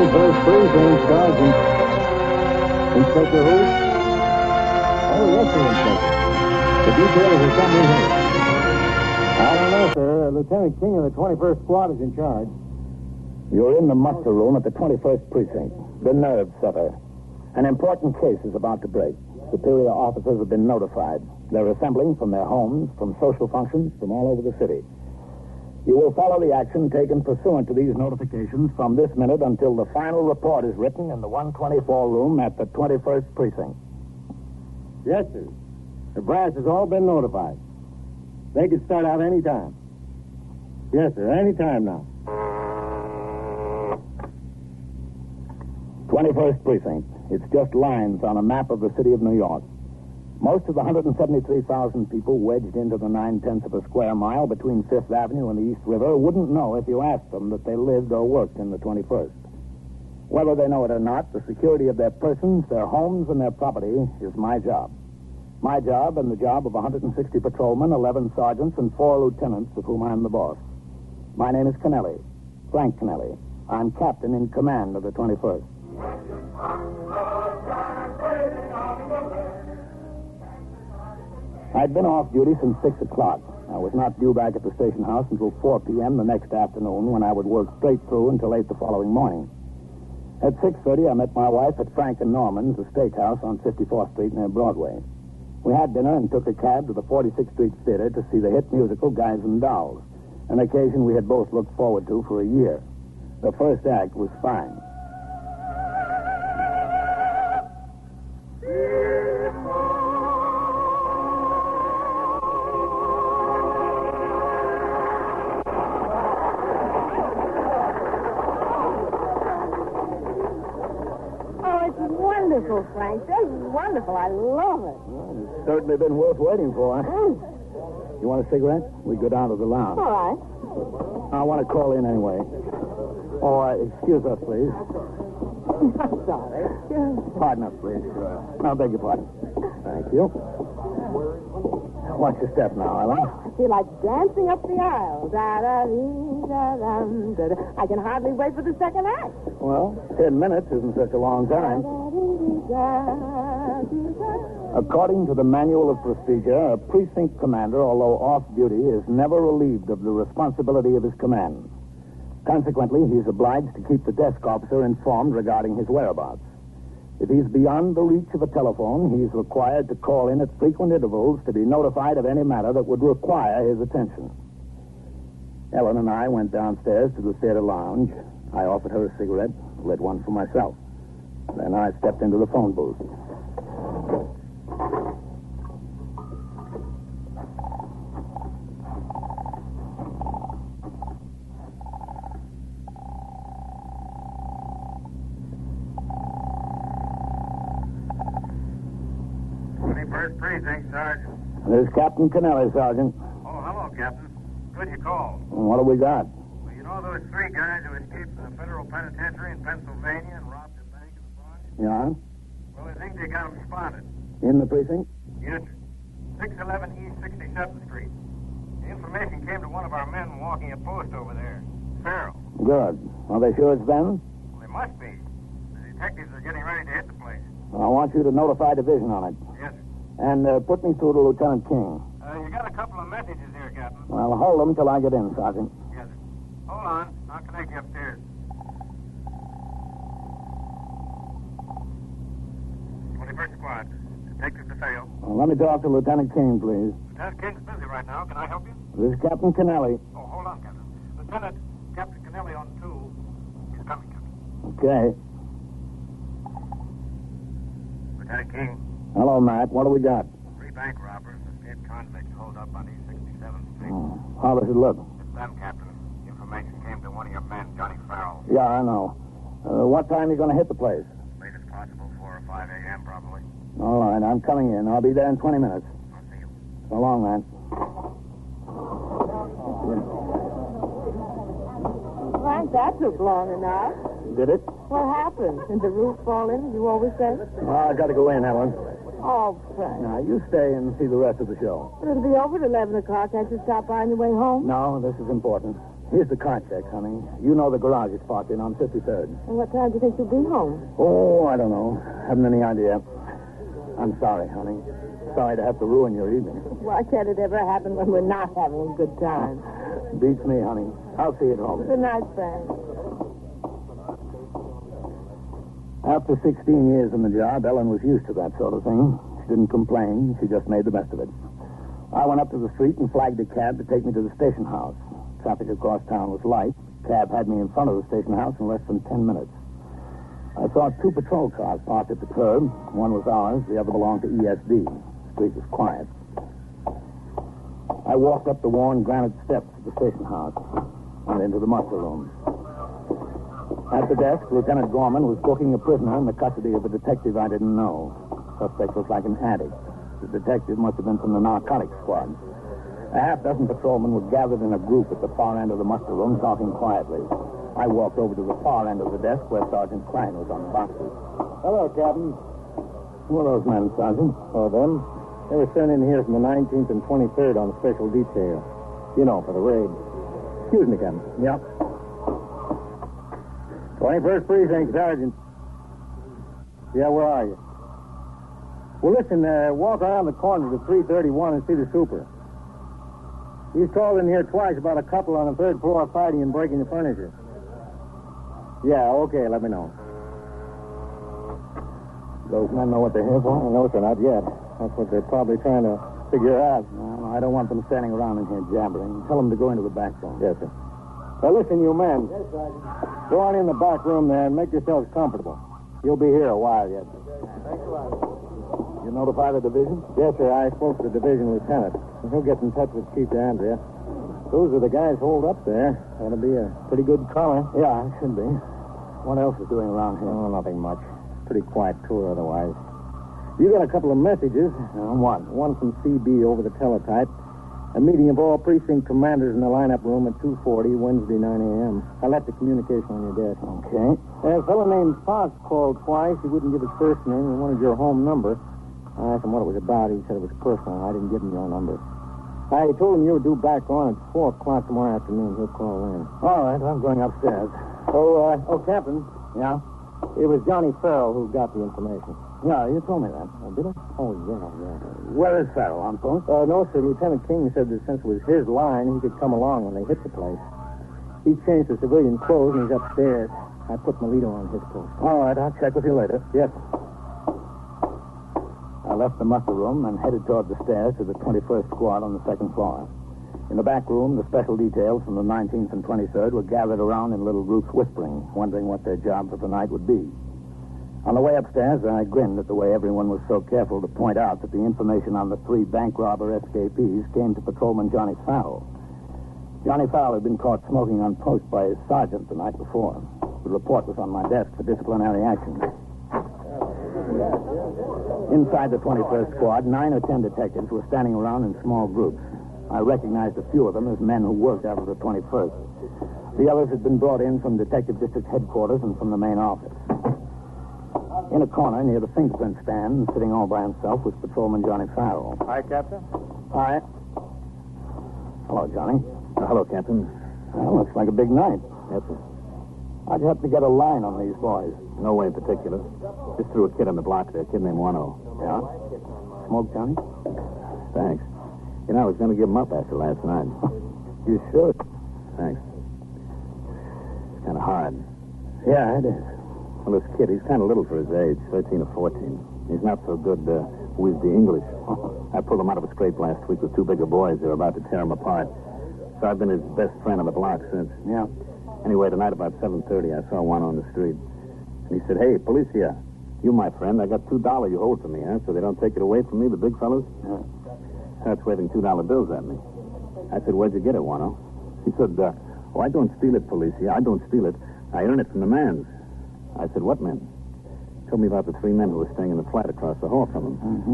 21st Precinct, Sergeant. Inspector who? Oh, yes, sir, Inspector. The details are somewhere here. I don't know, sir. Lieutenant King of the 21st Squad is in charge. You're in the muster room at the 21st Precinct. The nerve setter. An important case is about to break. Superior officers have been notified. They're assembling from their homes, from social functions, from all over the city. You will follow the action taken pursuant to these notifications from this minute until the final report is written in the 124 room at the 21st Precinct. Yes, sir. The brass has all been notified. They can start out any time. Yes, sir, any time now. 21st Precinct. It's just lines on a map of the city of New York. Most of the 173,000 people wedged into the 9/10 of a square mile between Fifth Avenue and the East River wouldn't know if you asked them that they lived or worked in the 21st. Whether they know it or not, the security of their persons, their homes, and their property is my job. My job and the job of 160 patrolmen, 11 sergeants, and 4 lieutenants, of whom I'm the boss. My name is Kennelly, Frank Kennelly. I'm captain in command of the 21st. I'd been off duty since 6 o'clock. I was not due back at the station house until 4 p.m. the next afternoon, when I would work straight through until 8 the following morning. At 6:30, I met my wife at Frank and Norman's, a steakhouse on 54th Street near Broadway. We had dinner and took a cab to the 46th Street Theater to see the hit musical Guys and Dolls, an occasion we had both looked forward to for a year. The first act was fine. Wonderful, Frank. Just wonderful. I love it. Well, it's certainly been worth waiting for. You want a cigarette? We go down to the lounge. All right. I want to call in anyway. Oh, excuse us, please. I'm sorry. Pardon us, please. I beg your pardon. Thank you. Watch your step now, Ellen. I feel like dancing up the aisle. Da-da-dee-da-dum-da-da. I can hardly wait for the second act. Well, 10 minutes isn't such a long time. According to the Manual of Procedure, a precinct commander, although off duty, is never relieved of the responsibility of his command. Consequently, he's obliged to keep the desk officer informed regarding his whereabouts. If he's beyond the reach of a telephone, he's required to call in at frequent intervals to be notified of any matter that would require his attention. Ellen and I went downstairs to the theater lounge. I offered her a cigarette, lit one for myself. Then I stepped into the phone booth. First Precinct, Sergeant. There's Captain Kennelly, Sergeant. Oh, hello, Captain. Good you called. What have we got? Well, you know those 3 guys who escaped from the federal penitentiary in Pennsylvania and robbed a bank in the Bronx? Yeah? Well, I think they got them spotted. In the precinct? Yes, sir. 611 East 67th Street. The information came to one of our men walking a post over there. Farrell. Good. Are they sure it's them? Well, they must be. The detectives are getting ready to hit the place. I want you to notify division on it. Yes, sir. And put me through to Lieutenant King. You got a couple of messages here, Captain. Well, hold them till I get in, Sergeant. Yes, sir. Hold on. I'll connect you upstairs. 21st Squad. Detective DeFeo. Well, let me talk to Lieutenant King, please. Lieutenant King's busy right now. Can I help you? This is Captain Kennelly. Oh, hold on, Captain. Lieutenant, Captain Kennelly on 2. He's coming, Captain. Okay. Lieutenant King. Hello, Matt. What do we got? 3 bank robbers, escaped convicts holed up on East 67th Street. Oh, how does it look? It's them, Captain. Information came to one of your men, Johnny Farrell. Yeah, I know. What time are you going to hit the place? Late as possible, 4 or 5 a.m. probably. All right, I'm coming in. I'll be there in 20 minutes. I'll see you. So long, man. Frank, that took long enough. Did it? What happened? Did the roof fall in, as you always say? I got to go in, Ellen. Oh, Frank. Now, you stay and see the rest of the show. But it'll be over at 11 o'clock. Can't you stop by on your way home? No, this is important. Here's the car check, honey. You know the garage is parked in on 53rd. And what time do you think you'll be home? Oh, I don't know. Haven't any idea. I'm sorry, honey. Sorry to have to ruin your evening. Why can't it ever happen when we're not having a good time? Beats me, honey. I'll see you at home. Good night, Frank. After 16 years in the job, Ellen was used to that sort of thing. She didn't complain. She just made the best of it. I went up to the street and flagged a cab to take me to the station house. Traffic across town was light. Cab had me in front of the station house in less than 10 minutes. I saw 2 patrol cars parked at the curb. One was ours, the other belonged to ESD. The street was quiet. I walked up the worn granite steps of the station house and into the muster room. At the desk, Lieutenant Gorman was booking a prisoner in the custody of a detective I didn't know. Suspect looked like an addict. The detective must have been from the narcotics squad. A half-dozen patrolmen were gathered in a group at the far end of the muster room, talking quietly. I walked over to the far end of the desk where Sergeant Klein was on boxes. Hello, Captain. Who are those men, Sergeant? Oh, them? They were sent in here from the 19th and 23rd on special detail. You know, for the raid. Excuse me, Captain. Yep. 21st Precinct, Sergeant. Yeah, where are you? Well, listen, walk around the corner to 331 and see the super. He's called in here twice about a couple on the 3rd floor fighting and breaking the furniture. Yeah, okay, let me know. Those men know what they're here for? No, sir, not yet. That's what they're probably trying to figure out. No, I don't want them standing around in here jabbering. Tell them to go into the back room. Yes, sir. Well, listen, you men. Yes, Sergeant. Go on in the back room there and make yourselves comfortable. You'll be here a while yet. Thanks a lot. You notify the division? Yes, sir. I spoke to the division lieutenant. He'll get in touch with Chief Andrea. Those are the guys holed up there. That'll be a pretty good collar. Yeah, it should be. What else is doing around here? Oh, nothing much. Pretty quiet tour otherwise. You got a couple of messages. What? One from CB over the teletype. A meeting of all precinct commanders in the lineup room at 2:40, Wednesday, 9 a.m. I left the communication on your desk. Okay. A fellow named Fox called twice. He wouldn't give his first name. He wanted your home number. I asked him what it was about. He said it was personal. I didn't give him your number. I told him you were due back on at 4 o'clock tomorrow afternoon. He'll call in. All right, I'm going upstairs. Captain. Yeah? It was Johnny Farrell who got the information. Yeah, you told me that. Did I? Oh, yeah. Where is Farrell, on post? No, sir. Lieutenant King said that since it was his line, he could come along when they hit the place. He changed to civilian clothes and he's upstairs. I put Melito on his post. All right, I'll check with you later. Yes. I left the muster room and headed toward the stairs to the 21st Squad on the 2nd floor. In the back room, the special details from the 19th and 23rd were gathered around in little groups whispering, wondering what their job for the night would be. On the way upstairs, I grinned at the way everyone was so careful to point out that the information on the 3 bank robber escapees came to Patrolman Johnny Farrell. Johnny Farrell had been caught smoking on post by his sergeant the night before. The report was on my desk for disciplinary action. Inside the 21st Squad, 9 or 10 detectives were standing around in small groups. I recognized a few of them as men who worked out of the 21st. The others had been brought in from Detective District Headquarters and from the main office. In a corner near the fingerprint stand, sitting all by himself, was Patrolman Johnny Farrell. Hi, Captain. Hi. Hello, Johnny. Hello, Captain. Well, looks like a big night. Yes, sir. How'd you happen to get a line on these boys? No way in particular. Just threw a kid on the block there, a kid named Wano. Yeah? Smoke, Johnny? Thanks. You know, I was going to give him up after last night. You should. Thanks. It's kind of hard. Yeah, it is. Well, this kid, he's kind of little for his age, 13 or 14. He's not so good with the English. I pulled him out of a scrape last week with 2 bigger boys. They were about to tear him apart. So I've been his best friend on the block since. Yeah. Anyway, tonight about 7:30, I saw one on the street. And he said, "Hey, police here. You, my friend, I got $2 you hold for me, huh? So they don't take it away from me, the big fellas?" Yeah. Starts waving $2 bills at me. I said, "Where'd you get it, Wano?" He said, "Oh, I don't steal it, police. I don't steal it. I earn it from the mans." I said, "What men?" Told me about the 3 men who were staying in the flat across the hall from him. Mm-hmm.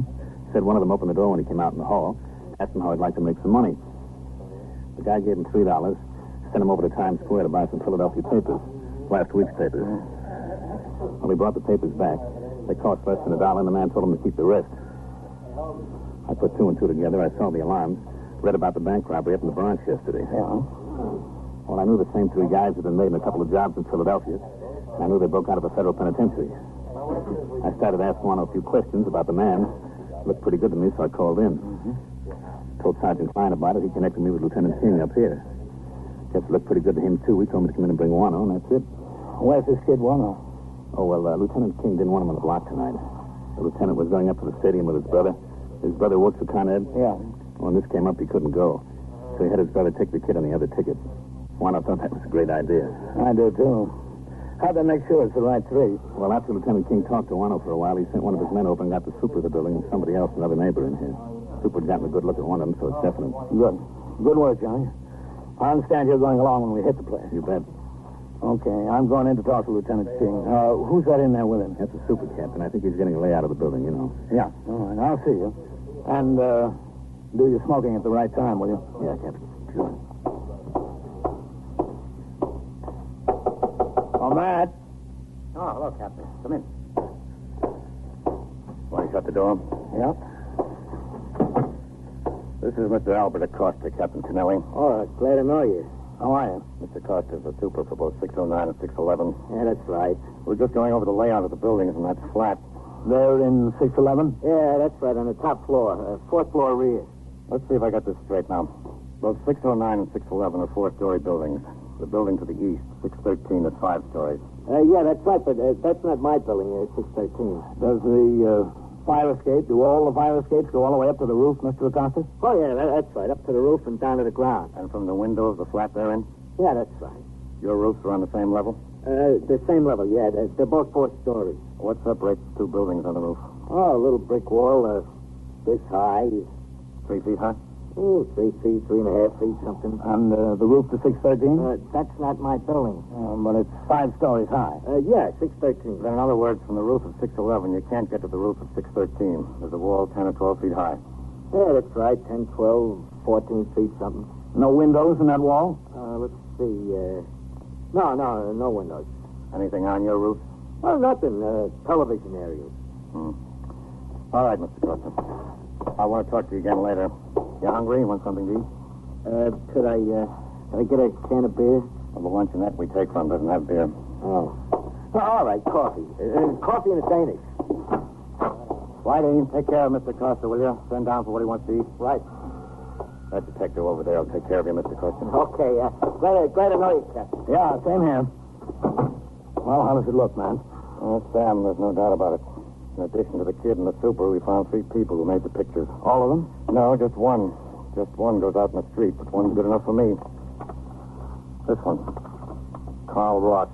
Said one of them opened the door when he came out in the hall, asked him how he'd like to make some money. The guy gave him $3, sent him over to Times Square to buy some Philadelphia papers, last week's papers. Well, he brought the papers back. They cost less than $1, and the man told him to keep the rest. I put 2 and 2 together. I saw the alarms, read about the bank robbery up in the Bronx yesterday. Yeah. Well, I knew the same three guys had been made in a couple of jobs in Philadelphia. And I knew they broke out of a federal penitentiary. I started asking Wano a few questions about the man. Looked pretty good to me, so I called in. Told Sergeant Klein about it. He connected me with Lieutenant King up here. Guess it looked pretty good to him, too. He told me to come in and bring Wano, and that's it. Where's this kid, Wano? Oh, well, Lieutenant King didn't want him on the block tonight. The lieutenant was going up to the stadium with his brother. His brother works for Con Ed. Yeah. When this came up, he couldn't go. So he had his brother take the kid on the other ticket. Wano thought that was a great idea. I do, too. How'd they make sure it's the right three? Well, after Lieutenant King talked to Wano for a while, he sent one of his men over and got the super of the building and somebody else, another neighbor, in here. Super'd gotten a good look at one of them, so it's definite. Good. Good work, Johnny. I understand you're going along when we hit the place. You bet. Okay, I'm going in to talk to Lieutenant King. Who's that in there with him? That's a super captain. I think he's getting a layout of the building, you know. Yeah. All right, I'll see you. And, do your smoking at the right time, will you? Yeah, Captain. Sure. Oh, Matt. Oh, hello, Captain. Come in. Want to shut the door? Yeah. This is Mr. Albert Acosta, Captain Kennelly. All right, glad to know you. How are you? Mr. Acosta's the super for both 609 and 611. Yeah, that's right. We're just going over the layout of the buildings, and that's flat. They're in 611? Yeah, that's right, on the top floor. Fourth floor rear. Let's see if I got this straight now. Both 609 and 611 are four-story buildings. The building to the east, 613, is 5 stories. Yeah, that's right, but that's not my building, 613. Does the fire escape, do all the fire escapes go all the way up to the roof, Mr. Acosta? Oh, yeah, that's right, up to the roof and down to the ground. And from the window of the flat they're in? Yeah, that's right. Your roofs are on the same level? The same level, yeah. They're both 4 stories. What separates the two buildings on the roof? Oh, a little brick wall, this high. 3 feet high? Oh, 3 feet, 3.5 feet, something. And the roof to 613? That's not my building. But it's 5 stories high. Yeah, 613. Then, in other words, from the roof of 611, you can't get to the roof of 613. There's a wall 10 or 12 feet high. Yeah, that's right, 10, 12, 14 feet, something. No windows in that wall? Let's see, no windows. Anything on your roof? Oh, nothing, television areas. All right, Mr. Costa. I want to talk to you again later. You hungry? You want something to eat? Could I get a can of beer? Well, the luncheonette we take from doesn't have beer. Oh, all right, coffee. Coffee and a Danish. Whitey, take care of Mr. Costa, will you? Send down for what he wants to eat. Right. That detective over there will take care of you, Mr. Costa. Okay, glad to know you, Captain. Yeah, same here. Well, how does it look, man? Sam, there's no doubt about it. In addition to the kid and the super, we found 3 people who made the pictures. All of them? No, just one. Just one goes out in the street, but one's good enough for me. This one. Carl Ross.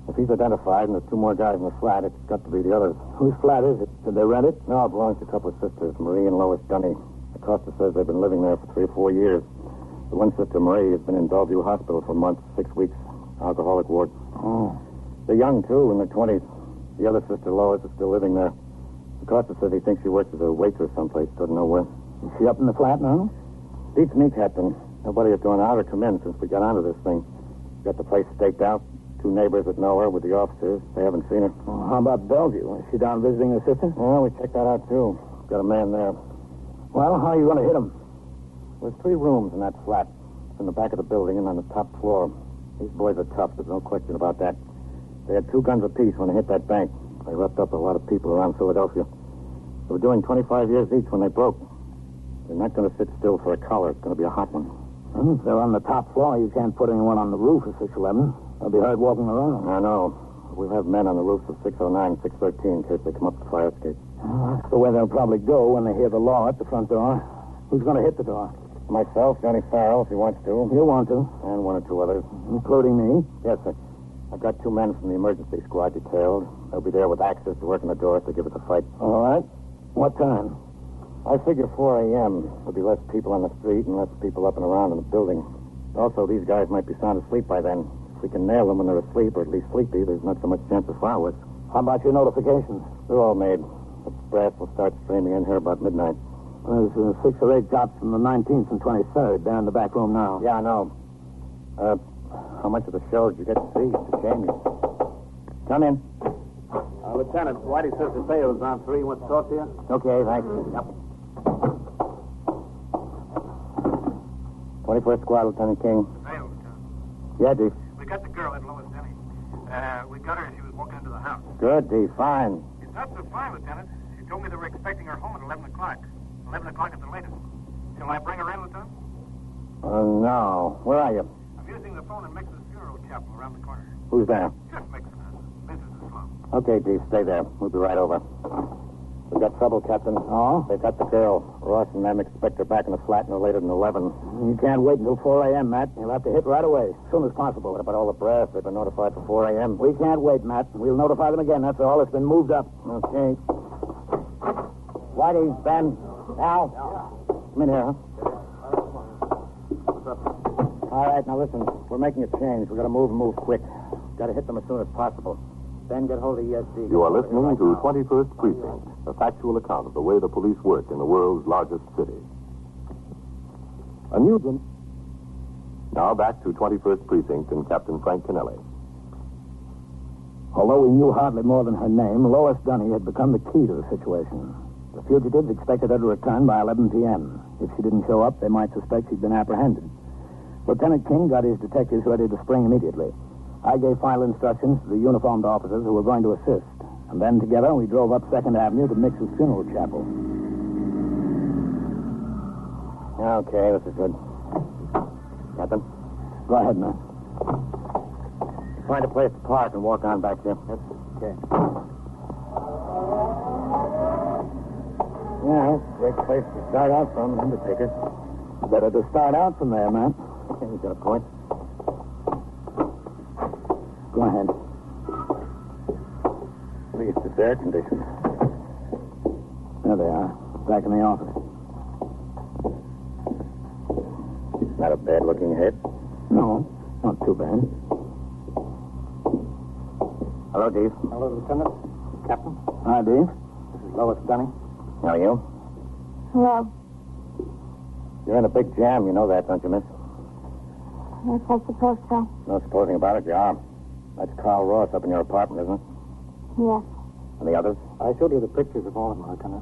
If he's identified and there's 2 more guys in the flat, it's got to be the others. Whose flat is it? Did they rent it? No, it belongs to a couple of sisters, Marie and Lois Dunny. Acosta says they've been living there for 3 or 4 years. The one sister, Marie, has been in Bellevue Hospital for months, 6 weeks. Alcoholic ward. Oh. They're young, too, in their 20s. The other sister, Lois, is still living there. Acosta says he thinks she works as a waitress someplace. Doesn't know where. Is she up in the flat now? Beats me, Captain. Nobody has gone out or come in since we got onto this thing. Got the place staked out. 2 neighbors that know her with the officers. They haven't seen her. Well, how about Bellevue? Is she down visiting her sister? Well, we checked that out, too. Got a man there. Well, how are you going to hit him? There's 3 rooms in that flat. It's in the back of the building and on the top floor. These boys are tough. There's no question about that. They had 2 guns apiece when they hit that bank. They roughed up a lot of people around Philadelphia. They were doing 25 years each when they broke. They're not going to sit still for a collar. It's going to be a hot one. Well, if they're on the top floor, you can't put anyone on the roof of 611. They'll be heard walking around. I know. We'll have men on the roofs of 609 and 613 in case they come up the fire escape. Well, that's the way they'll probably go when they hear the law at the front door. Who's going to hit the door? Myself, Johnny Farrell, if he wants to. He'll want to. And 1 or 2 others. Including me? Yes, sir. I've got 2 men from the emergency squad detailed. They'll be there with access to working the door if they give us a fight. All right. What time? I figure 4 a.m. There'll be less people on the street and less people up and around in the building. Also, these guys might be sound asleep by then. If we can nail them when they're asleep, or at least sleepy, there's not so much chance of fireworks. How about your notifications? They're all made. The press will start streaming in here about midnight. There's 6 or 8 cops from the 19th and 23rd down in the back room now. Yeah, I know. How much of the show did you get to see? It's a shame you. Come in. Lieutenant, Whitey says the Theo's on 3. He wants to talk to you? Okay, thanks. Yep. 21st Squad, Lieutenant King. Hey, Lieutenant. Yeah, Dee. We got the girl at Lois Denny. We got her as she was walking into the house. Good, Dee. Fine. It's not so fine, Lieutenant. She told me they were expecting her home at 11 o'clock. 11 o'clock at the latest. Shall I bring her in, Lieutenant? No. Where are you? I'm using the phone in Mix's funeral chapel around the corner. Who's there? Just Mix and us. This is the slum. Okay, Dee. Stay there. We'll be right over. We've got trouble, Captain. Oh? They've got the girl. Ross and them expect her back in the flat no later than 11. You can't wait until 4 a.m., Matt. You'll have to hit right away, as soon as possible. What about all the brass? They've been notified for 4 a.m. We can't wait, Matt. We'll notify them again. That's all. It's been moved up. Okay. Whitey, Ben, Al. Come in here, huh? All right, now listen. We're making a change. We've got to move and move quick. Got to hit them as soon as possible. Ben, get hold of ESD. You are listening to 21st Precinct, a factual account of the way the police work in the world's largest city. A new... Now back to 21st Precinct and Captain Frank Kennelly. Although we knew hardly more than her name, Lois Dunny had become the key to the situation. The fugitives expected her to return by 11 p.m. If she didn't show up, they might suspect she'd been apprehended. Lieutenant King got his detectives ready to spring immediately. I gave final instructions to the uniformed officers who were going to assist. And then together we drove up 2nd Avenue to Mix's funeral chapel. Okay, this is good. Captain? Go ahead, man. Find a place to park and walk on back there. Yes, okay. Yeah, great place to start out from, Undertaker. Better to start out from there, man. Okay, you got a point. Go ahead. At least it's air conditioned. There they are, back in the office. Not a bad-looking head. No, not too bad. Hello, Dave. Hello, Lieutenant. Captain. Hi, Dave. This is Lois Dunny. How are you? Hello. You're in a big jam, you know that, don't you, miss? Yes, I suppose so. No supposing about it, you are. That's Carl Ross up in your apartment, isn't it? Yes. And the others? I showed you the pictures of all of them, Lieutenant.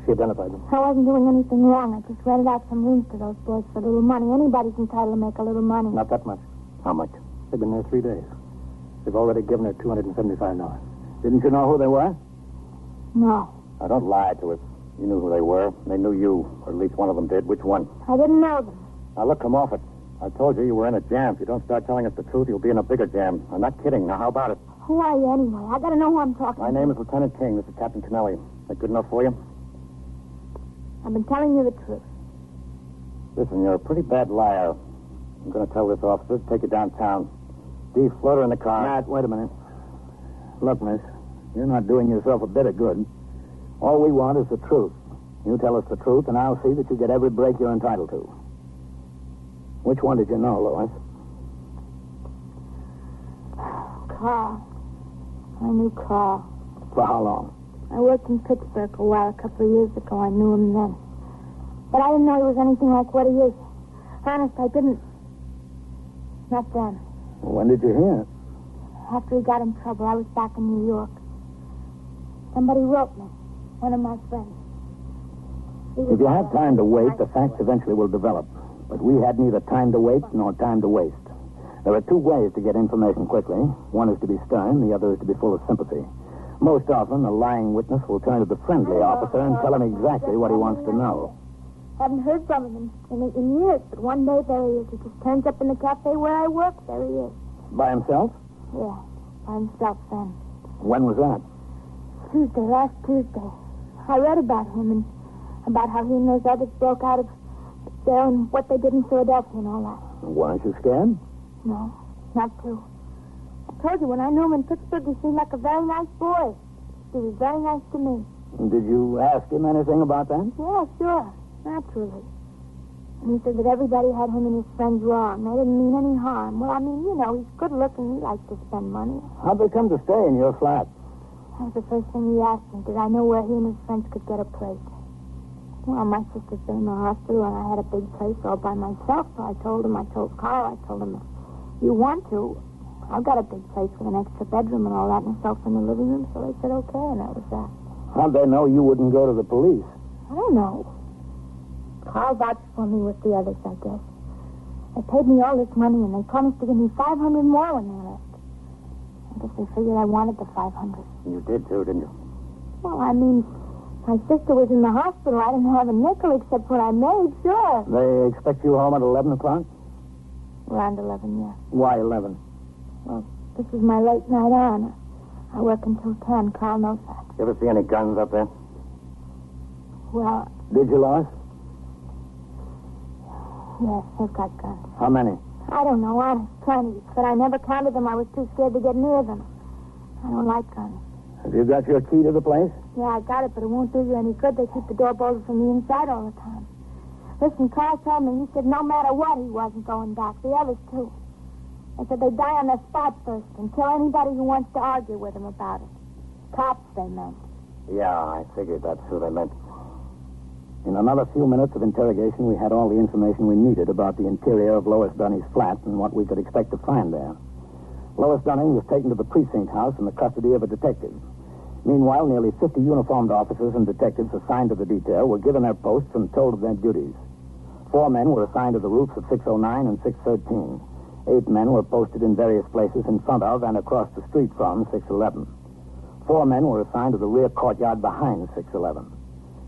She identified them. I wasn't doing anything wrong. I just rented out some rooms to those boys for a little money. Anybody's entitled to make a little money. Not that much. How much? They've been there 3 days. They've already given her $275. Didn't you know who they were? No. Now, don't lie to us. You knew who they were. They knew you, or at least one of them did. Which one? I didn't know them. Now, look, come off it. I told you were in a jam. If you don't start telling us the truth, you'll be in a bigger jam. I'm not kidding. Now, how about it? Who are you anyway? I gotta know who I'm talking My to. name is Lieutenant King. This is Captain Kennelly. That good enough for you? I've been telling you the truth. Listen, you're a pretty bad liar. I'm going to tell this officer to take you downtown. Dee, float her in the car. Matt, wait a minute. Look, miss, you're not doing yourself a bit of good. All we want is the truth. You tell us the truth, and I'll see that you get every break you're entitled to. Which one did you know, Lois? Carl. I knew Carl. For how long? I worked in Pittsburgh a while, a couple of years ago. I knew him then. But I didn't know he was anything like what he is. Honest, I didn't. Not then. When did you hear it? After he got in trouble, I was back in New York. Somebody wrote me. One of my friends. If you have time to wait, the facts eventually will develop. But we had neither time to wait nor time to waste. There are 2 ways to get information quickly. One is to be stern, the other is to be full of sympathy. Most often, a lying witness will turn to the friendly officer and tell him exactly what he wants to know. Haven't heard from him in years, but one day there he is. He just turns up in the cafe where I work. There he is. By himself? Yeah, by himself then. When was that? Last Tuesday. I read about him and about how he and those others broke out of there and what they did in Philadelphia and all that. Weren't you scared? No, not too. I told you, when I knew him in Pittsburgh, he seemed like a very nice boy. He was very nice to me. Did you ask him anything about that? Yeah, sure. Naturally. And he said that everybody had him and his friends wrong. They didn't mean any harm. Well, I mean, you know, he's good looking. He likes to spend money. How'd they come to stay in your flat? That was the first thing he asked me. Did I know where he and his friends could get a place? Well, my sister's been in the hospital, and I had a big place all by myself. So I told Carl, if you want to, I've got a big place with an extra bedroom and all that, and a sofa in the living room. So they said, okay, and that was that. How'd they know you wouldn't go to the police? I don't know. Carl vouched for me with the others, I guess. They paid me all this money, and they promised to give me $500 more when they left. I guess they figured I wanted the $500. You did, too, didn't you? Well, I mean, my sister was in the hospital. I didn't have a nickel except what I made, sure. They expect you home at 11 o'clock? Around 11, yeah. Why 11? Well, this is my late night on. I work until 10. Carl knows that. You ever see any guns up there? Well, Did you, Lois? yes, they've got guns. How many? I don't know, honest, plenty. But I never counted them. I was too scared to get near them. I don't like guns. Have you got your key to the place? Yeah, I got it, but it won't do you any good. They keep the door bolted from the inside all the time. Listen, Carl told me, he said no matter what, he wasn't going back. The others, too. They said they'd die on the spot first and kill anybody who wants to argue with them about it. Cops, they meant. Yeah, I figured that's who they meant. In another few minutes of interrogation, we had all the information we needed about the interior of Lois Dunny's flat and what we could expect to find there. Lois Dunning was taken to the precinct house in the custody of a detective. Meanwhile, nearly 50 uniformed officers and detectives assigned to the detail were given their posts and told of their duties. 4 men were assigned to the roofs of 609 and 613. 8 men were posted in various places in front of and across the street from 611. 4 men were assigned to the rear courtyard behind 611.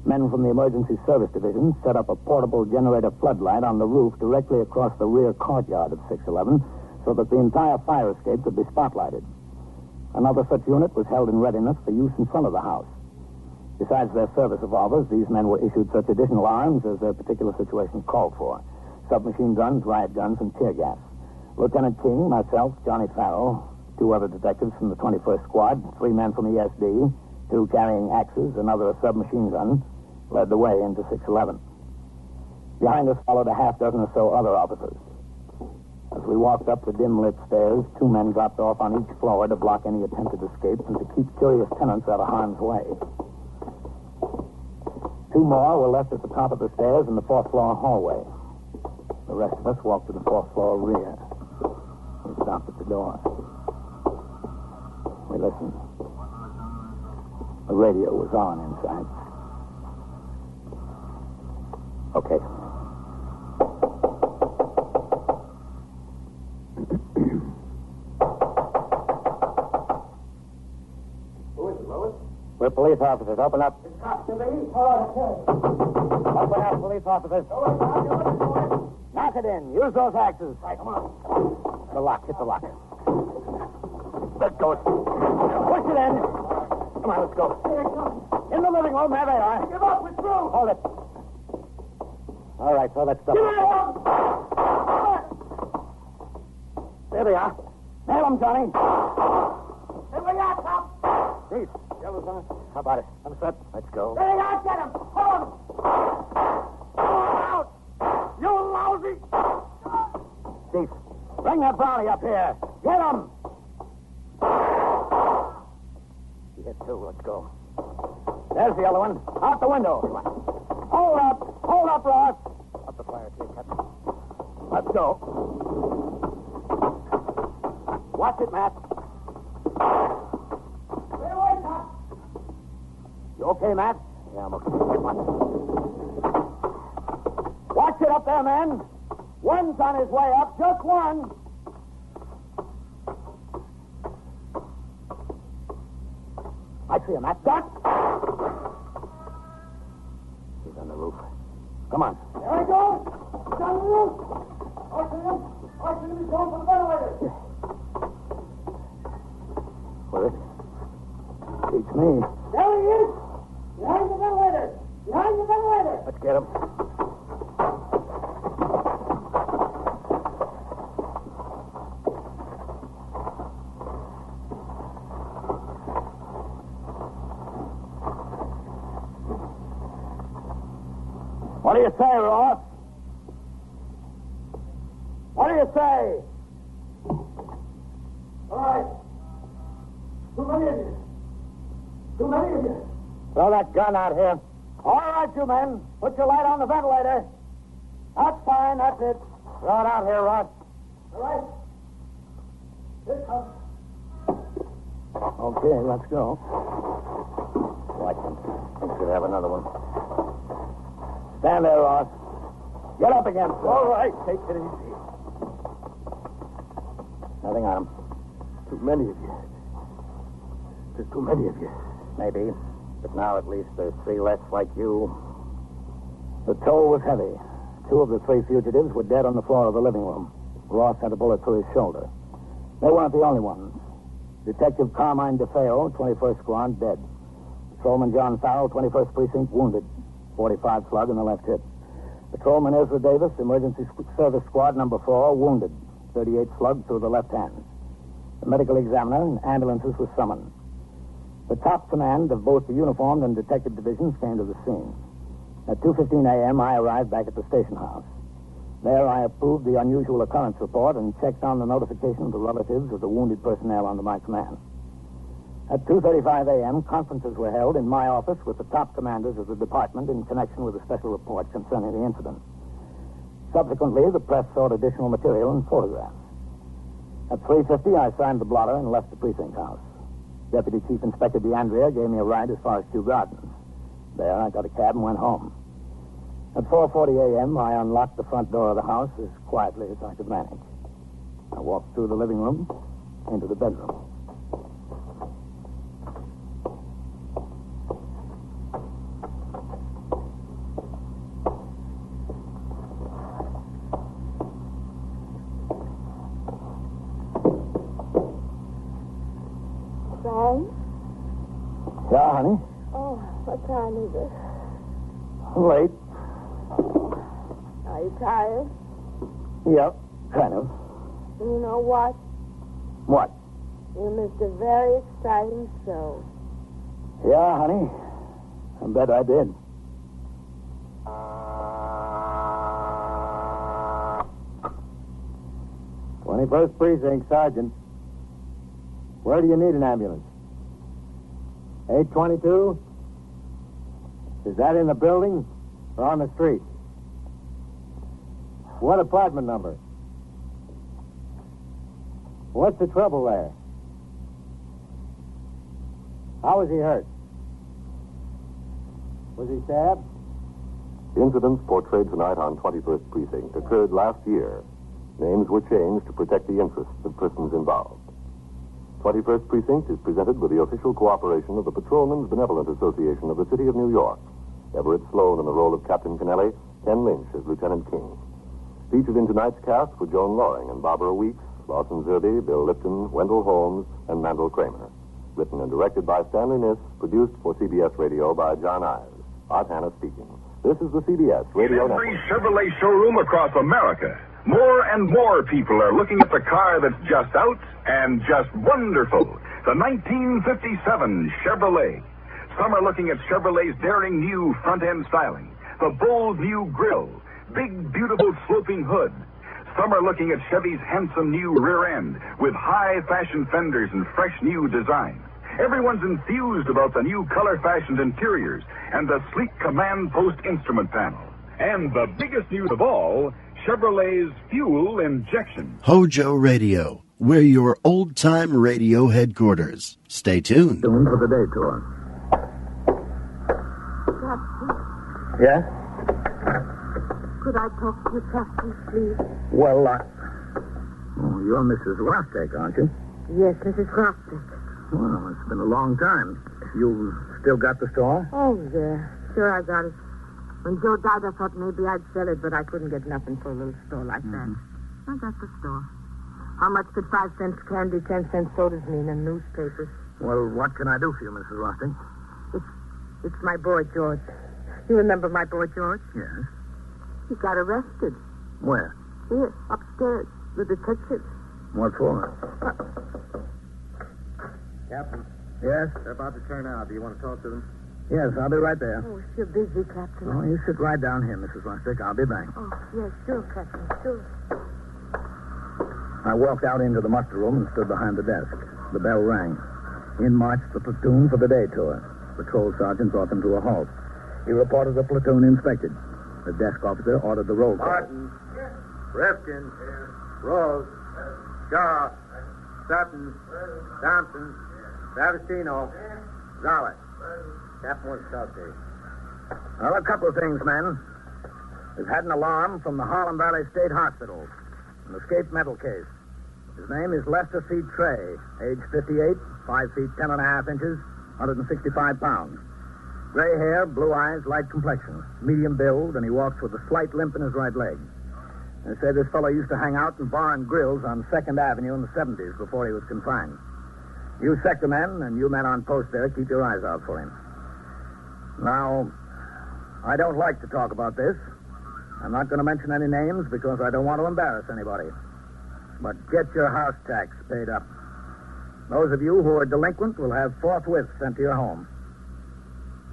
Men from the Emergency Service Division set up a portable generator floodlight on the roof directly across the rear courtyard of 611 so that the entire fire escape could be spotlighted. Another such unit was held in readiness for use in front of the house. Besides their service revolvers, these men were issued such additional arms as their particular situation called for. Submachine guns, riot guns, and tear gas. Lieutenant King, myself, Johnny Farrell, 2 other detectives from the 21st Squad, 3 men from ESD, 2 carrying axes, another a submachine gun, led the way into 611. Behind us followed a half dozen or so other officers. As we walked up the dim-lit stairs, 2 men dropped off on each floor to block any attempted escape and to keep curious tenants out of harm's way. 2 more were left at the top of the stairs in the 4th floor hallway. The rest of us walked to the 4th floor rear. We stopped at the door. We listened. The radio was on inside. Okay. Who is it, Lois? We're police officers. Open up. It's cops, Billy. All right, okay. Open up, police officers. Knock it in. Use those axes. Right, come on. The lock. Hit the lock. Let go. Push it in. Come on, let's go. Here it comes. In the living room. There they are. Give up. We're through. Hold it. All right, throw that stuff. Give it up. There they are. Nail them, Johnny. Here we are, Tom. Chief. Yeah, Lieutenant. How about it? I'm set. Let's go. There they are. Get him. Hold him. Out. You lousy. Chief, bring that brownie up here. Get him. You hit 2. Let's go. There's the other one. Out the window. Come on. Hold up. Hold up, Ross. Up the fire escape, Captain. Let's go. Watch it, Matt. Stay away, Tom. You okay, Matt? Yeah, I'm okay. Come on. Watch it up there, man. One's on his way up. Just one. I see him, Matt. Duck. He's on the roof. Come on. There he goes. He's on the roof. I see him. He's going for the ventilator. Where is he? Beats me. There he is! Behind the ventilator! Behind the ventilator! Let's get him. What do you say, Ross? What do you say? All right. Too many of you. Too many of you. Throw that gun out here. All right, you men. Put your light on the ventilator. That's fine. That's it. Throw it out here, Ross. All right. Here it comes. Okay, let's go. Watch him. We should have another one. Stand there, Ross. Get up again, sir. All right. Take it easy. Nothing on him. Too many of you. There's too many of you. Maybe. But now at least there's 3 less like you. The toll was heavy. 2 of the 3 fugitives were dead on the floor of the living room. Ross had a bullet through his shoulder. They weren't the only ones. Detective Carmine DeFeo, 21st Squad, dead. Patrolman John Farrell, 21st Precinct, wounded. 45 slug in the left hip. Patrolman Ezra Davis, Emergency Service Squad number 4, wounded. 38 slug through the left hand. The medical examiner and ambulances were summoned. The top command of both the uniformed and detective divisions came to the scene. At 2:15 a.m., I arrived back at the station house. There, I approved the unusual occurrence report and checked on the notification to relatives of the wounded personnel under my command. At 2:35 a.m., conferences were held in my office with the top commanders of the department in connection with a special report concerning the incident. Subsequently, the press sought additional material and photographs. At 3:50, I signed the blotter and left the precinct house. Deputy Chief Inspector DeAndrea gave me a ride as far as Kew Gardens. There, I got a cab and went home. At 4:40 a.m., I unlocked the front door of the house as quietly as I could manage. I walked through the living room into the bedroom. Frank? Yeah, honey? Oh, what time is it? Late. Are you tired? Yep, kind of. You know what? What? You missed a very exciting show. Yeah, honey. I bet I did. "21st Precinct, Sergeant. Where do you need an ambulance? 822? Is that in the building or on the street? What apartment number? What's the trouble there? How was he hurt? Was he stabbed?" The incidents portrayed tonight on 21st Precinct occurred last year. Names were changed to protect the interests of persons involved. 21st Precinct is presented with the official cooperation of the Patrolmen's Benevolent Association of the City of New York. Everett Sloan in the role of Captain Kennelly, Ken Lynch as Lieutenant King. Featured in tonight's cast were Joan Loring and Barbara Weeks, Lawson Zerby, Bill Lipton, Wendell Holmes, and Mandel Kramer. Written and directed by Stanley Niss, produced for CBS Radio by John Ives. Art Hanna speaking. This is the CBS Radio Every Network. Chevrolet showroom across America, more and more people are looking at the car that's just out and just wonderful. The 1957 Chevrolet. Some are looking at Chevrolet's daring new front-end styling, the bold new grille, big, beautiful sloping hood. Some are looking at Chevy's handsome new rear end with high-fashion fenders and fresh new design. Everyone's enthused about the new color-fashioned interiors and the sleek command post instrument panel. And the biggest news of all, Chevrolet's fuel injection. HOJO Radio. We're your old-time radio headquarters. Stay tuned. Soon for the day tour. Captain, Yes? could I talk to you, Captain, please? Well, you're Mrs. Rostek, aren't you? Yes, Mrs. Grafton. Well, it's been a long time. You still got the store? Oh, yeah. Sure, I got it. When Joe died, I thought maybe I'd sell it, but I couldn't get nothing for a little store like that. I got the store. How much could 5 cents candy, 10 cents sodas mean in newspapers? Well, what can I do for you, Mrs. Rostek? It's my boy, George. You remember my boy, George? Yes. He got arrested. Where? Here, upstairs. The detective. What for? Captain, Yes? they're about to turn out. Do you want to talk to them? Yes, I'll be right there. Oh, if you're busy, Captain. Oh, you sit right down here, Mrs. Rostek. I'll be back. Oh, yes, sure, Captain, sure. I walked out into the muster room and stood behind the desk. The bell rang. In marched the platoon for the day tour. Patrol sergeant brought them to a halt. He reported the platoon inspected. The desk officer ordered the roll call. Martin. Rifkin. Rose. Shaw. Sutton. Thompson. Savastino. Zollet. Captain wants to talk to you. Well, a couple of things, men. We've had an alarm from the Harlem Valley State Hospital. An escaped mental case. His name is Lester C. Trey, age 58, 5 feet 10 and a half inches, 165 pounds. Gray hair, blue eyes, light complexion, medium build, and he walks with a slight limp in his right leg. They say this fellow used to hang out in bar and grills on 2nd Avenue in the 70s before he was confined. You sector men and you men on post there, keep your eyes out for him. Now, I don't like to talk about this. I'm not going to mention any names because I don't want to embarrass anybody. But get your house tax paid up. Those of you who are delinquent will have forthwith sent to your home.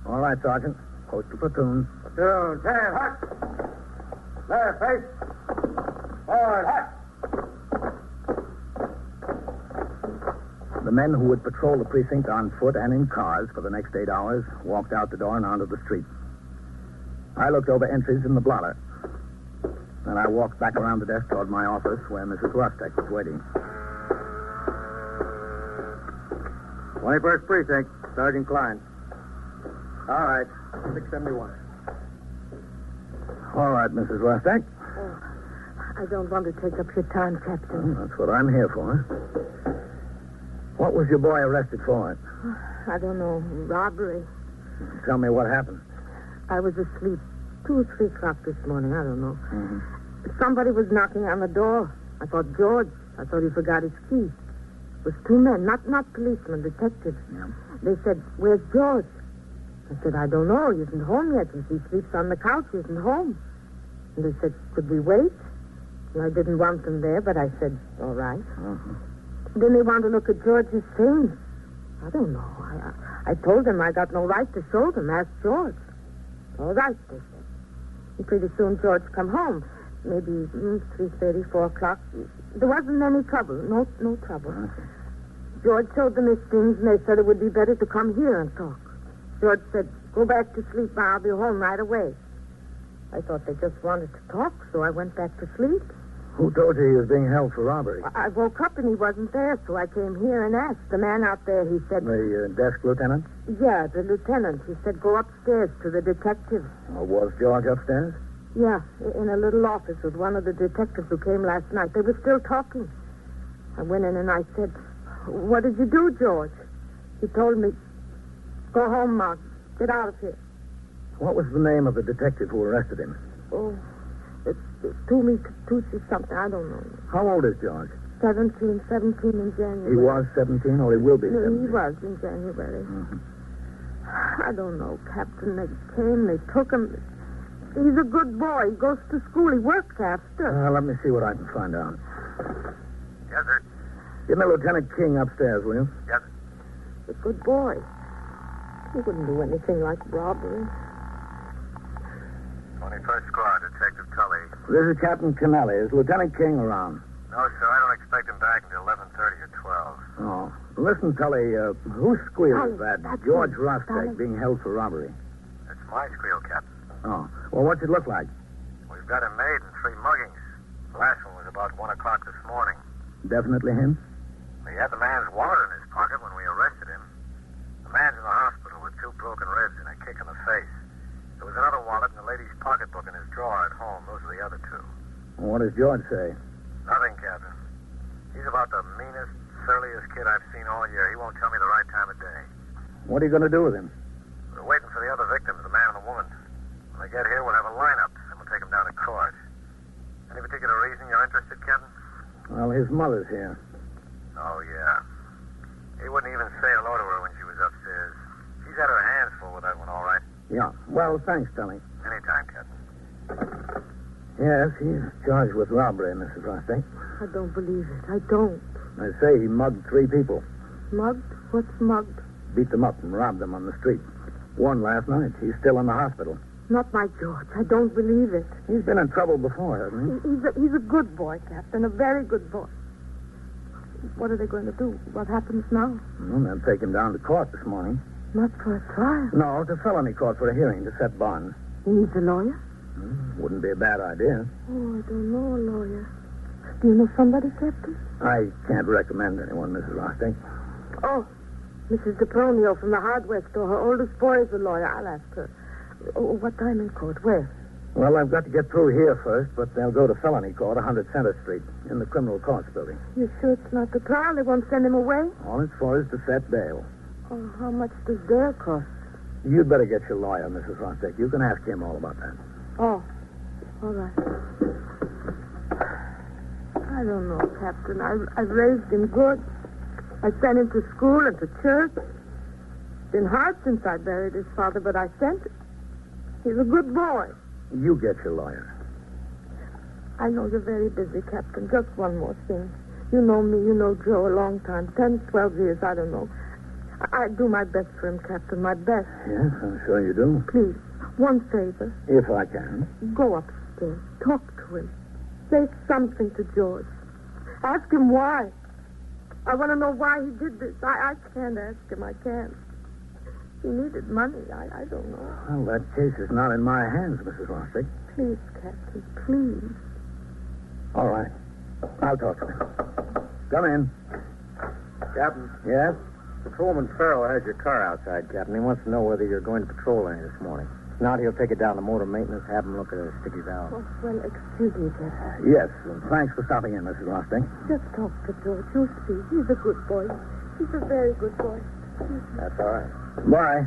All right, Sergeant. Post the platoon. Platoon, stand, hut. There, face. Forward, hut. The men who would patrol the precinct on foot and in cars for the next 8 hours walked out the door and onto the street. I looked over entries in the blotter. Then I walked back around the desk toward my office where Mrs. Rustek was waiting. 21st Precinct, Sergeant Klein. All right, 671. All right, Mrs. Rustek. Oh, I don't want to take up your time, Captain. Well, that's what I'm here for. What was your boy arrested for? I don't know. Robbery. Tell me what happened. I was asleep 2 or 3 o'clock this morning. I don't know. Mm-hmm. Somebody was knocking on the door. I thought George. I thought he forgot his key. It was 2 men, not policemen, detectives. Yeah. They said, "Where's George?" I said, "I don't know. He isn't home yet. He sleeps on the couch. He isn't home." And they said, "Could we wait?" And I didn't want them there, but I said, "All right." Uh-huh. Then they wanted to look at George's things. I don't know. I told them I got no right to show them. Ask George. All right, they said. And pretty soon George come home. Maybe 3:30, 4 o'clock. There wasn't any trouble. No trouble. Okay. George showed them his things, and they said it would be better to come here and talk. George said, "Go back to sleep. I'll be home right away." I thought they just wanted to talk, so I went back to sleep. Who told you he was being held for robbery? I woke up and he wasn't there, so I came here and asked. The man out there, he said... The desk lieutenant? Yeah, the lieutenant. He said, "Go upstairs to the detective." Oh, was George upstairs? Yeah, in a little office with one of the detectives who came last night. They were still talking. I went in and I said, "What did you do, George?" He told me, "Go home, Mark. Get out of here." What was the name of the detective who arrested him? Oh, it's Toomey Tucci something. I don't know. How old is George? 17 in January. He was 17, or he will be No, 17? he was in January. Mm-hmm. I don't know, Captain. They came, they took him. He's a good boy. He goes to school. He works after. Let me see what I can find out. Yes, sir. Give me Lieutenant King upstairs, will you? Yes, sir. He's a good boy. He wouldn't do anything like robbery. 21st Squad, Detective Tully. This is Captain Kennelly. Is Lieutenant King around? No, sir, I don't expect him back until 11:30 or 12. Oh. Listen, Tully, who squealed Tully, that that's George him. Rustek Tully. being held for robbery? That's my squeal, Captain. Oh. Well, what's it look like? We've got him made in 3 muggings. The last one was about 1 o'clock this morning. Definitely him? He had the man's wallet in his pocket when we arrested him. The man's in the hospital with 2 broken ribs and a kick in the face. There was another wallet in the lady's pocketbook in his drawer at home. Those are the other 2. What does George say? Nothing, Captain. He's about the meanest, surliest kid I've seen all year. He won't tell me the right time of day. What are you going to do with him? We're waiting for the other victims, the man and the woman. When they get here, we'll have a lineup, and we'll take them down to court. Any particular reason you're interested, Captain? Well, his mother's here. Oh, yeah. He wouldn't even say hello to her when she was upstairs. She's had her hands full with that one, all right. Yeah. Well, thanks, Tully. Anytime, Captain. Yes, he's charged with robbery, Mrs. Rustek. I don't believe it. I don't. They say he mugged 3 people. Mugged? What's mugged? Beat them up and robbed them on the street. One last night. He's still in the hospital. Not my George. I don't believe it. He's been in trouble before, hasn't he? He's a good boy, Captain. A very good boy. What are they going to do? What happens now? Well, they'll take him down to court this morning. Not for a trial. No, to felony court for a hearing to set bond. He needs a lawyer? Wouldn't be a bad idea. Oh, I don't know a lawyer. Do you know somebody, Captain? I can't recommend anyone, Mrs. Rustek. Oh, Mrs. DePronio from the hardware store. Her oldest boy is a lawyer. I'll ask her. Oh, what time in court? Where? Well, I've got to get through here first, but they'll go to felony court, 100 Center Street, in the criminal courts building. You sure it's not the trial? They won't send him away? All it's for is to set bail. Oh, how much does bail cost? You'd better get your lawyer, Mrs. Rostek. You can ask him all about that. Oh, all right. I don't know, Captain. I've raised him good. I sent him to school and to church. Been hard since I buried his father, but I sent him. He's a good boy. You get your lawyer. I know you're very busy, Captain. Just one more thing. You know me, you know Joe a long time. 10, 12 years, I don't know. I do my best for him, Captain, my best. Yes, I'm sure you do. Please, one favor. If I can. Go upstairs. Talk to him. Say something to George. Ask him why. I want to know why he did this. I can't ask him. I can't. He needed money. I don't know. Well, that case is not in my hands, Mrs. Rostek. Please, Captain, please. All right. I'll talk to him. Come in. Captain, Yes? Patrolman Farrell has your car outside, Captain. He wants to know whether you're going to patrol any this morning. If not, he'll take it down to motor maintenance, have him look at a sticky valve. Oh, well, excuse me, Captain. Yes. Thanks for stopping in, Mrs. Rostek. Just talk to George. You'll see. He's a good boy. He's a very good boy. That's all right. Bye.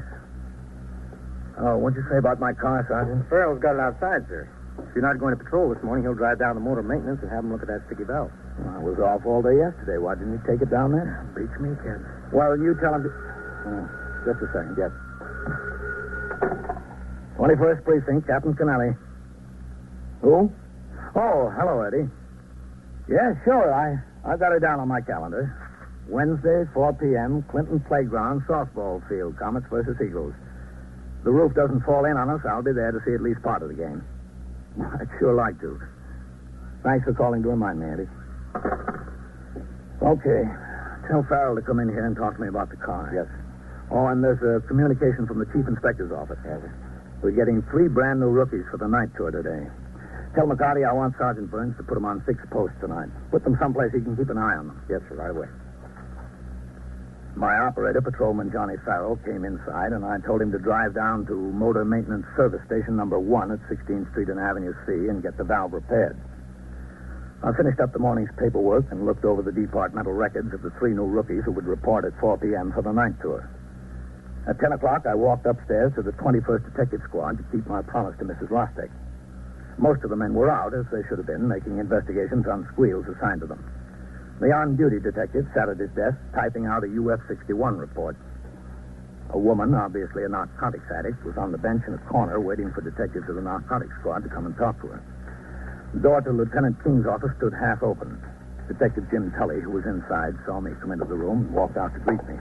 Oh, what'd you say about my car, Sergeant? Farrell's got it outside, sir. If you're not going to patrol this morning, he'll drive down to motor maintenance and have him look at that sticky valve. Well, I was off all day yesterday. Why didn't you take it down there? Beats me, kid. Well, you tell him to... just a second, yes. 21st Precinct, Captain Kennelly. Who? Oh, hello, Eddie. Yeah, sure. I got it down on my calendar. Wednesday, 4 p.m., Clinton Playground, softball field, Comets versus Eagles. The roof doesn't fall in on us. I'll be there to see at least part of the game. I'd sure like to. Thanks for calling to remind me, Eddie. Okay. Tell Farrell to come in here and talk to me about the car. Yes. Oh, and there's a communication from the Chief Inspector's office. Yes, sir. We're getting 3 brand new rookies for the night tour today. Tell McCarty I want Sergeant Burns to put them on 6 posts tonight. Put them someplace he can keep an eye on them. Yes, sir, right away. My operator, Patrolman Johnny Farrell, came inside, and I told him to drive down to Motor Maintenance Service Station number 1 at 16th Street and Avenue C and get the valve repaired. I finished up the morning's paperwork and looked over the departmental records of the 3 new rookies who would report at 4 p.m. for the night tour. At 10 o'clock, I walked upstairs to the 21st Detective Squad to keep my promise to Mrs. Rostek. Most of the men were out, as they should have been, making investigations on squeals assigned to them. The on-duty detective sat at his desk, typing out a UF-61 report. A woman, obviously a narcotics addict, was on the bench in a corner waiting for detectives of the narcotics squad to come and talk to her. The door to Lieutenant King's office stood half open. Detective Jim Tully, who was inside, saw me come into the room and walked out to greet me.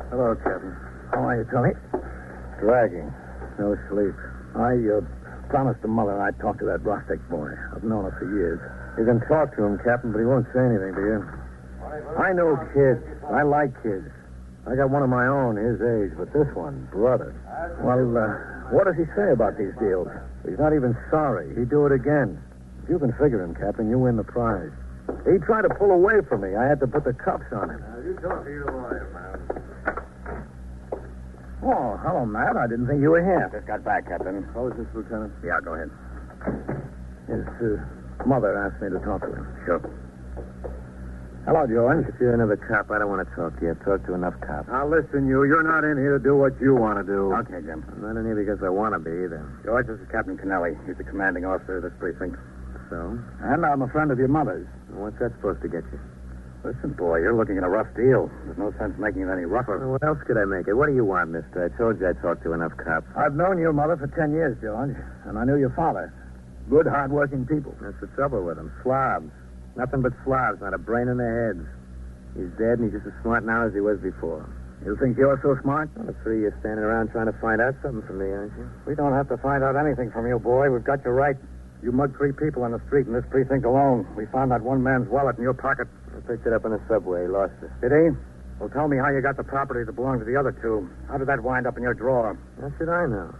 Hello, Captain. How are you, Tully? Dragging. No sleep. I promised the mother I'd talk to that Rostek boy. I've known her for years. You can talk to him, Captain, but he won't say anything to you. I know kids. I like kids. I got one of my own, his age, but this one, brother. Well, what does he say about these deals? He's not even sorry. He'd do it again. If you can figure him, Captain, you win the prize. He tried to pull away from me. I had to put the cuffs on him. You talk to your lawyer, man. Oh, hello, Matt. I didn't think you were here. Just got back, Captain. Close this, Lieutenant. Yeah, go ahead. His mother asked me to talk to him. Sure. Hello, George. If you're another cop, I don't want to talk to you. I've talked to enough cops. Now, listen, you're not in here to do what you want to do. Okay, Jim. I'm not in here because I want to be, either. George, this is Captain Kennelly. He's the commanding officer of this precinct. So? And I'm a friend of your mother's. What's that supposed to get you? Listen, boy, you're looking at a rough deal. There's no sense making it any rougher. Well, what else could I make it? What do you want, mister? I told you I talked to enough cops. I've known your mother for 10 years, George, and I knew your father. Good, hard-working people. That's the trouble with them. Slobs. Nothing but slobs, not a brain in their heads. He's dead, and he's just as smart now as he was before. You think you're so smart? Well, the 3 of you standing around trying to find out something from me, aren't you? We don't have to find out anything from you, boy. We've got you right. You mugged 3 people on the street in this precinct alone. We found that one man's wallet in your pocket. I picked it up in the subway. He lost it. Did he? Well, tell me how you got the property that belonged to the other 2. How did that wind up in your drawer? How should I know?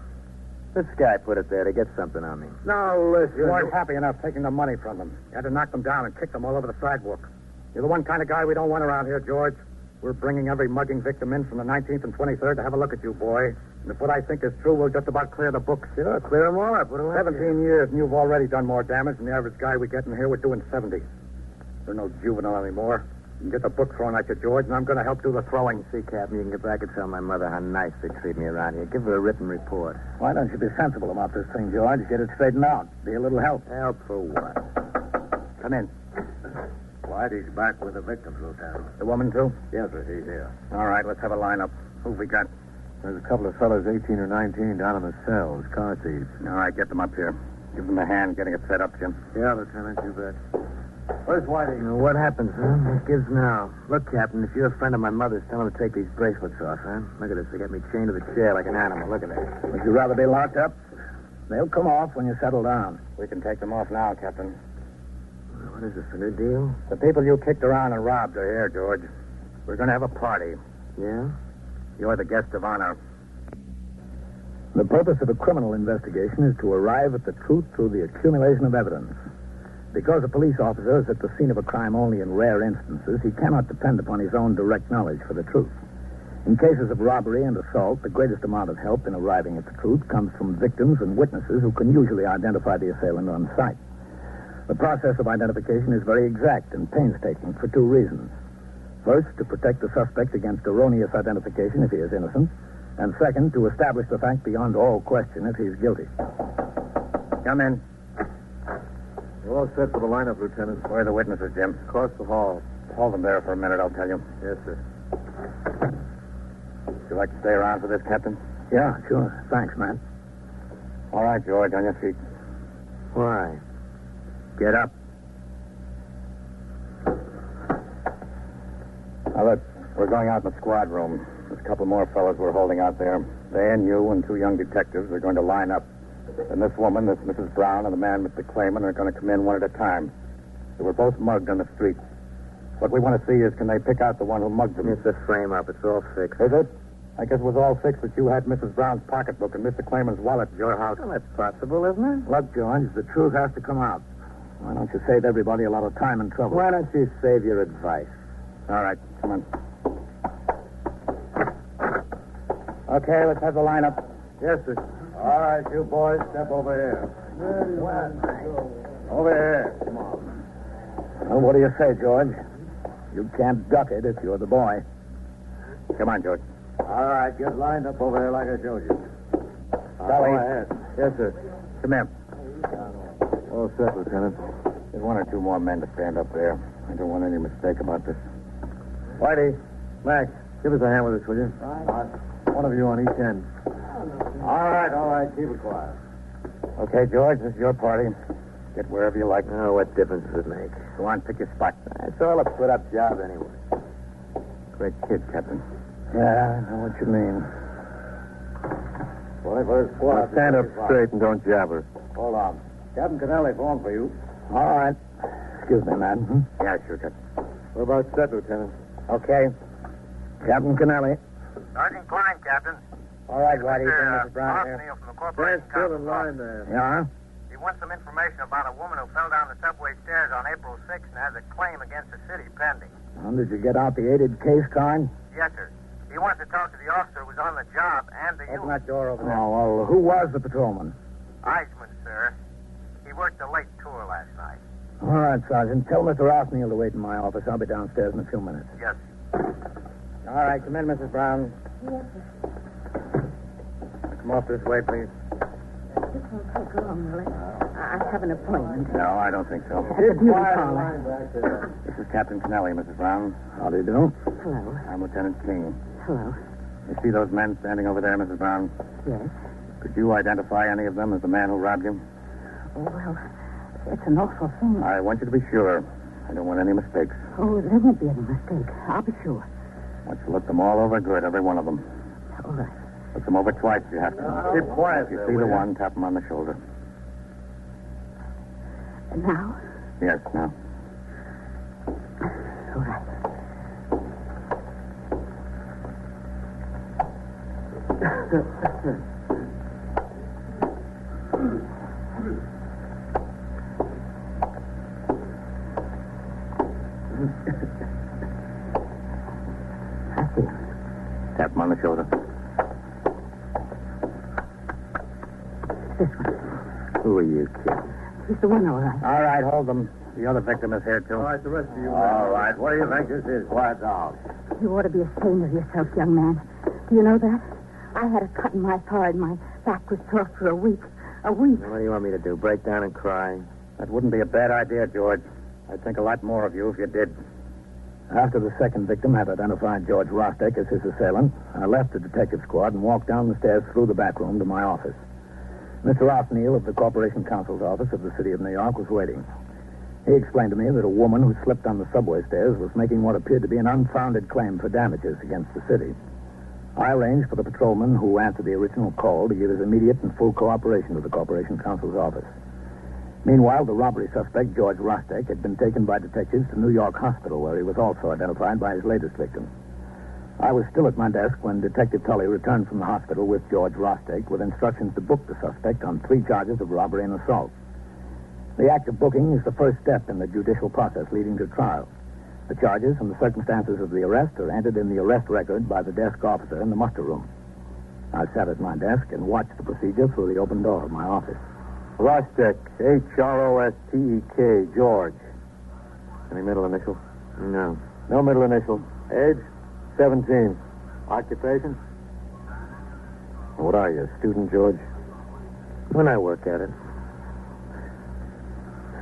This guy put it there to get something on me. No, listen. You weren't happy enough taking the money from them. You had to knock them down and kick them all over the sidewalk. You're the one kind of guy we don't want around here, George. We're bringing every mugging victim in from the 19th and 23rd to have a look at you, boy. And if what I think is true, we'll just about clear the books. Sure, clear them all up. What do I 17 years, and you've already done more damage than the average guy we get in here. We're doing 70. We're no juvenile anymore. You can get the book thrown at you, George, and I'm going to help do the throwing. See, Captain, you can get back and tell my mother how nice they treat me around here. Give her a written report. Why don't you be sensible about this thing, George? Get it straightened out. Be a little help. Help for what? Come in. Whitey's back with the victims, Lieutenant. The woman, too? Yes, sir, he's here. All right, let's have a lineup. Who've we got? There's a couple of fellas, 18 or 19, down in the cells, car thieves. All right, get them up here. Give them a hand getting it set up, Jim. Yeah, Lieutenant, you bet. Where's Whitey? What happens, huh? What gives now? Look, Captain, if you're a friend of my mother's, tell him to take these bracelets off, huh? Look at this. They got me chained to the chair like an animal. Look at that. Would you rather be locked up? They'll come off when you settle down. We can take them off now, Captain. What is this, a new deal? The people you kicked around and robbed are here, George. We're going to have a party. Yeah? You're the guest of honor. The purpose of a criminal investigation is to arrive at the truth through the accumulation of evidence. Because a police officer is at the scene of a crime only in rare instances, he cannot depend upon his own direct knowledge for the truth. In cases of robbery and assault, the greatest amount of help in arriving at the truth comes from victims and witnesses who can usually identify the assailant on sight. The process of identification is very exact and painstaking for two reasons. First, to protect the suspect against erroneous identification if he is innocent, and second, to establish the fact beyond all question if he's guilty. Come in. We're all set for the lineup, Lieutenant. Where are the witnesses, Jim? Across the hall. Hold them there for a minute, I'll tell you. Yes, sir. Would you like to stay around for this, Captain? Yeah, sure. Thanks, man. All right, George, on your feet. Why? Get up. Now, look, we're going out in the squad room. There's a couple more fellas we're holding out there. They and you and two young detectives are going to line up. And this woman, this Mrs. Brown, and the man, Mr. Clayman, are going to come in one at a time. They were both mugged on the street. What we want to see is, can they pick out the one who mugged them? It's a frame-up. It's all fixed. Is it? I guess it was all fixed that you had Mrs. Brown's pocketbook and Mr. Clayman's wallet at your house. Well, that's possible, isn't it? Look, George, the truth has to come out. Why don't you save everybody a lot of time and trouble? Why don't you save your advice? All right, come on. Okay, let's have the lineup. Yes, sir. All right, you boys, step over here. Over here. Come on. Well, what do you say, George? You can't duck it if you're the boy. Come on, George. All right, get lined up over here like I showed you. Sally. Go ahead. Yes, sir. Come here. All set, Lieutenant. There's one or two more men to stand up there. I don't want any mistake about this. Whitey, Max, give us a hand with this, will you? Right. One of you on each end. All right. Keep it quiet. Okay, George, this is your party. Get wherever you like. Oh, what difference does it make? Go on, pick your spot. It's all a put-up job anyway. Great kid, Captain. Yeah, I know what you mean. 21st squad. Now stand up straight and don't jabber. Hold on. Captain Canelli phoned for you. All right. Excuse me, man. Yeah, sure, Captain. We're about set, Lieutenant. Okay. Captain Canelli. Sergeant Klein, Captain. All right, Whitey. Bring Mr. Mrs. Brown here. Arsenal from the Stand Corporation still in Counsel's line office. there. Yeah? He wants some information about a woman who fell down the subway stairs on April 6th and has a claim against the city pending. Well, did you get out the aided case card? Yes, sir. He wants to talk to the officer who was on the job and to Open you. that door over there. Oh, well, who was the patrolman? Eisman, sir. He worked a late tour last night. All right, Sergeant. Tell Mr. Arsenal to wait in my office. I'll be downstairs in a few minutes. Yes. All right, come in, Mrs. Brown. Yes, sir. Come off this way, please. This won't take long, will it? I have an appointment. No, I don't think so. At the beauty parlor. This is Captain Canelli, Mrs. Brown. How do you do? Hello. I'm Lieutenant King. Hello. You see those men standing over there, Mrs. Brown? Yes. Could you identify any of them as the man who robbed you? Oh, well, it's an awful thing. I want you to be sure. I don't want any mistakes. Oh, there won't be any mistake. I'll be sure. I want you to look them all over good, every one of them. All right. Look them over twice if you have to. Keep quiet If you there, see will the you? one, tap him on the shoulder. And now? Yes, now. All right. I see. Tap him on the shoulder. Who are you kids? He's the one, all right. All right, hold them. The other victim is here, too. All right, the rest of you. All right, what do you think this is? Quiet down. You ought to be ashamed of yourself, young man. Do you know that? I had a cut in my forehead. My back was sore for a week. A week. What do you want me to do? Break down and cry? That wouldn't be a bad idea, George. I'd think a lot more of you if you did. After the second victim had identified George Rostek as his assailant, I left the detective squad and walked down the stairs through the back room to my office. Mr. Ralph Neal of the Corporation Counsel's office of the City of New York was waiting. He explained to me that a woman who slipped on the subway stairs was making what appeared to be an unfounded claim for damages against the city. I arranged for the patrolman who answered the original call to give his immediate and full cooperation to the Corporation Counsel's office. Meanwhile, the robbery suspect, George Rostek, had been taken by detectives to New York Hospital, where he was also identified by his latest victim. I was still at my desk when Detective Tully returned from the hospital with George Rostek with instructions to book the suspect on 3 charges of robbery and assault. The act of booking is the first step in the judicial process leading to trial. The charges and the circumstances of the arrest are entered in the arrest record by the desk officer in the muster room. I sat at my desk and watched the procedure through the open door of my office. Rostek, H-R-O-S-T-E-K, George. Any middle initial? No. No middle initial. Age? 17. Occupation? What are you, a student, George? When I work at it.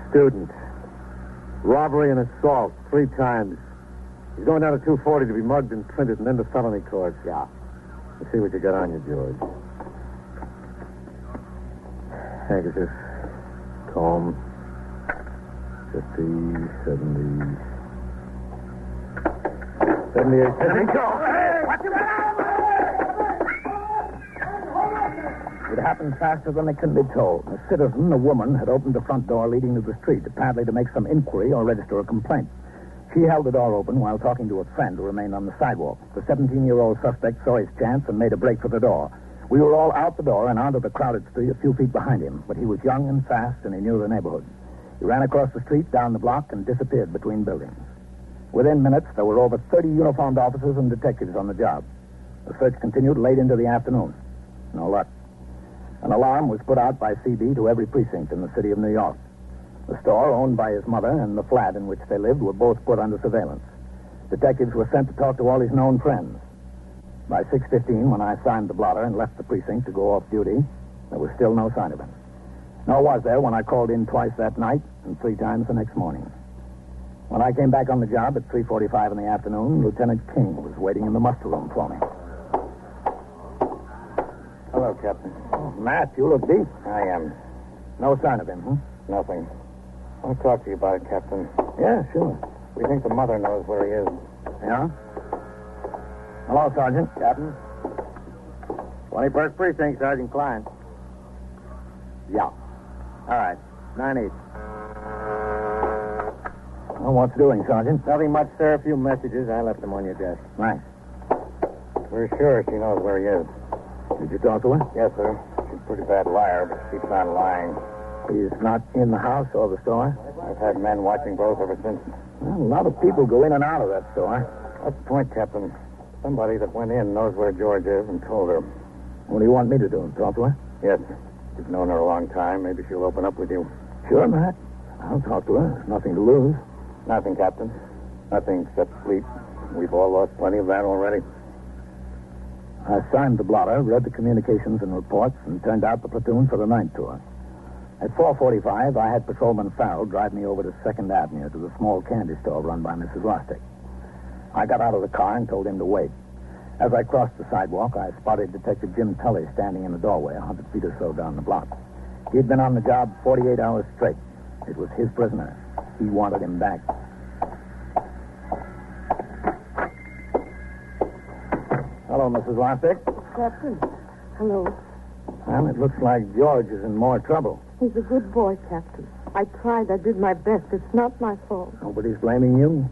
Student. Robbery and assault, 3 times. He's going down to 240 to be mugged and printed and then to felony court. Yeah. Let's see what you got on you, George. Handkerchief, comb, 50, 70, 78. Let me go. It happened faster than it can be told. A citizen, a woman, had opened the front door leading to the street, apparently to make some inquiry or register a complaint. She held the door open while talking to a friend who remained on the sidewalk. The 17-year-old suspect saw his chance and made a break for the door. We were all out the door and onto the crowded street a few feet behind him, but he was young and fast, and he knew the neighborhood. He ran across the street, down the block, and disappeared between buildings. Within minutes, there were over 30 uniformed officers and detectives on the job. The search continued late into the afternoon. No luck. An alarm was put out by CB to every precinct in the city of New York. The store, owned by his mother, and the flat in which they lived were both put under surveillance. Detectives were sent to talk to all his known friends. By 6:15, when I signed the blotter and left the precinct to go off duty, there was still no sign of him. Nor was there when I called in twice that night and 3 times the next morning. When I came back on the job at 3:45 in the afternoon, Lieutenant King was waiting in the muster room for me. Hello, Captain. Oh, Matt, you look deep. I am. No sign of him, huh? Nothing. I want to talk to you about it, Captain. Yeah, sure. We think the mother knows where he is. Yeah? Hello, Sergeant. Captain? 21st Precinct, Sergeant Klein. Yeah. All right. 9-8. Well, what's doing, Sergeant? Nothing much, sir. A few messages. I left them on your desk. Thanks. We're sure she knows where he is. Did you talk to her? Yes, sir. She's a pretty bad liar, but she keeps on lying. He's not in the house or the store? I've had men watching both ever since. Well, a lot of people go in and out of that store. That's the point, Captain. Somebody that went in knows where George is and told her. What do you want me to do? Talk to her? Yes. You've known her a long time. Maybe she'll open up with you. Sure, Matt. I'll talk to her. There's nothing to lose. Nothing, Captain. Nothing except sleep. We've all lost plenty of that already. I signed the blotter, read the communications and reports, and turned out the platoon for the night tour. At 4:45, I had Patrolman Farrell drive me over to 2nd Avenue to the small candy store run by Mrs. Rostek. I got out of the car and told him to wait. As I crossed the sidewalk, I spotted Detective Jim Tully standing in the doorway 100 feet or so down the block. He'd been on the job 48 hours straight. It was his prisoner. He wanted him back. Hello, Mrs. Rostek. Captain. Hello. Well, it looks like George is in more trouble. He's a good boy, Captain. I tried. I did my best. It's not my fault. Nobody's blaming you?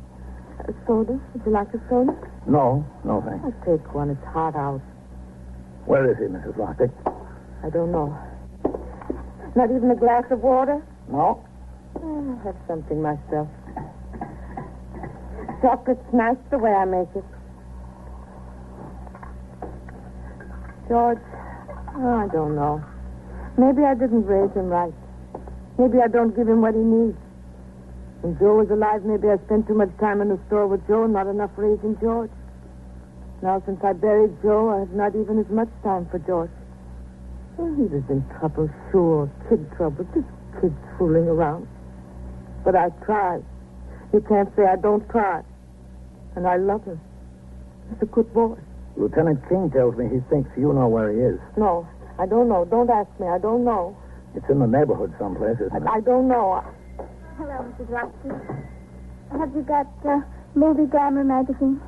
A soda? Would you like a soda? No, thanks. I'll take one. It's hot out. Where is he, Mrs. Rostek? I don't know. Not even a glass of water? No. I'll have something myself. Chocolate's nice the way I make it. George, I don't know. Maybe I didn't raise him right. Maybe I don't give him what he needs. When Joe was alive, maybe I spent too much time in the store with Joe and not enough raising George. Now, since I buried Joe, I have not even as much time for George. Well, he was in trouble, sure. Kid trouble. Just kids fooling around. But I try. You can't say I don't try. And I love him. He's a good boy. Lieutenant King tells me he thinks you know where he is. No, I don't know. Don't ask me. I don't know. It's in the neighborhood someplace, isn't it? I don't know. Hello, Mrs. Roxy. Have you got Movie Glamour magazine?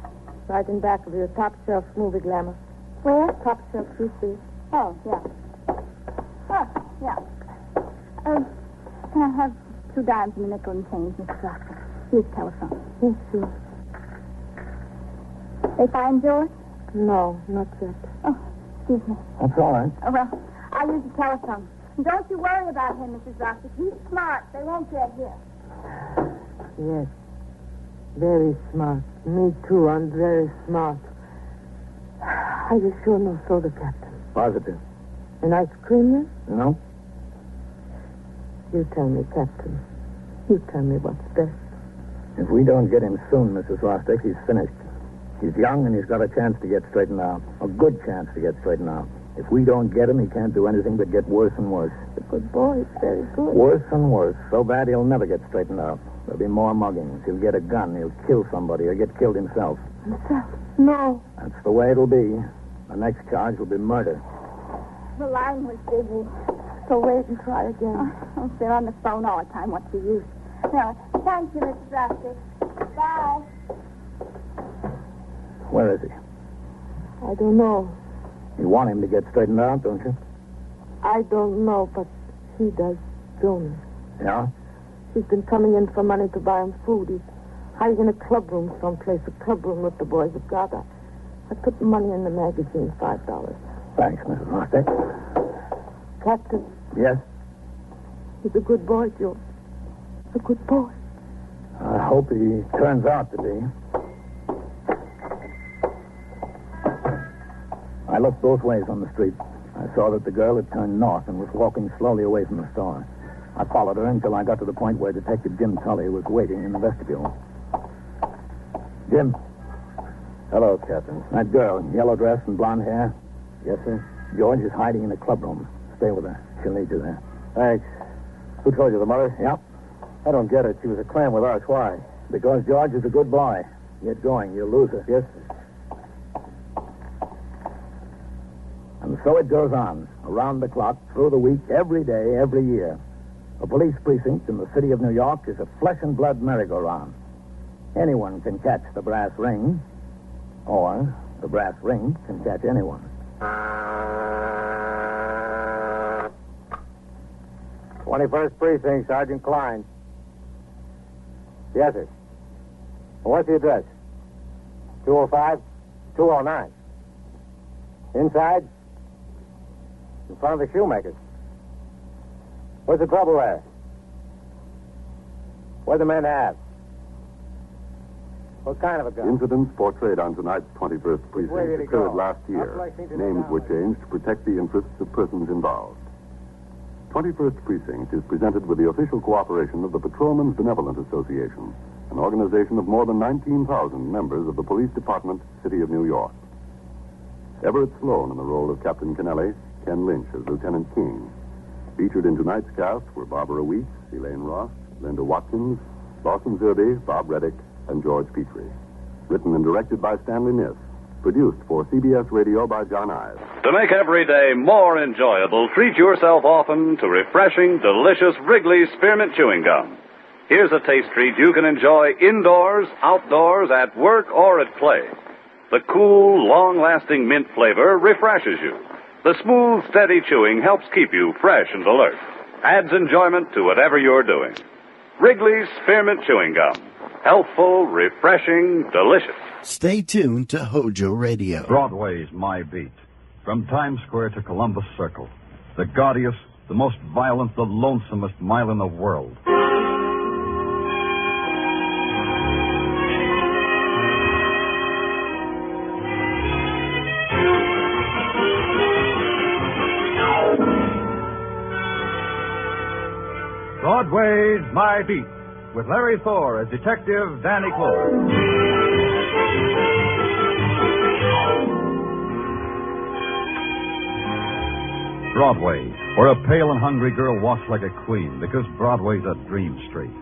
Right in back of your top shelf movie glamour. Where? Top shelf, you see. Oh, yeah. Oh, yeah. Can I have 2 dimes and a nickel and change, Mrs. Roxy? Here's the telephone. Yes, sure. They find George? No, not yet. Oh, excuse me. That's all right. Oh, well, I'll use the telephone. And don't you worry about him, Mrs. Roxy. He's smart. They won't get here. Yes. Very smart. Me, too. I'm very smart. Are you sure no soda, Captain? Positive. An ice cream, then? No? You tell me, Captain. You tell me what's best. If we don't get him soon, Mrs. Rostick, he's finished. He's young and he's got a chance to get straightened out. A good chance to get straightened out. If we don't get him, he can't do anything but get worse and worse. He's a good boy. He's very good. Worse and worse. So bad he'll never get straightened out. There'll be more muggings. He'll get a gun. He'll kill somebody or get killed himself. Himself? No. That's the way it'll be. The next charge will be murder. The line was busy. So wait and try again. Oh, they're on the phone all the time. What's the use? No, thank you, Mrs. Rostick. Bye. Where is he? I don't know. You want him to get straightened out, don't you? I don't know, but he does, Joan. Yeah? He's been coming in for money to buy him food. He's hiding in a clubroom someplace, a clubroom that the boys have got. I put the money in the magazine, $5. Thanks, Mrs. Rostick. Captain. Yes? He's a good boy, Joe. A good boy. I hope he turns out to be. I looked both ways on the street. I saw that the girl had turned north and was walking slowly away from the store. I followed her until I got to the point where Detective Jim Tully was waiting in the vestibule. Jim. Hello, Captain. That girl, yellow dress and blonde hair. Yes, sir? George is hiding in a clubroom. Stay with her. She'll need you there. Thanks. Who told you, the mother? Yep. I don't get it. She was a clan with us. Why? Because George is a good boy. Get going. You'll lose her. Yes, sir. And so it goes on, around the clock, through the week, every day, every year. A police precinct in the city of New York is a flesh-and-blood merry-go-round. Anyone can catch the brass ring, or the brass ring can catch anyone. 21st Precinct, Sergeant Klein. Yes, sir. What's the address? 205? 209. Inside? In front of the shoemaker's. What's the trouble there? What'd the men have? What kind of a gun? Incidents portrayed on tonight's 21st Precinct occurred last year. Names were changed to protect the interests of persons involved. 21st Precinct is presented with the official cooperation of the Patrolmen's Benevolent Association, an organization of more than 19,000 members of the Police Department, City of New York. Everett Sloan in the role of Captain Kennelly, Ken Lynch as Lieutenant King. Featured in tonight's cast were Barbara Weeks, Elaine Ross, Linda Watkins, Lawson Zerby, Bob Reddick, and George Petrie. Written and directed by Stanley Niss. Produced for CBS Radio by John Ives. To make every day more enjoyable, treat yourself often to refreshing, delicious Wrigley's Spearmint Chewing Gum. Here's a taste treat you can enjoy indoors, outdoors, at work, or at play. The cool, long-lasting mint flavor refreshes you. The smooth, steady chewing helps keep you fresh and alert. Adds enjoyment to whatever you're doing. Wrigley's Spearmint Chewing Gum. Healthful, refreshing, delicious. Stay tuned to HOJO Radio. Broadway's my beat. From Times Square to Columbus Circle. The gaudiest, the most violent, the lonesomest mile in the world. Broadway's My Beat, with Larry Thor as Detective Danny Clover. Broadway, where a pale and hungry girl walks like a queen because Broadway's a dream street.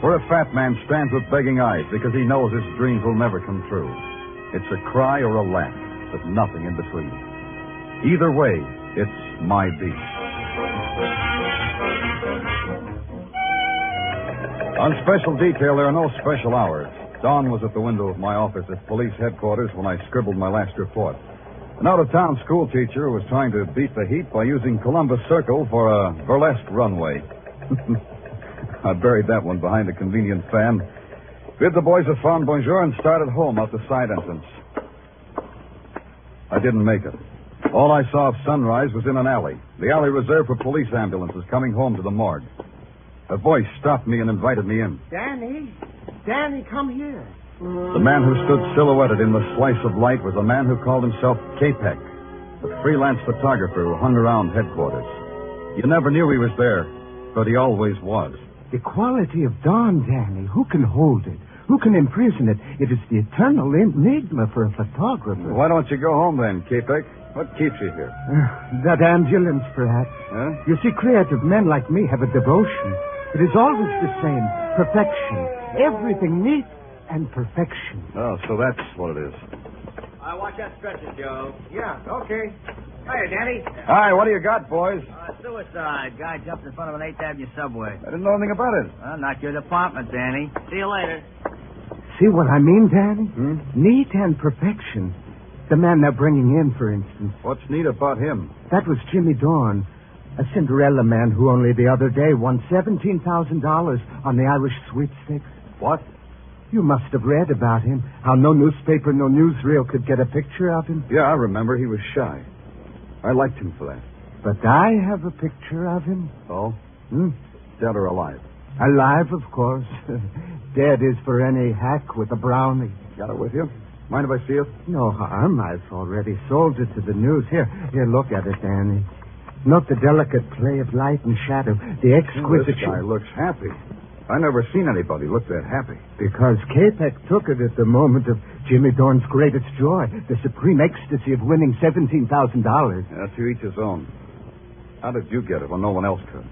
Where a fat man stands with begging eyes because he knows his dreams will never come true. It's a cry or a laugh, but nothing in between. Either way, it's My Beat. On special detail, there are no special hours. Don was at the window of my office at police headquarters when I scribbled my last report. An out-of-town school teacher was trying to beat the heat by using Columbus Circle for a burlesque runway. I buried that one behind a convenient fan, bid the boys a fond bonjour, and started home out the side entrance. I didn't make it. All I saw of sunrise was in an alley, the alley reserved for police ambulances coming home to the morgue. A voice stopped me and invited me in. Danny, come here. The man who stood silhouetted in the slice of light was a man who called himself Capek, a freelance photographer who hung around headquarters. You never knew he was there, but he always was. The quality of dawn, Danny. Who can hold it? Who can imprison it? It is the eternal enigma for a photographer. Why don't you go home then, Capek? What keeps you here? That ambulance, perhaps. Huh? You see, creative men like me have a devotion. It is always the same. Perfection. Everything neat and perfection. Oh, so that's what it is. Watch that stretcher, Joe. Yeah, okay. Hiya, Danny. Hi, what do you got, boys? Suicide. Guy jumped in front of an 8th Avenue subway. I didn't know anything about it. Well, not your department, Danny. See you later. See what I mean, Danny? Neat and perfection. The man they're bringing in, for instance. What's neat about him? That was Jimmy Dorn, a Cinderella man who only the other day won $17,000 on the Irish sweepstakes. What? You must have read about him, how no newspaper, no newsreel could get a picture of him. Yeah, I remember. He was shy. I liked him for that. But I have a picture of him. Oh? Dead or alive? Alive, of course. Dead is for any hack with a brownie. Got it with you? Mind if I see it? No harm. I've already sold it to the news. Here, look at it, Danny. Note the delicate play of light and shadow, the exquisite... This guy looks happy. I never seen anybody look that happy. Because Capek took it at the moment of Jimmy Dorn's greatest joy, the supreme ecstasy of winning $17,000. Yeah, to each his own. How did you get it when no one else could?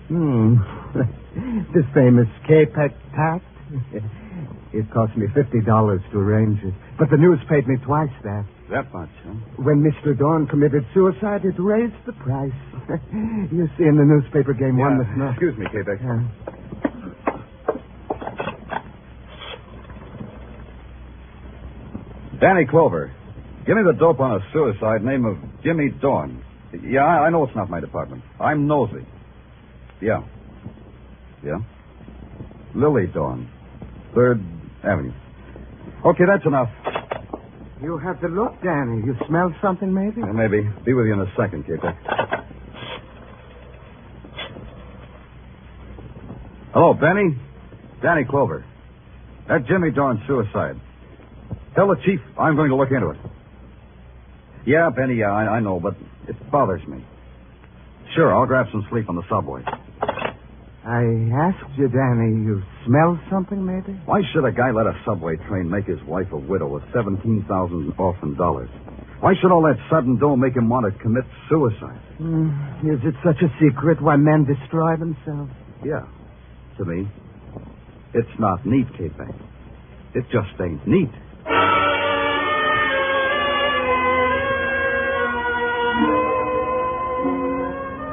The famous Capek tact. It cost me $50 to arrange it. But the news paid me twice that. That much, huh? When Mr. Dorn committed suicide, it raised the price. You see, in the newspaper game, one must know. Excuse me, Capek. Danny Clover, give me the dope on a suicide name of Jimmy Dorn. Yeah, I know it's not my department. I'm nosy. Yeah. Lily Dorn, 3rd Avenue. Okay, that's enough. You have to look, Danny. You smell something, maybe? Maybe. Be with you in a second, Capek. Hello, Benny. Danny Clover. That Jimmy Dorn suicide. Tell the chief I'm going to look into it. Yeah, Benny, I know, but it bothers me. Sure, I'll grab some sleep on the subway. I asked you, Danny, you smell something, maybe? Why should a guy let a subway train make his wife a widow with $17,000 orphan dollars? Why should all that sudden dough make him want to commit suicide? Is it such a secret why men destroy themselves? Yeah, to me. It's not neat, Capek. It just ain't neat.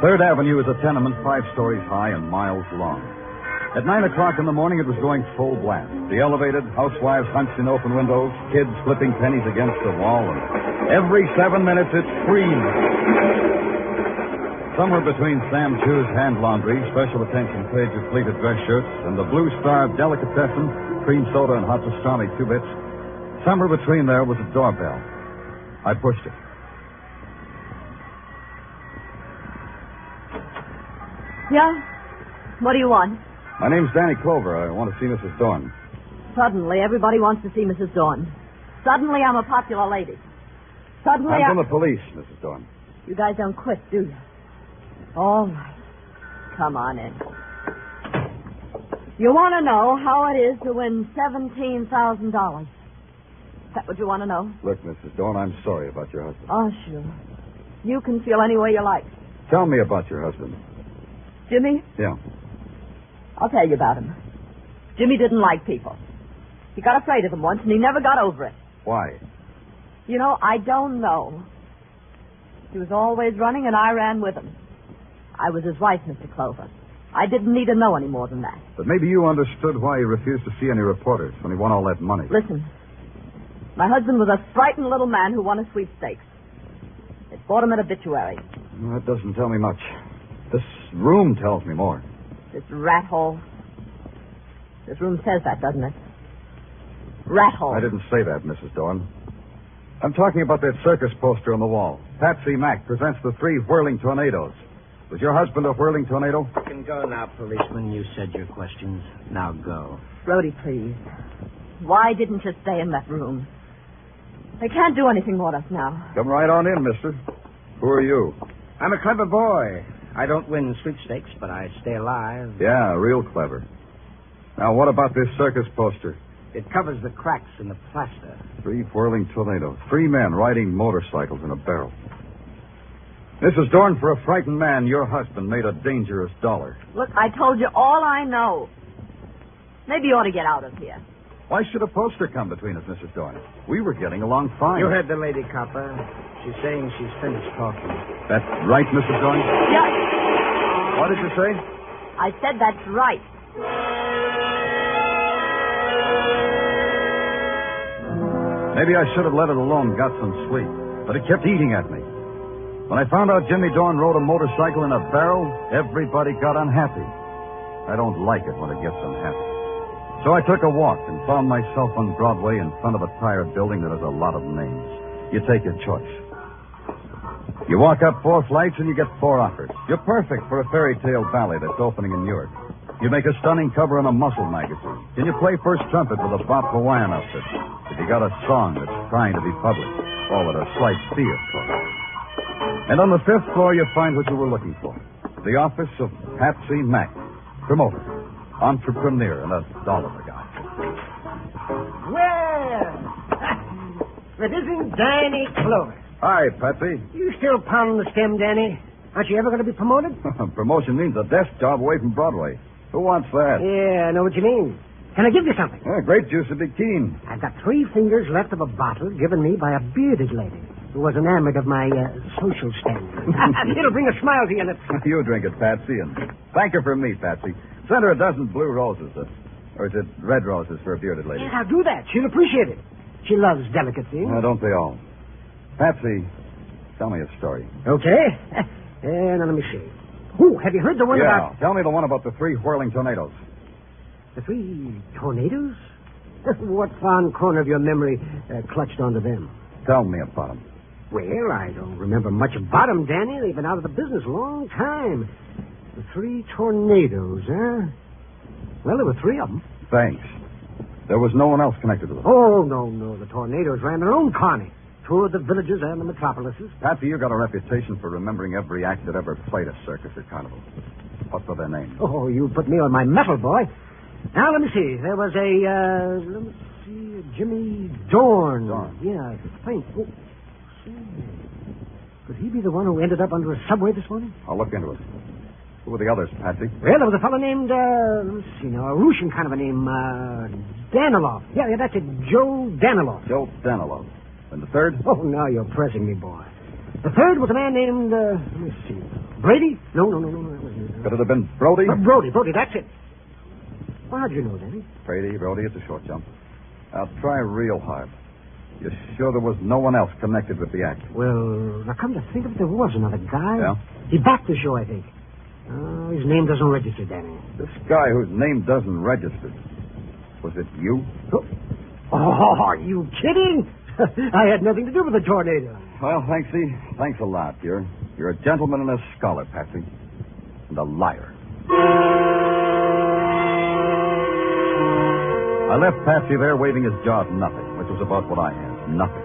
Third Avenue is a tenement 5 stories high and miles long. At 9 o'clock in the morning, it was going full blast. The elevated, housewives hunched in open windows, kids flipping pennies against the wall, and every 7 minutes it screamed. Somewhere between Sam Chu's hand laundry, special attention paid to pleated dress shirts, and the Blue Star delicatessen, cream soda and hot pastrami 2 bits, somewhere between there was a doorbell. I pushed it. Yeah? What do you want? My name's Danny Clover. I want to see Mrs. Dorn. Suddenly, everybody wants to see Mrs. Dorn. Suddenly, I'm a popular lady. Suddenly, I'm from the police, Mrs. Dorn. You guys don't quit, do you? All right. Come on in. You want to know how it is to win $17,000? Is that what you want to know? Look, Mrs. Dorn, I'm sorry about your husband. Oh, sure. You can feel any way you like. Tell me about your husband. Jimmy? Yeah. I'll tell you about him. Jimmy didn't like people. He got afraid of them once, and he never got over it. Why? You know, I don't know. He was always running, and I ran with him. I was his wife, Mr. Clover. I didn't need to know any more than that. But maybe you understood why he refused to see any reporters when he won all that money. Listen, my husband was a frightened little man who won a sweepstakes. It bought him an obituary. Well, that doesn't tell me much. This room tells me more. This rat hole. This room says that, doesn't it? Rat hole. I didn't say that, Mrs. Dorn. I'm talking about that circus poster on the wall. Patsy Mack presents the 3 whirling tornadoes. Was your husband a whirling tornado? You can go now, policeman. You said your questions. Now go. Brody, please. Why didn't you stay in that room? They can't do anything more to us now. Come right on in, mister. Who are you? I'm a clever boy. I don't win sweepstakes, but I stay alive. Yeah, real clever. Now, what about this circus poster? It covers the cracks in the plaster. 3 whirling tornadoes. 3 men riding motorcycles in a barrel. Mrs. Dorn, for a frightened man, your husband made a dangerous dollar. Look, I told you all I know. Maybe you ought to get out of here. Why should a poster come between us, Mrs. Dorn? We were getting along fine. You heard the lady, copper. She's saying she's finished talking. That's right, Mrs. Dorn? Yeah. What did you say? I said that's right. Maybe I should have let it alone, got some sleep. But it kept eating at me. When I found out Jimmy Dorn rode a motorcycle in a barrel, everybody got unhappy. I don't like it when it gets unhappy. So I took a walk and found myself on Broadway in front of a tire building that has a lot of names. You take your choice. You walk up 4 flights and you get 4 offers. You're perfect for a fairy tale ballet that's opening in Newark. You make a stunning cover in a muscle magazine. Can you play first trumpet with a Bob Hawaiian outfit? If you got a song that's trying to be published, call it a slight fee, of course. And on the 5th floor, you find what you were looking for. The office of Patsy Mack, promoter, entrepreneur, and a dollar guy. Well, it isn't Danny Clover. Hi, Patsy. You still pounding the stem, Danny? Aren't you ever going to be promoted? Promotion means a desk job away from Broadway. Who wants that? Yeah, I know what you mean. Can I give you something? Yeah, grape juice would be keen. I've got 3 fingers left of a bottle given me by a bearded lady who was enamored of my social standing. It'll bring a smile to your lips. You drink it, Patsy, and thank her for me, Patsy. Send her a dozen blue roses, or is it red roses for a bearded lady? Yeah, I'll do that. She'll appreciate it. She loves delicate things. Don't they all? Patsy, tell me a story. Okay. Now let me see. Oh, have you heard the one about... Tell me the one about the 3 whirling tornadoes. The 3 tornadoes? What fond corner of your memory clutched onto them? Tell me about them. Well, I don't remember much about them, Danny. They've been out of the business a long time. The 3 tornadoes, huh? Well, there were 3 of them. Thanks. There was no one else connected with them. Oh, no. The tornadoes ran their own carny. Toured the villages and the metropolises. Patsy, you got a reputation for remembering every act that ever played a circus or carnival. What were their names? Oh, you put me on my mettle, boy. Now, let me see. There was Jimmy Dorn. Yeah, I think. Oh, could he be the one who ended up under a subway this morning? I'll look into it. Who were the others, Patsy? Well, there was a fellow named, let's see now, a Russian kind of a name, Danilov. Yeah, that's it, Joe Danilov. Joe Danilov. And the third? Oh, now you're pressing me, boy. The third was a man named, let me see, Brady? No. Could it have been Brody? Brody, that's it. Well, how'd you know, Danny? Brady, it's a short jump. I'll try real hard. You're sure there was no one else connected with the act? Well, now come to think of it, there was another guy. Yeah? He backed the show, I think. His name doesn't register, Danny. This guy whose name doesn't register. Was it you? Oh, are you kidding? I had nothing to do with the tornado. Well, Thanksy, thanks a lot. You're a gentleman and a scholar, Patsy. And a liar. I left Patsy there waving his jaw at nothing, which was about what I had. Nothing.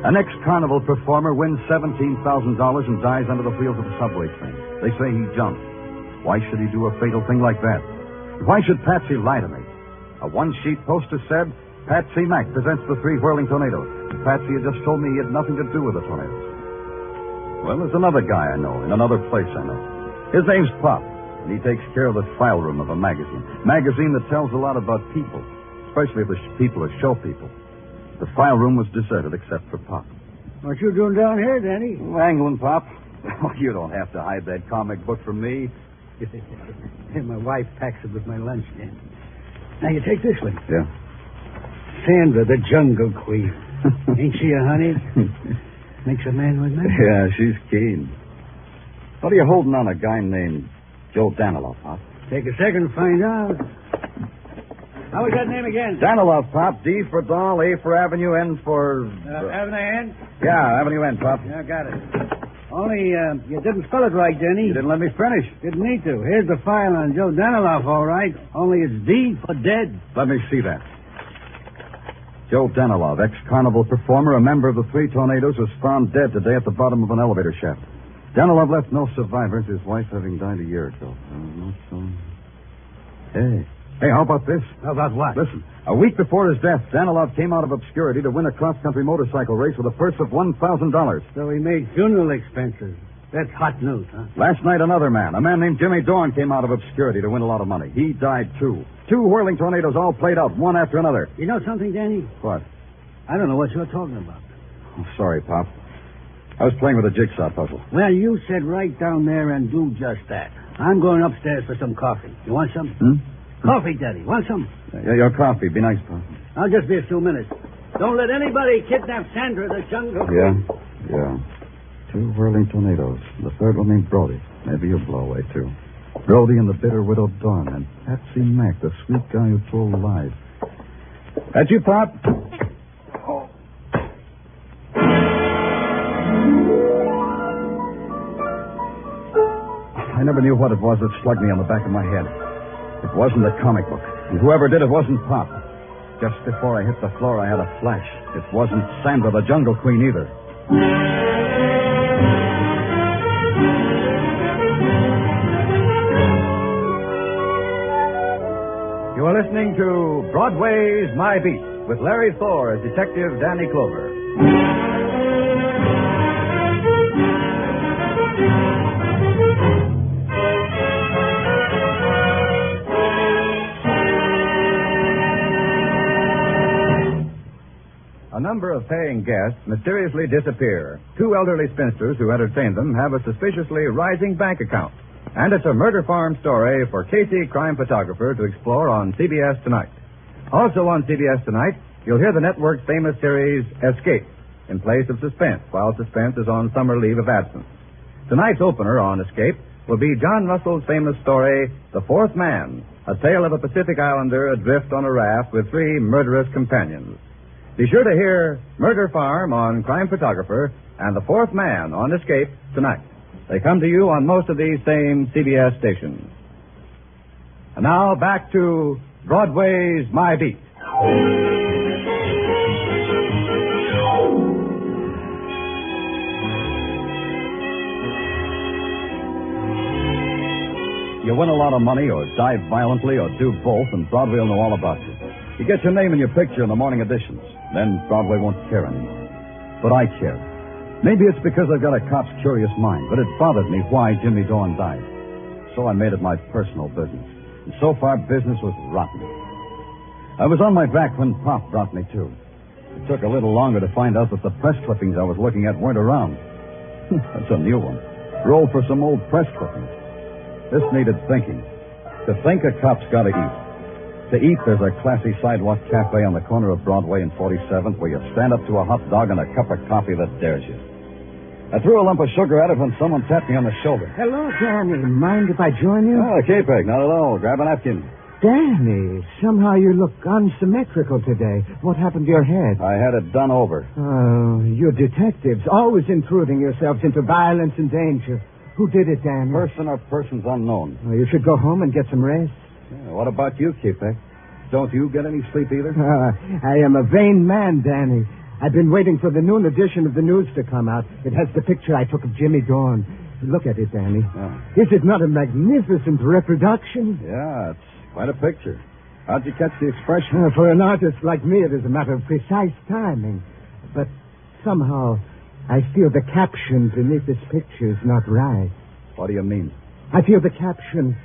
An ex-carnival performer wins $17,000 and dies under the wheels of a subway train. They say he jumped. Why should he do a fatal thing like that? Why should Patsy lie to me? A one-sheet poster said, Patsy Mack presents the 3 whirling tornadoes. Patsy had just told me he had nothing to do with the tornadoes. Well, there's another guy I know in another place I know. His name's Pop, and he takes care of the file room of a magazine. Magazine that tells a lot about people, especially if the people are show people. The file room was deserted except for Pop. What you doing down here, Danny? Angling, Pop. Oh, you don't have to hide that comic book from me. My wife packs it with my lunch, Dan. Now, you take this one. Yeah. Sandra, the Jungle Queen. Ain't she a honey? Makes a man with me. Yeah, she's keen. What are you holding on a guy named Joe Danilov, Pop? Take a second to find out. How was that name again? Danilov, Pop. D for Doll, A for Avenue, N for... Avenue N? Yeah, Avenue N, Pop. Yeah, got it. Only, you didn't spell it right, Denny. You didn't let me finish. Didn't need to. Here's the file on Joe Danilov, all right. Only it's D for dead. Let me see that. Joe Danilov, ex-carnival performer, a member of the 3 tornadoes, was found dead today at the bottom of an elevator shaft. Danilov left no survivors, his wife having died a year ago. Hey, how about this? How about what? Listen, a week before his death, Danilov came out of obscurity to win a cross-country motorcycle race with a purse of $1,000. So he made funeral expenses. That's hot news, huh? Last night, another man, a man named Jimmy Dorn, came out of obscurity to win a lot of money. He died, too. 2 whirling tornadoes all played out, one after another. You know something, Danny? What? I don't know what you're talking about. Oh, sorry, Pop. I was playing with a jigsaw puzzle. Well, you said right down there and do just that. I'm going upstairs for some coffee. You want some? Coffee, Daddy. Want some? Yeah, your coffee. Be nice, Pop. I'll just be a few minutes. Don't let anybody kidnap Sandra, the Jungle. Yeah. 2 whirling tornadoes. The third one named Brody. Maybe you'll blow away, too. Brody and the bitter widow Dawn, and Patsy Mack, the sweet guy who told lies. That you, Pop? I never knew what it was that slugged me on the back of my head. It wasn't the comic book. And whoever did it wasn't Pop. Just before I hit the floor, I had a flash. It wasn't Sandra, the Jungle Queen, either. You are listening to Broadway's My Beat with Larry Thor as Detective Danny Clover. A number of paying guests mysteriously disappear. 2 elderly spinsters who entertained them have a suspiciously rising bank account. And it's a murder farm story for Casey, crime photographer, to explore on CBS Tonight. Also on CBS Tonight, you'll hear the network's famous series, Escape, in place of Suspense, while Suspense is on summer leave of absence. Tonight's opener on Escape will be John Russell's famous story, The Fourth Man, a tale of a Pacific Islander adrift on a raft with 3 murderous companions. Be sure to hear Murder Farm on Crime Photographer and The Fourth Man on Escape tonight. They come to you on most of these same CBS stations. And now back to Broadway's My Beat. You win a lot of money or die violently or do both, and Broadway will know all about you. You get your name and your picture in the morning editions. Then Broadway won't care anymore. But I care. Maybe it's because I've got a cop's curious mind, but it bothered me why Jimmy Dorn died. So I made it my personal business. And so far, business was rotten. I was on my back when Pop brought me to. It took a little longer to find out that the press clippings I was looking at weren't around. That's a new one. Rolled for some old press clippings. This needed thinking. To think, a cop's got to eat. To eat, there's a classy sidewalk cafe on the corner of Broadway and 47th where you stand up to a hot dog and a cup of coffee that dares you. I threw a lump of sugar at it when someone tapped me on the shoulder. Hello, Danny. Mind if I join you? Oh, K-Peg, not at all. Grab a napkin. Danny, somehow you look unsymmetrical today. What happened to your head? I had it done over. Oh, you detectives, always intruding yourselves into violence and danger. Who did it, Danny? Person or persons unknown. Oh, you should go home and get some rest. Yeah, what about you, K-Peg? Don't you get any sleep either? I am a vain man, Danny. I've been waiting for the noon edition of the news to come out. It has the picture I took of Jimmy Dorn. Look at it, Danny. Yeah. Is it not a magnificent reproduction? Yeah, it's Quite a picture. How'd you catch the expression? For an artist like me, it is a matter of precise timing. But somehow, I feel the caption beneath this picture is not right. What do you mean? I feel the caption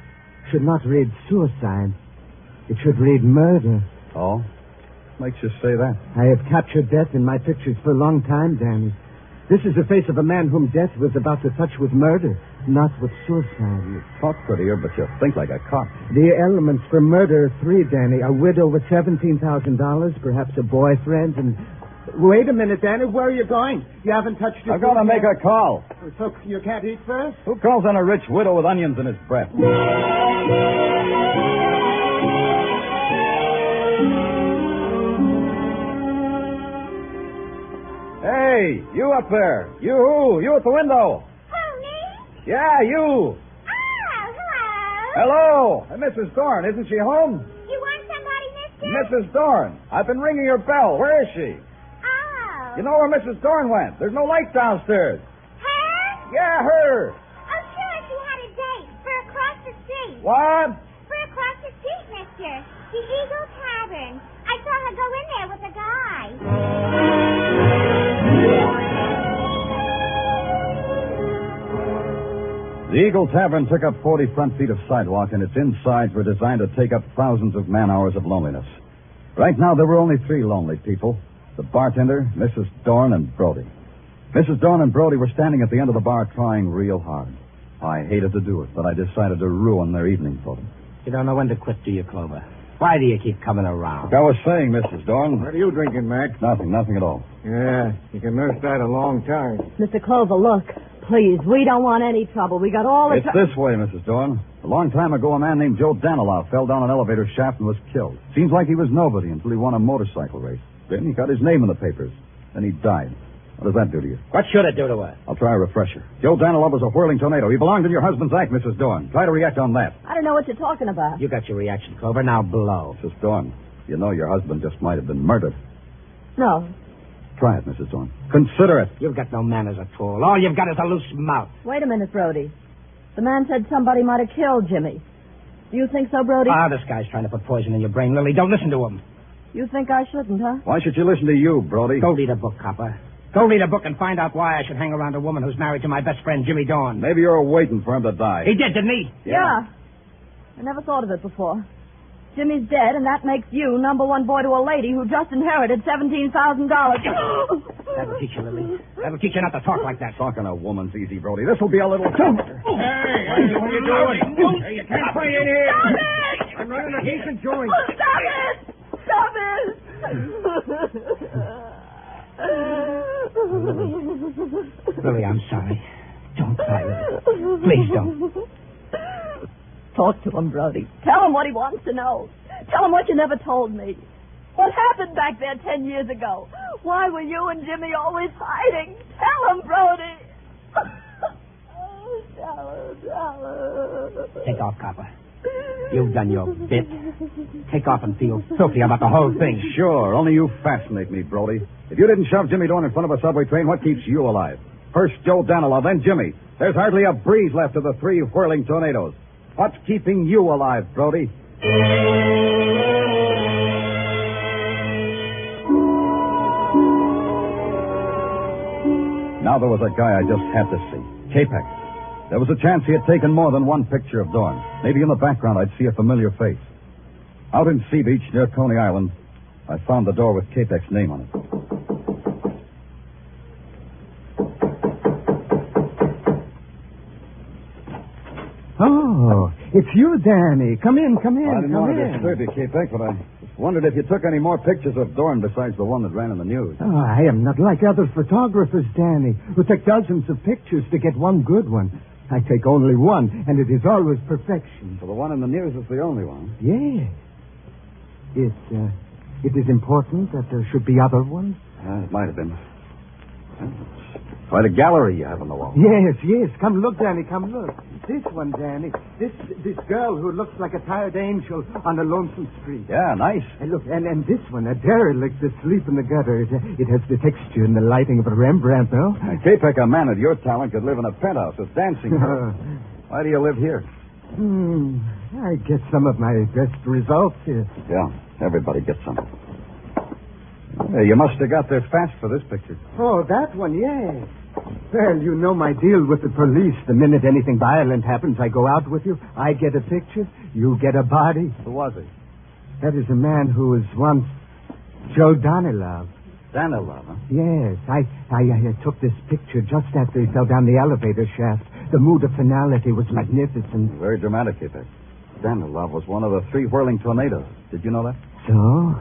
should not read suicide. It should read murder. Oh? Makes you say that? I have captured death in my pictures for a long time, Danny. This is the face of a man whom death was about to touch with murder, not with suicide. You talk prettier, but you think like a cop. The elements for murder are three, Danny. A widow with $17,000, perhaps a boyfriend, and... Wait a minute, Danny. Where are you going? You haven't touched your... I've got to make a call. So you can't eat first? Who calls on a rich widow with onions in his breath? Hey, you up there. You at the window. Who, me? Yeah, you. Oh, Hello. hello. Mrs. Dorn, isn't she home? You want somebody, mister? Mrs. Dorn. I've been ringing her bell. Where is she? Oh. You know where Mrs. Dorn went? There's no light downstairs. Her? Yeah, her. Oh, sure, she had a date for across the street. What? For across the street, mister. The Eagle Tavern. I saw her go in there with a guy. The Eagle Tavern took up 40 front feet of sidewalk, and its insides were designed to take up thousands of man-hours of loneliness. Right now, there were only three lonely people. The bartender, Mrs. Dorn, and Brody. Mrs. Dorn and Brody were standing at the end of the bar trying real hard. I hated to do it, but I decided to ruin their evening for them. You don't know when to quit, do you, Clover? Why do you keep coming around? Like I was saying, Mrs. Dorn. What are you drinking, Mac? Nothing at all. Yeah, you can nurse that a long time. Mr. Clover, look. Please, we don't want any trouble. We got all the It's this way, Mrs. Dorn. A long time ago, a man named Joe Danilow fell down an elevator shaft and was killed. Seems like he was nobody until he won a motorcycle race. Then he got his name in the papers. Then he died. What does that do to you? What should it do to her? I'll try a refresher. Joe Danilow was a whirling tornado. He belonged in your husband's act, Mrs. Dorn. Try to react on that. I don't know what you're talking about. You got your reaction, Clover. Now blow. Mrs. Dorn, you know your husband just might have been murdered. No. Try it, Mrs. Dorn. Consider it. You've got no manners at all. All you've got is a loose mouth. Wait a minute, Brody. The man said somebody might have killed Jimmy. Do you think so, Brody? This guy's trying to put poison in your brain, Lily. Don't listen to him. You think I shouldn't, huh? Why should you listen to you, Brody? Go read a book, copper. Go read a book and find out why I should hang around a woman who's married to my best friend, Jimmy Dorn. Maybe you're waiting for him to die. He did, didn't he? Yeah. I never thought of it before. Jimmy's dead, and that makes you number one boy to a lady who just inherited $17,000. That'll teach you, Lily. That'll teach you not to talk like that. Talking a woman's easy, Brody. This will be a little... Hey, what are you doing? Hey, you can't play in here. Stop it! I'm running a decent joint. Stop it! Stop it! Lily, I'm sorry. Don't cry, Lily. Please don't. Talk to him, Brody. Tell him what he wants to know. Tell him what you never told me. What happened back there 10 years ago? Why were you and Jimmy always fighting? Tell him, Brody. Tell him. Take off, copper. You've done your bit. Take off and feel filthy about the whole thing. Sure, only you fascinate me, Brody. If you didn't shove Jimmy Dorn in front of a subway train, what keeps you alive? First Joe Danilow, then Jimmy. There's hardly a breeze left of the three whirling tornadoes. What's keeping you alive, Brody? Now there was a guy I just had to see. Capex. There was a chance he had taken more than one picture of Dorn. Maybe in the background I'd see a familiar face. Out in Sea Beach near Coney Island, I found the door with Capex's name on it. Oh, it's you, Danny. Come in. I didn't want to disturb you, Capex, but I just wondered if you took any more pictures of Dorn besides the one that ran in the news. Oh, I am not like other photographers, Danny, who take dozens of pictures to get one good one. I take only one, and it is always perfection. So the one in the news is the only one? Yes. It is important that there should be other ones? It might have been. Quite a gallery you have on the wall. Yes. Come look, Danny, come look. This one, Danny. This girl who looks like a tired angel on a lonesome street. Yeah, nice. And look, and this one, a derelict asleep in the gutter. It has the texture and the lighting of a Rembrandt, though. Capex, a man of your talent could live in a penthouse with dancing. Why do you live here? I get some of my best results here. Yeah, everybody gets some. Hey, you must have got there fast for this picture. Oh, that one, yes. Well, you know my deal with the police. The minute anything violent happens, I go out with you. I get a picture. You get a body. Who was he? That is a man who was once Joe Danilov. Danilov, huh? Yes. I took this picture just after he fell down the elevator shaft. The mood of finality was magnificent. Very dramatic, Kipek. Danilov was one of the 3 whirling tornadoes. Did you know that? So?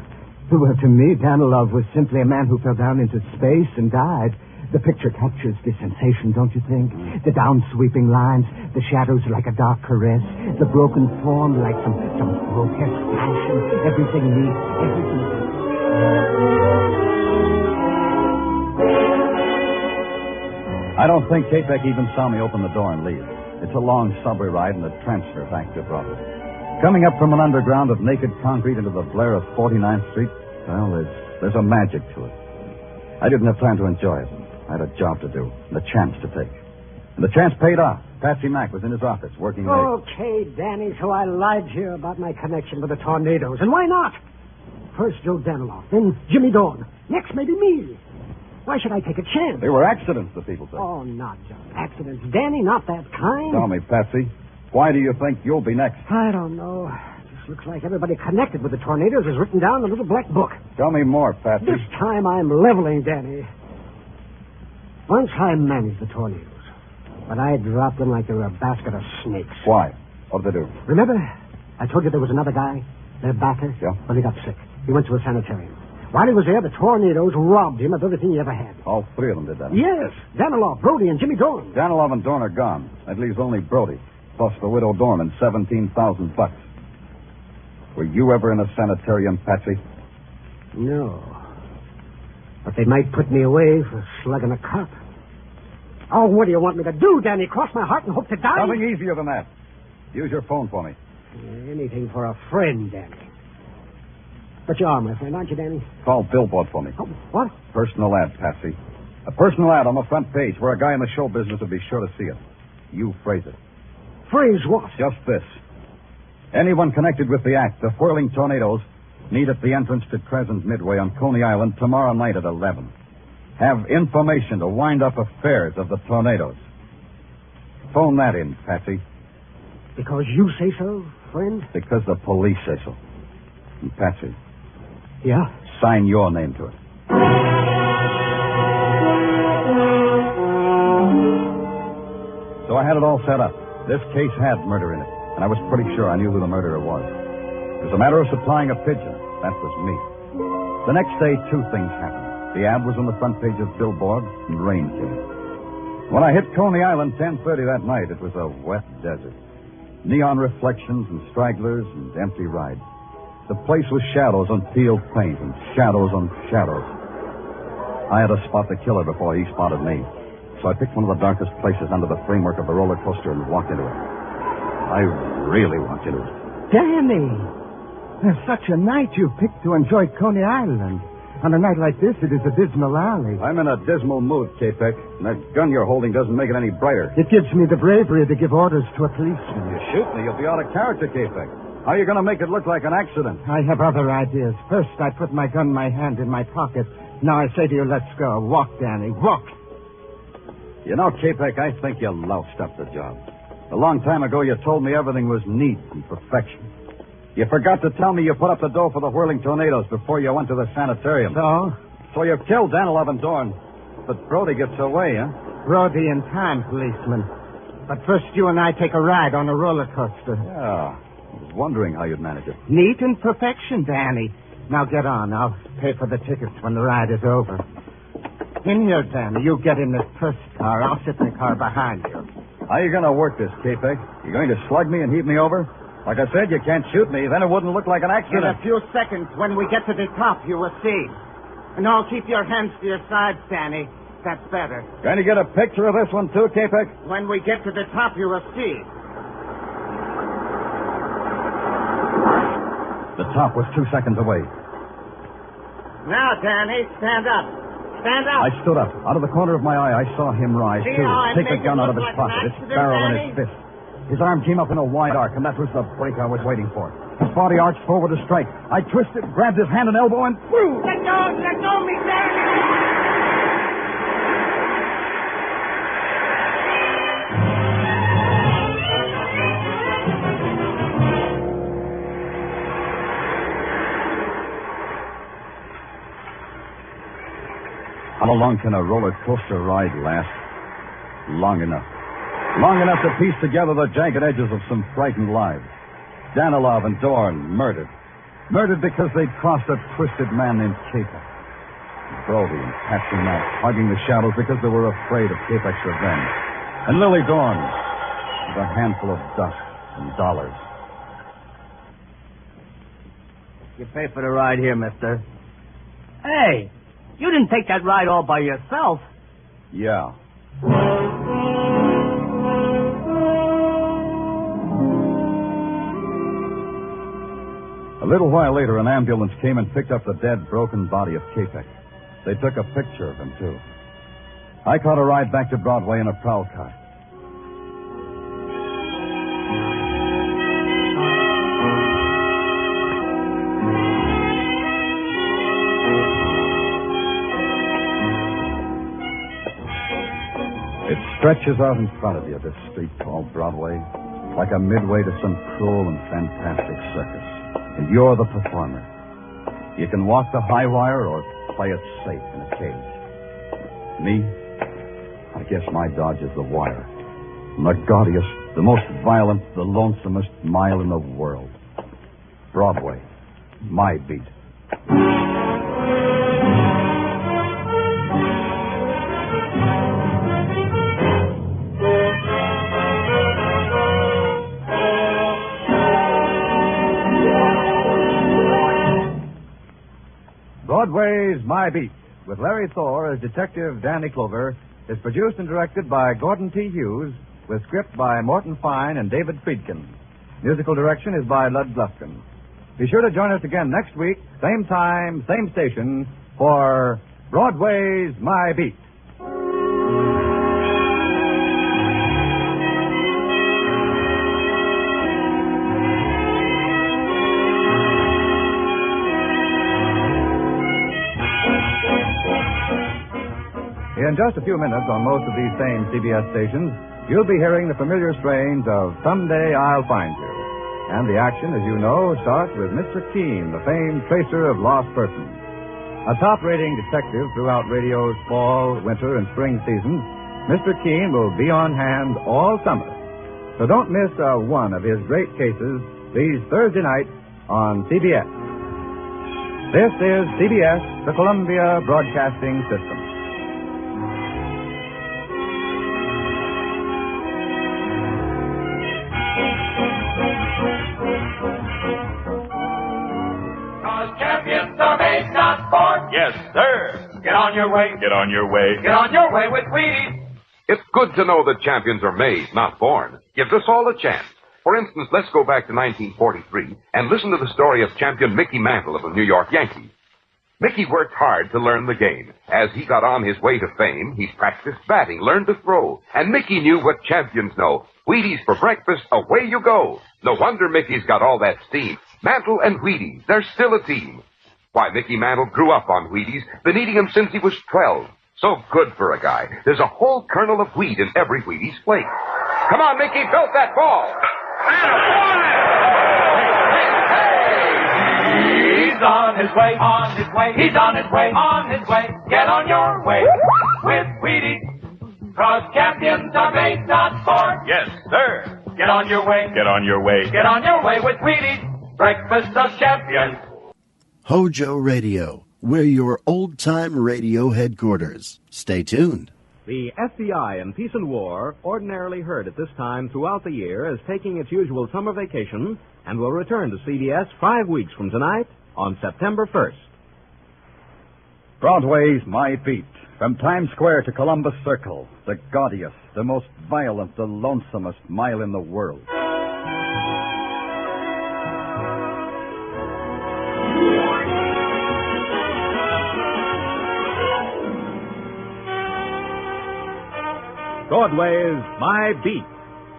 Well, to me, Danilov was simply a man who fell down into space and died. The picture captures the sensation, don't you think? The down-sweeping lines, the shadows like a dark caress, the broken form like some grotesque passion, everything neat, everything... I don't think Kipek even saw me open the door and leave. It's a long subway ride and a transfer back to Broadway. Coming up from an underground of naked concrete into the blare of 49th Street, well, there's a magic to it. I didn't have time to enjoy it. I had a job to do and a chance to take. And the chance paid off. Patsy Mack was in his office working late. Okay, Danny, so I lied to you about my connection with the tornadoes. And why not? First Joe Danilov, then Jimmy Dorn. Next, maybe me. Why should I take a chance? They were accidents, the people say. Oh, not just accidents. Danny, not that kind. Tell me, Patsy, why do you think you'll be next? I don't know. This looks like everybody connected with the tornadoes is written down in a little black book. Tell me more, Patsy. This time I'm leveling, Danny. Once I managed the tornadoes, but I dropped them like they were a basket of snakes. Why? What did they do? Remember, I told you there was another guy, their backer? Yeah. Well, he got sick. He went to a sanitarium. While he was there, the tornadoes robbed him of everything he ever had. All 3 of them did that? Yes. Danilov, Brody, and Jimmy Dorn. Danilov and Dorn are gone. That leaves only Brody, plus the widow Dorn and $17,000. Were you ever in a sanitarium, Patsy? No. But they might put me away for slugging a cop. Oh, what do you want me to do, Danny? Cross my heart and hope to die? Nothing easier than that. Use your phone for me. Anything for a friend, Danny. But you are my friend, aren't you, Danny? Call Billboard for me. Oh, what? Personal ad, Patsy. A personal ad on the front page where a guy in the show business will be sure to see it. You phrase it. Phrase what? Just this. Anyone connected with the act, the whirling tornadoes, meet at the entrance to Crescent Midway on Coney Island tomorrow night at 11. Have information to wind up affairs of the tornadoes. Phone that in, Patsy. Because you say so, friend? Because the police say so. And Patsy. Yeah? Sign your name to it. So I had it all set up. This case had murder in it, and I was pretty sure I knew who the murderer was. It was a matter of supplying a pigeon. That was me. The next day, 2 things happened. The ad was on the front page of Billboard, and rain came. When I hit Coney Island 10:30 that night, it was a wet desert. Neon reflections and stragglers and empty rides. The place was shadows on peeled paint and shadows on shadows. I had to spot the killer before he spotted me. So I picked one of the darkest places under the framework of the roller coaster and walked into it. I really walked into it. Danny! There's such a night you picked to enjoy Coney Island. On a night like this, it is a dismal alley. I'm in a dismal mood, K-Peck, and that gun you're holding doesn't make it any brighter. It gives me the bravery to give orders to a policeman. You shoot me, you'll be out of character, K-Peck. How are you going to make it look like an accident? I have other ideas. First, I put my gun in my hand in my pocket. Now I say to you, let's go. Walk, Danny, walk. You know, K-Peck, I think you loused up the job. A long time ago, you told me everything was neat and perfection. You forgot to tell me you put up the dough for the whirling tornadoes before you went to the sanitarium. So you killed Danilov and Dorn. But Brody gets away, huh? Brody in time, policeman. But first you and I take a ride on a roller coaster. Yeah. I was wondering how you'd manage it. Neat and perfection, Danny. Now get on. I'll pay for the tickets when the ride is over. In here, Danny. You get in the first car. I'll sit in the car behind you. How are you going to work this, K-Peg? You going to slug me and heave me over? Like I said, you can't shoot me. Then it wouldn't look like an accident. In a few seconds, when we get to the top, you will see. And now keep your hands to your sides, Danny. That's better. Going to get a picture of this one, too, K-Peg? When we get to the top, you will see. The top was 2 seconds away. Now, Danny, stand up. Stand up. I stood up. Out of the corner of my eye, I saw him rise, See too. how I Take the make gun it out of look his like pocket, an its accident, barrel in Danny? his fist. His arm came up in a wide arc, and that was the break I was waiting for. His body arched forward to strike. I twisted, grabbed his hand and elbow, and threw. Let go, mister! How long can a roller coaster ride last? Long enough. Long enough to piece together the jagged edges of some frightened lives. Danilov and Dorn murdered. Murdered because they'd crossed a twisted man named Capek. Brody and Patsy Mack hugging the shadows because they were afraid of Capek's revenge. And Lily Dorn with a handful of dust and dollars. You pay for the ride here, mister. Hey, you didn't take that ride all by yourself. Yeah. A little while later, an ambulance came and picked up the dead, broken body of Capek. They took a picture of him, too. I caught a ride back to Broadway in a prowl car. It stretches out in front of you, this street called Broadway, like a midway to some cruel and fantastic circus. And you're the performer. You can walk the high wire or play it safe in a cage. Me? I guess my dodge is the wire. I'm the gaudiest, the most violent, the lonesomest mile in the world. Broadway. My beat. Broadway's My Beat, with Larry Thor as Detective Danny Clover, is produced and directed by Gordon T. Hughes, with script by Morton Fine and David Friedkin. Musical direction is by Lud Gluskin. Be sure to join us again next week, same time, same station, for Broadway's My Beat. In just a few minutes on most of these same CBS stations, you'll be hearing the familiar strains of Someday I'll Find You. And the action, as you know, starts with Mr. Keene, the famed tracer of lost persons. A top-rating detective throughout radio's fall, winter, and spring seasons, Mr. Keene will be on hand all summer. So don't miss one of his great cases these Thursday nights on CBS. This is CBS, the Columbia Broadcasting System. Yes, sir. Get on your way. Get on your way. Get on your way with Wheaties. It's good to know that champions are made, not born. Gives us all a chance. For instance, let's go back to 1943 and listen to the story of champion Mickey Mantle of the New York Yankees. Mickey worked hard to learn the game. As he got on his way to fame, he practiced batting, learned to throw. And Mickey knew what champions know. Wheaties for breakfast, away you go. No wonder Mickey's got all that steam. Mantle and Wheaties, they're still a team. Why, Mickey Mantle grew up on Wheaties, been eating them since he was 12. So good for a guy. There's a whole kernel of wheat in every Wheaties flake. Come on, Mickey, belt that ball. He's on his way, on his way. He's on his way, on his way. Get on your way with Wheaties. 'Cause champions are made, not born. Yes, sir. Get on your way. Get on your way. Get on your way with Wheaties. Breakfast of champions. HOJO Radio, we're your old-time radio headquarters. Stay tuned. The FBI in Peace and War, ordinarily heard at this time throughout the year, is taking its usual summer vacation and will return to CBS 5 weeks from tonight on September 1st. Broadway's My Beat. From Times Square to Columbus Circle, the gaudiest, the most violent, the lonesomest mile in the world. Broadway's My Beat,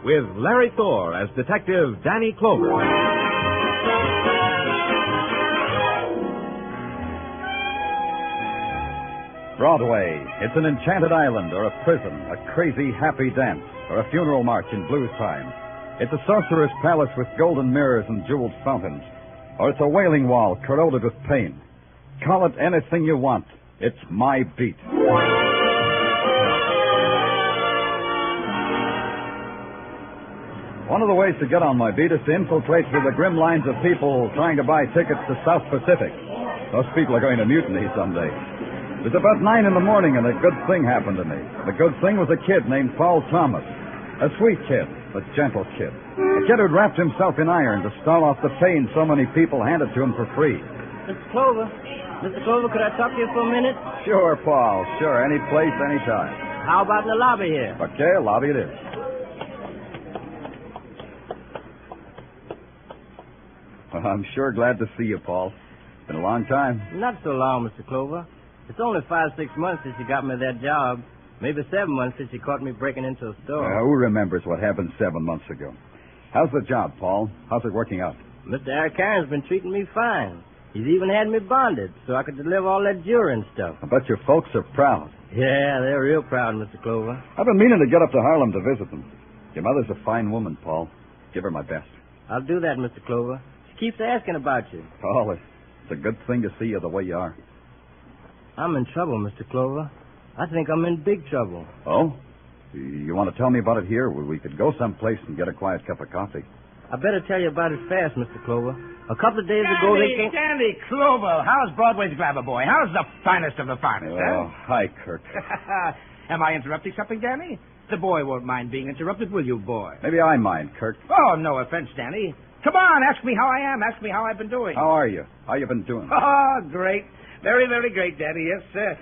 with Larry Thor as Detective Danny Clover. Broadway. It's an enchanted island or a prison, a crazy happy dance, or a funeral march in blues time. It's a sorcerer's palace with golden mirrors and jeweled fountains, or it's a wailing wall corroded with pain. Call it anything you want. It's my beat. One of the ways to get on my beat is to infiltrate through the grim lines of people trying to buy tickets to South Pacific. Those people are going to mutiny someday. It was about 9 in the morning, and a good thing happened to me. The good thing was a kid named Paul Thomas. A sweet kid, a gentle kid. A kid who'd wrapped himself in iron to stall off the pain so many people handed to him for free. Mr. Clover, could I talk to you for a minute? Sure, Paul. Sure, any place, any time. How about in the lobby here? Okay, lobby it is. Well, I'm sure glad to see you, Paul. Been a long time. Not so long, Mr. Clover. It's only 5-6 months since you got me that job. Maybe 7 months since you caught me breaking into a store. Who remembers what happened 7 months ago? How's the job, Paul? How's it working out? Mr. Arcane's been treating me fine. He's even had me bonded so I could deliver all that jewelry and stuff. I bet your folks are proud. Yeah, they're real proud, Mr. Clover. I've been meaning to get up to Harlem to visit them. Your mother's a fine woman, Paul. Give her my best. I'll do that, Mr. Clover. She keeps asking about you. Paul, it's a good thing to see you the way you are. I'm in trouble, Mr. Clover. I think I'm in big trouble. Oh? You want to tell me about it here? We could go someplace and get a quiet cup of coffee. I better tell you about it fast, Mr. Clover. A couple of days ago, they came... Danny Clover, how's Broadway's grabber boy? How's the finest of the finest, Oh, hi, Kirk. Am I interrupting something, Danny? The boy won't mind being interrupted, will you, boy? Maybe I mind, Kirk. Oh, no offense, Danny. Come on, ask me how I am. Ask me how I've been doing. How are you? How you been doing? Oh, great. Very, very great, Danny. Yes, sir.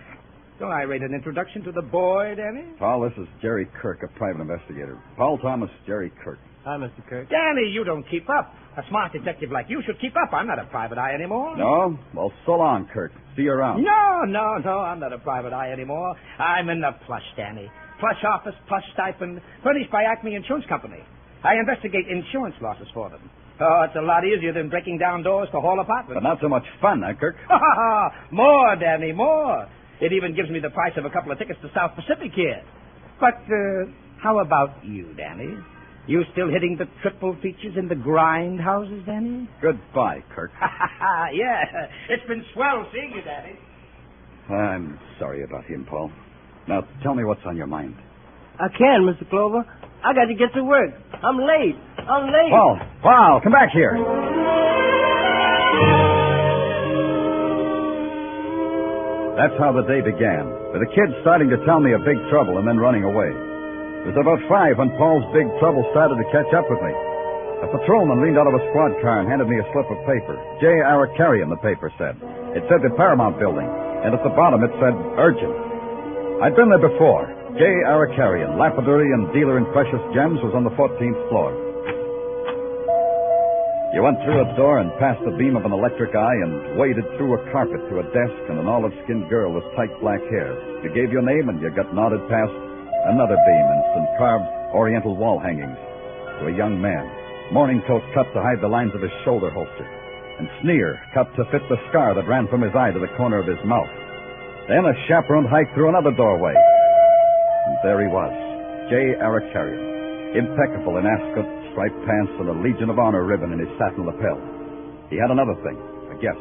Don't I rate an introduction to the boy, Danny? Paul, this is Jerry Kirk, a private investigator. Paul Thomas, Jerry Kirk. Hi, Mr. Kirk. Danny, you don't keep up. A smart detective like you should keep up. I'm not a private eye anymore. No? Well, so long, Kirk. See you around. No, I'm not a private eye anymore. I'm in the plush, Danny. Plush office, plush stipend, furnished by Acme Insurance Company. I investigate insurance losses for them. Oh, it's a lot easier than breaking down doors to hall apartments. But not so much fun, huh, Kirk? More, Danny, more. It even gives me the price of a couple of tickets to South Pacific here. But how about you, Danny? You still hitting the triple features in the grind houses, Danny? Goodbye, Kirk. Yeah, it's been swell seeing you, Danny. I'm sorry about him, Paul. Now, tell me what's on your mind. I can, Mr. Clover. I got to get to work. I'm late. Paul, come back here. That's how the day began, with the kid starting to tell me of big trouble and then running away. It was about 5 when Paul's big trouble started to catch up with me. A patrolman leaned out of a squad car and handed me a slip of paper. J. Arcarian, the paper said. It said the Paramount Building, and at the bottom it said urgent. I'd been there before. J. Arcarian, lapidary and dealer in precious gems, was on the 14th floor. You went through a door and past the beam of an electric eye and waded through a carpet to a desk and an olive-skinned girl with tight black hair. You gave your name and you got nodded past another beam and some carved oriental wall hangings to a young man. Morning coat cut to hide the lines of his shoulder holster, and sneer cut to fit the scar that ran from his eye to the corner of his mouth. Then a chaperone hiked through another doorway. And there he was, J. Arcarian, impeccable in ascot, striped pants, and a Legion of Honor ribbon in his satin lapel. He had another thing, a guest.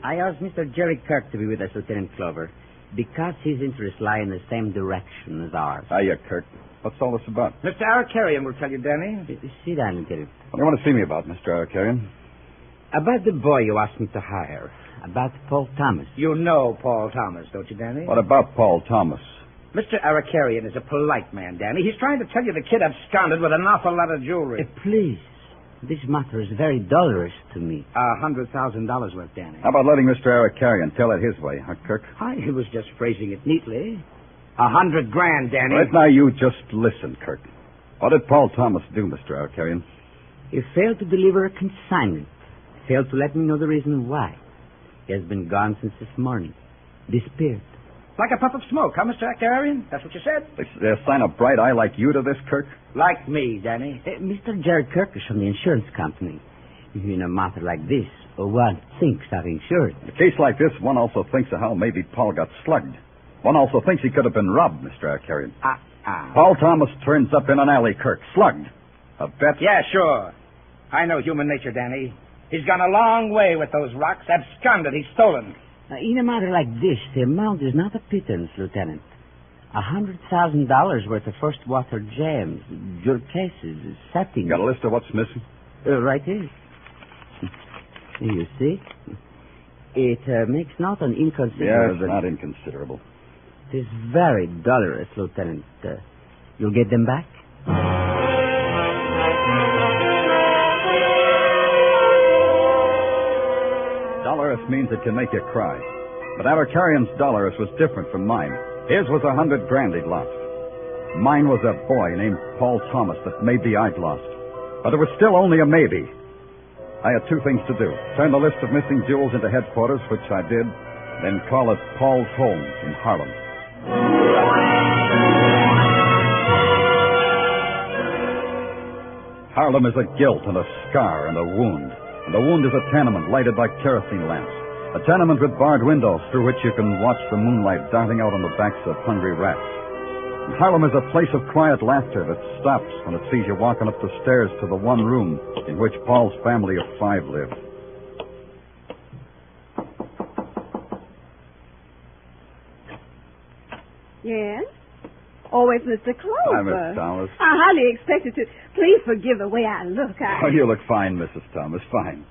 I asked Mr. Jerry Kirk to be with us, Lieutenant Clover, because his interests lie in the same direction as ours. Hiya, Kirk. What's all this about? Mr. Arcarian will tell you, Danny. Sit down, Lieutenant. What do you want to see me about, Mr. Arcarian? About the boy you asked me to hire. About Paul Thomas. You know Paul Thomas, don't you, Danny? What about Paul Thomas? Mr. Arcarian is a polite man, Danny. He's trying to tell you the kid absconded with an awful lot of jewelry. Please. This matter is very dolorous to me. $100,000 worth, Danny. How about letting Mr. Arcarian tell it his way, huh, Kirk? He was just phrasing it neatly. $100,000, Danny. Right now, you just listen, Kirk. What did Paul Thomas do, Mr. Arcarian? He failed to deliver a consignment. Failed to let me know the reason why. He has been gone since this morning. Disappeared. Like a puff of smoke, huh, Mr. Actuarian? That's what you said? They assign a bright eye like you to this, Kirk? Like me, Danny. Mr. Jerry Kirk is from the insurance company. In a matter like this, one thinks are insured. In a case like this, one also thinks of how maybe Paul got slugged. One also thinks he could have been robbed, Mr. Carrion. Paul Thomas turns up in an alley, Kirk, slugged. A bet? Yeah, sure. I know human nature, Danny. He's gone a long way with those rocks. Absconded. He's stolen. In a matter like this, the amount is not a pittance, Lieutenant. $100,000 worth of first water jams, your cases, settings. Got a list of what's missing? Right here. You see? It makes not an inconsiderable... Yeah, it's not inconsiderable. It is very dolorous, Lieutenant. You'll get them back? Dolorous means it can make you cry. But Abercarion's dolorous was different from mine. His was $100,000 he'd lost. Mine was a boy named Paul Thomas that maybe I'd lost. But it was still only a maybe. I had two things to do. Turn the list of missing jewels into headquarters, which I did, then call it Paul's home in Harlem. Harlem is a guilt and a scar and a wound. And the wound is a tenement lighted by kerosene lamps. A tenement with barred windows through which you can watch the moonlight darting out on the backs of hungry rats. And Harlem is a place of quiet laughter that stops when it sees you walking up the stairs to the one room in which Paul's family of 5 lived. Yes? Oh, it's Mr. Clover. Hi, Miss Thomas. I hardly expected to. Please forgive the way I look. Oh, you look fine, Mrs. Thomas. Fine.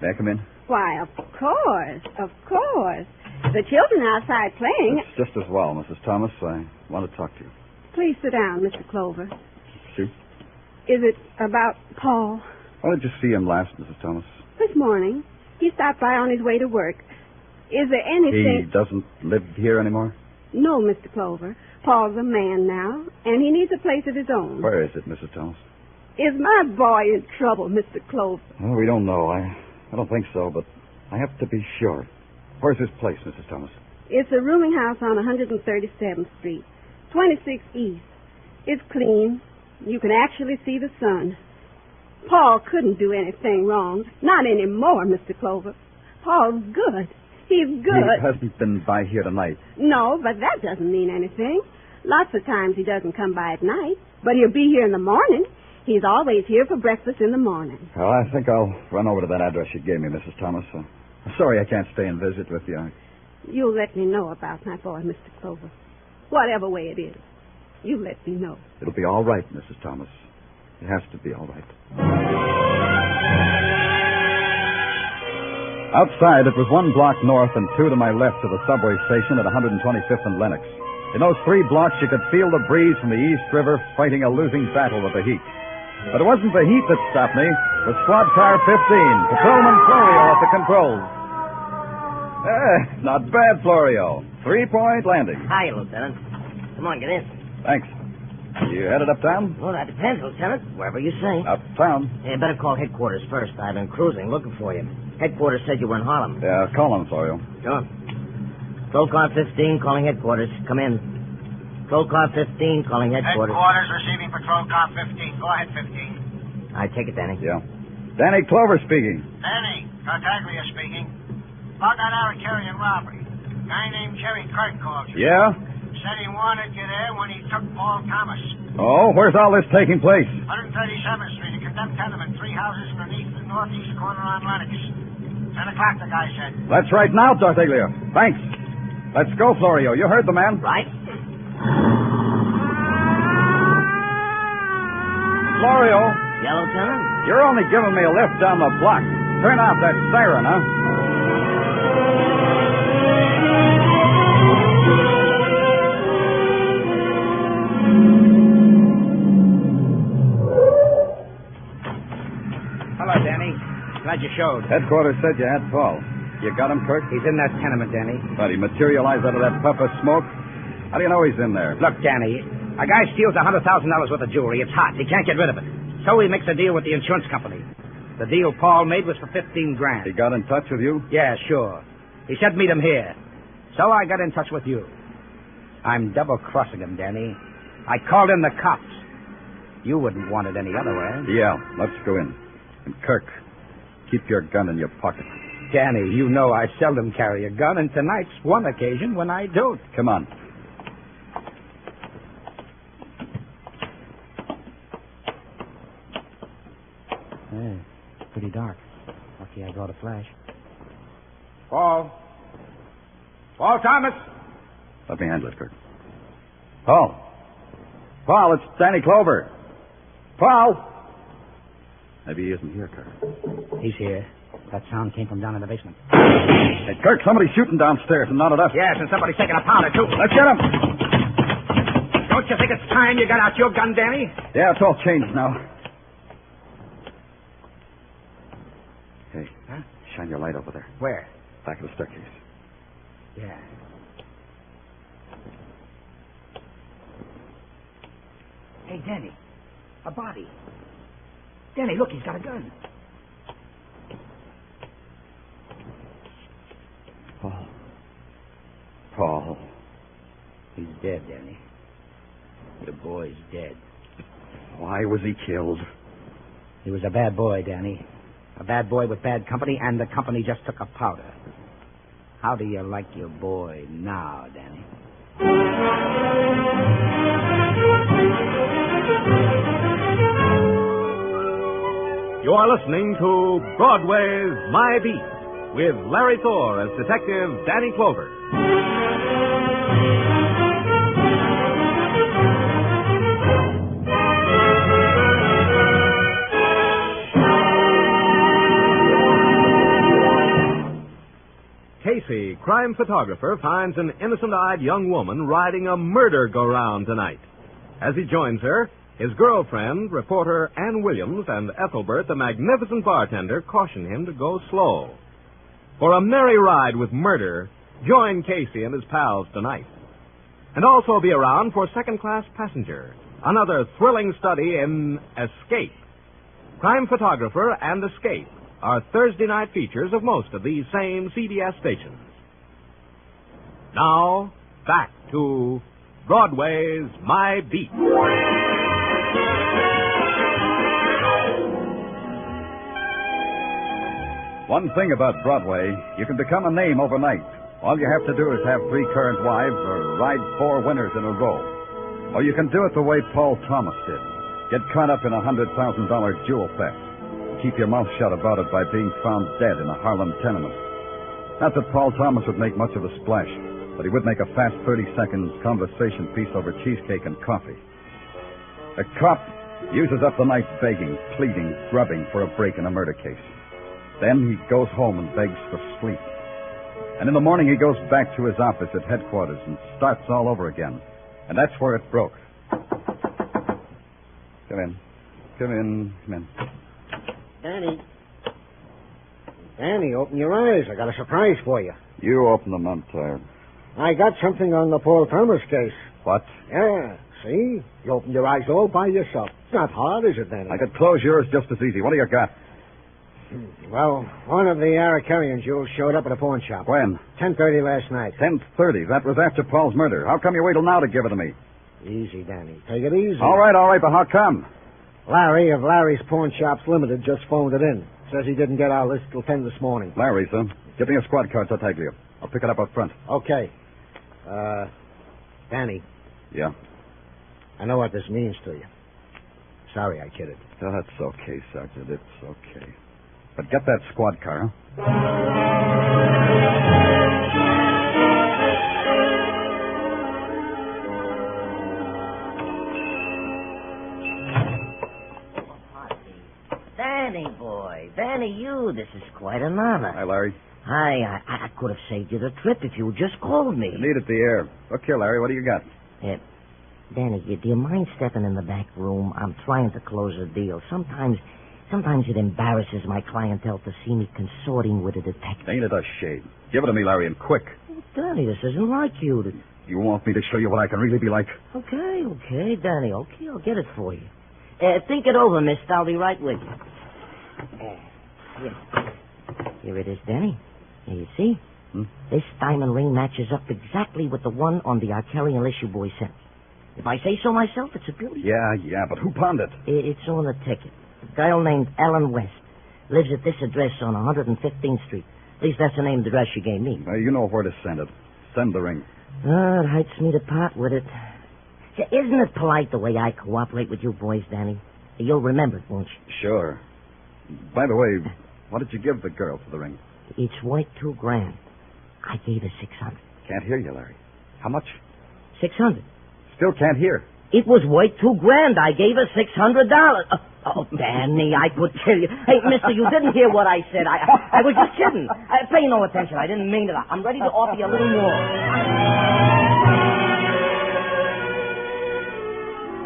May I come in? Why, of course. Of course. The children are outside playing. That's just as well, Mrs. Thomas. I want to talk to you. Please sit down, Mr. Clover. Shoot. Is it about Paul? Why did you see him last, Mrs. Thomas? This morning. He stopped by on his way to work. Is there anything... He doesn't live here anymore? No, Mr. Clover. Paul's a man now, and he needs a place of his own. Where is it, Mrs. Thomas? Is my boy in trouble, Mr. Clover? Well, we don't know. I don't think so, but I have to be sure. Where's his place, Mrs. Thomas? It's a rooming house on 137th Street, 26 East. It's clean. You can actually see the sun. Paul couldn't do anything wrong. Not anymore, Mr. Clover. Paul's good. He's good. He hasn't been by here tonight. No, but that doesn't mean anything. Lots of times he doesn't come by at night, but he'll be here in the morning. He's always here for breakfast in the morning. Well, I think I'll run over to that address you gave me, Mrs. Thomas. I'm sorry I can't stay and visit with you. You'll let me know about my boy, Mr. Clover. Whatever way it is, you let me know. It'll be all right, Mrs. Thomas. It has to be all right. Outside, it was 1 block north and 2 to my left of the subway station at 125th and Lenox. In those 3 blocks, you could feel the breeze from the East River fighting a losing battle with the heat. But it wasn't the heat that stopped me. It was Squad Car 15, Patrolman Florio at the controls. Not bad, Florio. 3-point landing. Hi, Lieutenant. Come on, get in. Thanks. You headed uptown? Well, that depends, Lieutenant. Wherever you say. Uptown. You better call headquarters first. I've been cruising looking for you. Headquarters said you were in Harlem. Yeah, call him, Florio. Sure. Patrol car 15 calling headquarters. Come in. Patrol car 15 calling headquarters. Headquarters receiving patrol car 15. Go ahead, 15. I take it, Danny. Yeah. Danny Clover speaking. Danny, Tartaglia speaking. About that Abercarian robbery. Guy named Jerry Kirk called you. Yeah? Said he wanted you there when he took Paul Thomas. Oh, where's all this taking place? 137th Street, a condemned tenement, 3 houses underneath the northeast corner on Lenox. 10 o'clock, the guy said. That's right now, Tartaglia. Thanks. Let's go, Florio. You heard the man. Right. Florio. Yeah, Lieutenant? You're only giving me a lift down the block. Turn off that siren, huh? Hello, Danny. Glad you showed. Headquarters said you had Paul. You got him, Kirk? He's in that tenement, Danny. But he materialized out of that puff of smoke? How do you know he's in there? Look, Danny, a guy steals $100,000 worth of jewelry. It's hot. He can't get rid of it. So he makes a deal with the insurance company. The deal Paul made was for $15,000. He got in touch with you? Yeah, sure. He said meet him here. So I got in touch with you. I'm double-crossing him, Danny. I called in the cops. You wouldn't want it any other way. Yeah, let's go in. And Kirk, keep your gun in your pocket. Danny, you know I seldom carry a gun, and tonight's one occasion when I don't. Come on. Pretty dark. Lucky I brought a flash. Paul Thomas! Let me handle it, Kirk. Paul, it's Danny Clover. Paul! Maybe he isn't here, Kirk. He's here. That sound came from down in the basement. Hey, Kirk, somebody's shooting downstairs and not at us. Yes, and somebody's taking a powder, too. Let's get him! Don't you think it's time you got out your gun, Danny? Yeah, it's all changed now. Hey, shine your light over there. Where? Back of the staircase. Yeah. Hey, Danny. A body. Danny, look, he's got a gun. Paul. He's dead, Danny. Your boy's dead. Why was he killed? He was a bad boy, Danny. A bad boy with bad company, and the company just took a powder. How do you like your boy now, Danny? You are listening to Broadway's My Beat with Larry Thor as Detective Danny Clover. Casey, crime photographer, finds an innocent-eyed young woman riding a murder-go-round tonight. As he joins her, his girlfriend, reporter Ann Williams, and Ethelbert, the magnificent bartender, caution him to go slow. For a merry ride with murder, join Casey and his pals tonight. And also be around for Second Class Passenger, another thrilling study in Escape. Crime Photographer and Escape are Thursday night features of most of these same CBS stations. Now, back to Broadway's My Beat. One thing about Broadway, you can become a name overnight. All you have to do is have 3 current wives or ride 4 winners in a row. Or you can do it the way Paul Thomas did. Get caught up in a $100,000 jewel theft. Keep your mouth shut about it by being found dead in a Harlem tenement. Not that Paul Thomas would make much of a splash, but he would make a fast 30-second conversation piece over cheesecake and coffee. A cop uses up the night begging, pleading, grubbing for a break in a murder case. Then he goes home and begs for sleep. And in the morning he goes back to his office at headquarters and starts all over again. And that's where it broke. Come in. Come in. Danny, open your eyes. I got a surprise for you. You open them, I'm tired. I got something on the Paul Thomas case. What? Yeah, see? You opened your eyes all by yourself. It's not hard, is it, Danny? I could close yours just as easy. What do you got? Well, one of the Arakarian jewels showed up at a pawn shop. When? 10:30 last night. 10:30. That was after Paul's murder. How come you wait till now to give it to me? Easy, Danny. Take it easy. All right, but how come? Larry of Larry's Pawn Shops Limited just phoned it in. Says he didn't get our list till 10 this morning. Larry's, huh? Give me a squad car, Tartaglia. I'll pick it up front. Okay. Danny. Yeah? I know what this means to you. Sorry I kidded. Oh, that's okay, Sergeant. It's okay. But get that squad car, huh? Danny, boy. Danny, you. This is quite an honor. Hi, Larry. Hi. I could have saved you the trip if you just called me. You needed the air. Look here, Larry. What do you got? Danny, do you mind stepping in the back room? I'm trying to close a deal. Sometimes it embarrasses my clientele to see me consorting with a detective. Ain't it a shame? Give it to me, Larry, and quick. Danny, this isn't like you. You want me to show you what I can really be like? Okay, Danny. Okay, I'll get it for you. Think it over, mister. I'll be right with you. Here it is, Danny. Here you see. This diamond ring matches up exactly with the one on the arterial issue boy sent me. If I say so myself, it's a beauty. Yeah, but who pawned it? It's on the ticket. A girl named Ellen West lives at this address on 115th Street. At least that's the name of the address she gave me. You know where to send it. Send the ring. Oh, it hurts me to part with it. Isn't it polite the way I cooperate with you boys, Danny? You'll remember it, won't you? Sure. By the way, what did you give the girl for the ring? It's worth $2,000. I gave her $600. Can't hear you, Larry. How much? $600. Still can't hear. It was worth $2,000. I gave her $600. Oh, Danny, I could kill you. Hey, mister, you didn't hear what I said. I was just kidding. Pay no attention. I didn't mean it. I'm ready to offer you a little more.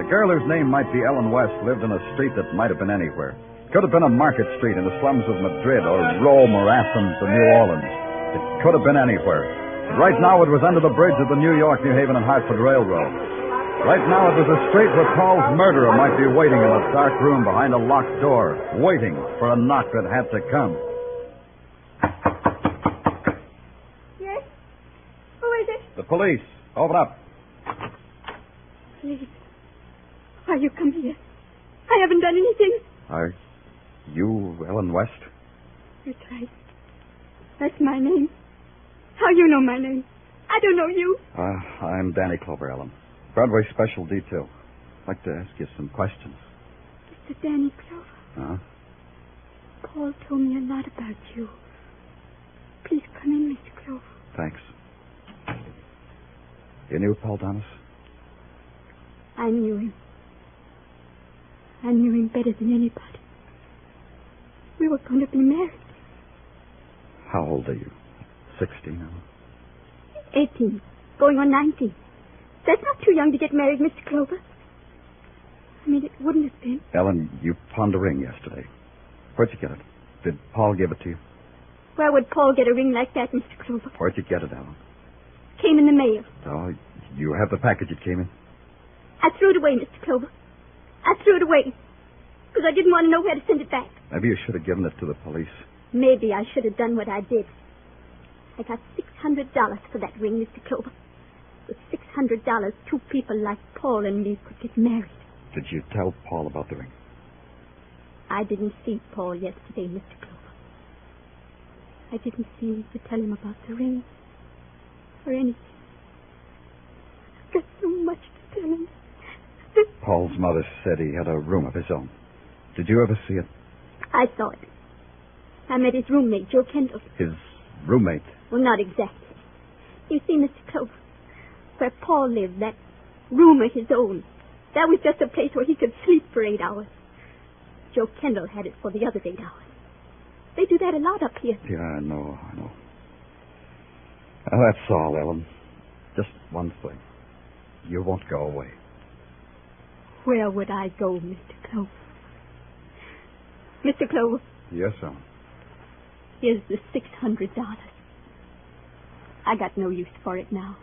The girl whose name might be Ellen West lived in a street that might have been anywhere. Could have been a market street in the slums of Madrid or Rome or Athens or New Orleans. It could have been anywhere. But right now it was under the bridge of the New York, New Haven, and Hartford Railroad. Right now it was a street where Paul's murderer might be waiting in a dark room behind a locked door, waiting for a knock that had to come. Yes? Who is it? The police. Open up. Please. Why you come here? I haven't done anything. Are you Ellen West? That's right. That's my name. How you know my name? I don't know you. I'm Danny Clover, Ellen. Broadway Special Detail. I'd like to ask you some questions. Mr. Danny Clover. Huh? Paul told me a lot about you. Please come in, Mr. Clover. Thanks. You knew Paul Thomas? I knew him. I knew him better than anybody. We were going to be married. How old are you? 16, Ellen? 18. Going on 19. That's not too young to get married, Mr. Clover. I mean, it wouldn't have been. Ellen, you pawned a ring yesterday. Where'd you get it? Did Paul give it to you? Where would Paul get a ring like that, Mr. Clover? Where'd you get it, Ellen? Came in the mail. Oh, you have the package it came in? I threw it away, Mr. Clover. I threw it away. Because I didn't want to know where to send it back. Maybe you should have given it to the police. Maybe I should have done what I did. I got $600 for that ring, Mr. Clover. With $600, two people like Paul and me could get married. Did you tell Paul about the ring? I didn't see Paul yesterday, Mr. Clover. I didn't see him to tell him about the ring or anything. I've got so much to tell him. Paul's mother said he had a room of his own. Did you ever see it? I saw it. I met his roommate, Joe Kendall. His roommate? Well, not exactly. You see, Mr. Clover, where Paul lived, that room of his own, that was just a place where he could sleep for 8 hours. Joe Kendall had it for the other 8 hours. They do that a lot up here. Yeah, I know. Well, that's all, Ellen. Just one thing. You won't go away. Where would I go, Mr. Clover? Mr. Clover? Yes, Ellen. Here's the $600. I got no use for it now.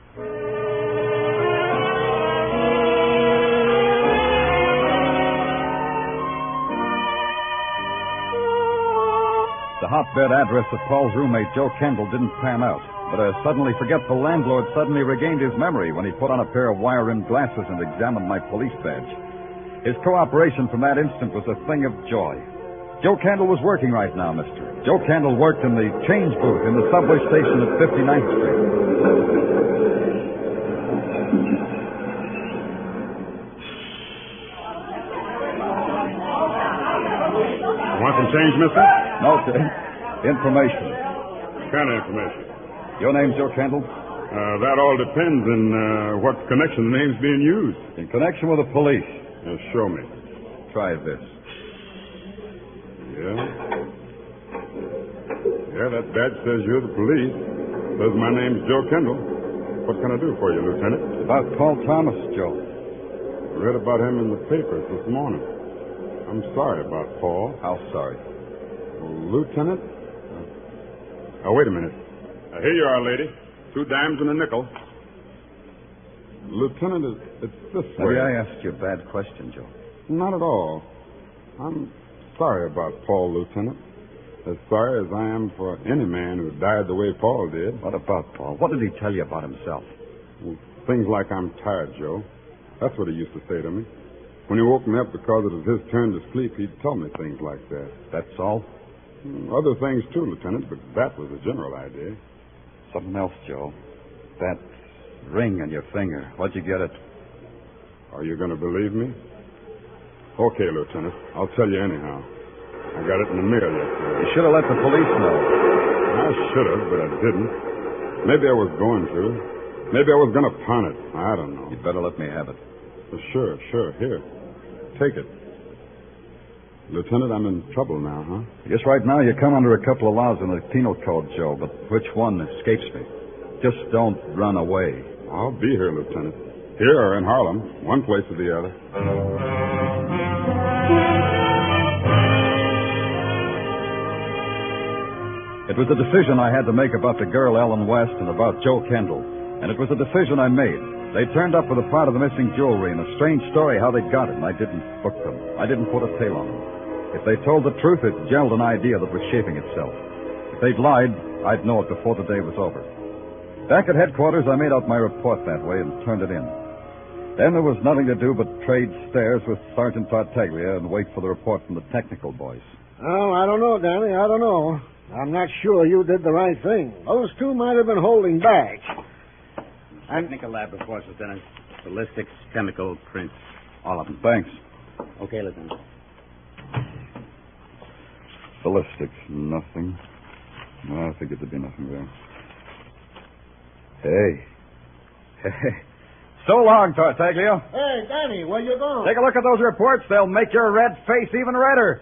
The hotbed address of Paul's roommate, Joe Kendall, didn't pan out. But a suddenly forgetful landlord suddenly regained his memory when he put on a pair of wire-rimmed glasses and examined my police badge. His cooperation from that instant was a thing of joy. Joe Kendall was working right now, mister. Joe Kendall worked in the change booth in the subway station at 59th Street. Want some change, mister? No, sir. Information. What kind of information? Your name's Joe Kendall? That all depends on what connection the name's being used. In connection with the police. Show me. Try this. Yeah, that badge says you're the police. Says my name's Joe Kendall. What can I do for you, Lieutenant? It's about Paul Thomas, Joe. I read about him in the papers this morning. I'm sorry about Paul. How sorry? Lieutenant? Oh, wait a minute. Here you are, lady. 2 dimes and a nickel. Lieutenant, it's this way. Maybe I asked you a bad question, Joe. Not at all. I'm sorry about Paul, Lieutenant. As sorry as I am for any man who died the way Paul did. What about Paul? What did he tell you about himself? Well, things like I'm tired, Joe. That's what he used to say to me. When he woke me up because it was his turn to sleep, he'd tell me things like that. That's all? Other things, too, Lieutenant, but that was the general idea. Something else, Joe. That ring on your finger. Where'd you get it? Are you going to believe me? Okay, Lieutenant. I'll tell you anyhow. I got it in the mail yesterday. You should have let the police know. I should have, but I didn't. Maybe I was going to. Maybe I was going to pawn it. I don't know. You'd better let me have it. Well, sure. Here. Take it. Lieutenant, I'm in trouble now, huh? I guess right now you come under a couple of laws in the penal code, Joe, but which one escapes me? Just don't run away. I'll be here, Lieutenant. Here or in Harlem. One place or the other. It was a decision I had to make about the girl Ellen West and about Joe Kendall. And it was a decision I made. They turned up with a part of the missing jewelry and a strange story how they got it, and I didn't book them. I didn't put a tail on them. If they told the truth, it gelled an idea that was shaping itself. If they'd lied, I'd know it before the day was over. Back at headquarters, I made out my report that way and turned it in. Then there was nothing to do but trade stares with Sergeant Tartaglia and wait for the report from the technical boys. Oh, I don't know, Danny. I don't know. I'm not sure you did the right thing. Those two might have been holding back. Technical lab reports, Lieutenant. Ballistics, chemical, prints, all of them. Thanks. Okay, Lieutenant. Ballistics, nothing. No, I figured there'd be nothing there. Hey. So long, Tartaglia. Hey, Danny, where you going? Take a look at those reports. They'll make your red face even redder.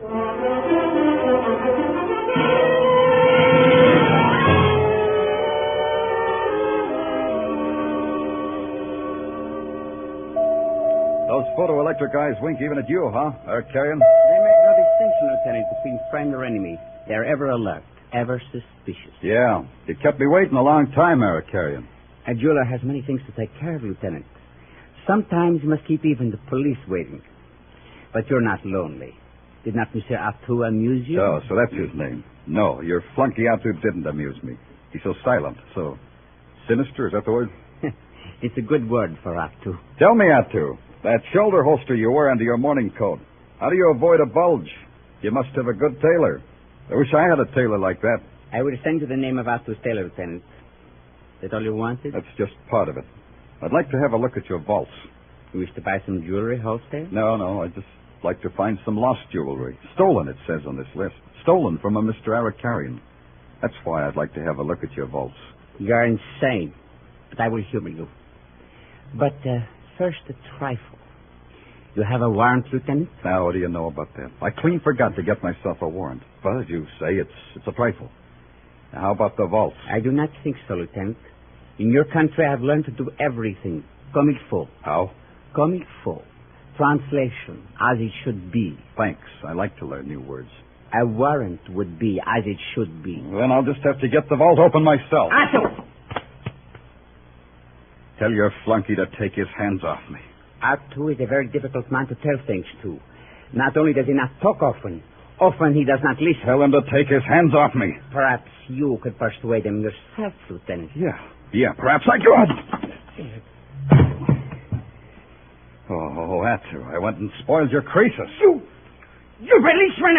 Those photoelectric eyes wink even at you, huh? They're carrying. They make no distinction, Lieutenant, between friend or enemy. They're ever alert, ever suspicious. Yeah. You kept me waiting a long time, Eric Carrion. A jeweler has many things to take care of, Lieutenant. Sometimes you must keep even the police waiting. But you're not lonely. Did not Monsieur Arthur amuse you? Oh, so that's his name. No, your flunky Arthur didn't amuse me. He's so silent, so sinister, is that the word? It's a good word for Arthur. Tell me, Arthur, that shoulder holster you wear under your morning coat, how do you avoid a bulge? You must have a good tailor. I wish I had a tailor like that. I will send you the name of Arthur's tailor, Lieutenant. That all you wanted? That's just part of it. I'd like to have a look at your vaults. You wish to buy some jewelry wholesale? No. I'd just like to find some lost jewelry. Stolen, it says on this list. Stolen from a Mr. Arikarian. That's why I'd like to have a look at your vaults. You're insane, but I will humor you. But first, a trifle. You have a warrant, Lieutenant? Now, what do you know about that? I clean forgot to get myself a warrant. But as you say, it's a trifle. Now, how about the vaults? I do not think so, Lieutenant. In your country, I've learned to do everything. Comme il faut. How? Comme il faut. Translation, as it should be. Thanks. I like to learn new words. A warrant would be as it should be. Then I'll just have to get the vault open myself. Arthur! Tell your flunky to take his hands off me. Arthur is a very difficult man to tell things to. Not only does he not talk often he does not listen. Tell him to take his hands off me. Perhaps you could persuade him yourself, Lieutenant. Yeah, perhaps I could. Oh, Arthur, I went and spoiled your creases. You release me,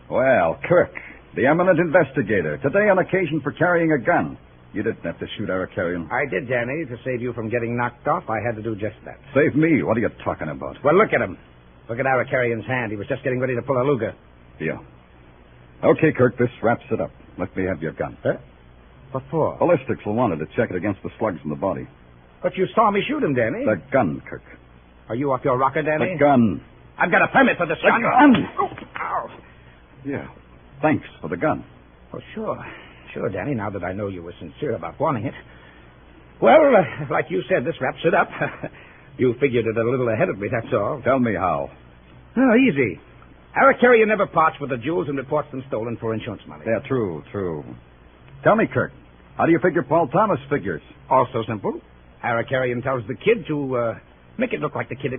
Well, Kirk, the eminent investigator, today on occasion for carrying a gun. You didn't have to shoot Arikarian. I did, Danny. To save you from getting knocked off, I had to do just that. Save me? What are you talking about? Well, look at him. Look at Arikarian's hand. He was just getting ready to pull a Luger. Yeah. Okay, Kirk, this wraps it up. Let me have your gun. Huh? What for? Ballistics will want it to check it against the slugs in the body. But you saw me shoot him, Danny. The gun, Kirk. Are you off your rocker, Danny? The gun. I've got a permit for this gun. The gun! Oh, ow. Yeah. Thanks for the gun. Oh, sure. Sure, Danny, now that I know you were sincere about wanting it. Well, like you said, this wraps it up. You figured it a little ahead of me, that's all. Tell me how. Oh, easy. Arikarian never parts with the jewels and reports them stolen for insurance money. Yeah, true. Tell me, Kirk, how do you figure Paul Thomas figures? Also simple. Harricarian tells the kid to make it look like the kid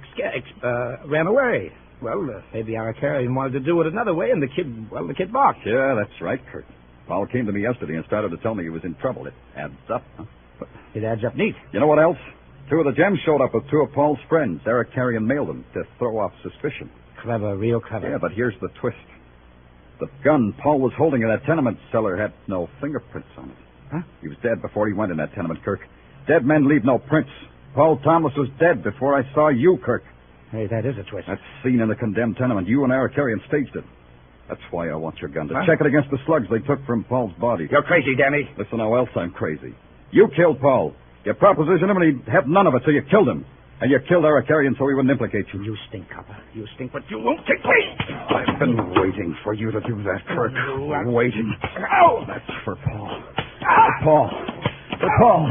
ran away. Well, maybe Harricarian wanted to do it another way, and the kid balked. Yeah, that's right, Kirk. Paul came to me yesterday and started to tell me he was in trouble. It adds up, huh? It adds up neat. You know what else? 2 of the gems showed up with 2 of Paul's friends. Harricarian mailed them to throw off suspicion. Clever, real clever. Yeah, but here's the twist. The gun Paul was holding in that tenement cellar had no fingerprints on it. Huh? He was dead before he went in that tenement, Kirk. Dead men leave no prints. Paul Thomas was dead before I saw you, Kirk. Hey, that is a twist. That scene in the condemned tenement, you and Harricarian staged it. That's why I want your gun, to check it against the slugs they took from Paul's body. You're crazy, Danny. Listen, how else I'm crazy. You killed Paul. You propositioned him, and he'd have none of it, so you killed him. And you killed Harricarian so he wouldn't implicate you. You stink, copper. You stink, but you won't take me. I've been waiting for you to do that, Kirk. Waiting. Ow! That's for Paul. For Paul. For Paul.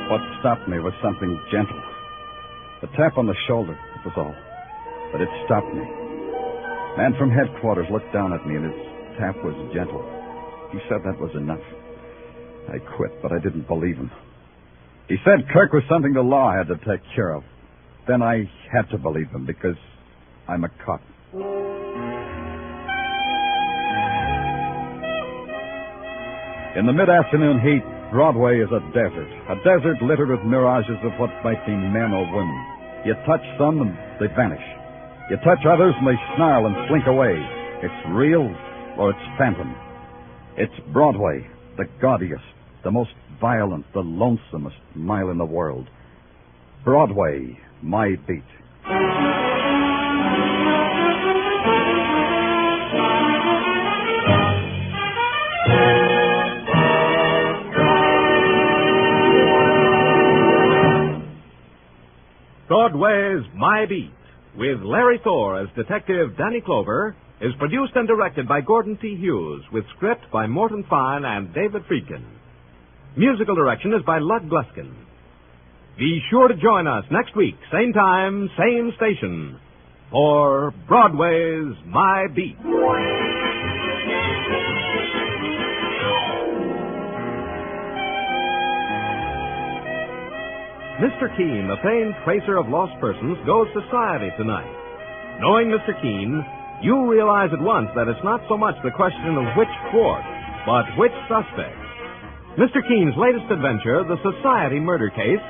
What stopped me was something gentle. A tap on the shoulder, that was all. But it stopped me. Man from headquarters looked down at me, and his tap was gentle. He said that was enough. I quit, but I didn't believe him. He said Kirk was something the law had to take care of. Then I had to believe him, because I'm a cop. In the mid-afternoon heat, Broadway is a desert littered with mirages of what might be men or women. You touch some and they vanish. You touch others and they snarl and slink away. It's real or it's phantom. It's Broadway, the gaudiest, the most violent, the lonesomest mile in the world. Broadway, my beat. Broadway's My Beat, with Larry Thor as Detective Danny Clover, is produced and directed by Gordon T. Hughes, with script by Morton Fine and David Friedkin. Musical direction is by Lud Gluskin. Be sure to join us next week, same time, same station, for Broadway's My Beat. Mr. Keene, the famed tracer of lost persons, goes society tonight. Knowing Mr. Keene, you realize at once that it's not so much the question of which court, but which suspect. Mr. Keene's latest adventure, the Society Murder Case,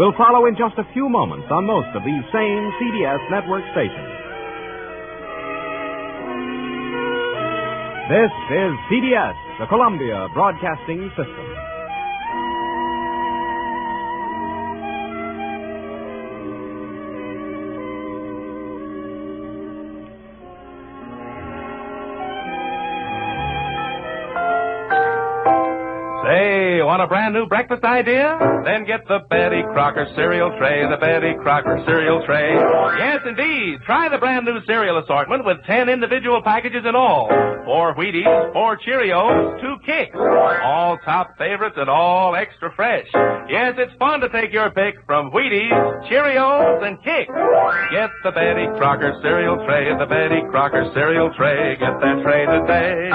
will follow in just a few moments on most of these same CBS network stations. This is CBS, the Columbia Broadcasting System. Say, want a brand new breakfast idea? Then get the Betty Crocker cereal tray, the Betty Crocker cereal tray. Yes, indeed. Try the brand new cereal assortment with 10 individual packages in all. 4 Wheaties, 4 Cheerios, 2 Kicks. All top favorites and all extra fresh. Yes, it's fun to take your pick from Wheaties, Cheerios, and Kicks. Get the Betty Crocker cereal tray, the Betty Crocker cereal tray. Get that tray today.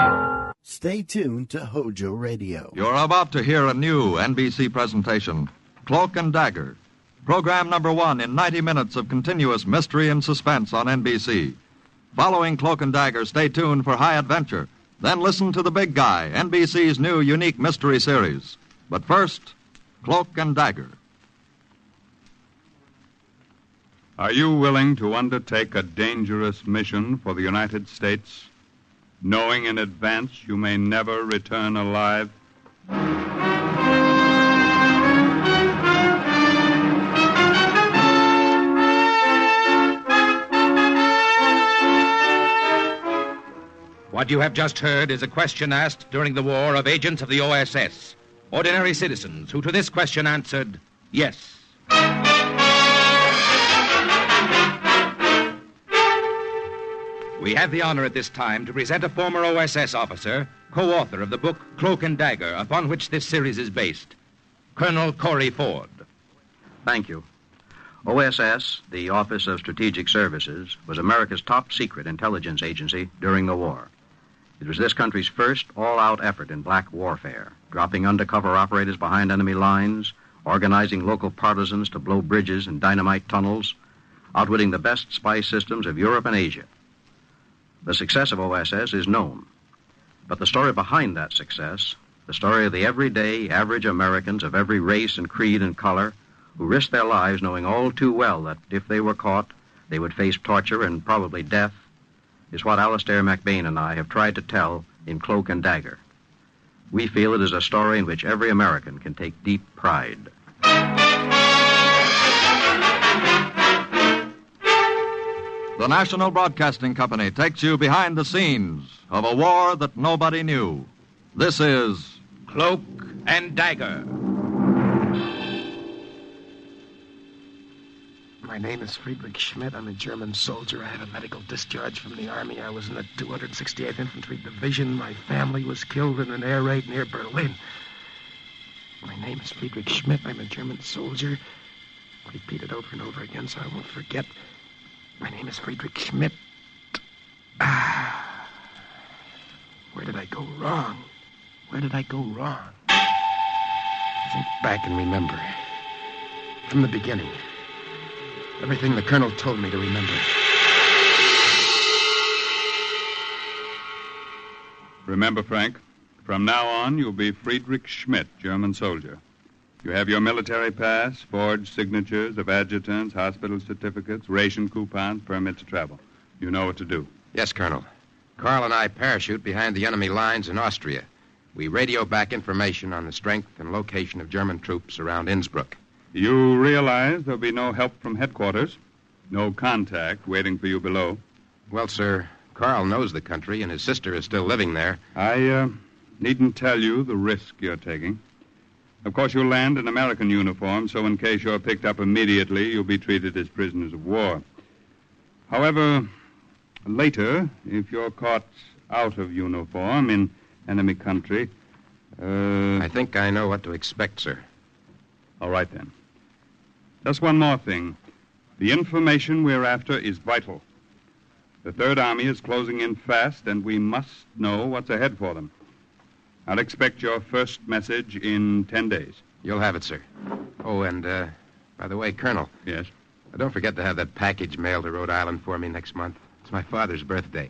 Stay tuned to HOJO Radio. You're about to hear a new NBC presentation, Cloak and Dagger. Program number 1 in 90 minutes of continuous mystery and suspense on NBC. Following Cloak and Dagger, stay tuned for High Adventure. Then listen to The Big Guy, NBC's new unique mystery series. But first, Cloak and Dagger. Are you willing to undertake a dangerous mission for the United States, knowing in advance you may never return alive? What you have just heard is a question asked during the war of agents of the OSS, ordinary citizens who to this question answered, yes. We have the honor at this time to present a former OSS officer, co-author of the book Cloak and Dagger, upon which this series is based, Colonel Corey Ford. Thank you. OSS, the Office of Strategic Services, was America's top secret intelligence agency during the war. It was this country's first all-out effort in black warfare, dropping undercover operators behind enemy lines, organizing local partisans to blow bridges and dynamite tunnels, outwitting the best spy systems of Europe and Asia. The success of OSS is known, but the story behind that success, the story of the everyday, average Americans of every race and creed and color who risked their lives knowing all too well that if they were caught, they would face torture and probably death, is what Alistair McBain and I have tried to tell in Cloak and Dagger. We feel it is a story in which every American can take deep pride. The National Broadcasting Company takes you behind the scenes of a war that nobody knew. This is Cloak and Dagger. My name is Friedrich Schmidt. I'm a German soldier. I had a medical discharge from the Army. I was in the 268th Infantry Division. My family was killed in an air raid near Berlin. My name is Friedrich Schmidt. I'm a German soldier. I'll repeat it over and over again so I won't forget. My name is Friedrich Schmidt. Where did I go wrong? Where did I go wrong? Think back and remember. From the beginning. Everything the Colonel told me to remember. Remember, Frank, from now on, you'll be Friedrich Schmidt, German soldier. You have your military pass, forged signatures of adjutants, hospital certificates, ration coupons, permit to travel. You know what to do. Yes, Colonel. Carl and I parachute behind the enemy lines in Austria. We radio back information on the strength and location of German troops around Innsbruck. You realize there'll be no help from headquarters, no contact waiting for you below. Well, sir, Carl knows the country, and his sister is still living there. I needn't tell you the risk you're taking. Of course, you'll land in American uniform, so in case you're picked up immediately, you'll be treated as prisoners of war. However, later, if you're caught out of uniform in enemy country... I think I know what to expect, sir. All right, then. Just one more thing. The information we're after is vital. The Third Army is closing in fast, and we must know what's ahead for them. I'll expect your first message in 10 days. You'll have it, sir. Oh, and, by the way, Colonel. Yes? Don't forget to have that package mailed to Rhode Island for me next month. It's my father's birthday.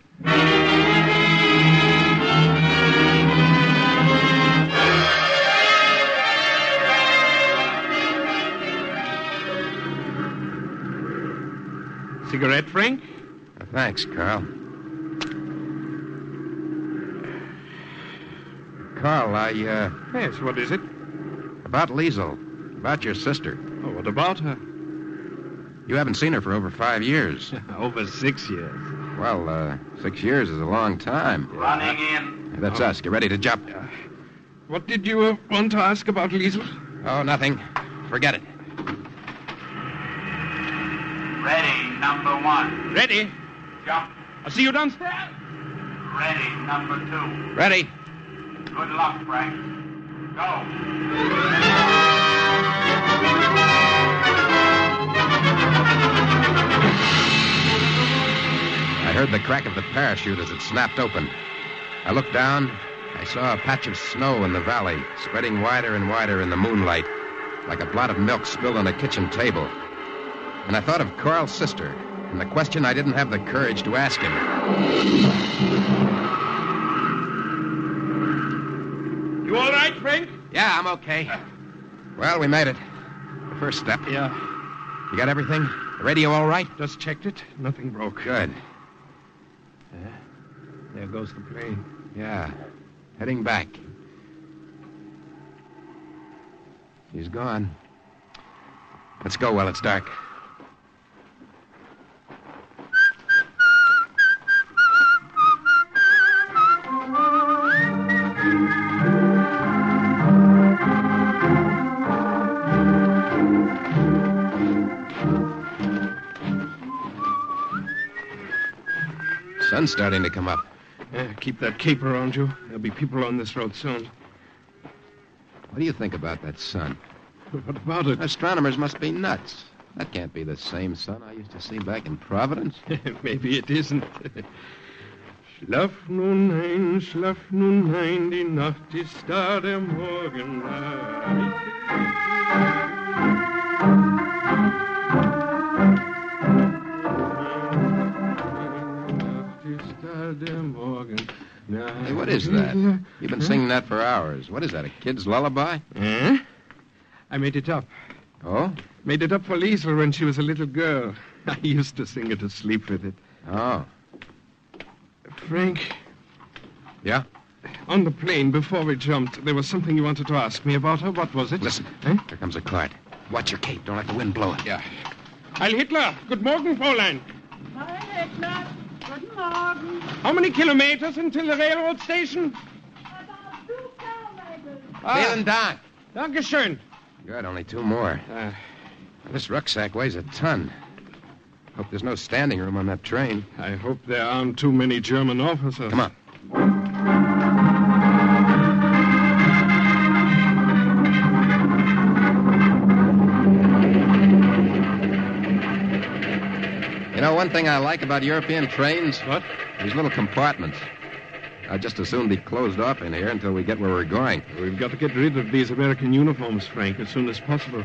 Cigarette, Frank? Thanks, Carl. Carl, Yes, what is it? About Liesel. About your sister. Oh, what about her? You haven't seen her for over 5 years. Over 6 years. Well, 6 years is a long time. Running in. That's us. Get ready to jump. What did you want to ask about Liesel? Oh, nothing. Forget it. Ready, number 1. Ready? Jump. I'll see you downstairs. Ready, number 2. Ready. Good luck, Frank. Go. I heard the crack of the parachute as it snapped open. I looked down. I saw a patch of snow in the valley, spreading wider and wider in the moonlight, like a blot of milk spilled on a kitchen table. And I thought of Carl's sister, and the question I didn't have the courage to ask him. You all right, Frank? Yeah, I'm okay. Well, we made it. The first step. Yeah. You got everything? The radio all right? Just checked it. Nothing broke. Good. There goes the plane. Yeah. Heading back. She's gone. Let's go while it's dark. Sun's starting to come up. Keep that cape around you. There'll be people on this road soon. What do you think about that sun? What about it? Astronomers must be nuts. That can't be the same son I used to see back in Providence. Maybe it isn't. Schlaf nun ein, die Nacht ist da, der Morgen naht. Hey, what is that? You've been singing that for hours. What is that, a kid's lullaby? Eh? I made it up. Oh? Made it up for Liesel when she was a little girl. I used to sing her to sleep with it. Oh. Frank. Yeah? On the plane, before we jumped, there was something you wanted to ask me about her. What was it? Listen. Eh? Here comes a cart. Watch your cape. Don't let the wind blow it. Yeah. Heil Hitler. Good morning, Fräulein. Heil Hitler. Guten Morgen. How many kilometers until the railroad station? About 2 kilometers. Vielen Dank. Dankeschön. Good, only 2 more. This rucksack weighs a ton. Hope there's no standing room on that train. I hope there aren't too many German officers. Come on. You know, one thing I like about European trains? What? These little compartments. I'd just as soon be closed off in here until we get where we're going. We've got to get rid of these American uniforms, Frank, as soon as possible.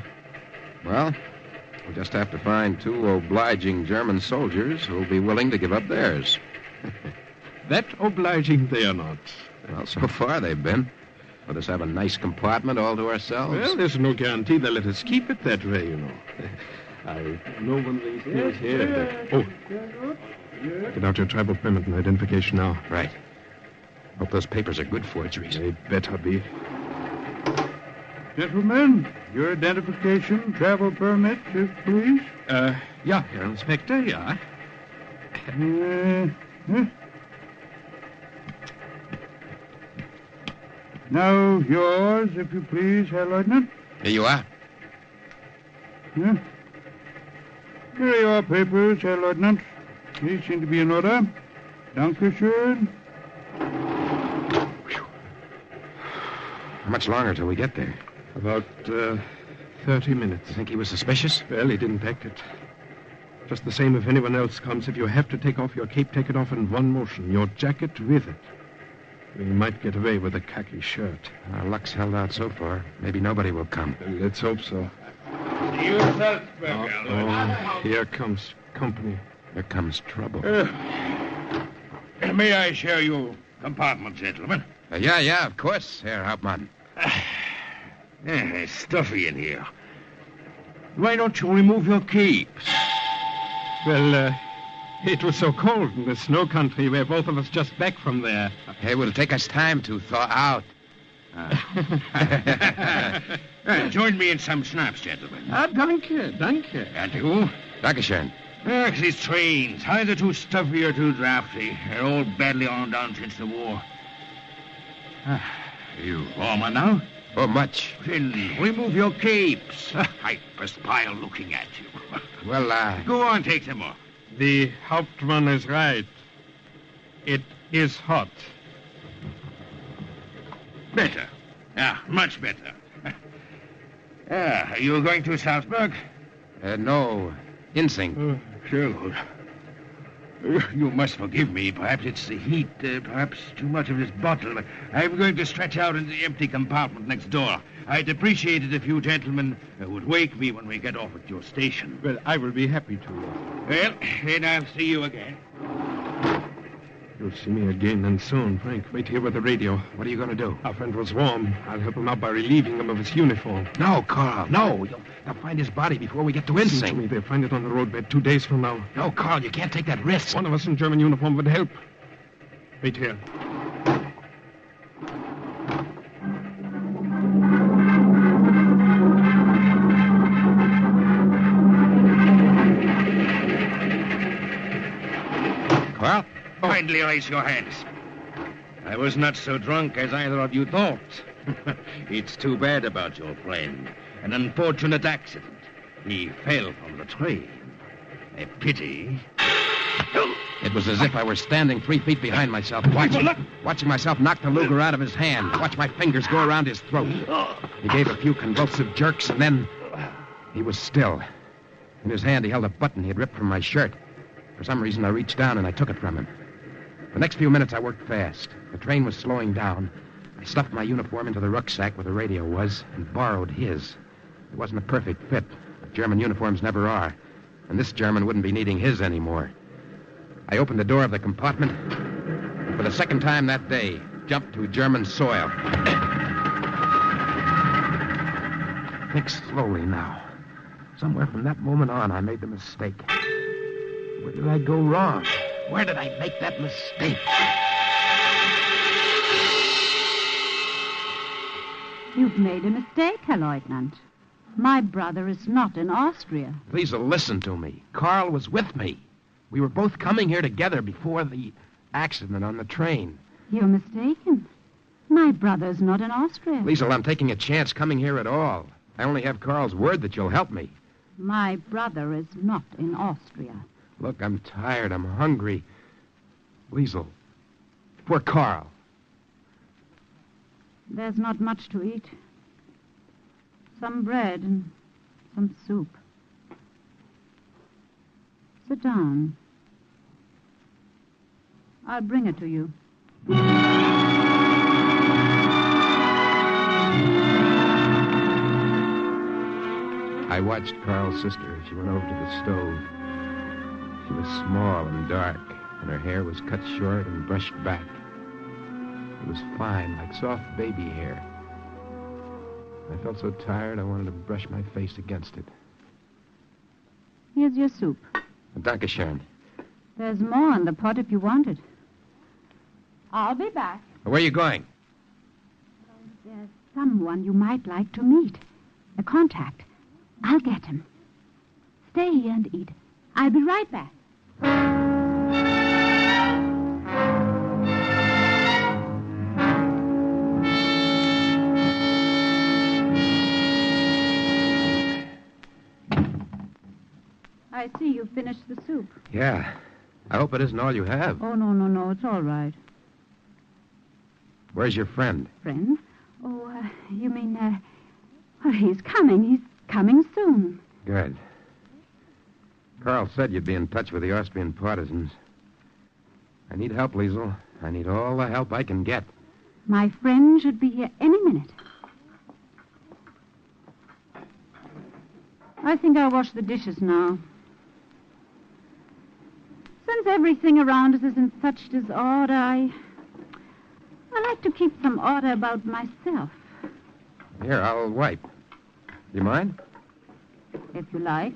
Well, we'll just have to find 2 obliging German soldiers who'll be willing to give up theirs. That obliging they are not. Well, so far they've been. Let us have a nice compartment all to ourselves. Well, there's no guarantee they'll let us keep it that way, you know. I know one of these things here. Get out your tribal permit and identification now. Right. Hope those papers are good forgeries. They better be. Gentlemen, your identification, travel permit, please. Yeah, Herr Inspector, yeah. Now, yours, if you please, Herr Lieutenant. Here you are. Yeah. Here are your papers, Herr Lieutenant. These seem to be in order. Dankeschön. How much longer till we get there? About 30 minutes. Think he was suspicious? Well, he didn't act it. Just the same if anyone else comes. If you have to take off your cape, take it off in one motion. Your jacket with it. We might get away with a khaki shirt. Our luck's held out so far. Maybe nobody will come. Let's hope so. You Salzburg, Here comes company. Here comes trouble. May I share your compartment, gentlemen? Yeah, of course, Herr Hauptmann. It's stuffy in here. Why don't you remove your capes? Well, it was so cold in the snow country. We're both of us just back from there. It will take us time to thaw out. Join me in some schnapps, gentlemen. Danke. And you? Dankeschön. These trains, either too stuffy or too drafty. They're all badly on down since the war. Are you warmer now? Oh, much. Then remove your capes. I perspire looking at you. Well, Go on, take them off. The Hauptmann is right. It is hot. Better. Yeah, much better. Are you going to Salzburg? No. Insing. Sure. You must forgive me. Perhaps it's the heat. Perhaps too much of this bottle. I'm going to stretch out in the empty compartment next door. I'd appreciate it if you gentlemen would wake me when we get off at your station. Well, I will be happy to. Well, then I'll see you again. You'll see me again and soon, Frank. Wait here with the radio. What are you going to do? Our friend was warm. I'll help him out by relieving him of his uniform. No, Carl, no. They'll find his body before we get to Listen to Insing. me. They'll find it on the roadbed 2 days from now. No, Carl, you can't take that risk. One of us in German uniform would help. Wait here. Carl? Kindly raise your hands. I was not so drunk as either of you thought. It's too bad about your friend. An unfortunate accident. He fell from the train. A pity. It was as if I were standing 3 feet behind myself, watching myself knock the Luger out of his hand, watch my fingers go around his throat. He gave a few convulsive jerks, and then he was still. In his hand, he held a button he had ripped from my shirt. For some reason, I reached down and I took it from him. The next few minutes, I worked fast. The train was slowing down. I stuffed my uniform into the rucksack where the radio was and borrowed his. It wasn't a perfect fit, but German uniforms never are. And this German wouldn't be needing his anymore. I opened the door of the compartment, and for the second time that day, jumped to German soil. Think slowly now. Somewhere from that moment on, I made the mistake. Where did I go wrong? Where did I make that mistake? You've made a mistake, Herr Leutnant. My brother is not in Austria. Please listen to me. Carl was with me. We were both coming here together before the accident on the train. You're mistaken. My brother's not in Austria. Liesel, I'm taking a chance coming here at all. I only have Carl's word that you'll help me. My brother is not in Austria. Look, I'm tired. I'm hungry. Liesel, poor Carl. There's not much to eat. Some bread and some soup. Sit down. I'll bring it to you. I watched Carl's sister as she went over to the stove. She was small and dark, and her hair was cut short and brushed back. It was fine, like soft baby hair. I felt so tired I wanted to brush my face against it. Here's your soup. Dankeschön. There's more in the pot if you want it. I'll be back. Where are you going? There's someone you might like to meet. A contact. I'll get him. Stay here and eat. I'll be right back. I see you finished the soup. Yeah. I hope it isn't all you have. Oh, no. It's all right. Where's your friend? Friend? Oh, you mean, well, he's coming. He's coming soon. Good. Carl said you'd be in touch with the Austrian partisans. I need help, Liesel. I need all the help I can get. My friend should be here any minute. I think I'll wash the dishes now. Since everything around us is in such disorder, I like to keep some order about myself. Here, I'll wipe. You mind? If you like.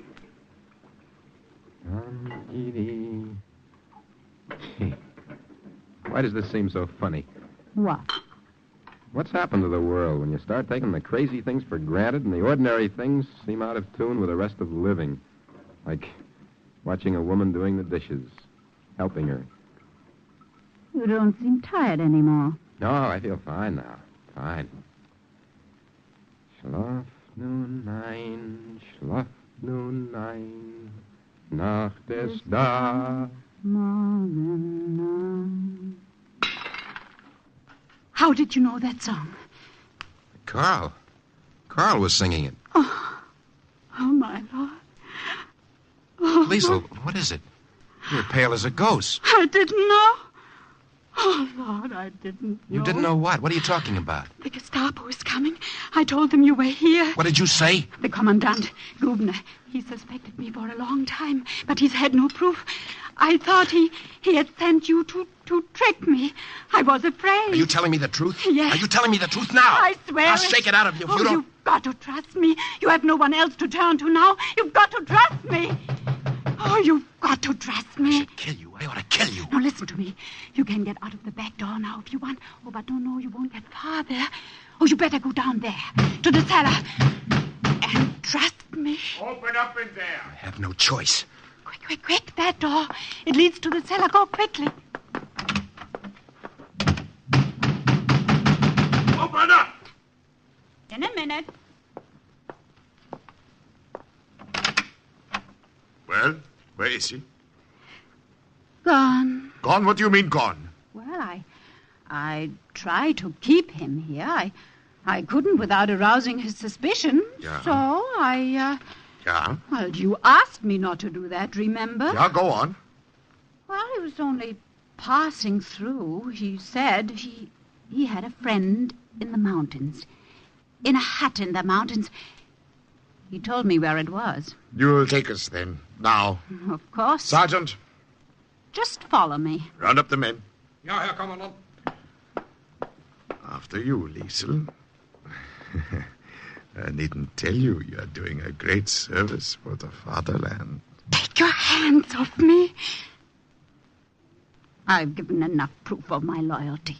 Why does this seem so funny? What? What's happened to the world when you start taking the crazy things for granted and the ordinary things seem out of tune with the rest of living? Like watching a woman doing the dishes, helping her. You don't seem tired anymore. No, I feel fine now. Fine. Schlaf nun ein, schlaf nun ein, Nacht ist da. How did you know that song? Carl was singing it. Oh, my Lord. Oh, Liesel, what is it? You're pale as a ghost. I didn't know. Oh, Lord, I didn't know. You didn't know what? What are you talking about? The Gestapo is coming. I told them you were here. What did you say? The Commandant, Grubner, he suspected me for a long time, but he's had no proof. I thought he had sent you to trick me. I was afraid. Are you telling me the truth? Yes. Are you telling me the truth now? I swear I'll it. shake it out of you if you don't... You've got to trust me. You have no one else to turn to now. You've got to trust me. Oh, you've got to trust me. I should kill you. I ought to kill you. Now, listen to me. You can get out of the back door now if you want. Oh, but no, you won't get far there. Oh, you better go down there, to the cellar. And trust me. Open up in there. I have no choice. Quick, that door. It leads to the cellar. Go quickly. Open up! In a minute. Well, where is he? Gone. Gone? What do you mean gone? Well, I tried to keep him here. I couldn't without arousing his suspicion. Yeah. So I Yeah? Well, you asked me not to do that, remember? Yeah, go on. Well, he was only passing through. He said he had a friend in the mountains. In a hut in the mountains. He told me where it was. You'll take us then, now. Of course. Sergeant, Just follow me. round up the men. Ja, Herr Kommandant. After you, Liesel. I needn't tell you, you're doing a great service for the fatherland. Take your hands off me. I've given enough proof of my loyalty.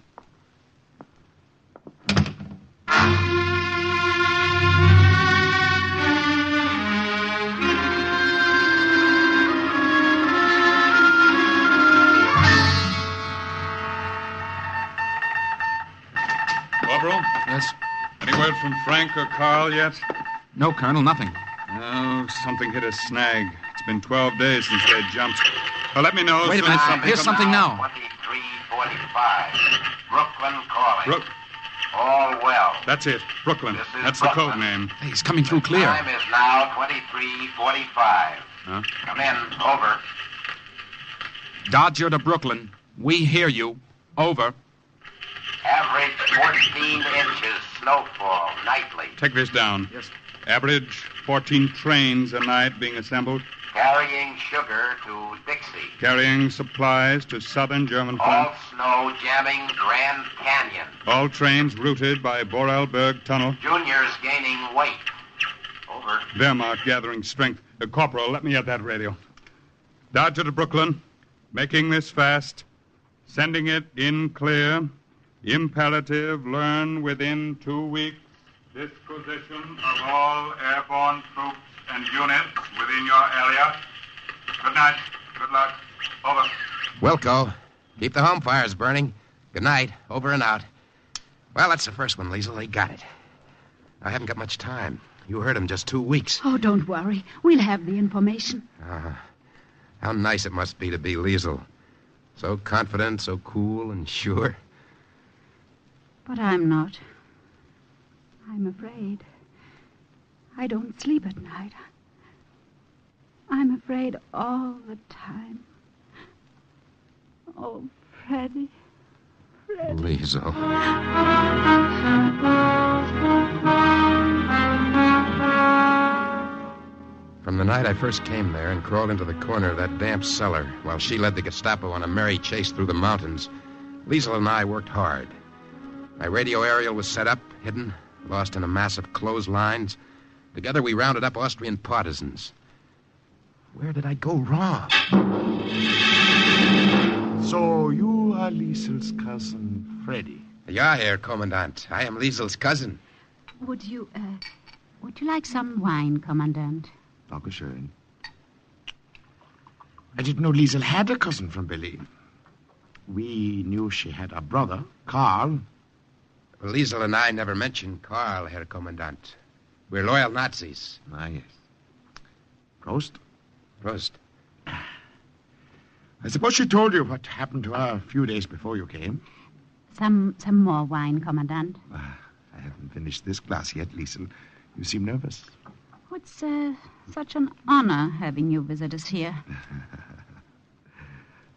Corporal? Yes? Any word from Frank or Carl yet? No, Colonel, nothing. Oh, something hit a snag. It's been 12 days since they jumped. Well, let me know. Wait a minute. Here's something now. 2345. Brooklyn calling. Brook. All well. That's it. Brooklyn. That's the code name. Hey, he's coming through clear. Time is now 2345. Huh? Come in. Over. Dodger to Brooklyn. We hear you. Over. Average 14 inches snowfall nightly. Take this down. Yes. Average 14 trains a night being assembled. Carrying sugar to Dixie. Carrying supplies to southern German All front. snow jamming Grand Canyon. All trains routed by Borelberg Tunnel. Juniors gaining weight. Over. Wehrmacht gathering strength. Corporal, let me have that radio. Dodger to Brooklyn. Making this fast. Sending it in clear. Imperative, learn within 2 weeks disposition of all airborne troops and units within your area. Good night. Good luck. Over. Wilco, keep the home fires burning. Good night. Over and out. Well, that's the first one, Liesel. They got it. I haven't got much time. You heard him just 2 weeks. Oh, don't worry. We'll have the information. How nice it must be to be Liesel. So confident, so cool and sure. But I'm not. I'm afraid. I don't sleep at night. I'm afraid all the time. Oh, Freddie. Freddie. Liesel. From the night I first came there and crawled into the corner of that damp cellar while she led the Gestapo on a merry chase through the mountains, Liesel and I worked hard. My radio aerial was set up, hidden, lost in a mass of clotheslines. Together we rounded up Austrian partisans. Where did I go wrong? So you are Liesel's cousin, Freddy. Ja, Herr Kommandant. I am Liesel's cousin. Would you like some wine, Commandant? Dankeschön. I didn't know Liesel had a cousin from Berlin. We knew she had a brother, Karl. Well, Liesel and I never mentioned Karl, Herr Kommandant. We're loyal Nazis. Ah, yes. Prost. Prost. I suppose she told you what happened to her a few days before you came. Some more wine, Commandant. I haven't finished this glass yet, Liesel. You seem nervous. It's such an honor having you visit us here.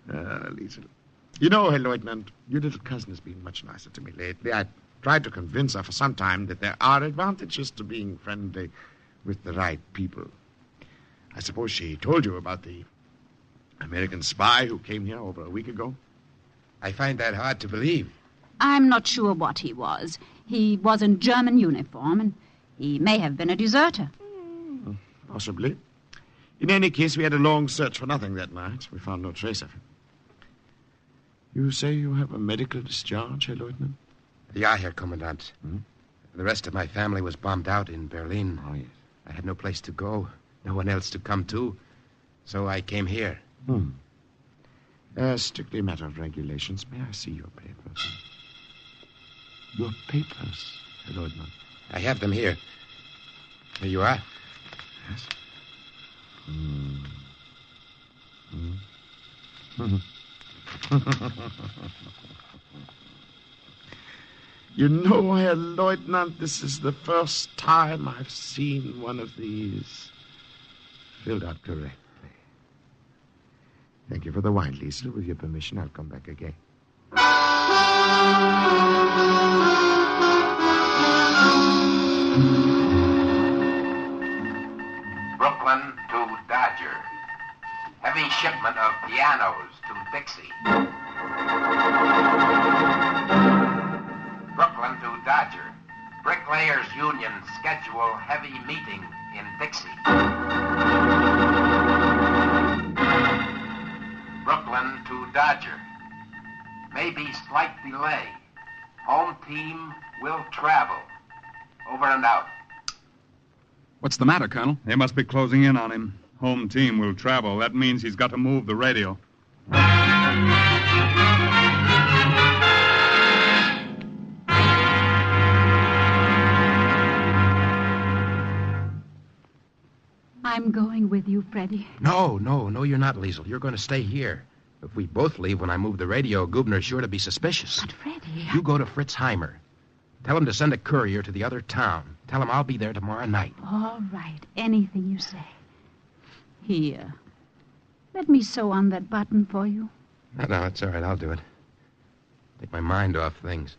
Liesel. You know, Herr Lieutenant, your little cousin has been much nicer to me lately. I tried to convince her for some time that there are advantages to being friendly with the right people. I suppose she told you about the American spy who came here over a week ago? I find that hard to believe. I'm not sure what he was. He was in German uniform, and he may have been a deserter. Possibly. In any case, we had a long search for nothing that night. We found no trace of him. You say you have a medical discharge, Herr Lieutenant? Ja, Herr Kommandant. The rest of my family was bombed out in Berlin. Oh, yes. I had no place to go, no one else to come to, so I came here. Strictly a matter of regulations. May I see your papers? Your papers, Herr Lieutenant. I have them here. Here you are. Yes. You know, Herr Lieutenant, this is the first time I've seen one of these. filled out correctly. Thank you for the wine, Liesel. With your permission, I'll come back again. Brooklyn to Dodger. Heavy shipment of pianos to Dixie. Brooklyn to Dodger. Bricklayers Union schedule heavy meeting in Dixie. Brooklyn to Dodger. Maybe slight delay. Home team will travel. Over and out. What's the matter, Colonel? They must be closing in on him. Home team will travel. That means he's got to move the radio. I'm going with you, Freddie. No, you're not, Liesel. You're going to stay here. If we both leave when I move the radio, Gubner's sure to be suspicious. But, Freddie... You go to Fritz Heimer. Tell him to send a courier to the other town. Tell him I'll be there tomorrow night. All right. Anything you say. Here. Let me sew on that button for you. No, it's all right. I'll do it. Take my mind off things.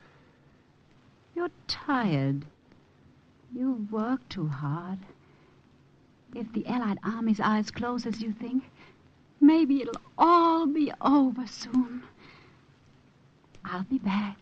You're tired. You've worked too hard. If the Allied armies are as close as you think, maybe it'll all be over soon. I'll be back.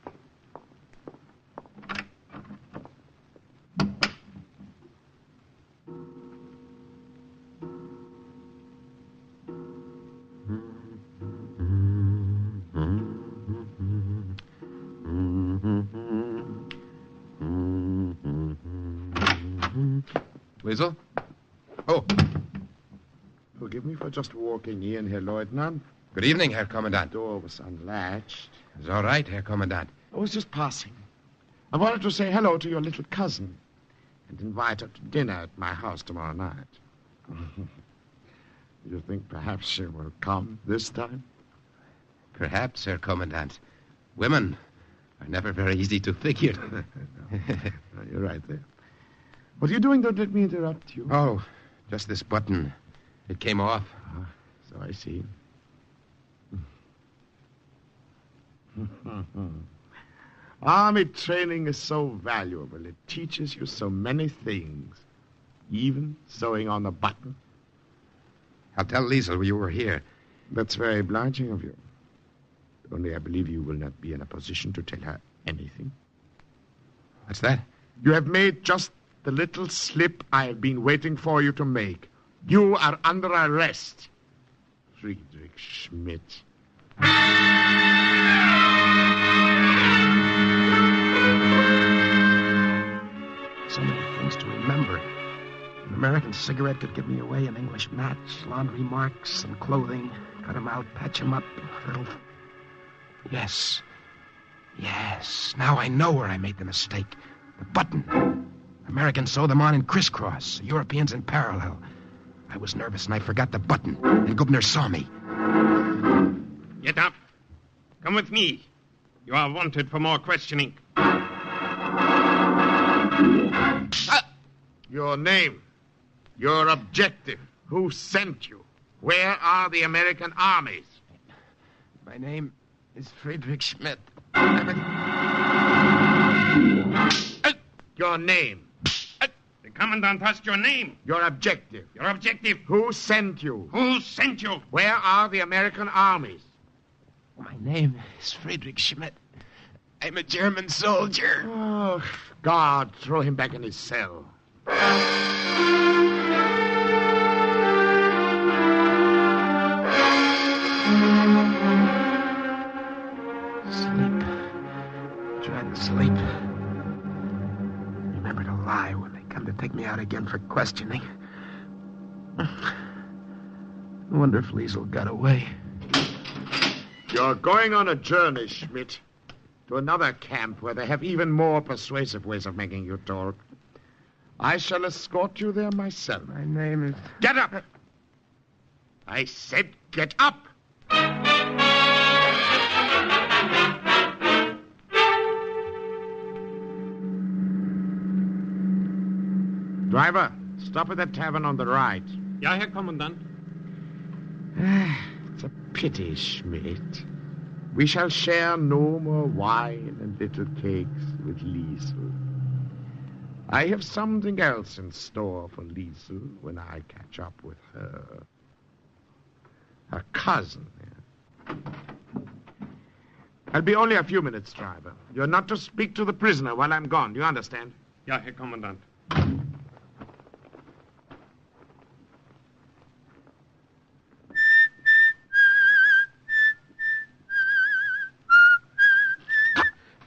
Liesel? Oh. Forgive me for just walking in, Herr Leutnant. Good evening, Herr Kommandant. The door was unlatched. It's all right, Herr Kommandant. I was just passing. I wanted to say hello to your little cousin and invite her to dinner at my house tomorrow night. You think perhaps she will come this time? Perhaps, Herr Kommandant. Women are never very easy to figure. No, you're right there. What are you doing? Don't let me interrupt you. Oh, just this button. It came off. So I see. Army training is so valuable. It teaches you so many things. Even sewing on a button. I'll tell Liesel you were here. That's very obliging of you. Only I believe you will not be in a position to tell her anything. What's that? You have made just the little slip I have been waiting for you to make. You are under arrest. Friedrich Schmidt. So many things to remember. An American cigarette could give me away, an English match, laundry marks, and clothing. Cut them out, patch them up. Little... Yes. Now I know where I made the mistake. The button. Americans sew them on in crisscross. Europeans in parallel. I was nervous and I forgot the button. And Gubner saw me. Get up. Come with me. You are wanted for more questioning. Your name. Your objective. Who sent you? Where are the American armies? My name is Friedrich Schmidt. Your name. The Commandant asked your name. Your objective. Your objective. Who sent you? Who sent you? Where are the American armies? My name is Friedrich Schmidt. I'm a German soldier. Oh, God, throw him back in his cell. Sleep. Trying to sleep. Remember to lie when they come to take me out again for questioning. I wonder if Liesel got away. You're going on a journey, Schmidt. To another camp where they have even more persuasive ways of making you talk. I shall escort you there myself. My name is... Get up! I said get up! Driver, stop at that tavern on the right. Ja, Herr Kommandant. It's a pity, Schmidt. We shall share no more wine and little cakes with Liesel. I have something else in store for Liesel when I catch up with her. Her cousin. I'll be only a few minutes, driver. You're not to speak to the prisoner while I'm gone. Do you understand? Ja, Herr Kommandant.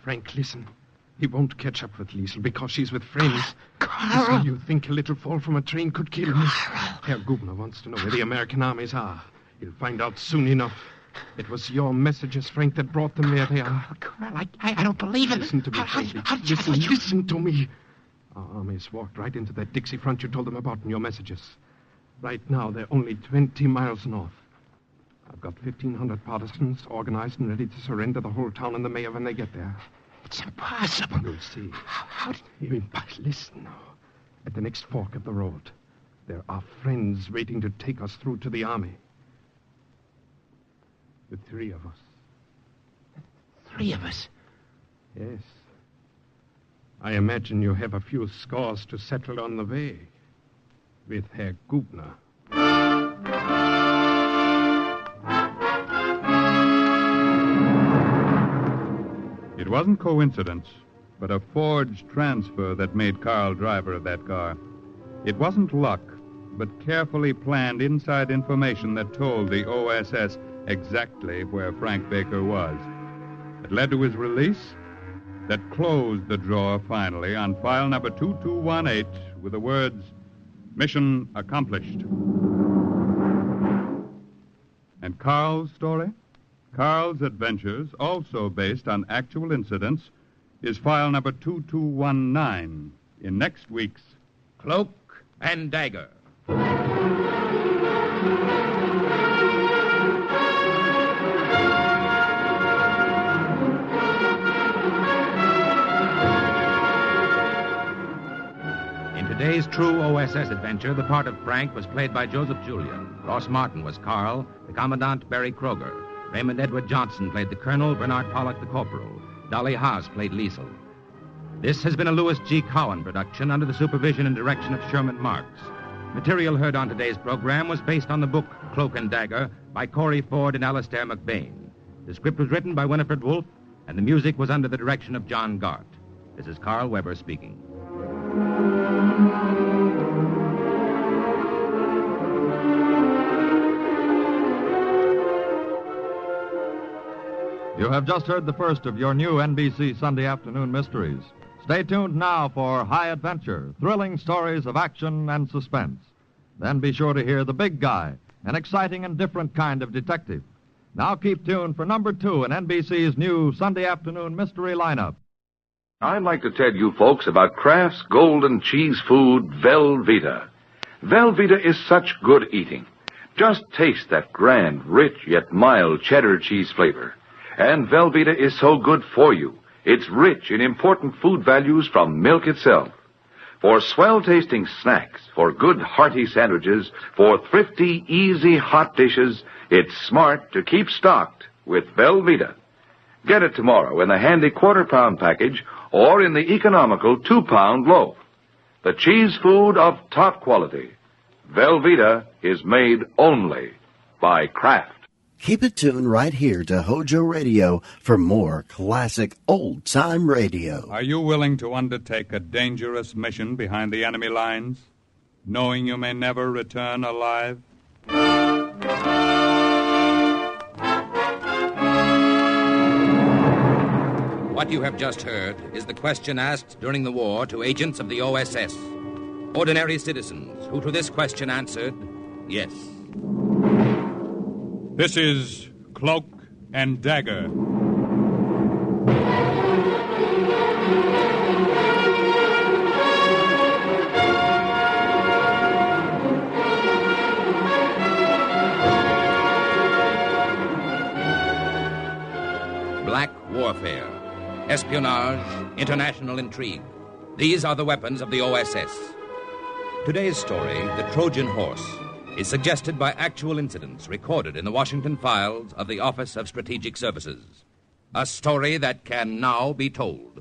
Frank, listen. He won't catch up with Liesel because she's with friends. Carl! So you think a little fall from a train could kill me? Herr Gubner wants to know where the American armies are. He'll find out soon enough. It was your messages, Frank, that brought them where they are. Carl, I don't believe it. Listen to me, Frankie. Listen to me. Our armies walked right into that Dixie front you told them about in your messages. Right now, they're only 20 miles north. I've got 1,500 partisans organized and ready to surrender the whole town and the mayor when they get there. It's impossible. You'll see. How did... Listen now. At the next fork of the road, there are friends waiting to take us through to the army. The 3 of us. 3 of us? Yes. I imagine you have a few scores to settle on the way. With Herr Gubner. It wasn't coincidence, but a forged transfer that made Carl driver of that car. It wasn't luck, but carefully planned inside information that told the OSS exactly where Frank Baker was. It led to his release, that closed the drawer finally on file number 2218 with the words, "Mission accomplished." And Carl's story? Carl's adventures, also based on actual incidents, is file number 2219 in next week's Cloak and Dagger. In today's true OSS adventure, the part of Frank was played by Joseph Julian. Ross Martin was Carl, the Commandant Barry Kroger. Raymond Edward Johnson played the Colonel, Bernard Pollock the Corporal. Dolly Haas played Liesel. This has been a Louis G. Cowan production under the supervision and direction of Sherman Marks. Material heard on today's program was based on the book Cloak and Dagger by Corey Ford and Alastair McBain. The script was written by Winifred Wolfe, and the music was under the direction of John Gart. This is Carl Weber speaking. You have just heard the first of your new NBC Sunday afternoon mysteries. Stay tuned now for High Adventure, thrilling stories of action and suspense. Then be sure to hear The Big Guy, an exciting and different kind of detective. Now keep tuned for number 2 in NBC's new Sunday afternoon mystery lineup. I'd like to tell you folks about Kraft's golden cheese food, Velveeta. Velveeta is such good eating. Just taste that grand, rich, yet mild cheddar cheese flavor. And Velveeta is so good for you. It's rich in important food values from milk itself. For swell-tasting snacks, for good hearty sandwiches, for thrifty, easy hot dishes, it's smart to keep stocked with Velveeta. Get it tomorrow in the handy quarter-pound package or in the economical 2-pound loaf. The cheese food of top quality. Velveeta is made only by Kraft. Keep it tuned right here to HOJO Radio for more classic old-time radio. Are you willing to undertake a dangerous mission behind the enemy lines, knowing you may never return alive? What you have just heard is the question asked during the war to agents of the OSS. Ordinary citizens who to this question answered, yes. This is Cloak and Dagger. Black warfare, espionage, international intrigue. These are the weapons of the OSS. Today's story, The Trojan Horse, is suggested by actual incidents recorded in the Washington files of the Office of Strategic Services. A story that can now be told.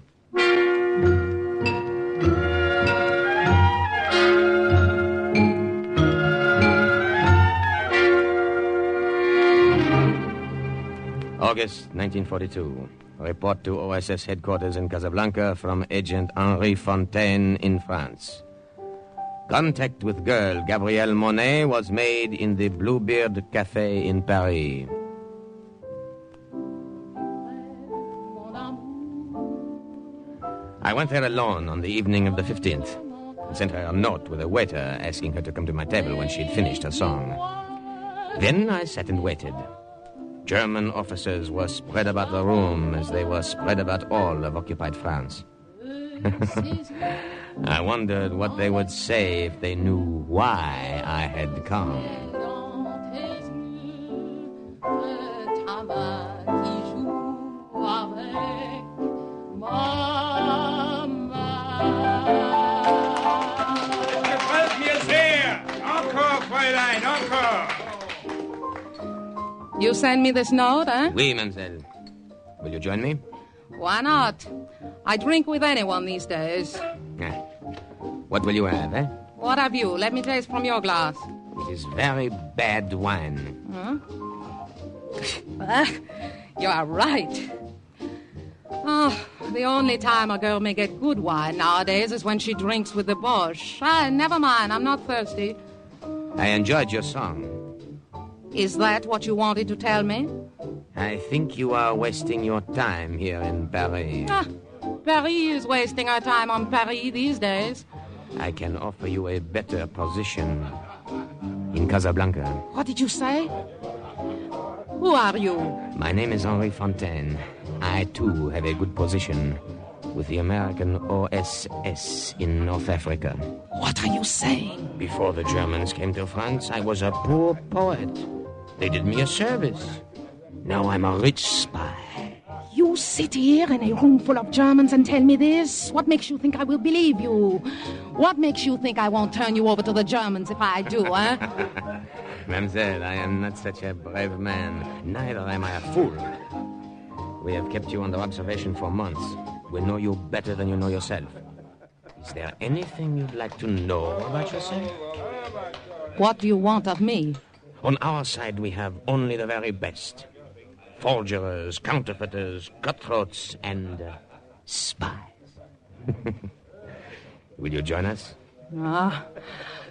August 1942. Report to OSS headquarters in Casablanca from Agent Henri Fontaine in France. Contact with girl Gabrielle Monet was made in the Bluebeard Café in Paris. I went there alone on the evening of the 15th and sent her a note with a waiter asking her to come to my table when she'd finished her song. Then I sat and waited. German officers were spread about the room as they were spread about all of occupied France. I wondered what they would say if they knew why I had come. You send me this note, eh? Oui, mademoiselle. Will you join me? Why not? I drink with anyone these days. What will you have, eh? What have you? Let me taste from your glass. It is very bad wine. Huh? You are right. Oh, the only time a girl may get good wine nowadays is when she drinks with the Boche. Never mind, I'm not thirsty. I enjoyed your song. Is that what you wanted to tell me? I think you are wasting your time here in Paris. Paris is wasting our time on Paris these days. I can offer you a better position in Casablanca. What did you say? Who are you? My name is Henri Fontaine. I, too, have a good position with the American OSS in North Africa. What are you saying? Before the Germans came to France, I was a poor poet. They did me a service. Now I'm a rich spy. You sit here in a room full of Germans and tell me this? What makes you think I will believe you? What makes you think I won't turn you over to the Germans if I do, eh? Mademoiselle, I am not such a brave man. Neither am I a fool. We have kept you under observation for months. We know you better than you know yourself. Is there anything you'd like to know about yourself? What do you want of me? On our side, we have only the very best. Forgers, counterfeiters, cutthroats, and spies. Will you join us?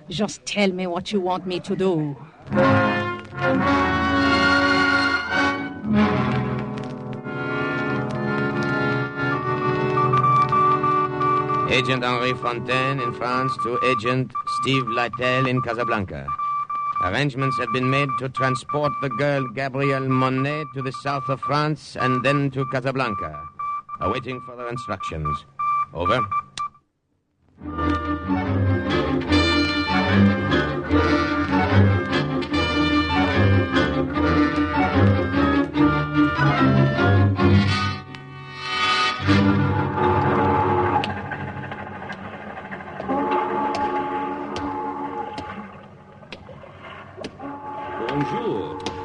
Just tell me what you want me to do. Agent Henri Fontaine in France to Agent Steve Lytle in Casablanca. Arrangements have been made to transport the girl Gabrielle Monet to the south of France and then to Casablanca. Awaiting further instructions. Over.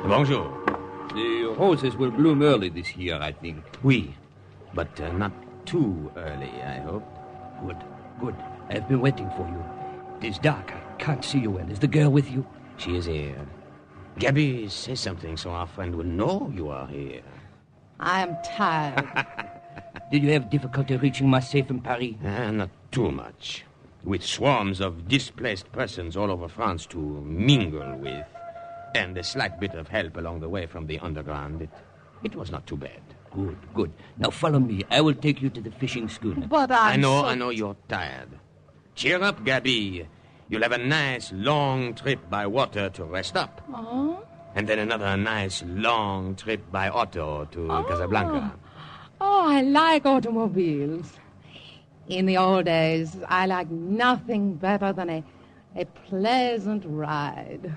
Bonjour. The roses will bloom early this year, I think. Oui, but not too early, I hope. Good. I've been waiting for you. It is dark. I can't see you well. Is the girl with you? She is here. Gabby, say something so our friend will know you are here. I am tired. Did you have difficulty reaching my safe in Paris? Not too much. With swarms of displaced persons all over France to mingle with, and a slight bit of help along the way from the underground, it was not too bad. Good. Now follow me. I will take you to the fishing schooner. But I know you're tired. Cheer up, Gabby. You'll have a nice long trip by water to rest up. Oh? And then another nice long trip by auto to Casablanca. Oh, I like automobiles. In the old days, I liked nothing better than a pleasant ride.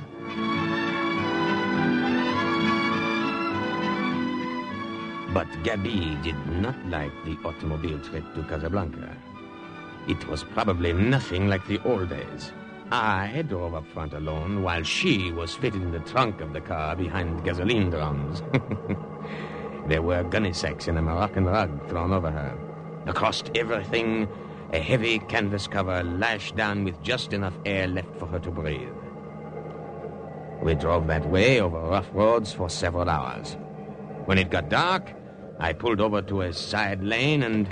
But Gabby did not like the automobile trip to Casablanca. It was probably nothing like the old days. I drove up front alone while she was fitted in the trunk of the car behind gasoline drums. There were gunny sacks in a Moroccan rug thrown over her. Across everything, a heavy canvas cover lashed down with just enough air left for her to breathe. We drove that way over rough roads for several hours. When it got dark, I pulled over to a side lane and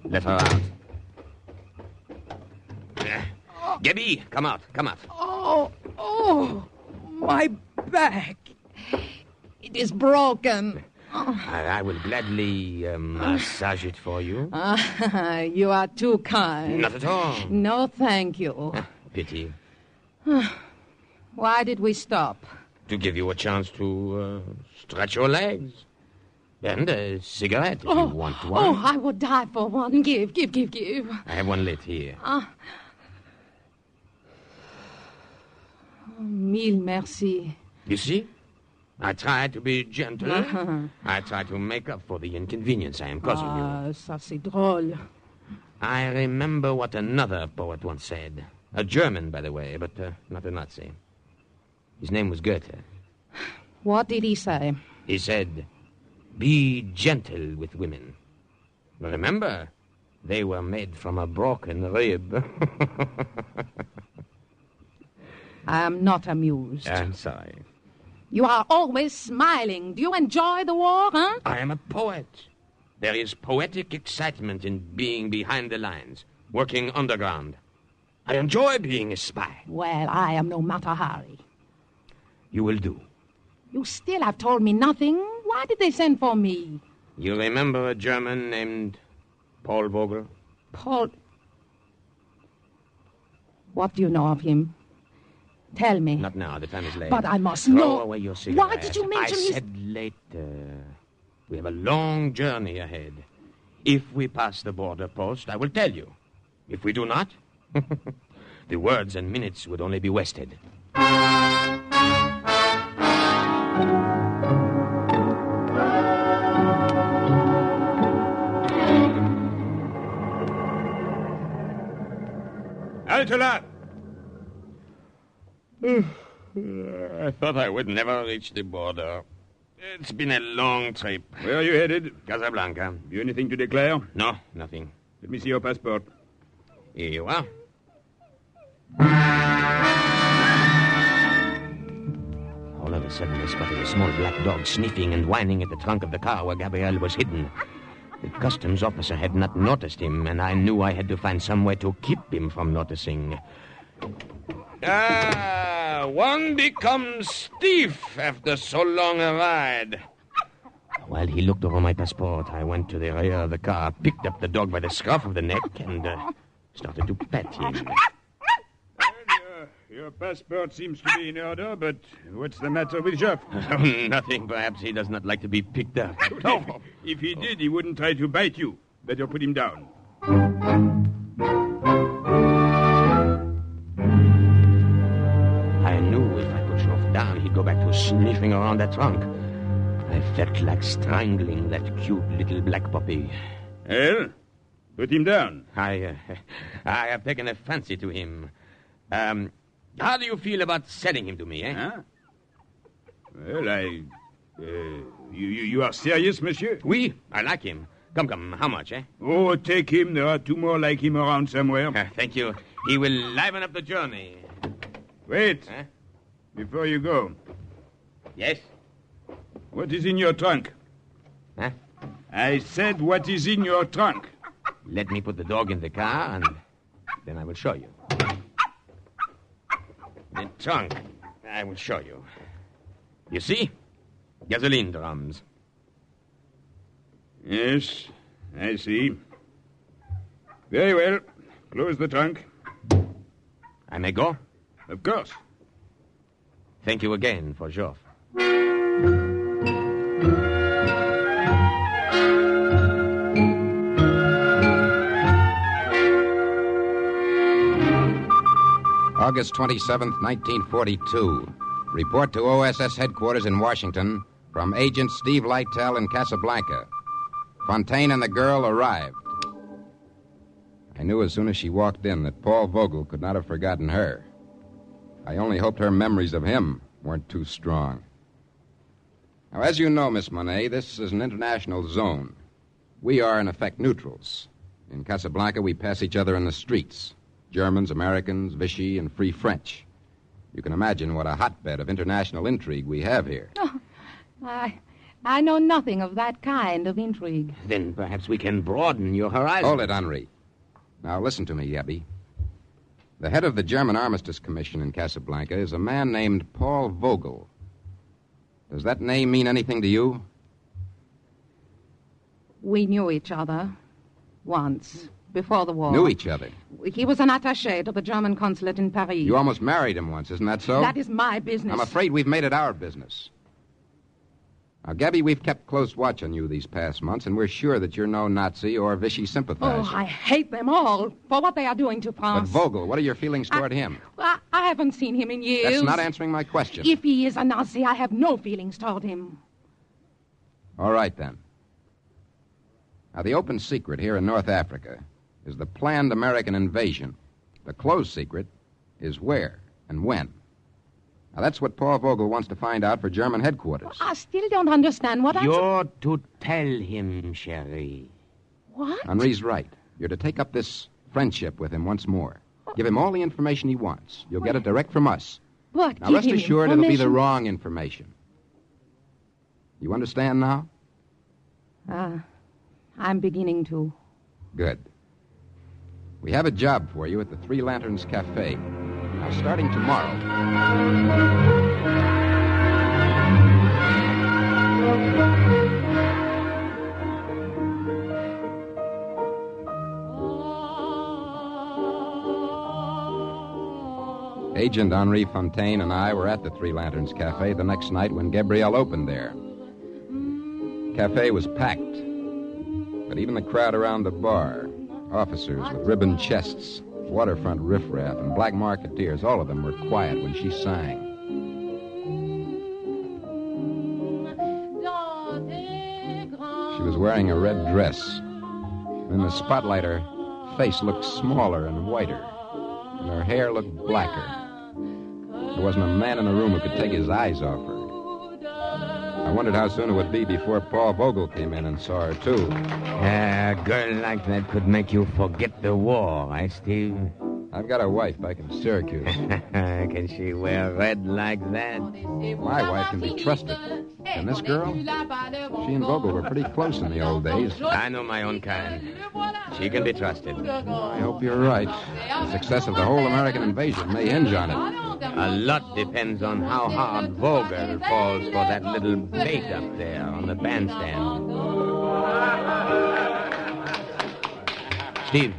let her out. Gabby, come out. Oh, my back. It is broken. I will gladly massage it for you. You are too kind. Not at all. No, thank you. Pity. Why did we stop? To give you a chance to stretch your legs. And a cigarette if you want one. Oh, I would die for one. Give. I have one lit here. Mille merci. You see? I try to be gentle. I try to make up for the inconvenience I am causing you. Ça c'est drôle. I remember what another poet once said. A German, by the way, but not a Nazi. His name was Goethe. What did he say? He said, be gentle with women. Remember, they were made from a broken rib. I am not amused. I'm sorry. You are always smiling. Do you enjoy the war, huh? I am a poet. There is poetic excitement in being behind the lines, working underground. I enjoy being a spy. Well, I am no Matahari. You will do. You still have told me nothing. Why did they send for me? You remember a German named Paul Vogel? Paul... What do you know of him? Tell me. Not now. The time is late. But I must Throw know. away your cigarette. Why did you mention his... I said later. We have a long journey ahead. If we pass the border post, I will tell you. If we do not, the words and minutes would only be wasted. Altola! I thought I would never reach the border. It's been a long trip. Where are you headed? Casablanca. Have you anything to declare? No, nothing. Let me see your passport. Here you are. All of a sudden, I spotted a small black dog sniffing and whining at the trunk of the car where Gabriel was hidden. The customs officer had not noticed him, and I knew I had to find some way to keep him from noticing. One becomes stiff after so long a ride. While he looked over my passport, I went to the rear of the car, picked up the dog by the scruff of the neck, and started to pet him. Your passport seems to be in order, but what's the matter with Jeff? Nothing. Perhaps he does not like to be picked up. If he did, he wouldn't try to bite you. Better put him down. I knew if I put Jeff down, he'd go back to sniffing around that trunk. I felt like strangling that cute little black puppy. Well, put him down. I have taken a fancy to him. How do you feel about selling him to me, eh? Huh? Well, you are serious, monsieur? Oui, I like him. Come, how much, eh? Oh, take him. There are two more like him around somewhere. Thank you. He will liven up the journey. Wait. Huh? Before you go. Yes? What is in your trunk? Huh? I said, what is in your trunk? Let me put the dog in the car, and then I will show you. The trunk, I will show you. You see? Gasoline drums. Yes, I see. Very well. Close the trunk. I may go? Of course. Thank you again for Joff. August 27th, 1942. Report to OSS headquarters in Washington from Agent Steve Lytell in Casablanca. Fontaine and the girl arrived. I knew as soon as she walked in that Paul Vogel could not have forgotten her. I only hoped her memories of him weren't too strong. Now, as you know, Miss Monet, this is an international zone. We are, in effect, neutrals. In Casablanca, we pass each other in the streets. Germans, Americans, Vichy, and Free French. You can imagine what a hotbed of international intrigue we have here. Oh, I know nothing of that kind of intrigue. Then perhaps we can broaden your horizon. Hold it, Henri. Now, listen to me, Yabby. The head of the German Armistice Commission in Casablanca is a man named Paul Vogel. Does that name mean anything to you? We knew each other once, before the war. Knew each other? He was an attaché to the German consulate in Paris. You almost married him once, isn't that so? That is my business. I'm afraid we've made it our business. Now, Gabby, we've kept close watch on you these past months, and we're sure that you're no Nazi or Vichy sympathizer. Oh, I hate them all for what they are doing to France. But Vogel, what are your feelings toward him? I haven't seen him in years. That's not answering my question. If he is a Nazi, I have no feelings toward him. All right, then. Now, the open secret here in North Africa is the planned American invasion. The closed secret is where and when. Now, that's what Paul Vogel wants to find out for German headquarters. I still don't understand what You're to tell him, Cherie. What? Henri's right. You're to take up this friendship with him once more. Give him all the information he wants. You'll get it direct from us. What? Now, rest assured it'll be the wrong information. You understand now? I'm beginning to. Good. We have a job for you at the Three Lanterns Cafe. Now, starting tomorrow. Agent Henri Fontaine and I were at the Three Lanterns Cafe the next night when Gabrielle opened there. The cafe was packed, but even the crowd around the bar, officers with ribbon chests, waterfront riffraff, and black marketeers, all of them were quiet when she sang. She was wearing a red dress. In the spotlight, her face looked smaller and whiter, and her hair looked blacker. There wasn't a man in the room who could take his eyes off her. I wondered how soon it would be before Paul Vogel came in and saw her, too. A girl like that could make you forget the war, eh, Steve? I've got a wife back in Syracuse. Can she wear red like that? My wife can be trusted. And this girl? She and Vogel were pretty close in the old days. I know my own kind. She can be trusted. I hope you're right. The success of the whole American invasion may hinge on it. A lot depends on how hard Vogel falls for that little bait up there on the bandstand. Steve,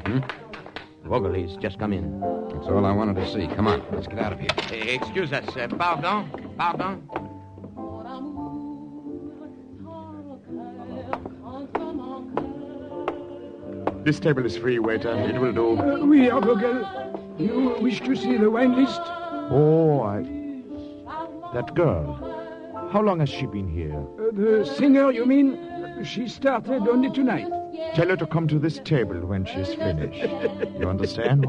Vogel, he's just come in. That's all I wanted to see. Come on, let's get out of here. Excuse us. Pardon? This table is free, waiter. It will do. Oui, Vogel. You wish to see the wine list? Oh, that girl. How long has she been here? The singer, you mean? She started only tonight. Tell her to come to this table when she's finished. You understand?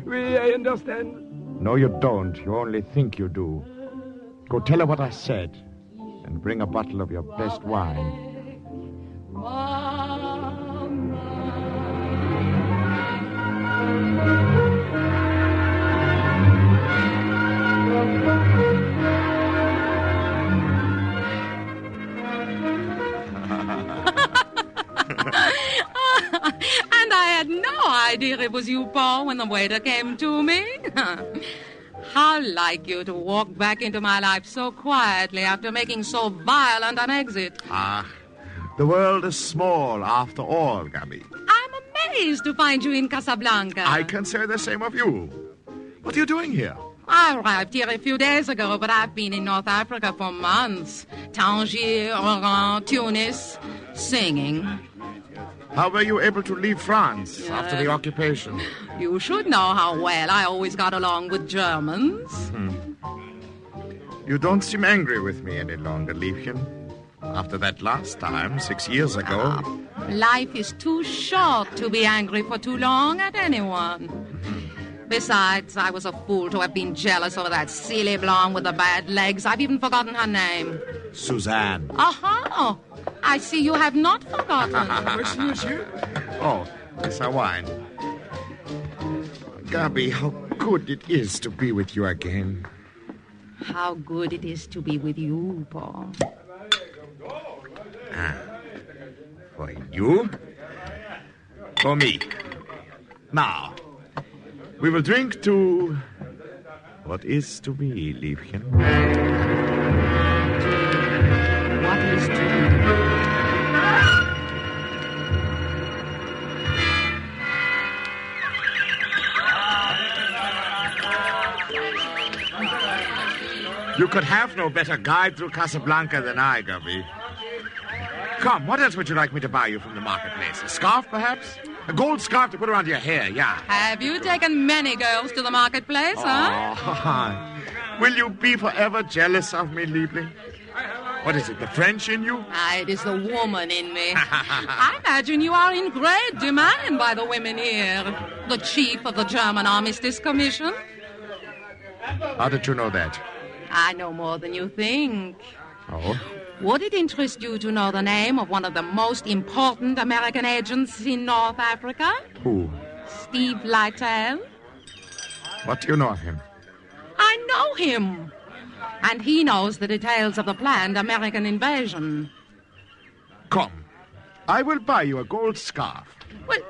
Oui, I understand. No, you don't. You only think you do. Go tell her what I said, and bring a bottle of your best wine. And I had no idea it was you, Paul, when the waiter came to me. How like you to walk back into my life so quietly after making so violent an exit. The world is small after all, Gabby. I'm amazed to find you in Casablanca. I can say the same of you. What are you doing here? I arrived here a few days ago, but I've been in North Africa for months. Tangier, Oran, Tunis, singing. How were you able to leave France after the occupation? You should know how well I always got along with Germans. You don't seem angry with me any longer, Liebchen. After that last time, 6 years ago. Life is too short to be angry for too long at anyone. Besides, I was a fool to have been jealous over that silly blonde with the bad legs. I've even forgotten her name. Suzanne. Aha! I see you have not forgotten. Monsieur. Oh, it's our wine. Gabi, how good it is to be with you again. How good it is to be with you, Paul. For you? For me. Now, we will drink to what is to be, Liebchen. What is to be? You could have no better guide through Casablanca than I, Gabi. Come, what else would you like me to buy you from the marketplace? A scarf, perhaps? A gold scarf to put around your hair, yeah. Have you taken many girls to the marketplace, huh? Oh, will you be forever jealous of me, Liebling? What is it, the French in you? It is the woman in me. I imagine you are in great demand by the women here. The chief of the German Armistice Commission. How did you know that? I know more than you think. Oh? Would it interest you to know the name of one of the most important American agents in North Africa? Who? Steve Lytle. What do you know of him? I know him. And he knows the details of the planned American invasion. Come. I will buy you a gold scarf. Well,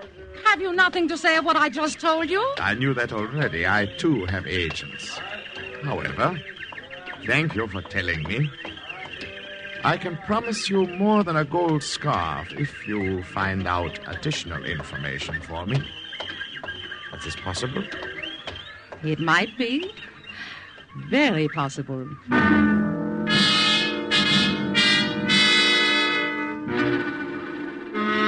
have you nothing to say of what I just told you? I knew that already. I, too, have agents. However, thank you for telling me. I can promise you more than a gold scarf if you find out additional information for me. Is this possible? It might be. Very possible.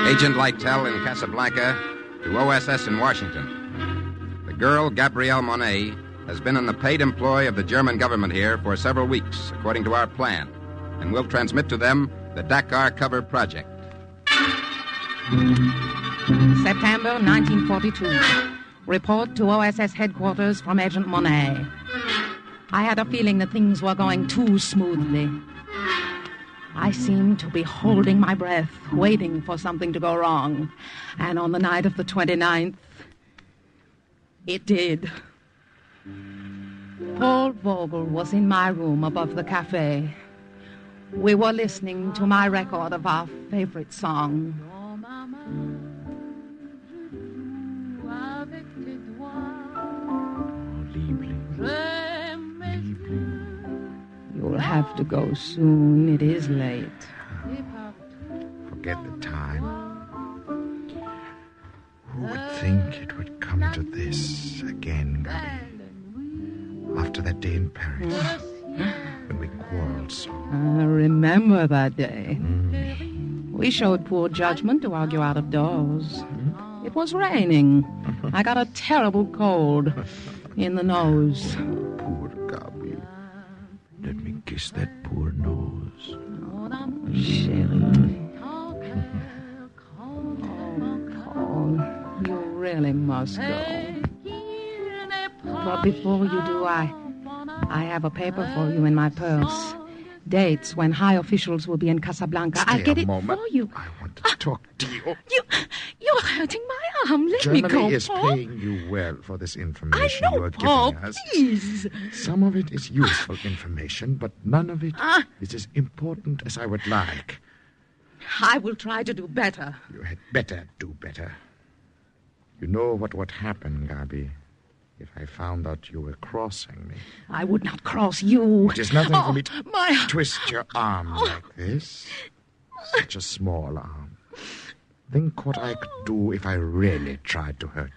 Agent Lytle in Casablanca to OSS in Washington. The girl, Gabrielle Monet, has been in the paid employ of the German government here for several weeks, according to our plan, and will transmit to them the Dakar cover project. September 1942. Report to OSS headquarters from Agent Monet. I had a feeling that things were going too smoothly. I seemed to be holding my breath, waiting for something to go wrong. And on the night of the 29th, it did. Paul Vogel was in my room above the cafe. We were listening to my record of our favorite song. You'll have to go soon. It is late. Forget the time. Who would think it would come to this again, Gabi? After that day in Paris, when we quarreled so. I remember that day. We showed poor judgment to argue out of doors. It was raining. I got a terrible cold in the nose. Poor Gabi. Let me kiss that poor nose. Chérie. Paul, you really must go. But before you do, I have a paper for you in my purse. Dates when high officials will be in Casablanca. I'll get it for you. I want to talk to you. You're hurting my arm. Let Germany me go, is Paul. paying you well for this information I know, you are Paul, giving us. please. Some of it is useful information, but none of it is as important as I would like. I will try to do better. You had better do better. You know what would happen, Gabi, if I found out you were crossing me. I would not cross you. It is nothing for me to my... twist your arm like this. Such a small arm. Think what I could do if I really tried to hurt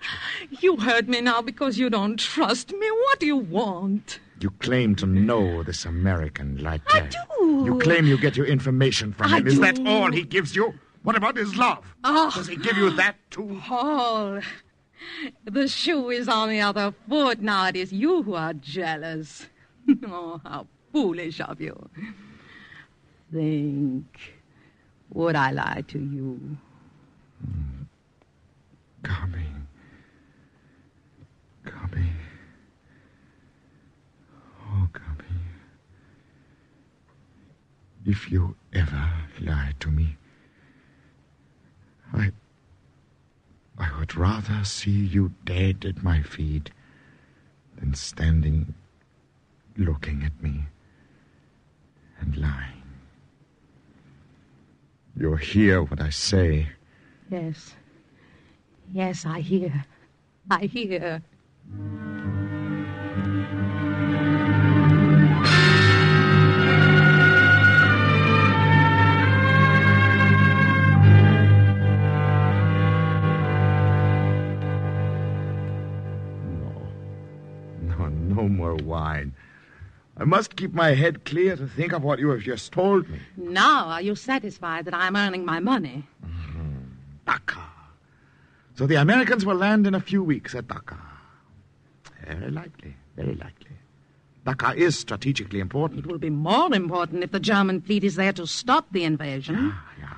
you. You hurt me now because you don't trust me. What do you want? You claim to know this American Lytle. I do. You claim you get your information from him. I Is do. that all he gives you? What about his love? Does he give you that too? Paul, the shoe is on the other foot. Now it is you who are jealous. Oh, how foolish of you. Think, would I lie to you? Gabi, Gabby. Oh, Gabby. If you ever lie to me, I would rather see you dead at my feet than standing looking at me and lying. You hear what I say. Yes. Yes, I hear. I hear. No more wine. I must keep my head clear to think of what you have just told me. Now, are you satisfied that I'm earning my money? Dakar. So the Americans will land in a few weeks at Dakar. Very likely, very likely. Dakar is strategically important. It will be more important if the German fleet is there to stop the invasion. Yeah.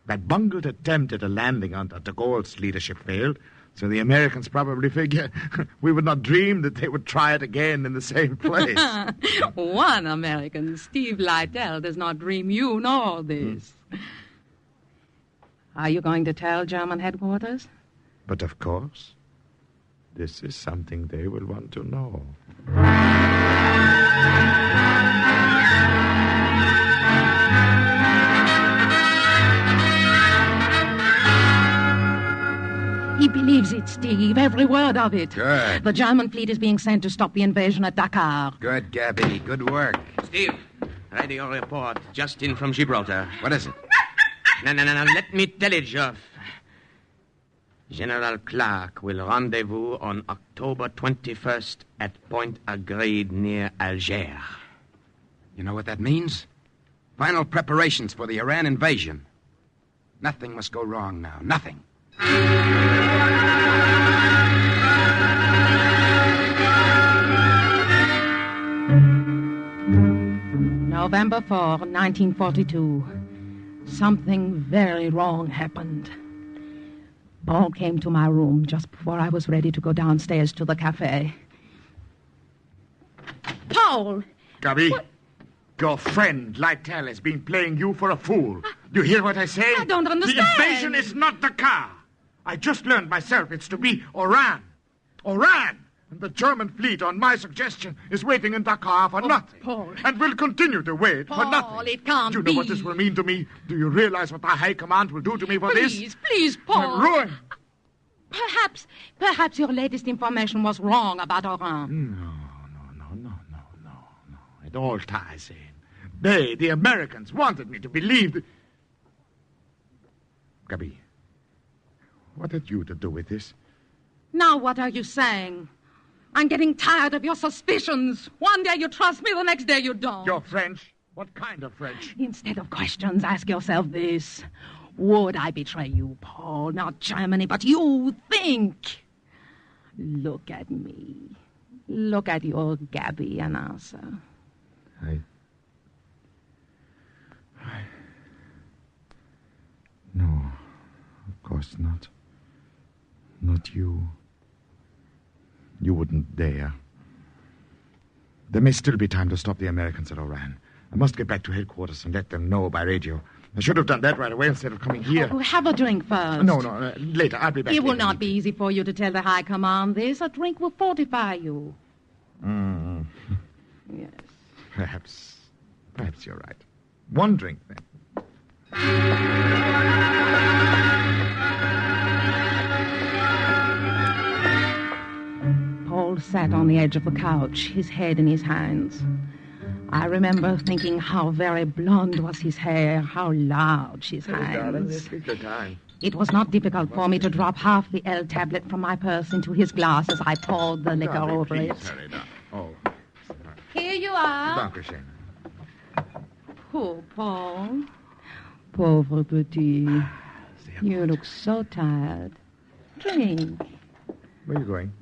That bungled attempt at a landing under de Gaulle's leadership failed, so the Americans probably figure we would not dream that they would try it again in the same place. One American, Steve Lytle, does not dream you nor this. Are you going to tell German headquarters? But of course, this is something they will want to know. He believes it, Steve, every word of it. Good. The German fleet is being sent to stop the invasion at Dakar. Good, Gabby. Good work. Steve, radio report just in from Gibraltar. What is it? No. Let me tell it, Geoff. General Clark will rendezvous on October 21st at Point Agreed near Algiers. You know what that means? Final preparations for the Iran invasion. Nothing must go wrong now. Nothing. November 4, 1942. Something very wrong happened. Paul came to my room just before I was ready to go downstairs to the cafe. Paul! Gabby, your friend Lytle has been playing you for a fool. You hear what I say? I don't understand. The invasion is not Dakar. I just learned myself it's to be Oran. Oran! And the German fleet, on my suggestion, is waiting in Dakar for nothing. Paul. And will continue to wait for nothing. Paul, it can't Do you be. know what this will mean to me? Do you realize what the High Command will do to me for this? Please, Paul. I'm ruined. Perhaps your latest information was wrong about Oran. No. It all ties in. They, the Americans, wanted me to believe that... Gabby, what had you to do with this? Now what are you saying? I'm getting tired of your suspicions. One day you trust me, the next day you don't. You're French? What kind of French? Instead of questions, ask yourself this. Would I betray you, Paul? Not Germany, but you. Think. Look at me. Look at your Gabby and answer. No, of course not. Not you. You wouldn't dare. There may still be time to stop the Americans at Oran. I must get back to headquarters and let them know by radio. I should have done that right away instead of coming here. Oh, have a drink first. No, later. I'll be back. It will not be easy for you to tell the High Command this. A drink will fortify you. Yes. Perhaps you're right. One drink, then. Paul sat on the edge of the couch, his head in his hands. I remember thinking how very blonde was his hair, how large his hands. It was not difficult for me to drop half the L tablet from my purse into his glass as I poured the liquor over it. Here you are. Dankeschön. Poor Paul. Pauvre petit. You look so tired. Drink. Where are you going?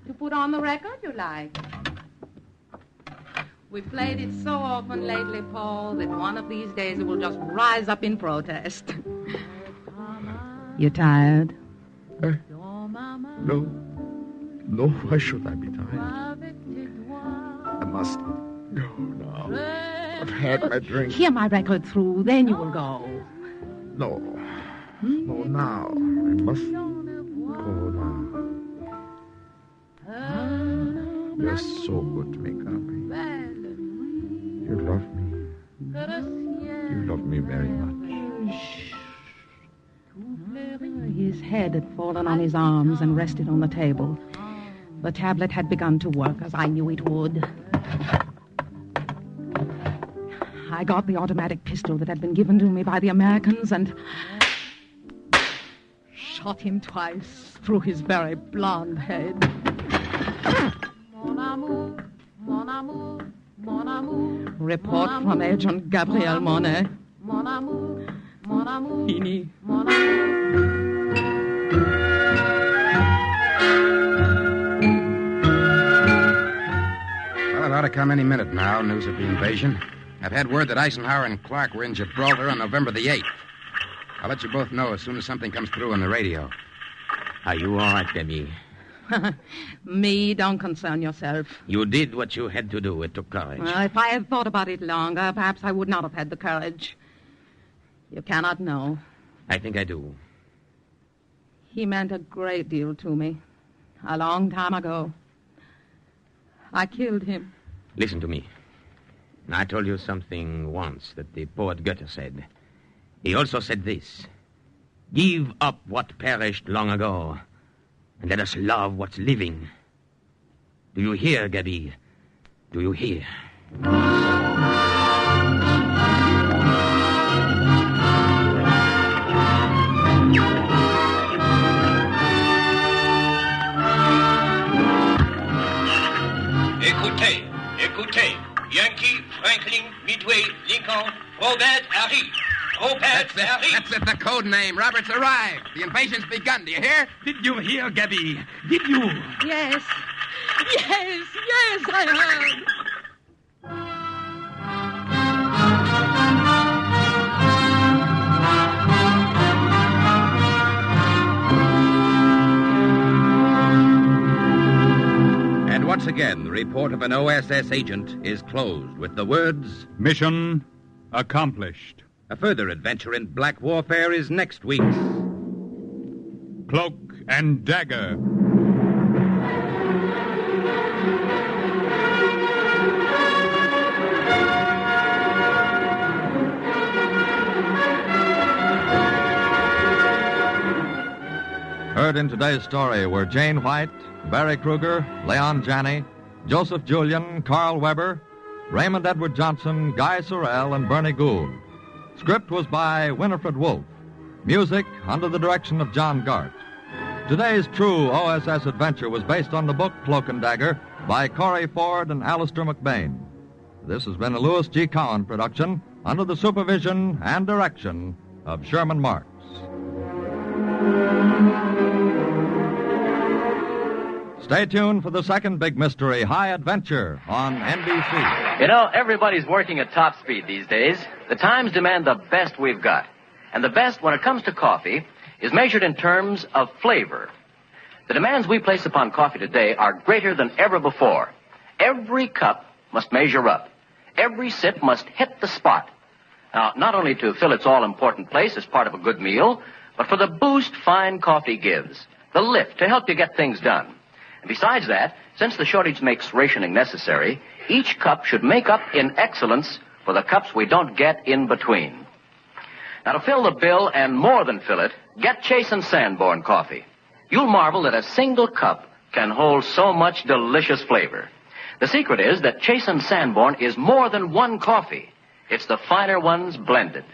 To put on the record you like. We've played it so often lately, Paul, that one of these days it will just rise up in protest. You tired? No. No, why should I be tired? I must go now. I've had my drink. Hear my record through, then you will go. No. No, now. I must go now. You're so good to me, Carpy. You love me. You love me very much. His head had fallen on his arms and rested on the table. The tablet had begun to work, as I knew it would. I got the automatic pistol that had been given to me by the Americans and shot him twice through his very blonde head. Report from Agent Gabriel Monet. Fini. Well, it ought to come any minute now, news of the invasion. I've had word that Eisenhower and Clark were in Gibraltar on November the 8th. I'll let you both know as soon as something comes through on the radio. Are you all right, Debbie? Me, don't concern yourself. You did what you had to do. It took courage. Well, if I had thought about it longer, perhaps I would not have had the courage. You cannot know. I think I do. He meant a great deal to me. A long time ago. I killed him. Listen to me. I told you something once that the poet Goethe said. He also said this. Give up what perished long ago, and let us love what's living. Do you hear, Gabi? Do you hear? Écoutez, écoutez. Yankee, Franklin, Midway, Lincoln, Robert, Harry. That's it, the code name. Robert's arrived. The invasion's begun. Do you hear? Did you hear, Gabby? Did you? Yes. Yes, I heard. And once again, the report of an OSS agent is closed with the words, Mission accomplished. A further adventure in black warfare is next week's Cloak and Dagger. Heard in today's story were Jane White, Barry Kruger, Leon Janney, Joseph Julian, Carl Weber, Raymond Edward Johnson, Guy Sorrell, and Bernie Gould. Script was by Winifred Wolfe. Music under the direction of John Gart. Today's true OSS adventure was based on the book Cloak and Dagger by Corey Ford and Alistair McBain. This has been a Louis G. Cowan production under the supervision and direction of Sherman Marks. Stay tuned for the second big mystery, High Adventure, on NBC. You know, everybody's working at top speed these days. The times demand the best we've got. And the best, when it comes to coffee, is measured in terms of flavor. The demands we place upon coffee today are greater than ever before. Every cup must measure up. Every sip must hit the spot. Now, not only to fill its all-important place as part of a good meal, but for the boost fine coffee gives, the lift to help you get things done. And besides that, since the shortage makes rationing necessary, each cup should make up in excellence for the cups we don't get in between. Now, to fill the bill and more than fill it, get Chase & Sanborn coffee. You'll marvel that a single cup can hold so much delicious flavor. The secret is that Chase & Sanborn is more than one coffee. It's the finer ones blended.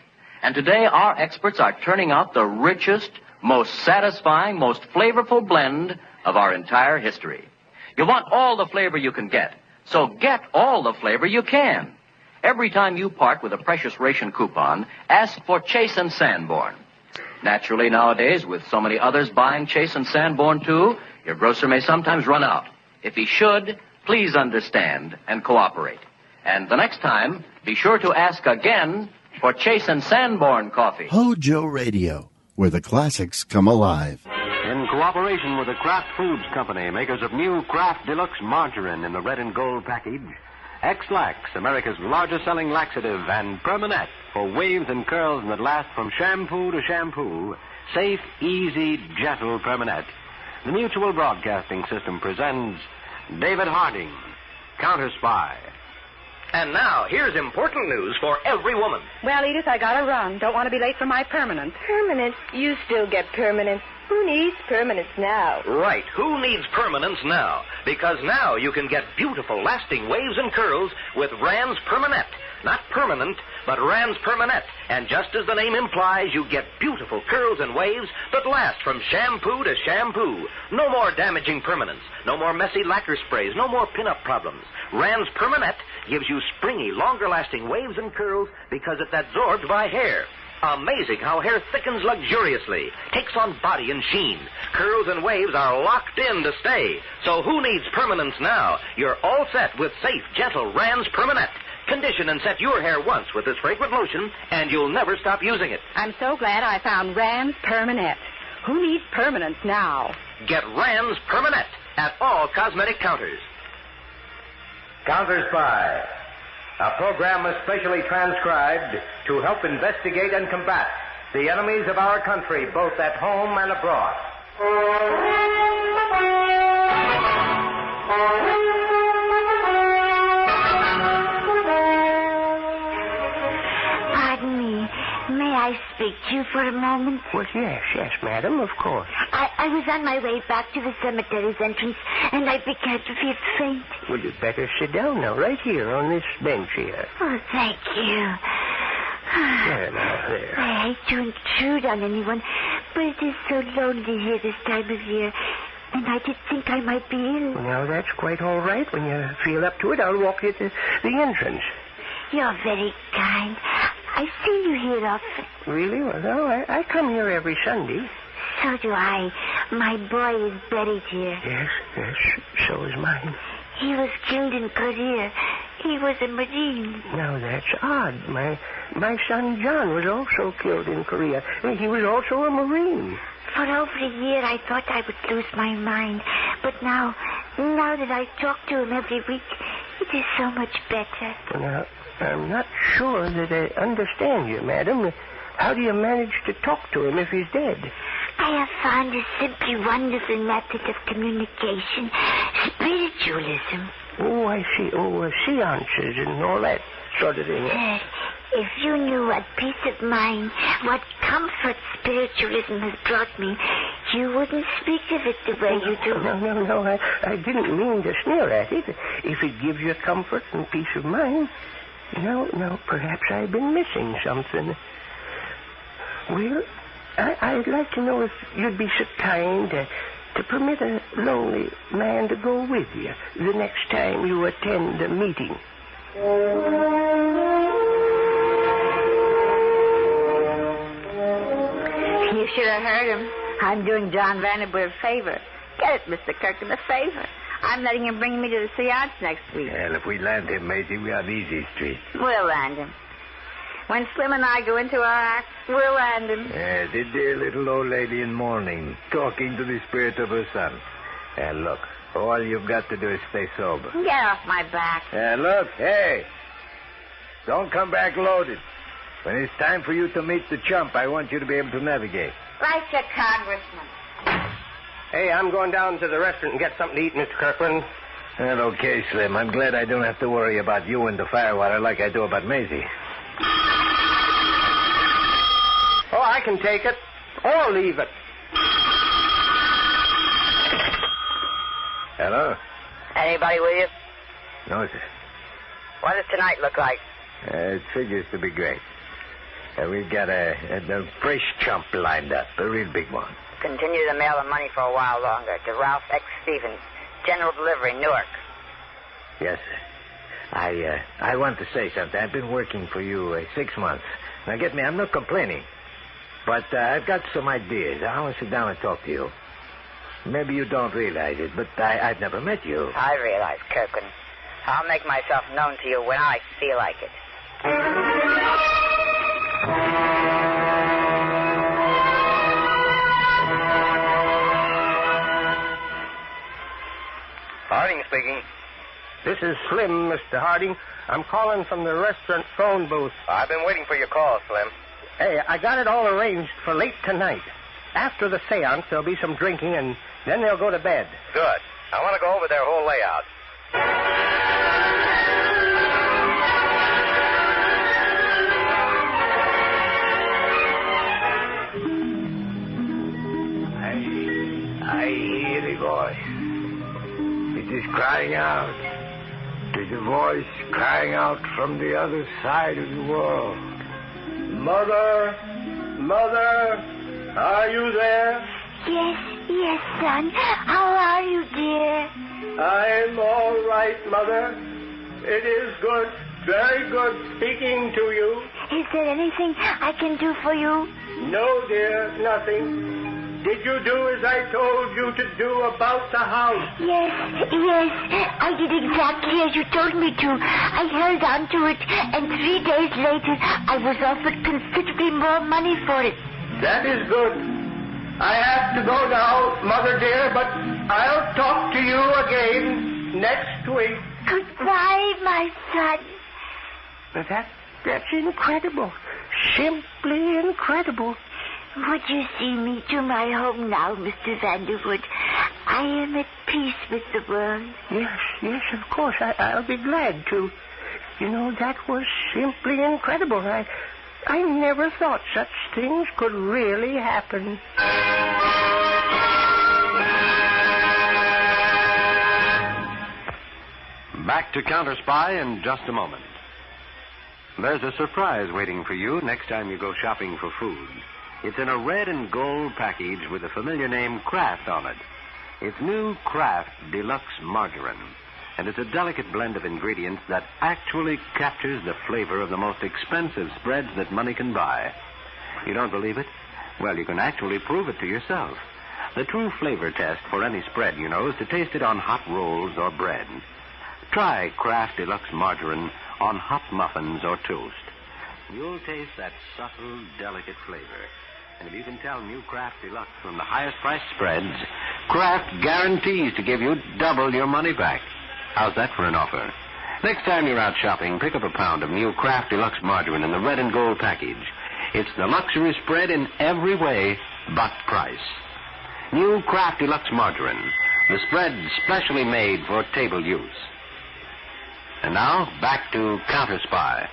And today, our experts are turning out the richest, most satisfying, most flavorful blend of our entire history. You want all the flavor you can get, so get all the flavor you can. Every time you part with a precious ration coupon, ask for Chase & Sanborn. Naturally, nowadays, with so many others buying Chase & Sanborn, too, your grocer may sometimes run out. If he should, please understand and cooperate. And the next time, be sure to ask again for Chase & Sanborn coffee. HOJO Radio, where the classics come alive. In cooperation with the Kraft Foods Company, makers of new Kraft Deluxe Margarine in the red and gold package, X-Lax, America's largest selling laxative, and Permanente for waves and curls that last from shampoo to shampoo. Safe, easy, gentle Permanente. The Mutual Broadcasting System presents David Harding, Counter Spy. And now, here's important news for every woman. Well, Edith, I gotta run. Don't want to be late for my permanent. Permanent? You still get permanent. Who needs permanents now? Right. Who needs permanents now? Because now you can get beautiful, lasting waves and curls with Rand's Permanente. Not permanent, but Rand's Permanente. And just as the name implies, you get beautiful curls and waves that last from shampoo to shampoo. No more damaging permanents. No more messy lacquer sprays. No more pin-up problems. Rand's Permanente gives you springy, longer-lasting waves and curls because it's absorbed by hair. Amazing how hair thickens luxuriously, takes on body and sheen. Curls and waves are locked in to stay. So who needs permanence now? You're all set with safe, gentle Rand's Permanente. Condition and set your hair once with this fragrant lotion, and you'll never stop using it. I'm so glad I found Rand's Permanente. Who needs permanence now? Get Rand's Permanente at all cosmetic counters. Counter Spy, a program especially transcribed to help investigate and combat the enemies of our country, both at home and abroad. Pardon me. May I speak to you for a moment? Well, yes, madam, of course. I was on my way back to the cemetery's entrance, and I began to feel faint. Well, you'd better sit down now, right here on this bench here. Oh, thank you. There, now, there. I hate to intrude on anyone, but it is so lonely here this time of year, and I did think I might be ill. Well, now, that's quite all right. When you feel up to it, I'll walk you to the entrance. You're very kind. I've seen you here often. Really? Well, no, I come here every Sunday. So do I. My boy is buried here. Yes, so is mine. He was killed in Korea. He was a Marine. Now, that's odd. My son John was also killed in Korea. He was also a Marine. For over a year, I thought I would lose my mind. But now that I talk to him every week, it is so much better. Now, I'm not sure that I understand you, madam. How do you manage to talk to him if he's dead? I have found a simply wonderful method of communication. Spiritualism. Oh, I see. Oh, seances and all that sort of thing. If you knew what peace of mind, what comfort spiritualism has brought me, you wouldn't speak of it the way you do. No. I didn't mean to sneer at it. If it gives you comfort and peace of mind, no, perhaps I've been missing something. Well, I'd like to know if you'd be so kind to permit a lonely man to go with you the next time you attend a meeting. You should have heard him. I'm doing John Vanderbilt a favor. Get it, Mr. Kirkham, a favor. I'm letting him bring me to the seance next week. Well, if we land him, Maisie, we on easy street. We'll land him. When Slim and I go into our act, we'll land him. The dear little old lady in mourning, talking to the spirit of her son. And look, all you've got to do is stay sober. Get off my back. Look, hey, don't come back loaded. When it's time for you to meet the chump, I want you to be able to navigate. Right, your Congressman. Hey, I'm going down to the restaurant and get something to eat, Mr. Kirkland. Well, okay, Slim. I'm glad I don't have to worry about you and the firewater like I do about Maisie. Oh, I can take it. Or leave it. Hello? Anybody with you? No, sir. What does tonight look like? It figures to be great. We've got a fresh chump lined up, a real big one. Continue to mail the money for a while longer to Ralph X. Stevens, General Delivery, Newark. Yes, sir. I want to say something. I've been working for you 6 months. Now, get me, I'm not complaining. But I've got some ideas. I want to sit down and talk to you. Maybe you don't realize it, but I've never met you. I realize, Kirkland. I'll make myself known to you when I feel like it. speaking. This is Slim, Mr. Harding. I'm calling from the restaurant phone booth. I've been waiting for your call, Slim. Hey, I got it all arranged for late tonight. After the seance, there'll be some drinking, and then they'll go to bed. Good. I want to go over their whole layout. I hear the voice. It is crying out. It is a voice crying out from the other side of the world. Mother, are you there? Yes, son. How are you, dear? I'm all right, Mother. It is good, very good speaking to you. Is there anything I can do for you? No, dear, nothing. Did you do as I told you to do about the house? Yes. I did exactly as you told me to. I held on to it, and 3 days later, I was offered considerably more money for it. That is good. I have to go now, Mother dear, but I'll talk to you again next week. Goodbye, my son. That's incredible. Simply incredible. Would you see me to my home now, Mr. Vanderwood? I am at peace with the world. Yes, of course. I'll be glad to. You know, that was simply incredible. I never thought such things could really happen. Back to Counter Spy in just a moment. There's a surprise waiting for you next time you go shopping for food. It's in a red and gold package with the familiar name Kraft on it. It's new Kraft Deluxe Margarine, and it's a delicate blend of ingredients that actually captures the flavor of the most expensive spreads that money can buy. You don't believe it? Well, you can actually prove it to yourself. The true flavor test for any spread, you know, is to taste it on hot rolls or bread. Try Kraft Deluxe Margarine on hot muffins or toast. You'll taste that subtle, delicate flavor. And if you can tell new Kraft Deluxe from the highest priced spreads, Kraft guarantees to give you double your money back. How's that for an offer? Next time you're out shopping, pick up a pound of new Kraft Deluxe Margarine in the red and gold package. It's the luxury spread in every way but price. New Kraft Deluxe Margarine, the spread specially made for table use. And now, back to Counter Spy.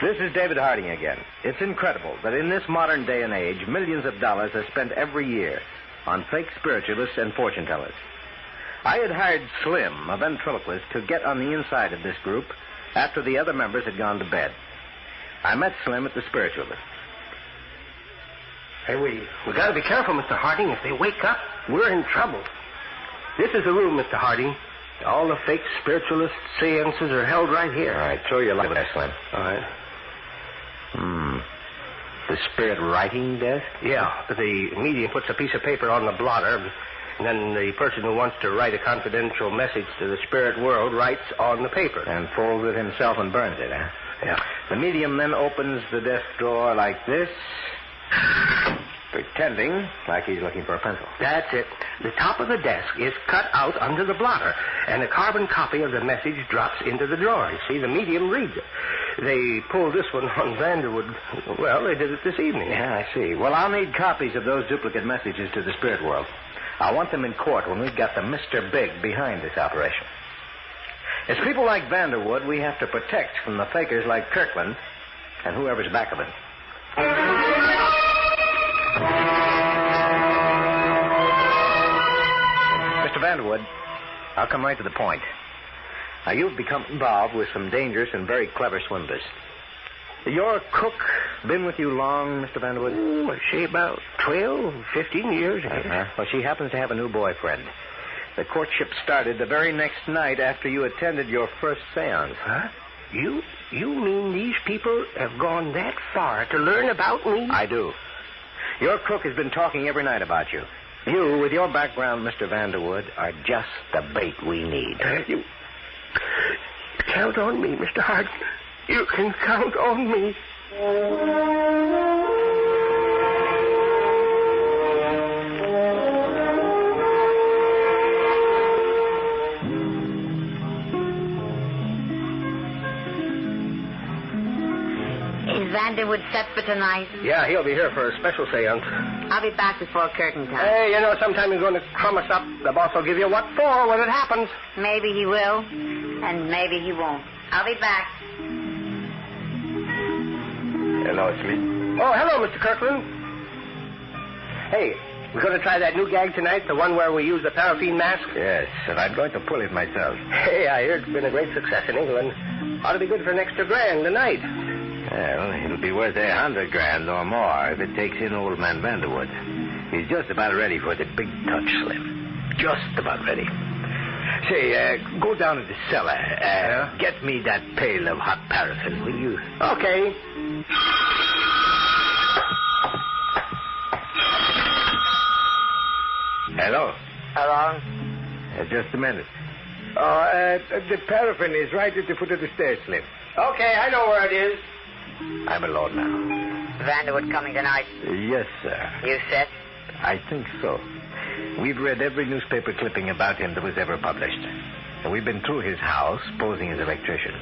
This is David Harding again. It's incredible that in this modern day and age, millions of dollars are spent every year on fake spiritualists and fortune tellers. I had hired Slim, a ventriloquist, to get on the inside of this group after the other members had gone to bed. I met Slim at the spiritualist. Hey, we got to be careful, Mr. Harding. If they wake up, we're in trouble. This is the room, Mr. Harding. All the fake spiritualist seances are held right here. All right, throw your light there, Slim. All right. The spirit writing desk? Yeah. The medium puts a piece of paper on the blotter, and then the person who wants to write a confidential message to the spirit world writes on the paper. And folds it himself and burns it, huh? Yeah. The medium then opens the desk drawer like this, pretending like he's looking for a pencil. That's it. The top of the desk is cut out under the blotter, and a carbon copy of the message drops into the drawer. You see, the medium reads it. They pulled this one on Vanderwood. Well, they did it this evening. Yeah, I see. Well, I'll need copies of those duplicate messages to the spirit world. I want them in court when we've got the Mr. Big behind this operation. It's people like Vanderwood we have to protect from the fakers like Kirkland and whoever's back of it. Mr. Vanderwood, I'll come right to the point. Now, you've become involved with some dangerous and very clever swindlers. Your cook been with you long, Mr. Vanderwood? She about 12, 15 years. Well, she happens to have a new boyfriend. The courtship started the very next night after you attended your first seance. Huh? You mean these people have gone that far to learn about me? I do. Your cook has been talking every night about you. You, with your background, Mr. Vanderwood, are just the bait we need. count on me, Mr. Hart. You can count on me. Vanderwood set for tonight? Yeah, he'll be here for a special seance. I'll be back before curtain time. Hey, you know, sometime he's going to crumb us up. The boss will give you what for when it happens. Maybe he will, and maybe he won't. I'll be back. Hello, it's me. Oh, hello, Mr. Kirkland. Hey, we're going to try that new gag tonight, the one where we use the paraffin mask? Yes, and I'm going to pull it myself. Hey, I hear it's been a great success in England. Ought to be good for an extra $1,000 tonight. Well, it'll be worth $100,000 or more if it takes in old man Vanderwood. He's just about ready for the big touch, Slim. Just about ready. Say, go down to the cellar. Get me that pail of hot paraffin, will you? Okay. Hello? Hello? Just a minute. The paraffin is right at the foot of the stairs, Slim. Okay, I know where it is. I'm alone now. Vanderwood coming tonight? Yes, sir. You set? I think so. We've read every newspaper clipping about him that was ever published. And we've been through his house, posing as electricians.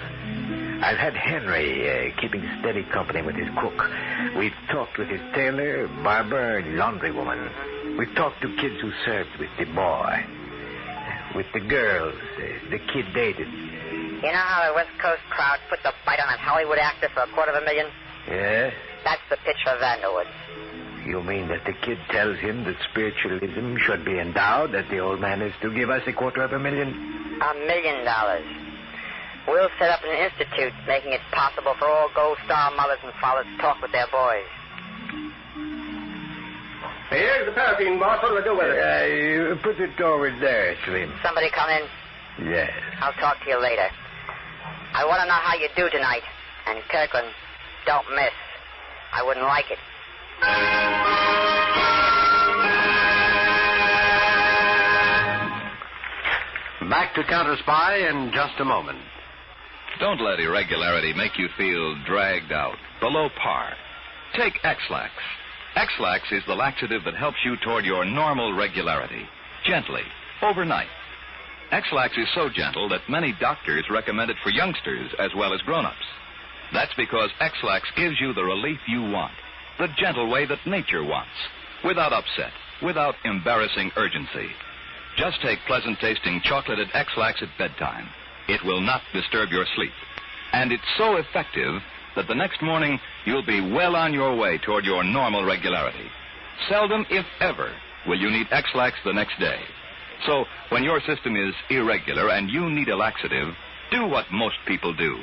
I've had Henry keeping steady company with his cook. We've talked with his tailor, barber, and laundrywoman. We've talked to kids who served with the boy. With the girls the kid dated. You know how the West Coast crowd put the bite on that Hollywood actor for $250,000? Yeah? That's the pitch for Vanderwood. You mean that the kid tells him that spiritualism should be endowed, that the old man is to give us $250,000? $1 million. We'll set up an institute making it possible for all Gold Star mothers and fathers to talk with their boys. Here's the paraffin, boss. What do I do with it? You put it over there, Slim. Somebody come in? Yes. I'll talk to you later. I want to know how you do tonight. And Kirkland, don't miss. I wouldn't like it. Back to Counter Spy in just a moment. Don't let irregularity make you feel dragged out, below par. Take X-Lax. X-Lax is the laxative that helps you toward your normal regularity, gently, overnight. X-Lax is so gentle that many doctors recommend it for youngsters as well as grown-ups. That's because X-Lax gives you the relief you want, the gentle way that nature wants, without upset, without embarrassing urgency. Just take pleasant-tasting chocolated X-Lax at bedtime. It will not disturb your sleep. And it's so effective that the next morning you'll be well on your way toward your normal regularity. Seldom, if ever, will you need X-Lax the next day. So, when your system is irregular and you need a laxative, do what most people do.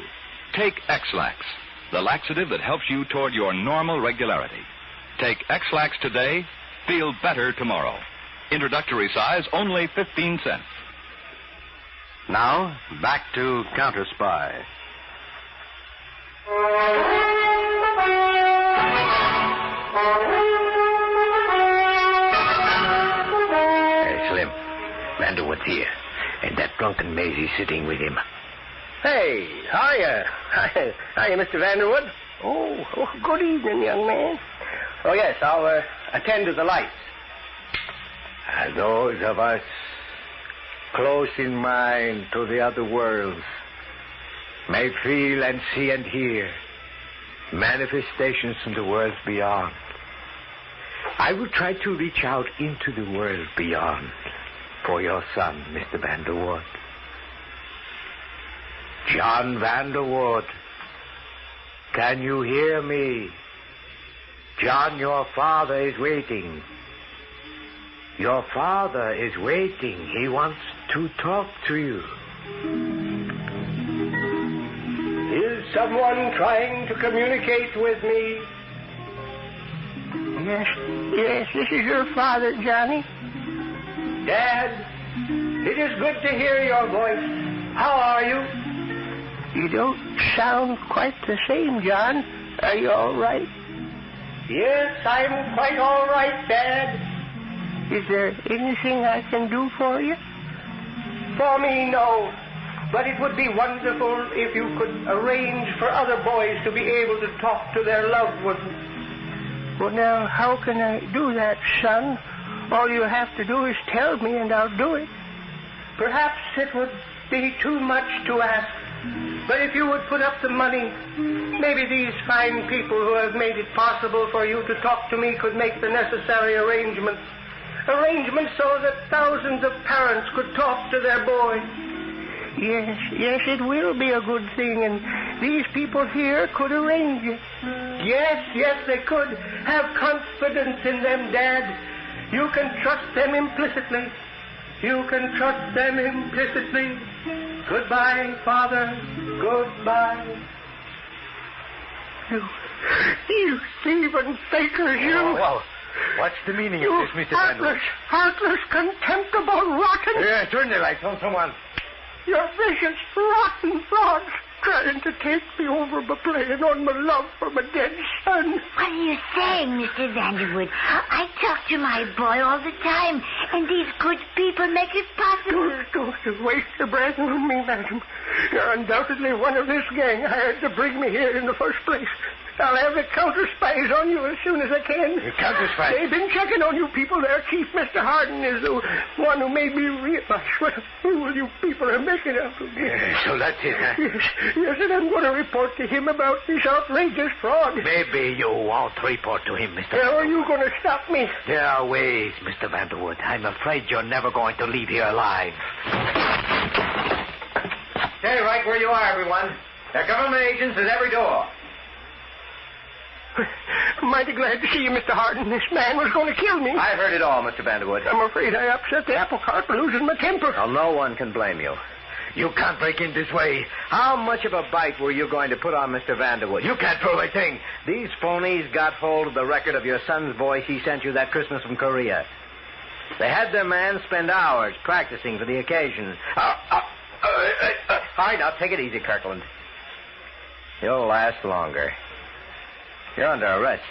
Take X-Lax, the laxative that helps you toward your normal regularity. Take X-Lax today, feel better tomorrow. Introductory size, only 15 cents. Now, back to Counter Spy. Slim, Vanderwood's here, and that drunken Maisie sitting with him. Hey, hiya. Hiya, Mr. Vanderwood. Oh, good evening, young man. Oh, yes, I'll attend to the lights. Those of us close in mind to the other worlds may feel and see and hear manifestations in the worlds beyond. I will try to reach out into the world beyond for your son, Mr. Vanderwood. John Vanderwood, can you hear me? John, your father is waiting. Your father is waiting. He wants to talk to you. Is someone trying to communicate with me? Yes, this is your father, Johnny. Dad, it is good to hear your voice. How are you? You don't sound quite the same, John. Are you all right? Yes, I'm quite all right, Dad. Is there anything I can do for you? For me, no. But it would be wonderful if you could arrange for other boys to be able to talk to their loved ones. Well, now, how can I do that, son? All you have to do is tell me and I'll do it. Perhaps it would be too much to ask. But if you would put up the money, maybe these fine people who have made it possible for you to talk to me could make the necessary arrangements. Arrangements so that thousands of parents could talk to their boys. Yes, it will be a good thing, and these people here could arrange it. Yes, they could. Have confidence in them, Dad. You can trust them implicitly. You can trust them implicitly. Goodbye, Father. Goodbye. You thieving fakers, you. Well, what's the meaning of this, Mr. Vanderwood? Heartless, contemptible, rotten. Yeah, turn the lights on, someone. You're vicious, rotten frauds, trying to take me over by playing on my love for my dead son. What are you saying, Mr. Vanderwood? I talk to my boy all the time, and these good people make it possible. Don't waste your breath on me, madam. You're undoubtedly one of this gang hired to bring me here in the first place. I'll have the counter spies on you as soon as I can. The counter spies? They've been checking on you people there. Chief Mr. Hardin is the one who made me realize what a fool you people are making out of me. So that's it, huh? Yes, and I'm going to report to him about this outrageous fraud. Maybe you won't report to him, Mr. How are you going to stop me? There are ways, Mr. Vanderwood. I'm afraid you're never going to leave here alive. Stay right where you are, everyone. There are government agents at every door. I'm mighty glad to see you, Mr. Hardin. This man was going to kill me. I heard it all, Mr. Vanderwood. I'm afraid I upset the apple cart, losing my temper. Well, no one can blame you. You can't break in this way. How much of a bite were you going to put on Mr. Vanderwood? You can't prove a thing. These phonies got hold of the record of your son's voice he sent you that Christmas from Korea. They had their man spend hours practicing for the occasion. All right, now take it easy, Kirkland. You'll last longer. You're under arrest.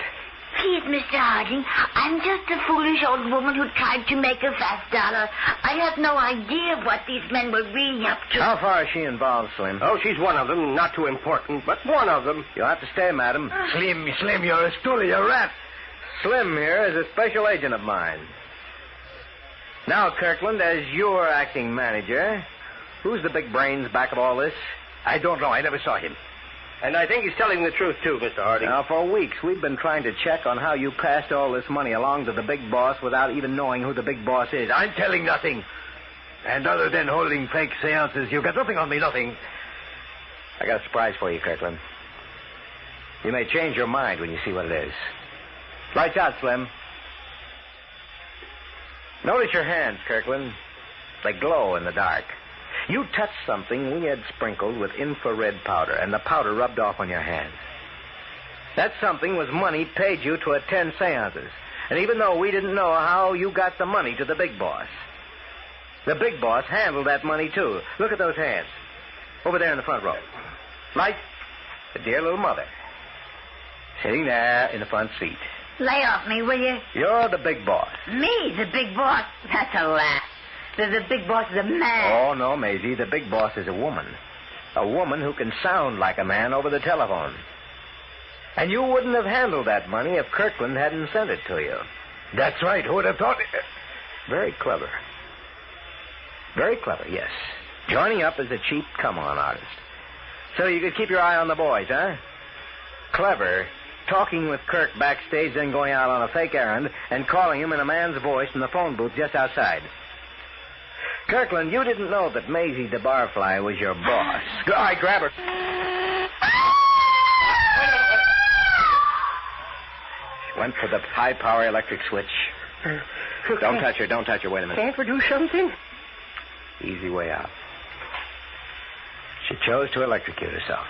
Please, Mr. Harding, I'm just a foolish old woman who tried to make a fast dollar. I have no idea what these men were really up to. How far is she involved, Slim? Oh, she's one of them. Not too important, but one of them. You'll have to stay, madam. Slim, you're a stoolie, you're a rat. Slim here is a special agent of mine. Now, Kirkland, as your acting manager, who's the big brains back of all this? I don't know. I never saw him. And I think he's telling the truth, too, Mr. Harding. Now, for weeks, we've been trying to check on how you passed all this money along to the big boss without even knowing who the big boss is. I'm telling nothing. And other than holding fake seances, you've got nothing on me, nothing. I got a surprise for you, Kirkland. You may change your mind when you see what it is. Lights out, Slim. Notice your hands, Kirkland. They glow in the dark. You touched something we had sprinkled with infrared powder, and the powder rubbed off on your hands. That something was money paid you to attend seances. And even though we didn't know how you got the money to the big boss, the big boss handled that money, too. Look at those hands. Over there in the front row. Like the dear little mother. Sitting there in the front seat. Lay off me, will you? You're the big boss. Me, the big boss? That's a laugh. The big boss is a man. Oh, no, Maisie. The big boss is a woman. A woman who can sound like a man over the telephone. And you wouldn't have handled that money if Kirkland hadn't sent it to you. That's right. Who would have thought it? Very clever. Very clever, yes. Joining up as a cheap come-on artist. So you could keep your eye on the boys, huh? Clever. Talking with Kirk backstage, then going out on a fake errand and calling him in a man's voice in the phone booth just outside. Kirkland, you didn't know that Maisie the barfly was your boss. All right, grab her. She went for the high-power electric switch. Don't touch her. Don't touch her. Wait a minute. Can't we do something? Easy way out. She chose to electrocute herself.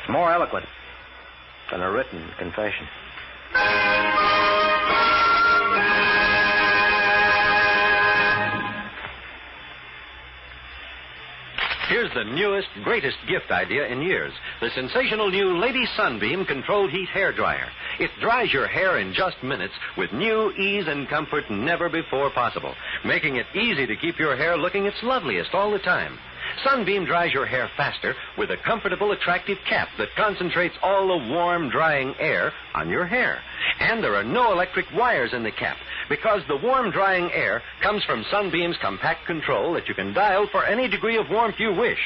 It's more eloquent than a written confession. Here's the newest, greatest gift idea in years. The sensational new Lady Sunbeam Controlled Heat Hair Dryer. It dries your hair in just minutes with new ease and comfort never before possible, making it easy to keep your hair looking its loveliest all the time. Sunbeam dries your hair faster with a comfortable, attractive cap that concentrates all the warm, drying air on your hair. And there are no electric wires in the cap because the warm, drying air comes from Sunbeam's compact control that you can dial for any degree of warmth you wish.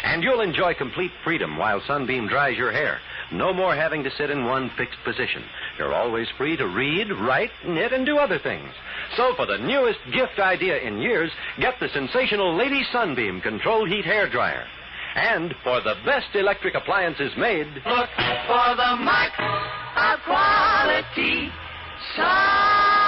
And you'll enjoy complete freedom while Sunbeam dries your hair. No more having to sit in one fixed position. You're always free to read, write, knit, and do other things. So for the newest gift idea in years, get the sensational Lady Sunbeam Controlled Heat Hair Dryer. And for the best electric appliances made, look for the mark of quality. Sunbeam.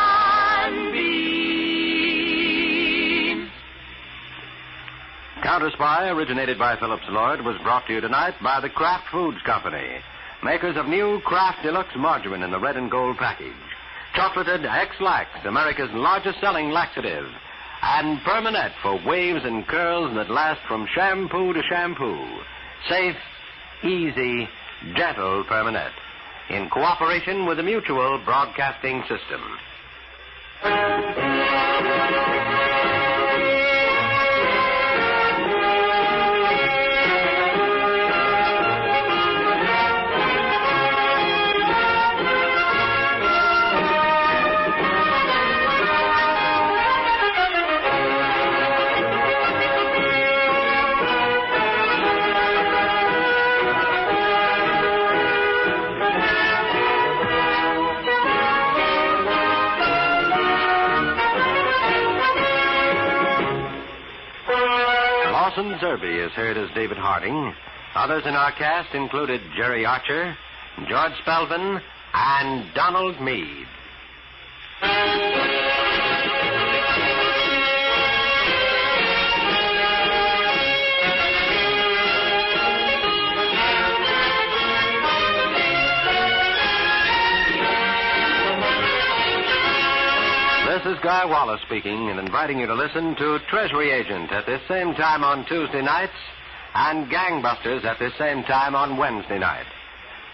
Counter Spy, originated by Phillips Lloyd, was brought to you tonight by the Kraft Foods Company, makers of new Kraft Deluxe Margarine in the red and gold package, chocolated X-Lax, America's largest selling laxative, and Permanent for waves and curls that last from shampoo to shampoo. Safe, easy, gentle Permanent, in cooperation with the Mutual Broadcasting System. Lawson Zerby is heard as David Harding. Others in our cast included Jerry Archer, George Spelvin, and Donald Meade. This is Guy Wallace speaking and inviting you to listen to Treasury Agent at this same time on Tuesday nights and Gangbusters at this same time on Wednesday night.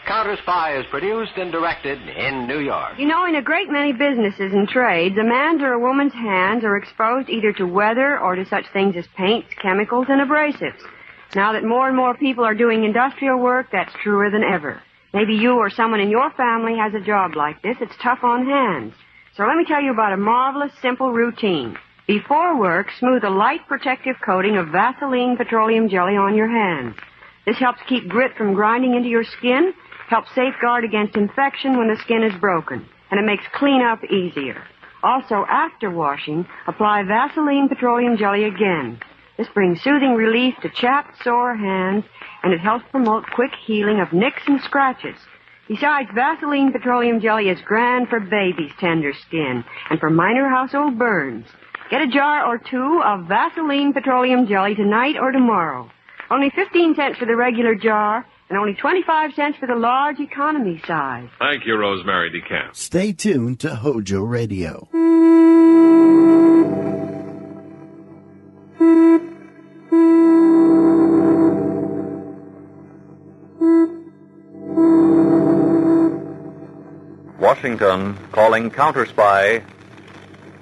Counter Spy is produced and directed in New York. You know, in a great many businesses and trades, a man's or a woman's hands are exposed either to weather or to such things as paints, chemicals, and abrasives. Now that more and more people are doing industrial work, that's truer than ever. Maybe you or someone in your family has a job like this. It's tough on hands. So let me tell you about a marvelous, simple routine. Before work, smooth a light protective coating of Vaseline petroleum jelly on your hands. This helps keep grit from grinding into your skin, helps safeguard against infection when the skin is broken, and it makes cleanup easier. Also, after washing, apply Vaseline petroleum jelly again. This brings soothing relief to chapped, sore hands, and it helps promote quick healing of nicks and scratches. Besides, Vaseline petroleum jelly is grand for babies' tender skin and for minor household burns. Get a jar or two of Vaseline petroleum jelly tonight or tomorrow. Only 15 cents for the regular jar and only 25 cents for the large economy size. Thank you, Rosemary DeCamp. Stay tuned to HOJO Radio. Washington calling Counter Spy.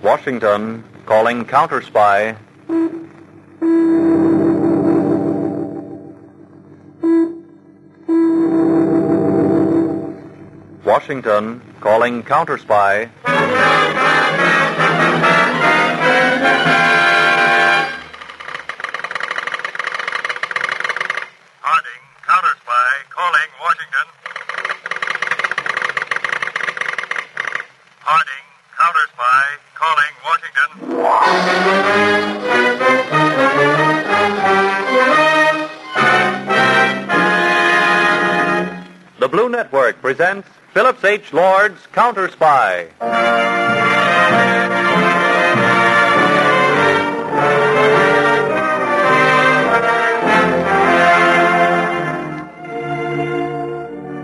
Washington calling Counter Spy. Washington calling Counter Spy. Harding, Counter Spy, calling Washington. Harding, Counter Spy, calling Washington. The Blue Network presents Phillips H. Lord's Counter Spy.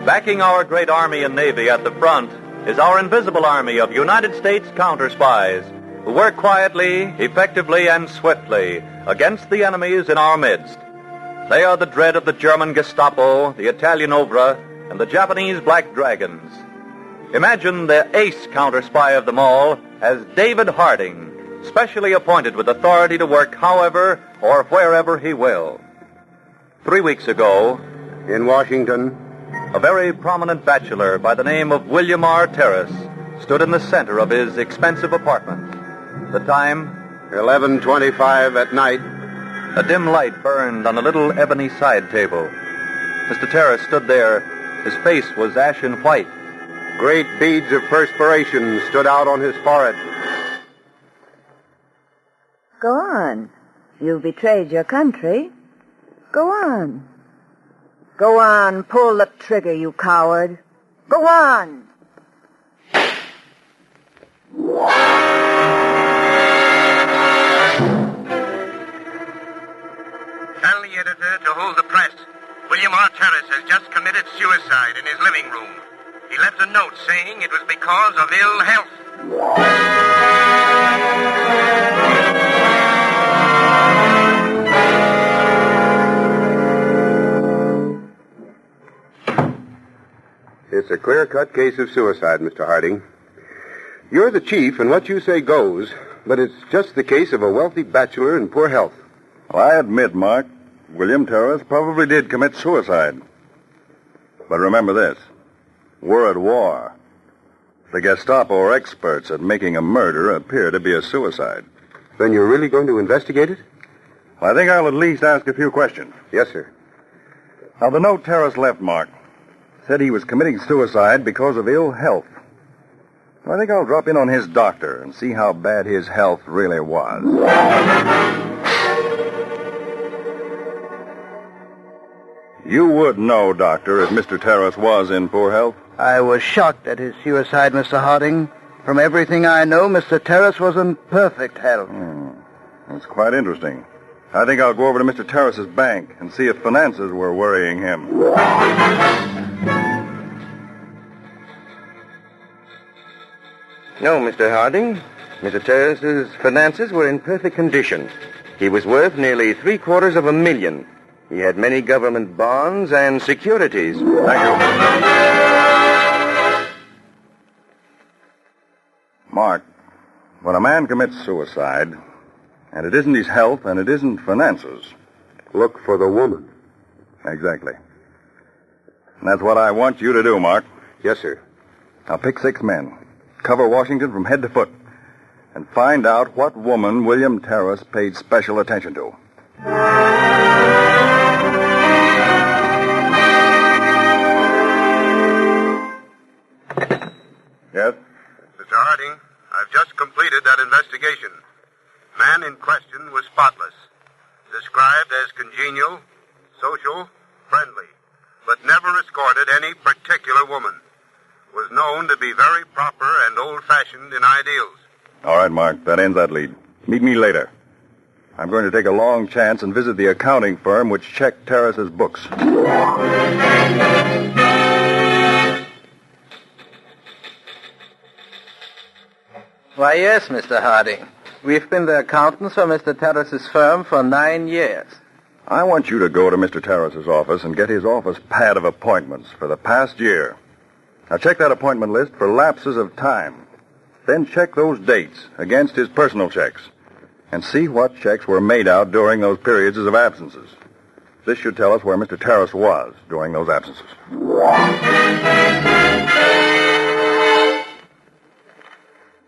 Backing our great Army and Navy at the front is our invisible army of United States counter spies who work quietly, effectively, and swiftly against the enemies in our midst They are the dread of the German Gestapo, the Italian Obra, and the Japanese Black Dragons. Imagine the ace counter-spy of them all as David Harding, specially appointed with authority to work however or wherever he will. 3 weeks ago, in Washington, a very prominent bachelor by the name of William R. Terrace stood in the center of his expensive apartment. The time? 11:25 at night. A dim light burned on a little ebony side table. Mr. Terrace stood there. His face was ashen white. Great beads of perspiration stood out on his forehead. Go on. You've betrayed your country. Go on. Go on, pull the trigger, you coward. Go on. Tell the editor to hold the press. William R. Terrace has just committed suicide in his living room. He left a note saying it was because of ill health. It's a clear-cut case of suicide, Mr. Harding. You're the chief, and what you say goes, but it's just the case of a wealthy bachelor in poor health. Well, I admit, Mark, William Terrace probably did commit suicide. But remember this. We're at war. The Gestapo are experts at making a murder appear to be a suicide. Then you're really going to investigate it? Well, I think I'll at least ask a few questions. Yes, sir. Now, the note Terrace left, Mark, said he was committing suicide because of ill health. I think I'll drop in on his doctor and see how bad his health really was. You would know, Doctor, if Mr. Terrace was in poor health? I was shocked at his suicide, Mr. Harding. From everything I know, Mr. Terrace was in perfect health. That's quite interesting. I think I'll go over to Mr. Terrace's bank and see if finances were worrying him. No, Mr. Harding. Mr. Terrace's finances were in perfect condition. He was worth nearly $750,000. He had many government bonds and securities. Thank you. Mark, when a man commits suicide, and it isn't his health and it isn't finances, look for the woman. Exactly. And that's what I want you to do, Mark. Yes, sir. Now pick 6 men, cover Washington from head to foot, and find out what woman William Terrace paid special attention to. Yes? Mr. Harding, I've just completed that investigation. Man in question was spotless. Described as congenial, social, friendly, but never escorted any particular woman. Was known to be very proper and old-fashioned in ideals. All right, Mark, that ends that lead. Meet me later. I'm going to take a long chance and visit the accounting firm which checked Terrace's books. Why, yes, Mr. Harding. We've been the accountants for Mr. Terrace's firm for 9 years. I want you to go to Mr. Terrace's office and get his office pad of appointments for the past year. Now, check that appointment list for lapses of time. Then check those dates against his personal checks and see what checks were made out during those periods of absences. This should tell us where Mr. Terrace was during those absences.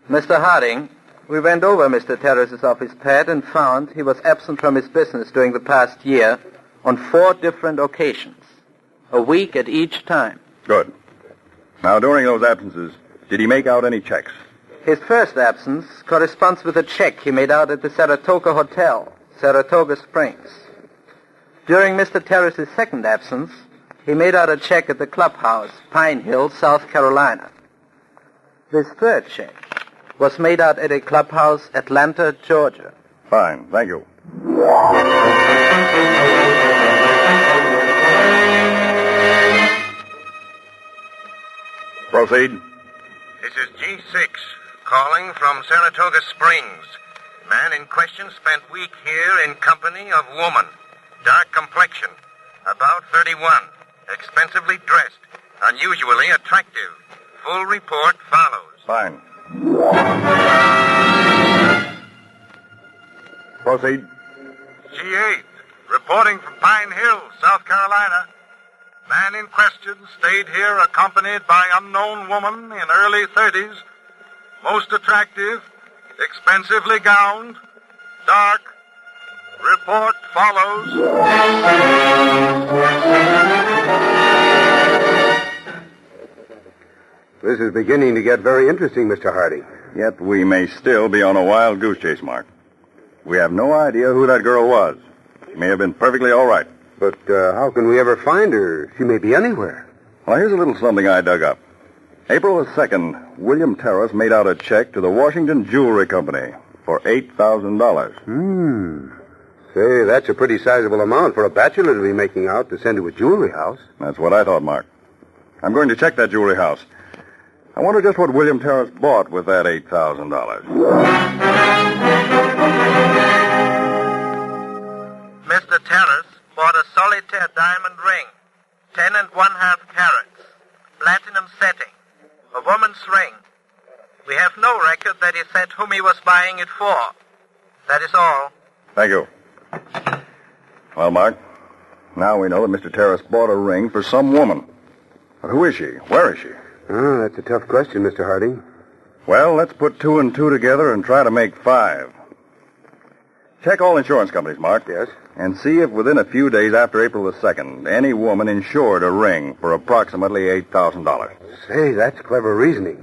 Mr. Harding, we went over Mr. Terrace's office pad and found he was absent from his business during the past year on 4 different occasions, a week at each time. Good. Now, during those absences, did he make out any checks? His first absence corresponds with a check he made out at the Saratoga Hotel, Saratoga Springs. During Mr. Terrace's second absence, he made out a check at the clubhouse, Pine Hill, South Carolina. This third check was made out at a clubhouse, Atlanta, Georgia. Fine, thank you. Proceed. This is G6, calling from Saratoga Springs. Man in question spent week here in company of woman. Dark complexion. About 31. Expensively dressed. Unusually attractive. Full report follows. Fine. Proceed. G8, reporting from Pine Hill, South Carolina. Man in question stayed here accompanied by unknown woman in early 30s. Most attractive, expensively gowned, dark. Report follows. This is beginning to get very interesting, Mr. Harding. Yet we may still be on a wild goose chase, Mark. We have no idea who that girl was. She may have been perfectly all right. But how can we ever find her? She may be anywhere. Well, here's a little something I dug up. April the 2nd, William Terrace made out a check to the Washington Jewelry Company for $8,000. Say, that's a pretty sizable amount for a bachelor to be making out to send to a jewelry house. That's what I thought, Mark. I'm going to check that jewelry house. I wonder just what William Terrace bought with that $8,000. Mr. Terrace bought a solitaire diamond ring, 10 1/2 carats, platinum setting, a woman's ring. We have no record that he said whom he was buying it for. That is all. Thank you. Well, Mark, now we know that Mr. Terrace bought a ring for some woman. But who is she? Where is she? Oh, that's a tough question, Mr. Harding. Well, let's put 2 and 2 together and try to make 5. Check all insurance companies, Mark. Yes. And see if within a few days after April the 2nd, any woman insured a ring for approximately $8,000. Say, that's clever reasoning.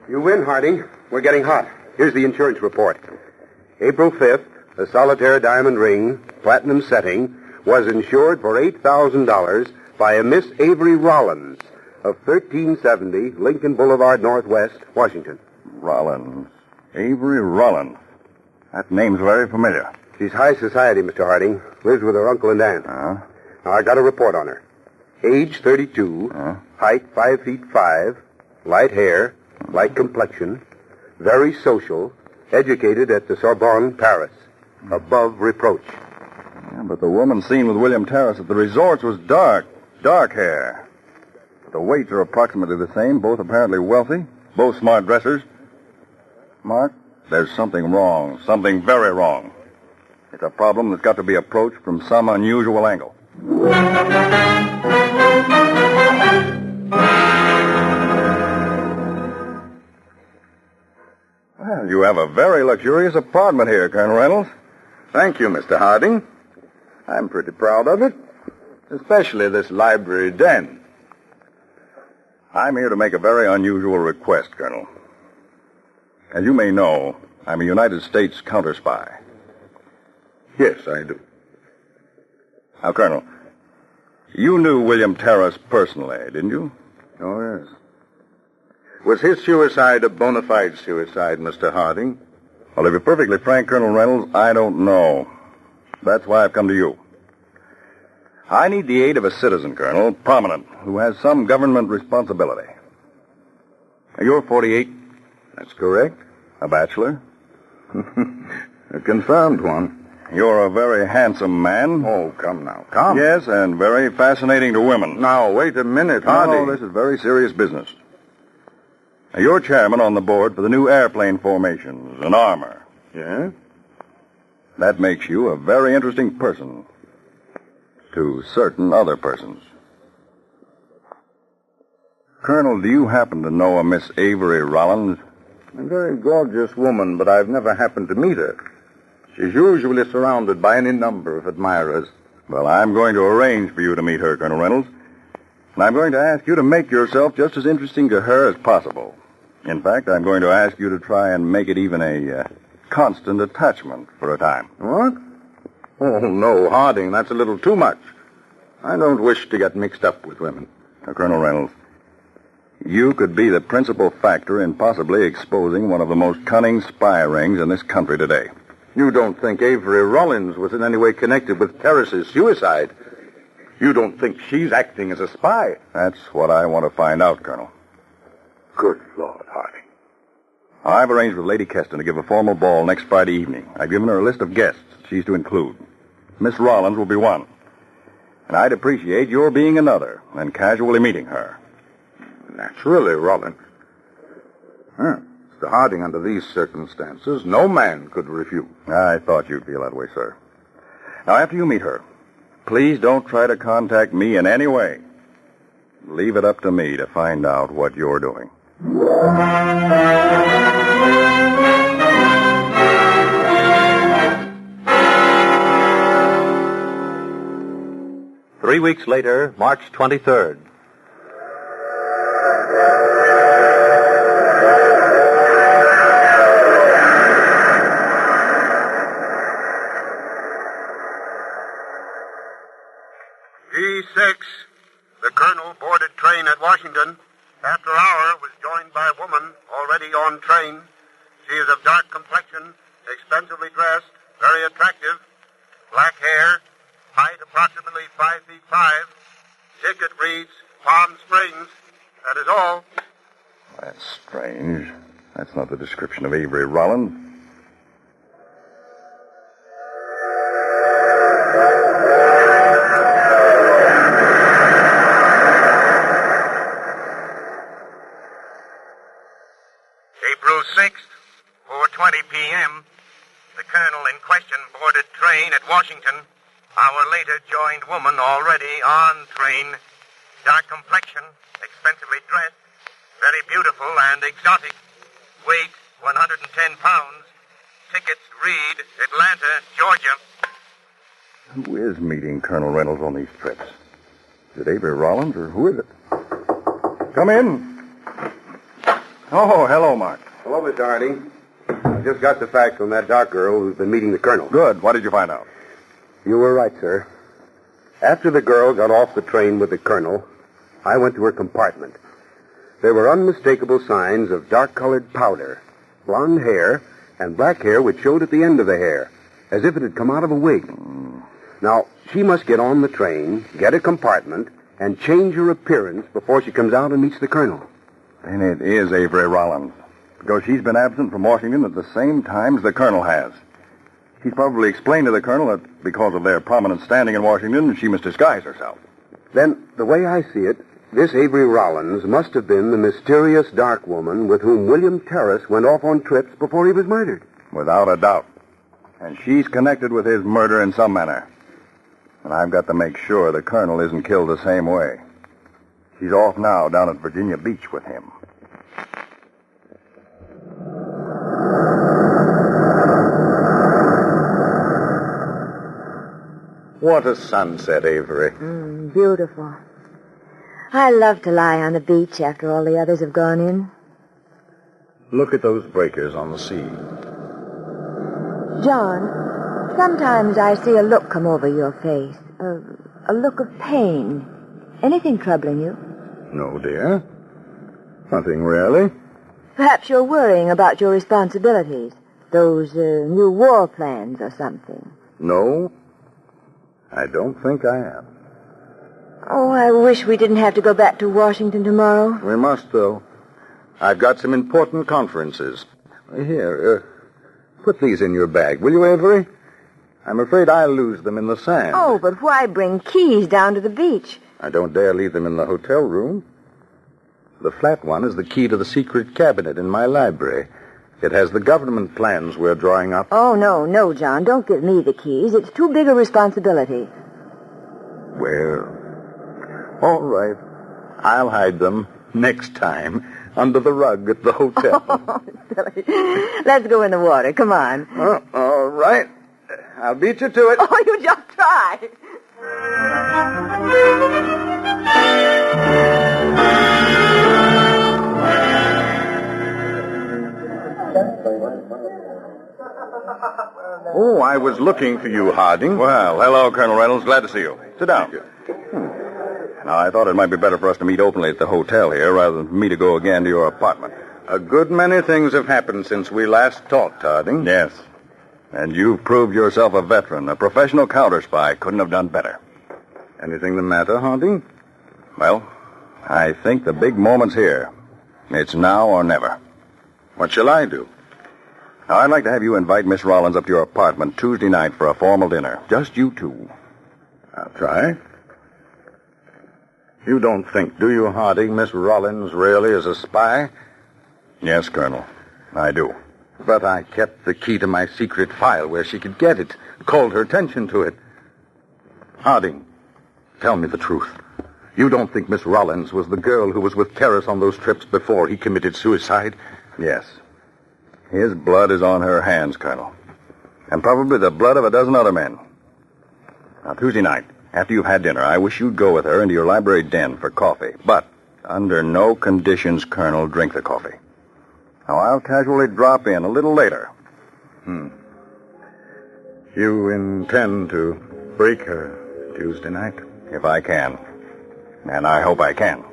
You win, Harding. We're getting hot. Here's the insurance report. April 5th, a solitaire diamond ring, platinum setting, was insured for $8,000 by a Miss Avery Rollins of 1370 Lincoln Boulevard Northwest, Washington. Rollins. Avery Rollins. That name's very familiar. She's high society, Mr. Harding. Lives with her uncle and aunt. Now, I got a report on her. Age 32, height 5 feet 5, light hair, light complexion, very social, educated at the Sorbonne, Paris. Above reproach. Yeah, but the woman seen with William Terrace at the resorts was dark hair. The weights are approximately the same, both apparently wealthy, both smart dressers. Mark, there's something wrong, something very wrong. It's a problem that's got to be approached from some unusual angle. Well, you have a very luxurious apartment here, Colonel Reynolds. Thank you, Mr. Harding. I'm pretty proud of it, especially this library den. I'm here to make a very unusual request, Colonel. As you may know, I'm a United States counter-spy. Yes, I do. Now, Colonel, you knew William Terrace personally, didn't you? Oh, yes. Was his suicide a bona fide suicide, Mr. Harding? Well, to be perfectly frank, Colonel Reynolds, I don't know. That's why I've come to you. I need the aid of a citizen, Colonel, prominent, who has some government responsibility. Now, you're 48. That's correct. A bachelor? A confirmed one. You're a very handsome man. Oh, come now, come. Yes, and very fascinating to women. Now, wait a minute, Harding. No, this is very serious business. Now, you're chairman on the board for the new airplane formations and armor. Yes? That makes you a very interesting person to certain other persons. Colonel, do you happen to know a Miss Avery Rollins? A very gorgeous woman, but I've never happened to meet her. She's usually surrounded by any number of admirers. Well, I'm going to arrange for you to meet her, Colonel Reynolds. And I'm going to ask you to make yourself just as interesting to her as possible. In fact, I'm going to ask you to try and make it even a constant attachment for a time. What? Oh, no, Harding, that's a little too much. I don't wish to get mixed up with women. Now, Colonel Reynolds, you could be the principal factor in possibly exposing one of the most cunning spy rings in this country today. You don't think Avery Rollins was in any way connected with Terrace's suicide? You don't think she's acting as a spy? That's what I want to find out, Colonel. Good Lord, Harding. I've arranged with Lady Keston to give a formal ball next Friday evening. I've given her a list of guests she's to include. Miss Rollins will be one. And I'd appreciate your being another and casually meeting her. Naturally, Rollins. Mr. Harding, under these circumstances, no man could refuse. I thought you'd feel that way, sir. Now, after you meet her, please don't try to contact me in any way. Leave it up to me to find out what you're doing. 3 weeks later, March 23rd. G6, the colonel boarded train at Washington. After an hour, was joined by a woman already on train. She is of dark complexion, expensively dressed, very attractive, black hair, height approximately 5 feet 5. Ticket reads Palm Springs. That is all. That's strange. That's not the description of Avery Rollins. April 6th, 4:20 p.m. The colonel in question boarded train at Washington. Hour later, joined woman already on train. Dark complexion, expensively dressed, very beautiful and exotic. Weight, 110 pounds. Tickets read Atlanta, Georgia. Who is meeting Colonel Reynolds on these trips? Is it Avery Rollins, or who is it? Come in. Oh, hello, Mark. Hello, Mr. Harding. I just got the facts on that dock girl who's been meeting the colonel. Good. What did you find out? You were right, sir. After the girl got off the train with the colonel, I went to her compartment. There were unmistakable signs of dark-colored powder, blonde hair, and black hair which showed at the end of the hair, as if it had come out of a wig. Now, she must get on the train, get a compartment, and change her appearance before she comes out and meets the colonel. And it is Avery Rollins, because she's been absent from Washington at the same time as the colonel has. She's probably explained to the colonel that because of their prominent standing in Washington, she must disguise herself. Then, the way I see it, this Avery Rollins must have been the mysterious dark woman with whom William Terrace went off on trips before he was murdered. Without a doubt. And she's connected with his murder in some manner. And I've got to make sure the colonel isn't killed the same way. She's off now down at Virginia Beach with him. What a sunset, Avery. Beautiful. I love to lie on the beach after all the others have gone in. Look at those breakers on the sea. John, sometimes I see a look come over your face. A look of pain. Anything troubling you? No, dear. Nothing really. Perhaps you're worrying about your responsibilities. Those new war plans or something. No, I don't think I am. Oh, I wish we didn't have to go back to Washington tomorrow. We must, though. I've got some important conferences. Here, put these in your bag, will you, Avery? I'm afraid I'll lose them in the sand. Oh, but why bring keys down to the beach? I don't dare leave them in the hotel room. The flat one is the key to the secret cabinet in my library. It has the government plans we're drawing up. Oh, no, John. Don't give me the keys. It's too big a responsibility. Well, all right. I'll hide them next time under the rug at the hotel. Oh, silly. Let's go in the water. Come on. Oh, all right. I'll beat you to it. Oh, you just try. Oh, I was looking for you, Harding. Well, hello, Colonel Reynolds. Glad to see you. Sit down. Now, I thought it might be better for us to meet openly at the hotel here rather than for me to go again to your apartment. A good many things have happened since we last talked, Harding. Yes. And you've proved yourself a veteran. A professional counter spy couldn't have done better. Anything the matter, Harding? Well, I think the big moment's here. It's now or never. What shall I do? Now, I'd like to have you invite Miss Rollins up to your apartment Tuesday night for a formal dinner. Just you two. I'll try. You don't think, do you, Harding, Miss Rollins really is a spy? Yes, Colonel. I do. But I kept the key to my secret file where she could get it. Called her attention to it. Harding, tell me the truth. You don't think Miss Rollins was the girl who was with Terrace on those trips before he committed suicide? Yes. His blood is on her hands, Colonel. And probably the blood of a dozen other men. Now, Tuesday night, after you've had dinner, I wish you'd go with her into your library den for coffee. But under no conditions, Colonel, drink the coffee. Now, I'll casually drop in a little later. You intend to break her Tuesday night? If I can. And I hope I can.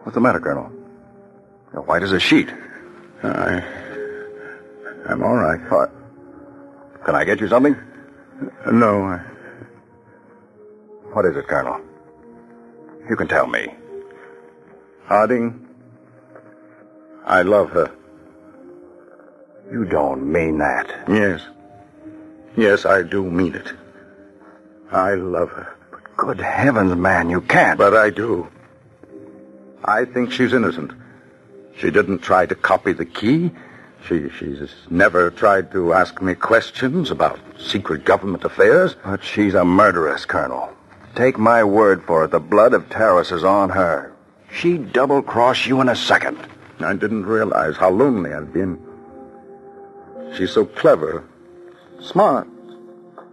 What's the matter, Colonel? You're white as a sheet. I'm all right. What? Can I get you something? No. What is it, Colonel? You can tell me. Harding, I love her. You don't mean that. Yes. Yes, I do mean it. I love her. But good heavens, man, you can't. But I do. I think she's innocent. She didn't try to copy the key. She's never tried to ask me questions about secret government affairs. But she's a murderess, Colonel. Take my word for it, the blood of Terrace is on her. She'd double-cross you in a second. I didn't realize how lonely I'd been. She's so clever, smart,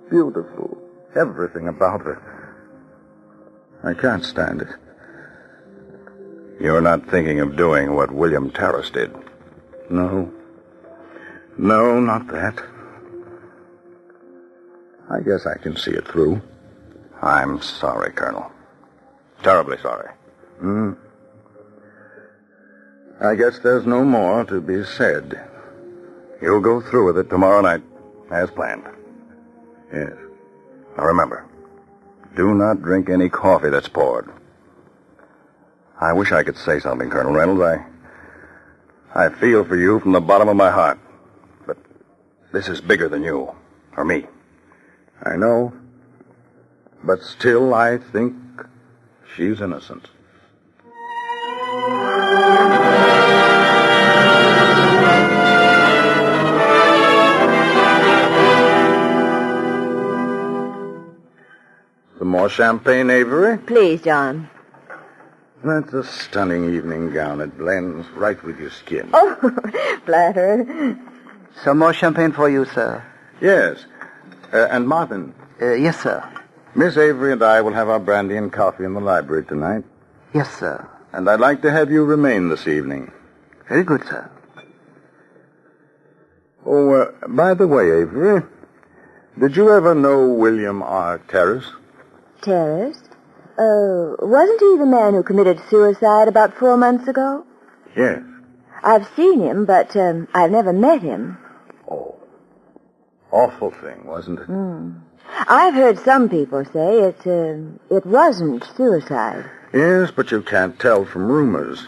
beautiful, everything about her. I can't stand it. You're not thinking of doing what William Terrace did? No. No, not that. I guess I can see it through. I'm sorry, Colonel. Terribly sorry. I guess there's no more to be said. You'll go through with it tomorrow night, as planned. Yes. Now remember, do not drink any coffee that's poured. I wish I could say something, Colonel Reynolds. I feel for you from the bottom of my heart. But this is bigger than you, or me. I know. But still, I think she's innocent. Some more champagne, Avery? Please, John. That's a stunning evening gown. It blends right with your skin. Oh, flatter. Some more champagne for you, sir. Yes. And Martin. Yes, sir. Miss Avery and I will have our brandy and coffee in the library tonight. Yes, sir. And I'd like to have you remain this evening. Very good, sir. Oh, by the way, Avery, did you ever know William R. Terrace? Terrace? Wasn't he the man who committed suicide about 4 months ago? Yes. I've seen him, but I've never met him. Oh. Awful thing, wasn't it? I've heard some people say it wasn't suicide. Yes, but you can't tell from rumors.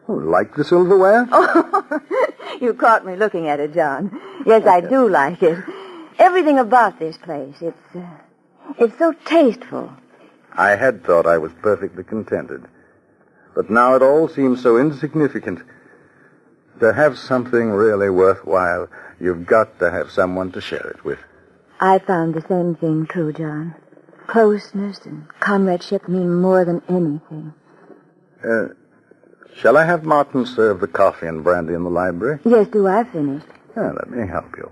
Oh, like the silverware? Oh, you caught me looking at it, John. Yes, I do like it. Everything about this place, it's so tasteful. I had thought I was perfectly contented. But now it all seems so insignificant. To have something really worthwhile, you've got to have someone to share it with. I found the same thing true, John. Closeness and comradeship mean more than anything. Shall I have Martin serve the coffee and brandy in the library? Yes, do I finish? Let me help you.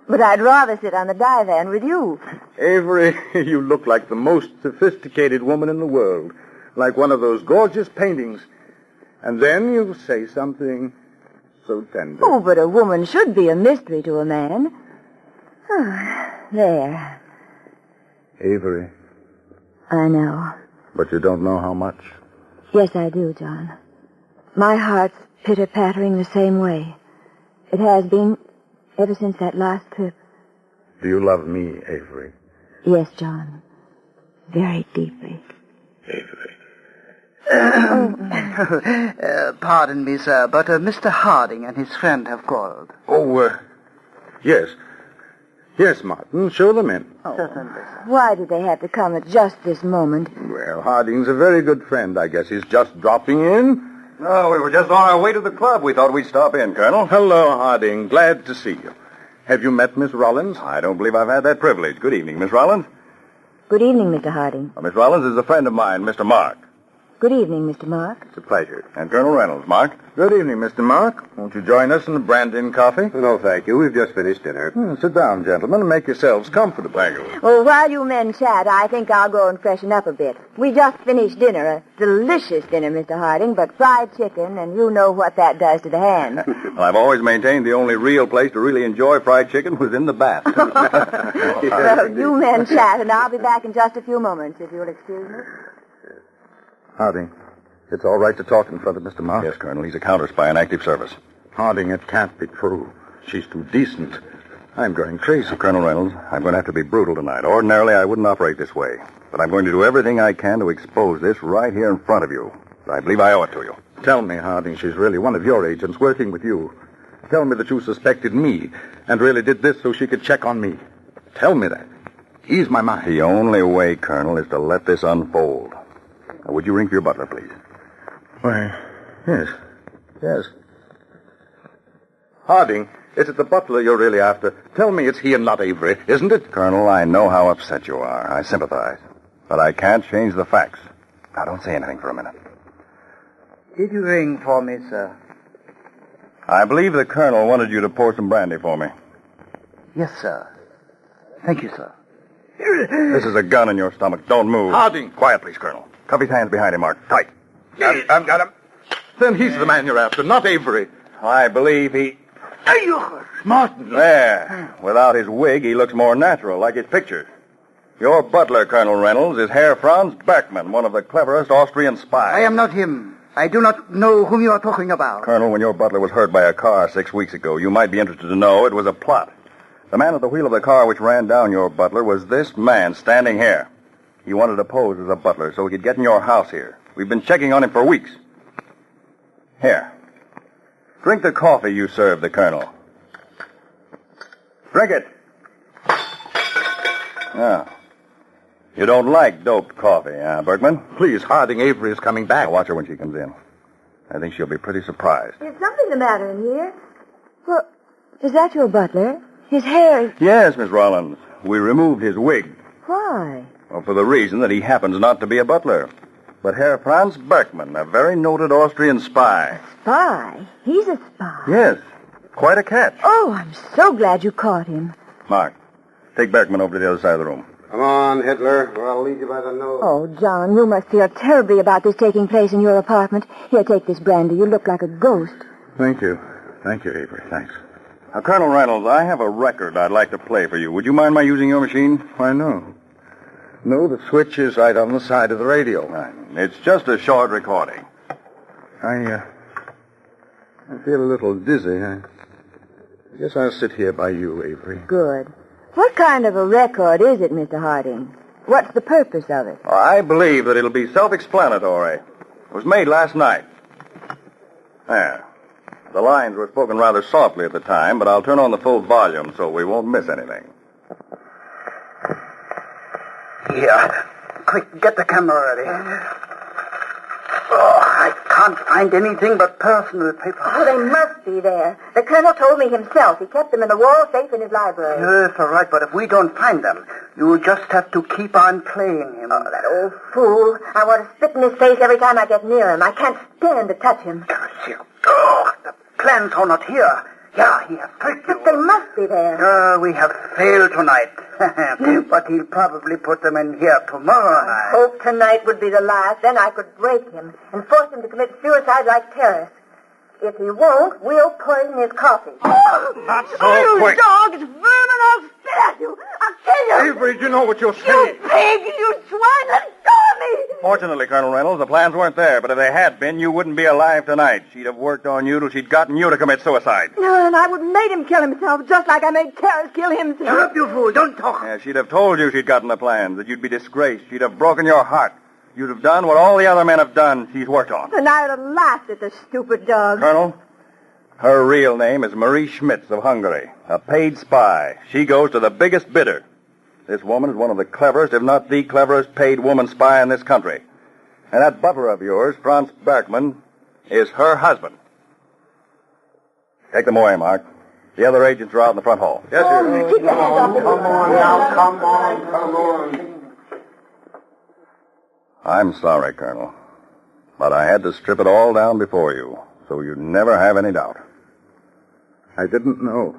But I'd rather sit on the divan with you. Avery, you look like the most sophisticated woman in the world. Like one of those gorgeous paintings. And then you say something so tender. Oh, but a woman should be a mystery to a man. There. Avery. I know. But you don't know how much. Yes, I do, John. My heart's pitter-pattering the same way. It has been ever since that last trip. Do you love me, Avery? Yes, John. Very deeply. Avery. Pardon me, sir, but Mr. Harding and his friend have called. Oh, yes. Yes, Martin, show them in. Certainly, sir. Why did they have to come at just this moment? Well, Harding's a very good friend. I guess he's just dropping in. No, we were just on our way to the club. We thought we'd stop in, Colonel. Hello, Harding. Glad to see you. Have you met Miss Rollins? I don't believe I've had that privilege. Good evening, Miss Rollins. Good evening, Mr. Harding. Miss Rollins is a friend of mine, Mr. Mark. Good evening, Mr. Mark. It's a pleasure. And Colonel Reynolds, Mark. Good evening, Mr. Mark. Won't you join us in a Brandon coffee? No, thank you. We've just finished dinner. Sit down, gentlemen, and make yourselves comfortable. Thank you. Well, while you men chat, I think I'll go and freshen up a bit. We just finished dinner, a delicious dinner, Mr. Harding, but fried chicken, and you know what that does to the hand. Well, I've always maintained the only real place to really enjoy fried chicken was in the bath. Well, you men chat, and I'll be back in just a few moments, if you'll excuse me. Harding, it's all right to talk in front of Mr. Mark? Yes, Colonel. He's a counter-spy in active service. Harding, it can't be true. She's too decent. I'm going crazy. Colonel Reynolds, I'm going to have to be brutal tonight. Ordinarily, I wouldn't operate this way. But I'm going to do everything I can to expose this right here in front of you. I believe I owe it to you. Tell me, Harding, she's really one of your agents working with you. Tell me that you suspected me and really did this so she could check on me. Tell me that. Ease my mind. The only way, Colonel, is to let this unfold. Now, would you ring for your butler, please? Why, yes. Yes. Harding, is it the butler you're really after? Tell me it's he and not Avery, isn't it? Colonel, I know how upset you are. I sympathize. But I can't change the facts. Now, don't say anything for a minute. Did you ring for me, sir? I believe the Colonel wanted you to pour some brandy for me. Yes, sir. Thank you, sir. This is a gun in your stomach. Don't move. Harding! Quiet, please, Colonel. Cuff his hands behind him, Mark. Tight. I've got him. Then he's the man you're after, not Avery. I believe he... Martin. There. Without his wig, he looks more natural, like his pictures. Your butler, Colonel Reynolds, is Herr Franz Bergmann, one of the cleverest Austrian spies. I am not him. I do not know whom you are talking about. Colonel, when your butler was hurt by a car 6 weeks ago, you might be interested to know it was a plot. The man at the wheel of the car which ran down your butler was this man standing here. He wanted to pose as a butler so he could get in your house here. We've been checking on him for weeks. Here. Drink the coffee you served the Colonel. Drink it. Yeah. You don't like doped coffee, huh, Bergman? Please, Harding, Avery is coming back. Now watch her when she comes in. I think she'll be pretty surprised. Is something the matter in here? Well, is that your butler? His hair is... Yes, Miss Rollins. We removed his wig. Why? Well, for the reason that he happens not to be a butler. But Herr Franz Bergmann, a very noted Austrian spy. Spy? He's a spy. Yes. Quite a catch. Oh, I'm so glad you caught him. Mark, take Bergmann over to the other side of the room. Come on, Hitler, or I'll lead you by the nose. Oh, John, you must feel terribly about this taking place in your apartment. Here, take this brandy. You look like a ghost. Thank you. Thank you, Avery. Thanks. Now, Colonel Reynolds, I have a record I'd like to play for you. Would you mind my using your machine? Why, no. No, the switch is right on the side of the radio. Right. It's just a short recording. I feel a little dizzy. I guess I'll sit here by you, Avery. Good. What kind of a record is it, Mr. Harding? What's the purpose of it? I believe that it'll be self-explanatory. It was made last night. There. The lines were spoken rather softly at the time, but I'll turn on the full volume so we won't miss anything. Here. Quick, get the camera ready. Oh, I can't find anything but personal papers. Oh, they must be there. The Colonel told me himself. He kept them in the wall safe in his library. Yes, all right, but if we don't find them, you just have to keep on playing him. Oh, that old fool. I want to spit in his face every time I get near him. I can't stand to touch him. Oh, the plans are not here. Yeah, he has tricked you. But they must be there. We have failed tonight. But he'll probably put them in here tomorrow night. I hope tonight would be the last. Then I could break him and force him to commit suicide like terrorists. If he won't, we'll poison his coffee. Oh, not so quick. You dogs, vermin, I'll spit at you. I'll kill you. Avery, do you know what you're saying? You pig, you swine, let go of me. Fortunately, Colonel Reynolds, the plans weren't there, but if they had been, you wouldn't be alive tonight. She'd have worked on you till she'd gotten you to commit suicide. No, and I would have made him kill himself, just like I made Terrace kill himself. Shut up, you fool. Don't talk. Yeah, she'd have told you she'd gotten the plans, that you'd be disgraced. She'd have broken your heart. You'd have done what all the other men have done she's worked on. And I would have laughed at the stupid dog. Colonel, her real name is Marie Schmitz of Hungary, a paid spy. She goes to the biggest bidder. This woman is one of the cleverest, if not the cleverest, paid woman spy in this country. And that butler of yours, Franz Berkman, is her husband. Take them away, Mark. The other agents are out in the front hall. Yes, sir. Keep your hands off me. Come on now. Come on. I'm sorry, Colonel, but I had to strip it all down before you, so you'd never have any doubt. I didn't know.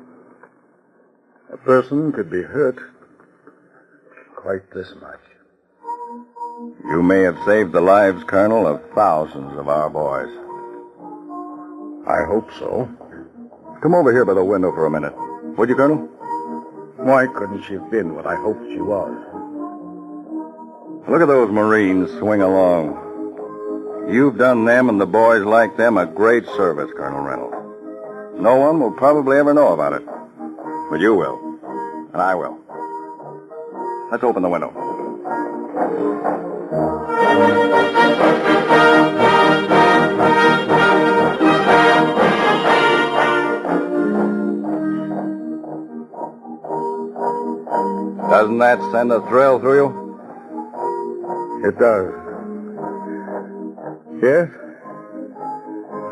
A person could be hurt quite this much. You may have saved the lives, Colonel, of thousands of our boys. I hope so. Come over here by the window for a minute. Would you, Colonel? Why couldn't she have been what I hoped she was? Look at those Marines swing along. You've done them and the boys like them a great service, Colonel Reynolds. No one will probably ever know about it. But you will. And I will. Let's open the window. Doesn't that send a thrill through you? It does. Yes.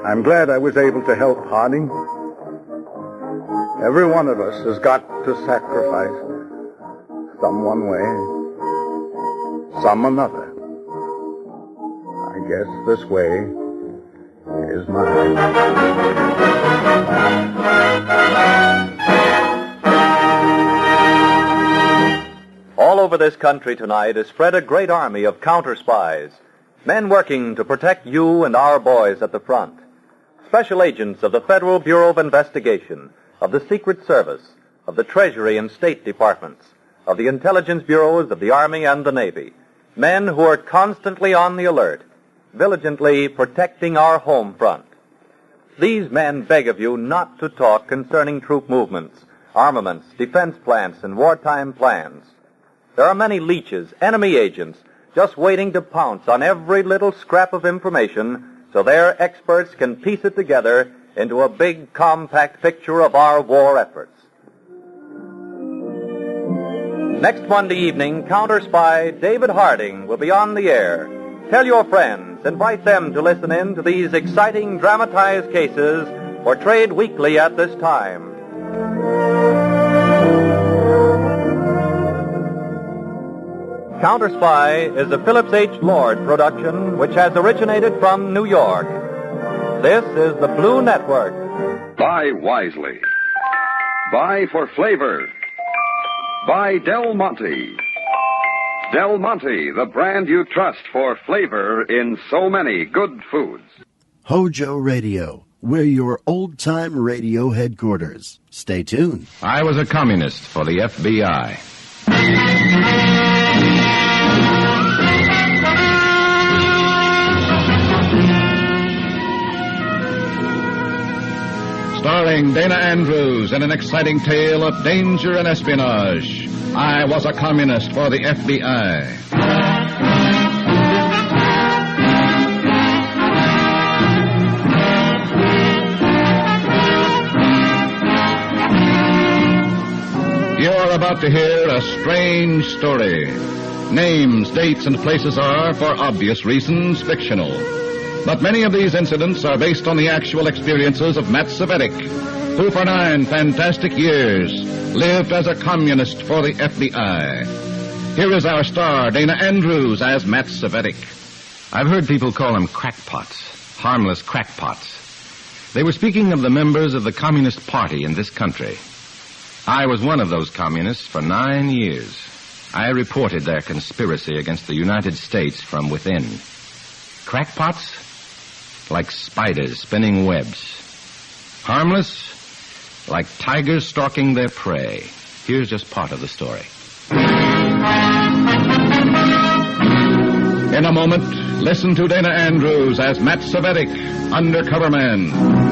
I'm glad I was able to help Harding. Every one of us has got to sacrifice. Some one way, some another. I guess this way is mine. All over this country tonight is spread a great army of counter-spies, men working to protect you and our boys at the front. Special agents of the Federal Bureau of Investigation, of the Secret Service, of the Treasury and State Departments, of the intelligence bureaus of the Army and the Navy, men who are constantly on the alert, diligently protecting our home front. These men beg of you not to talk concerning troop movements, armaments, defense plants, and wartime plans. There are many leeches, enemy agents, just waiting to pounce on every little scrap of information so their experts can piece it together into a big, compact picture of our war efforts. Next Monday evening, counter-spy David Harding will be on the air. Tell your friends, invite them to listen in to these exciting dramatized cases portrayed weekly at this time. Counter-Spy is a Phillips H. Lord production which has originated from New York. This is the Blue Network. Buy wisely. Buy for flavor. Buy Del Monte. Del Monte, the brand you trust for flavor in so many good foods. HOJO Radio, we're your old-time radio headquarters. Stay tuned. I was a communist for the FBI. Starring Dana Andrews in an exciting tale of danger and espionage. I was a communist for the FBI. You're about to hear a strange story. Names, dates, and places are, for obvious reasons, fictional. But many of these incidents are based on the actual experiences of Matt Savetic, who for 9 fantastic years lived as a communist for the FBI. Here is our star, Dana Andrews, as Matt Savetic. I've heard people call them crackpots, harmless crackpots. They were speaking of the members of the Communist Party in this country. I was one of those communists for 9 years. I reported their conspiracy against the United States from within. Crackpots? Like spiders spinning webs. Harmless? Like tigers stalking their prey. Here's just part of the story. In In a moment, listen to Dana Andrews as Matt Savetic, Undercover Man.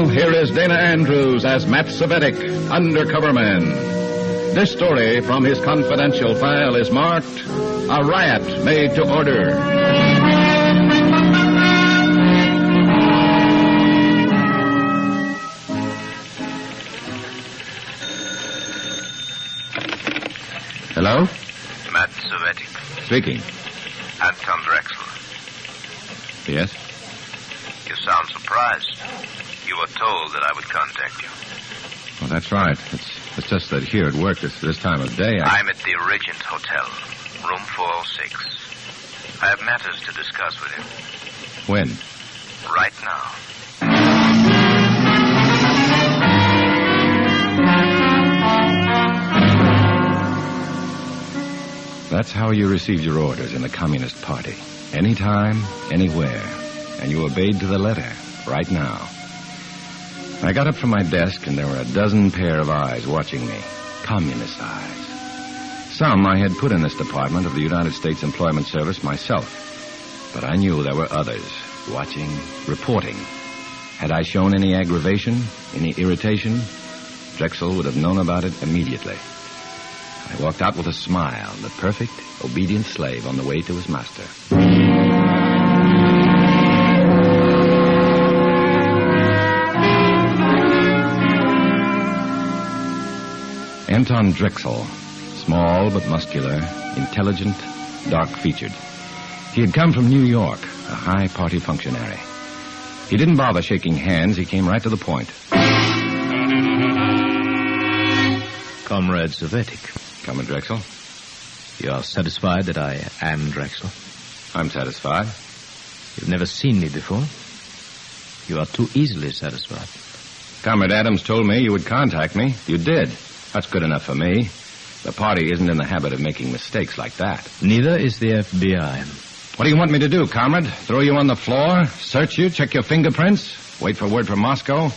Here is Dana Andrews as Matt Savetic, Undercover Man. This story from his confidential file is marked, A Riot Made to Order. Hello? Matt Savetic. Speaking. Anton Drexel. Yes? You sound surprised. You were told that I would contact you. Well, that's right. It's just that here at work this time of day, I'm at the Regent Hotel, room 406. I have matters to discuss with you. When? Right now. That's how you received your orders in the Communist Party. Anytime, anywhere. And you obeyed to the letter, right now. I got up from my desk, and there were a dozen pair of eyes watching me. Communist eyes. Some I had put in this department of the United States Employment Service myself. But I knew there were others, watching, reporting. Had I shown any aggravation, any irritation, Drexel would have known about it immediately. I walked out with a smile, the perfect, obedient slave on the way to his master. Anton Drexel, small but muscular, intelligent, dark-featured. He had come from New York, a high party functionary. He didn't bother shaking hands. He came right to the point. Comrade Savetic. Comrade Drexel. You are satisfied that I am Drexel? I'm satisfied. You've never seen me before. You are too easily satisfied. Comrade Adams told me you would contact me. You did. That's good enough for me. The party isn't in the habit of making mistakes like that. Neither is the FBI. What do you want me to do, comrade? Throw you on the floor? Search you? Check your fingerprints? Wait for word from Moscow?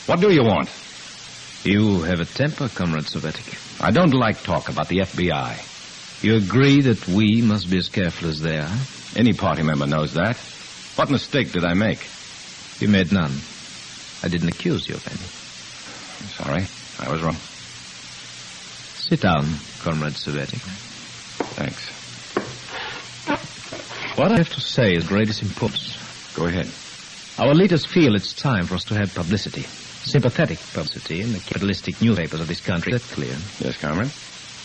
What do you want? You have a temper, Comrade Savetic. I don't like talk about the FBI. You agree that we must be as careful as they are? Any party member knows that. What mistake did I make? You made none. I didn't accuse you of any. Sorry, I was wrong. Sit down, Comrade Savetic. Thanks. What I have to say is greatest importance. Go ahead. Our leaders feel it's time for us to have publicity. Sympathetic publicity in the capitalistic newspapers of this country. Is that clear? Yes, comrade.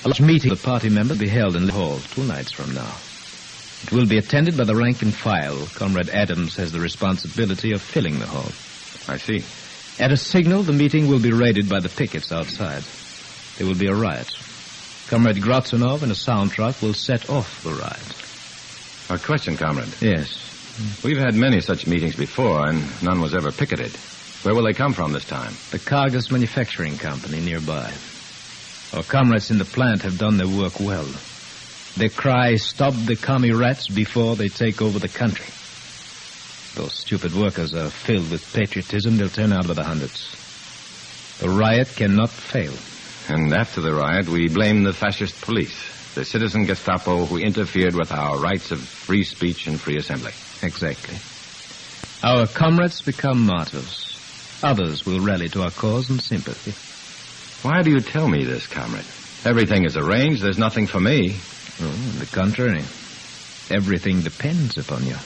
A large meeting of the party members will be held in the hall 2 nights from now. It will be attended by the rank and file. Comrade Adams has the responsibility of filling the hall. I see. At a signal, the meeting will be raided by the pickets outside. There will be a riot. Comrade Grotzinov and a sound truck will set off the riot. A question, comrade. Yes. We've had many such meetings before, and none was ever picketed. Where will they come from this time? The Cargus Manufacturing Company nearby. Our comrades in the plant have done their work well. They cry, "Stop the commie rats before they take over the country." Those stupid workers are filled with patriotism. They'll turn out by the hundreds. The riot cannot fail. And after the riot, we blame the fascist police, the citizen Gestapo who interfered with our rights of free speech and free assembly. Exactly. Our comrades become martyrs. Others will rally to our cause in sympathy. Why do you tell me this, comrade? Everything is arranged. There's nothing for me. Oh, on the contrary. Everything depends upon you.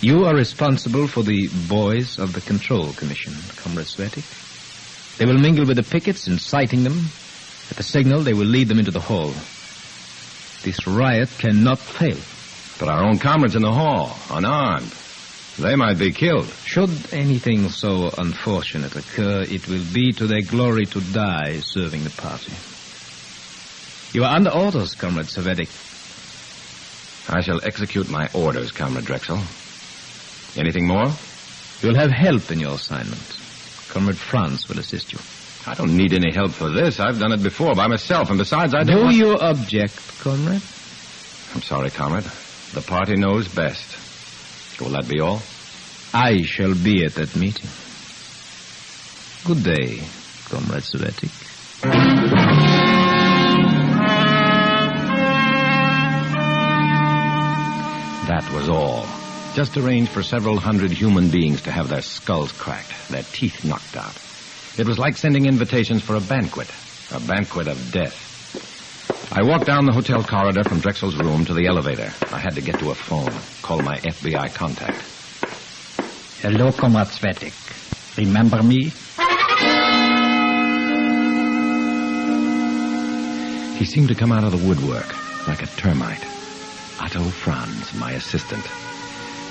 You are responsible for the boys of the Control Commission, Comrade Savetic. They will mingle with the pickets, inciting them. At the signal, they will lead them into the hall. This riot cannot fail. But our own comrades in the hall, unarmed, they might be killed. Should anything so unfortunate occur, it will be to their glory to die serving the party. You are under orders, Comrade Savetic. I shall execute my orders, Comrade Drexel. Anything more? You'll have help in your assignment. Comrade Franz will assist you. I don't need any help for this. I've done it before by myself, and besides, I don't... Do you object, comrade? I'm sorry, comrade. The party knows best. Will that be all? I shall be at that meeting. Good day, Comrade Svettik. That was all. Just arranged for several hundred human beings to have their skulls cracked, their teeth knocked out. It was like sending invitations for a banquet of death. I walked down the hotel corridor from Drexel's room to the elevator. I had to get to a phone, call my FBI contact. Hello, Comrade Svettik. Remember me? He seemed to come out of the woodwork, like a termite. Otto Franz, my assistant.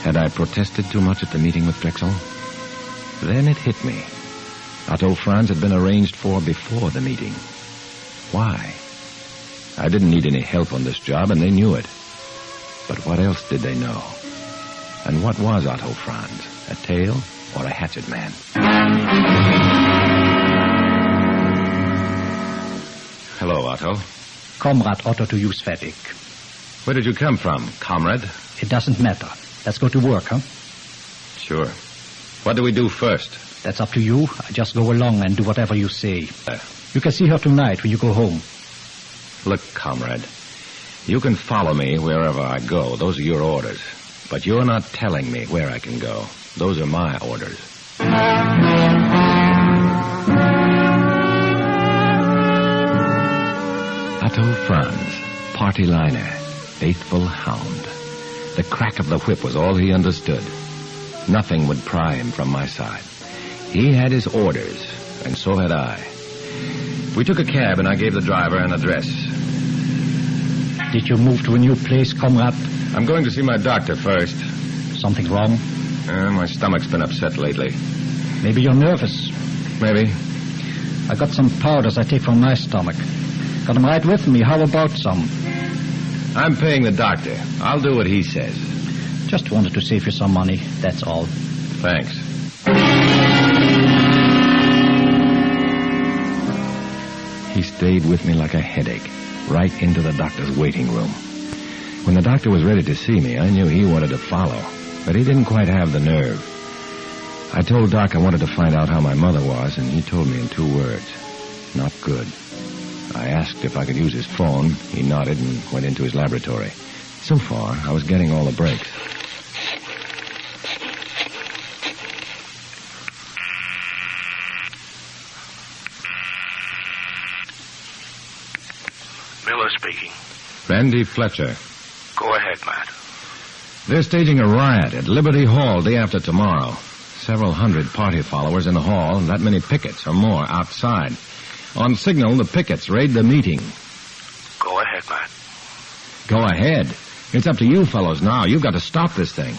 Had I protested too much at the meeting with Drexel? Then it hit me. Otto Franz had been arranged for before the meeting. Why? I didn't need any help on this job, and they knew it. But what else did they know? And what was Otto Franz? A tail or a hatchet man? Hello, Otto. Comrade Otto to you, Svettik. Where did you come from, comrade? It doesn't matter. Let's go to work, huh? Sure. What do we do first? That's up to you. I just go along and do whatever you say. You can see her tonight when you go home. Look, comrade, you can follow me wherever I go. Those are your orders. But you're not telling me where I can go. Those are my orders. Otto Franz, party liner, faithful hound. The crack of the whip was all he understood. Nothing would pry him from my side. He had his orders, and so had I. We took a cab, and I gave the driver an address. Did you move to a new place, comrade? I'm going to see my doctor first. Something wrong? My stomach's been upset lately. Maybe you're nervous. Maybe. I got some powders I take for my stomach. Got them right with me. How about some? I'm paying the doctor. I'll do what he says. Just wanted to save you some money, that's all. Thanks. He stayed with me like a headache, right into the doctor's waiting room. When the doctor was ready to see me, I knew he wanted to follow, but he didn't quite have the nerve. I told Doc I wanted to find out how my mother was, and he told me in 2 words. Not good. I asked if I could use his phone. He nodded and went into his laboratory. So far, I was getting all the breaks. Miller speaking. Randy Fletcher. Go ahead, Matt. They're staging a riot at Liberty Hall day after tomorrow. Several hundred party followers in the hall, and that many pickets or more outside. On signal, the pickets raid the meeting. Go ahead, Matt. Go ahead. It's up to you fellows now. You've got to stop this thing.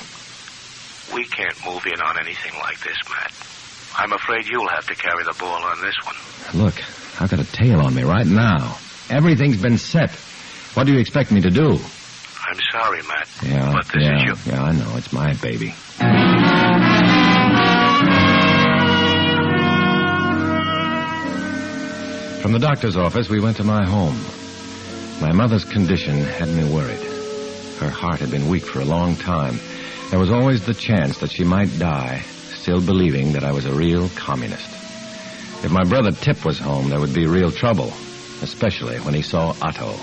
We can't move in on anything like this, Matt. I'm afraid you'll have to carry the ball on this one. Look, I've got a tail on me right now. Everything's been set. What do you expect me to do? I'm sorry, Matt. Yeah, but this is your... Yeah, I know. It's my baby. From the doctor's office, we went to my home. My mother's condition had me worried. Her heart had been weak for a long time. There was always the chance that she might die, still believing that I was a real communist. If my brother Tip was home, there would be real trouble, especially when he saw Otto.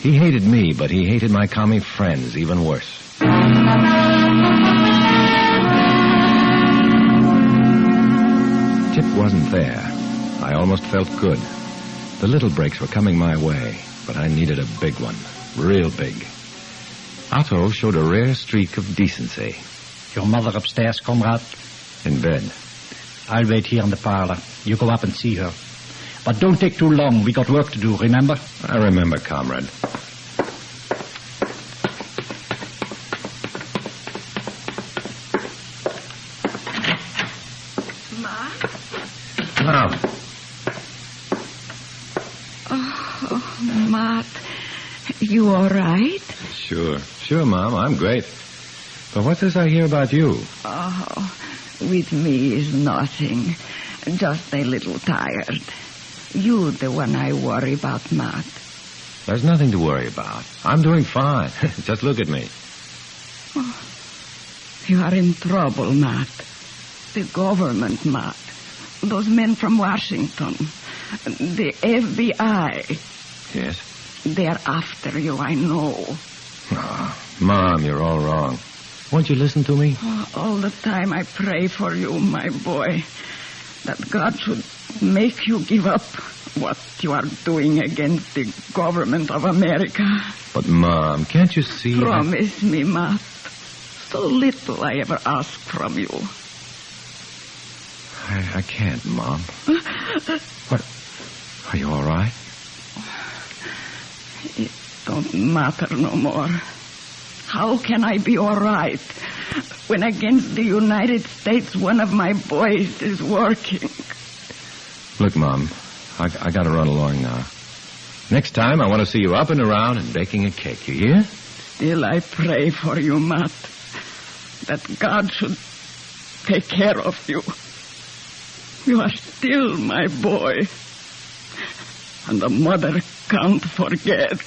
He hated me, but he hated my commie friends even worse. Tip wasn't there. I almost felt good. The little breaks were coming my way, but I needed a big one, real big. Otto showed a rare streak of decency. Your mother upstairs, comrade? In bed. I'll wait here in the parlor. You go up and see her. But don't take too long. We got work to do, remember? I remember, comrade. Mom. Oh. Oh, Matt. You all right? Sure, Mom. I'm great. But what's this I hear about you? Oh, with me is nothing. Just a little tired. You the one I worry about, Matt. There's nothing to worry about. I'm doing fine. Just look at me. Oh, you are in trouble, Matt. The government, Matt. Those men from Washington. The FBI. Yes? They're after you, I know. Oh, Mom, you're all wrong. Won't you listen to me? Oh, all the time I pray for you, my boy. That God should make you give up what you are doing against the government of America. But, Mom, can't you see... Promise me, Matt. So little I ever ask from you. I can't, Mom. What? Are you all right? It don't matter no more. How can I be all right when against the United States one of my boys is working? Look, Mom, I gotta run along now. Next time I want to see you up and around and baking a cake, you hear? Still I pray for you, Matt, that God should take care of you. You are still my boy, and the mother can't forget.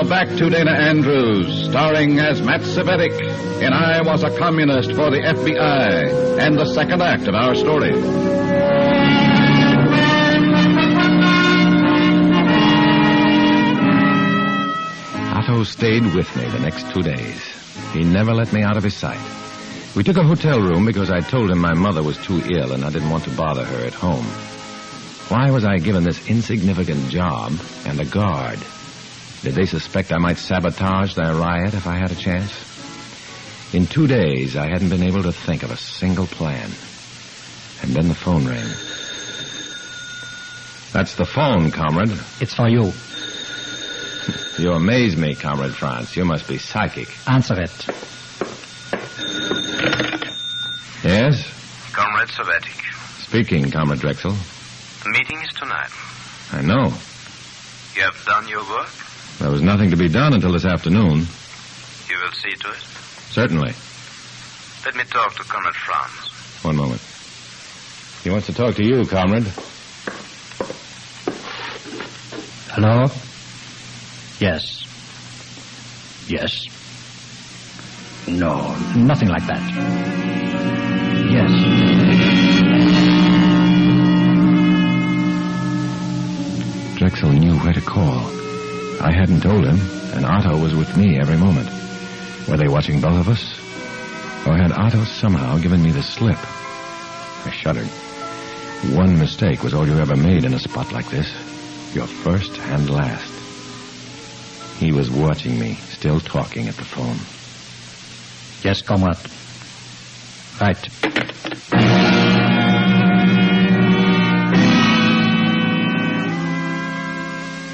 Back to Dana Andrews, starring as Matt Savetic in I Was a Communist for the FBI, and the second act of our story. Otto stayed with me the next 2 days. He never let me out of his sight. We took a hotel room because I told him my mother was too ill and I didn't want to bother her at home. Why was I given this insignificant job and a guard? Did they suspect I might sabotage their riot if I had a chance? In 2 days, I hadn't been able to think of a single plan. And then the phone rang. That's the phone, comrade. It's for you. You amaze me, Comrade Franz. You must be psychic. Answer it. Yes? Comrade Savetic. Speaking, Comrade Drexel. The meeting is tonight. I know. You have done your work? There was nothing to be done until this afternoon. You will see to it? Certainly. Let me talk to Comrade Franz. One moment. He wants to talk to you, comrade. Hello? Yes. Yes. No, nothing like that. Yes. Drexel knew where to call. I hadn't told him, and Otto was with me every moment. Were they watching both of us? Or had Otto somehow given me the slip? I shuddered. One mistake was all you ever made in a spot like this. Your first and last. He was watching me, still talking at the phone. Yes, comrade. Right.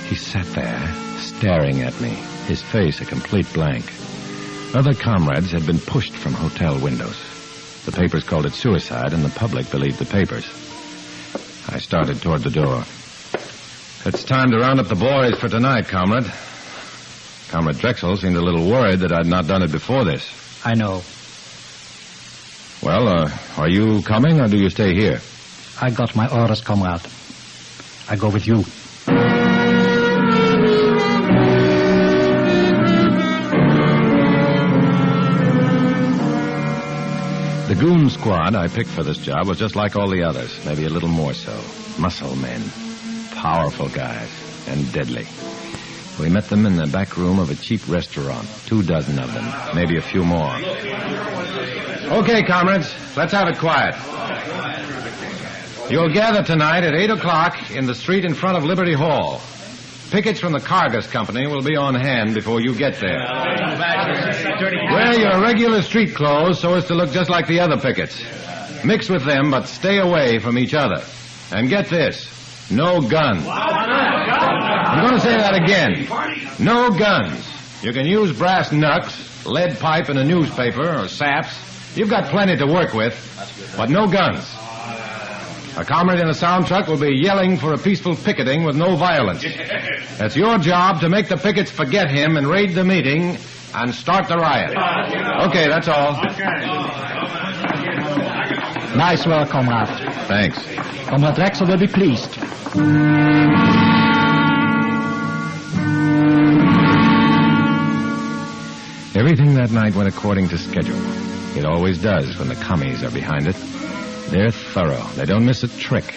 He sat there, staring at me, his face a complete blank. Other comrades had been pushed from hotel windows. The papers called it suicide, and the public believed the papers. I started toward the door. It's time to round up the boys for tonight, comrade. Comrade Drexel seemed a little worried that I'd not done it before this. I know. Well, are you coming, or do you stay here? I got my orders, comrade. I go with you. The goon squad I picked for this job was just like all the others, maybe a little more so. Muscle men. Powerful guys. And deadly. We met them in the back room of a cheap restaurant. 24 of them. Maybe a few more. Okay, comrades. Let's have it quiet. You'll gather tonight at 8 o'clock in the street in front of Liberty Hall. Pickets from the Cargus Company will be on hand before you get there. Wear your regular street clothes so as to look just like the other pickets. Mix with them, but stay away from each other. And get this, no guns. I'm going to say that again. No guns. You can use brass knucks, lead pipe, and a newspaper, or saps. You've got plenty to work with, but no guns. A comrade in a sound truck will be yelling for a peaceful picketing with no violence. That's your job to make the pickets forget him and raid the meeting and start the riot. Okay, that's all. Nice work, comrade. Thanks. Comrade Rexel will be pleased. Everything that night went according to schedule. It always does when the commies are behind it. They're thorough. They don't miss a trick.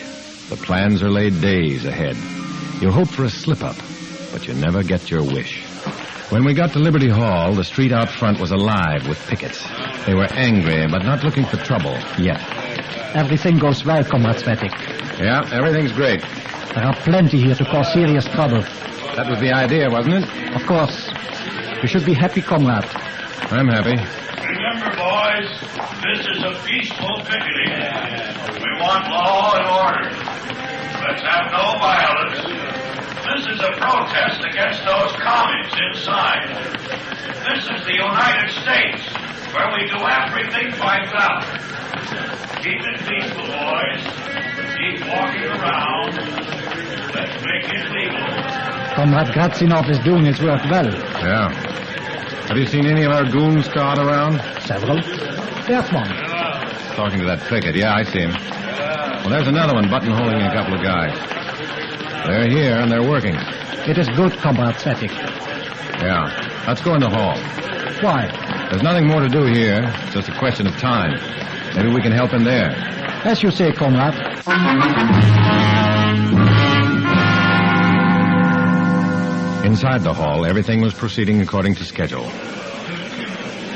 The plans are laid days ahead. You hope for a slip-up, but you never get your wish. When we got to Liberty Hall, the street out front was alive with pickets. They were angry, but not looking for trouble yet. Everything goes well, Comrade Svetic. Yeah, everything's great. There are plenty here to cause serious trouble. That was the idea, wasn't it? Of course. You should be happy, comrade. I'm happy. Remember, boys, this is a peaceful picketing. We want law and order. Let's have no violence. This is a protest against those commies inside. This is the United States, where we do everything by ballot. Keep it peaceful, boys. Keep walking around. Let's make it legal. Comrade Gratzinov is doing his work well. Yeah. Have you seen any of our goons caught around? Several. There's one. Talking to that picket. Yeah, I see him. Well, there's another one buttonholing a couple of guys. They're here and they're working. It is good, Comrade Svetic. Yeah. Let's go in the hall. Why? There's nothing more to do here. It's just a question of time. Maybe we can help in there. As you say, comrade. Inside the hall, everything was proceeding according to schedule.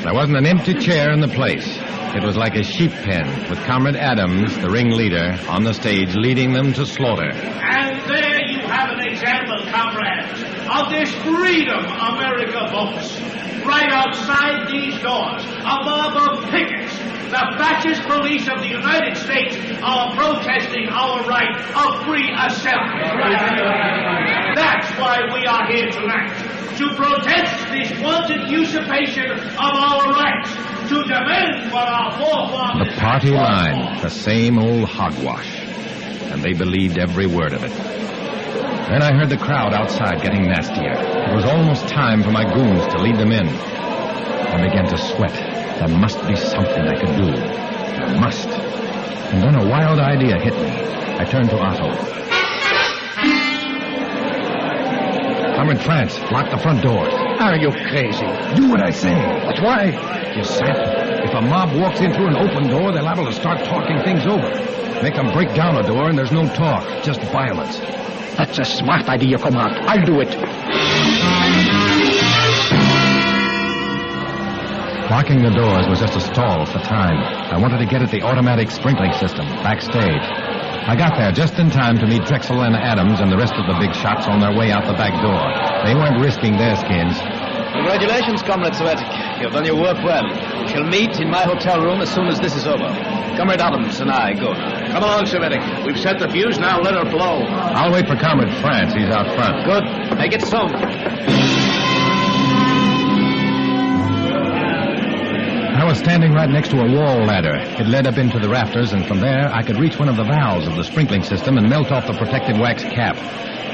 There wasn't an empty chair in the place. It was like a sheep pen, with Comrade Adams, the ringleader, on the stage leading them to slaughter. And there you have an example, comrades, of this freedom America boasts. Right outside these doors, a mob of pickets. The fascist police of the United States are protesting our right of free assembly. That's why we are here tonight, to protest this wanton usurpation of our rights, to demand what our forefathers... The party line, the same old hogwash. And they believed every word of it. Then I heard the crowd outside getting nastier. It was almost time for my goons to lead them in. I began to sweat. There must be something I could do. There must. And then a wild idea hit me. I turned to Otto. Comrade France, lock the front doors. Are you crazy? Do what I say. But why? You sap. If a mob walks in through an open door, they're liable to start talking things over. Make them break down a door and there's no talk, just violence. That's a smart idea, comrade. I'll do it. Locking the doors was just a stall for time. I wanted to get at the automatic sprinkling system, backstage. I got there just in time to meet Drexel and Adams and the rest of the big shots on their way out the back door. They weren't risking their skins. Congratulations, Comrade Svetic. You've done your work well. We shall meet in my hotel room as soon as this is over. Comrade Adams and I go now. Come along, Svetic. We've set the fuse, now let her blow. I'll wait for Comrade France. He's out front. Good. Make it so. I was standing right next to a wall ladder. It led up into the rafters, and from there I could reach one of the valves of the sprinkling system and melt off the protected wax cap.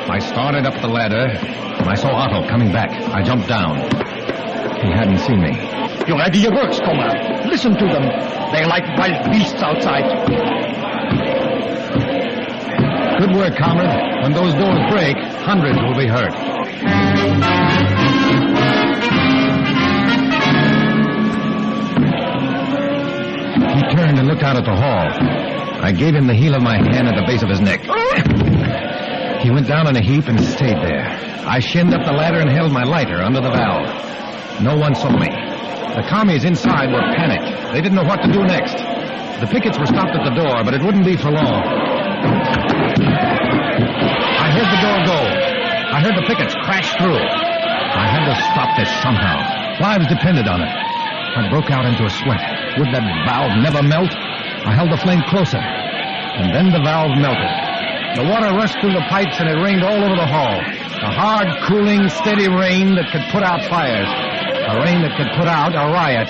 I started up the ladder, and I saw Otto coming back. I jumped down. He hadn't seen me. Your idea works, comrade. Listen to them. They're like wild beasts outside. Good work, comrade. When those doors break, hundreds will be hurt. He turned and looked out at the hall. I gave him the heel of my hand at the base of his neck. He went down in a heap and stayed there. I shinned up the ladder and held my lighter under the valve. No one saw me. The commies inside were panicked. They didn't know what to do next. The pickets were stopped at the door, but it wouldn't be for long. I heard the door go. I heard the pickets crash through. I had to stop this somehow. Lives depended on it. I broke out into a sweat. Would that valve never melt? I held the flame closer. And then the valve melted. The water rushed through the pipes and it rained all over the hall. A hard, cooling, steady rain that could put out fires. A rain that could put out a riot.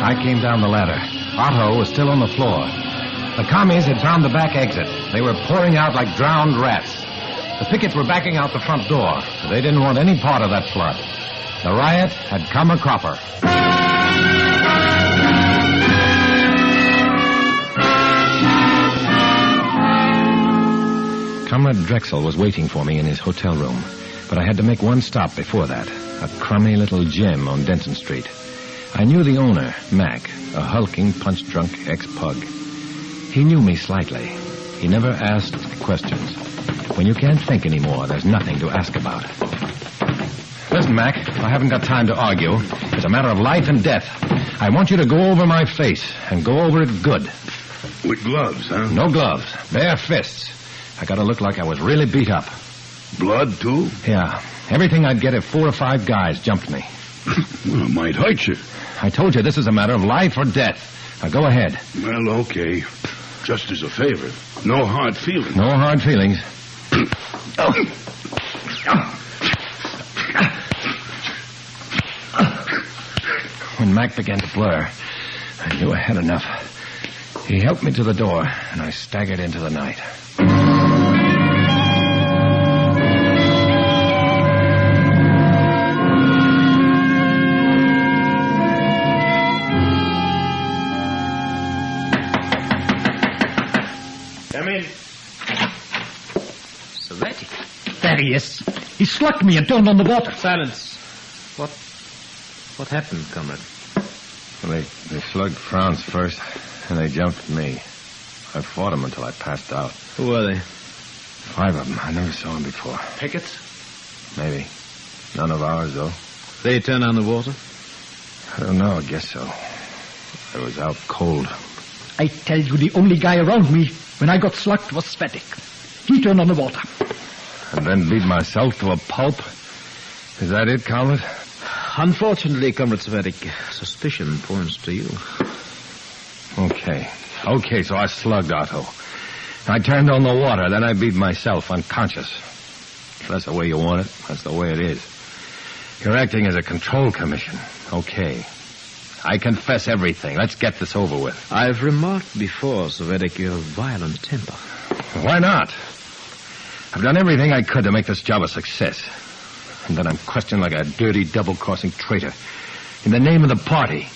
I came down the ladder. Otto was still on the floor. The commies had found the back exit. They were pouring out like drowned rats. The pickets were backing out the front door. They didn't want any part of that flood. The riot had come a cropper. Comrade Drexel was waiting for me in his hotel room, but I had to make one stop before that, a crummy little gym on Denton Street. I knew the owner, Mac, a hulking, punch-drunk ex-pug. He knew me slightly. He never asked questions. When you can't think anymore, there's nothing to ask about. Listen, Mac, I haven't got time to argue. It's a matter of life and death. I want you to go over my face, and go over it good. With gloves, huh? No gloves. Bare fists. I gotta look like I was really beat up. Blood, too? Yeah. Everything I'd get if 4 or 5 guys jumped me. Well, it might hurt you. I told you this is a matter of life or death. Now, go ahead. Well, okay. Just as a favor. No hard feelings. No hard feelings. When Mac began to blur, I knew I had enough. He helped me to the door, and I staggered into the night. Come in. Sovietic. There he is. He slugged me and turned on the water. Silence. What happened, comrade? Well, they slugged Franz first, and they jumped at me. I fought them until I passed out. Who were they? 5 of them. I never saw them before. Pickets? Maybe. None of ours, though. They turned on the water? I don't know. I guess so. I was out cold. I tell you, the only guy around me when I got slugged was Svetic. He turned on the water. And then beat myself to a pulp? Is that it, comrade? Unfortunately, Comrade Svetic, suspicion points to you. Okay, so I slugged Otto. I turned on the water, then I beat myself unconscious. If that's the way you want it, that's the way it is. You're acting as a control commission. Okay. I confess everything. Let's get this over with. I've remarked before, Svetic, your violent temper. Why not? I've done everything I could to make this job a success. And then I'm questioned like a dirty, double-crossing traitor. In the name of the party.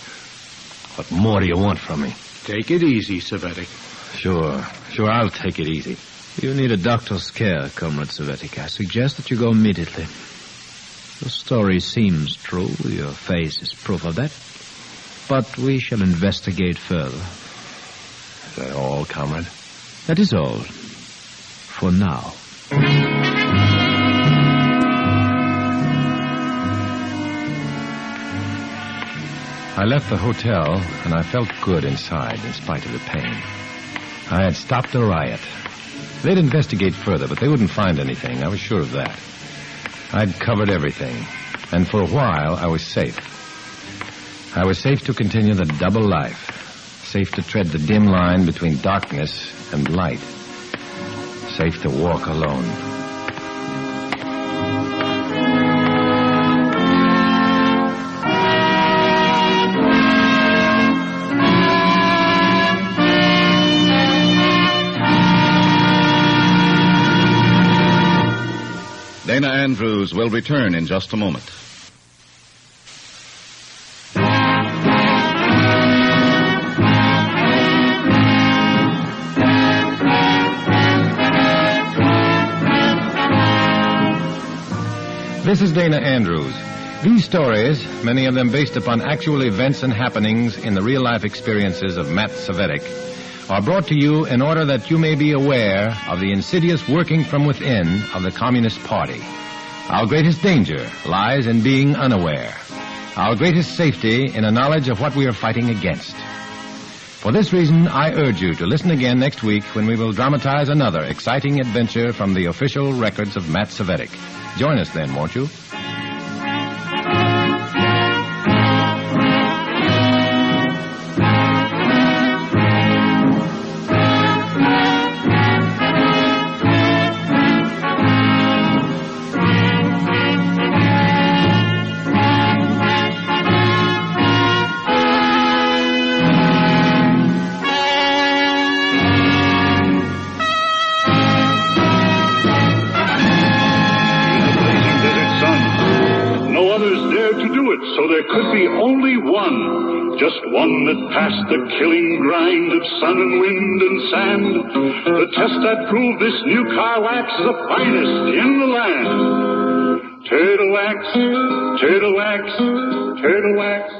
What more do you want from me? Take it easy, Svetic. Sure, I'll take it easy. You need a doctor's care, Comrade Svetic. I suggest that you go immediately. Your story seems true. Your face is proof of that. But we shall investigate further. Is that all, comrade? That is all. For now. I left the hotel, and I felt good inside in spite of the pain. I had stopped a riot. They'd investigate further, but they wouldn't find anything. I was sure of that. I'd covered everything, and for a while I was safe. I was safe to continue the double life, safe to tread the dim line between darkness and light, safe to walk alone. Dana Andrews will return in just a moment. This is Dana Andrews. These stories, many of them based upon actual events and happenings in the real-life experiences of Matt Svetic, are brought to you in order that you may be aware of the insidious working from within of the Communist Party. Our greatest danger lies in being unaware. Our greatest safety in a knowledge of what we are fighting against. For this reason, I urge you to listen again next week when we will dramatize another exciting adventure from the official records of Matt Svetic. Join us then, won't you? could be only one. Just one that passed the killing grind of sun and wind and sand. The test that proved this new car wax the finest in the land. Turtle wax, turtle wax, turtle wax.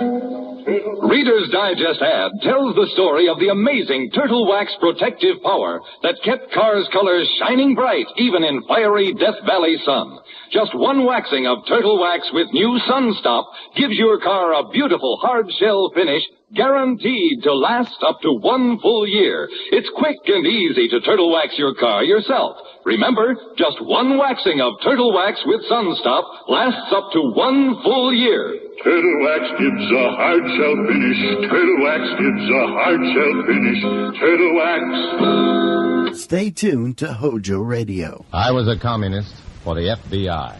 Reader's Digest ad tells the story of the amazing Turtle Wax protective power that kept cars' colors shining bright even in fiery Death Valley sun. Just one waxing of Turtle Wax with new Sun Stop gives your car a beautiful hard shell finish guaranteed to last up to 1 full year. It's quick and easy to Turtle Wax your car yourself. Remember, just one waxing of Turtle Wax with Sun Stop lasts up to 1 full year. Turtle Wax gives a hard shell finish. Turtle Wax gives a hard shell finish. Turtle Wax. Stay tuned to HOJO Radio. I was a communist for the FBI.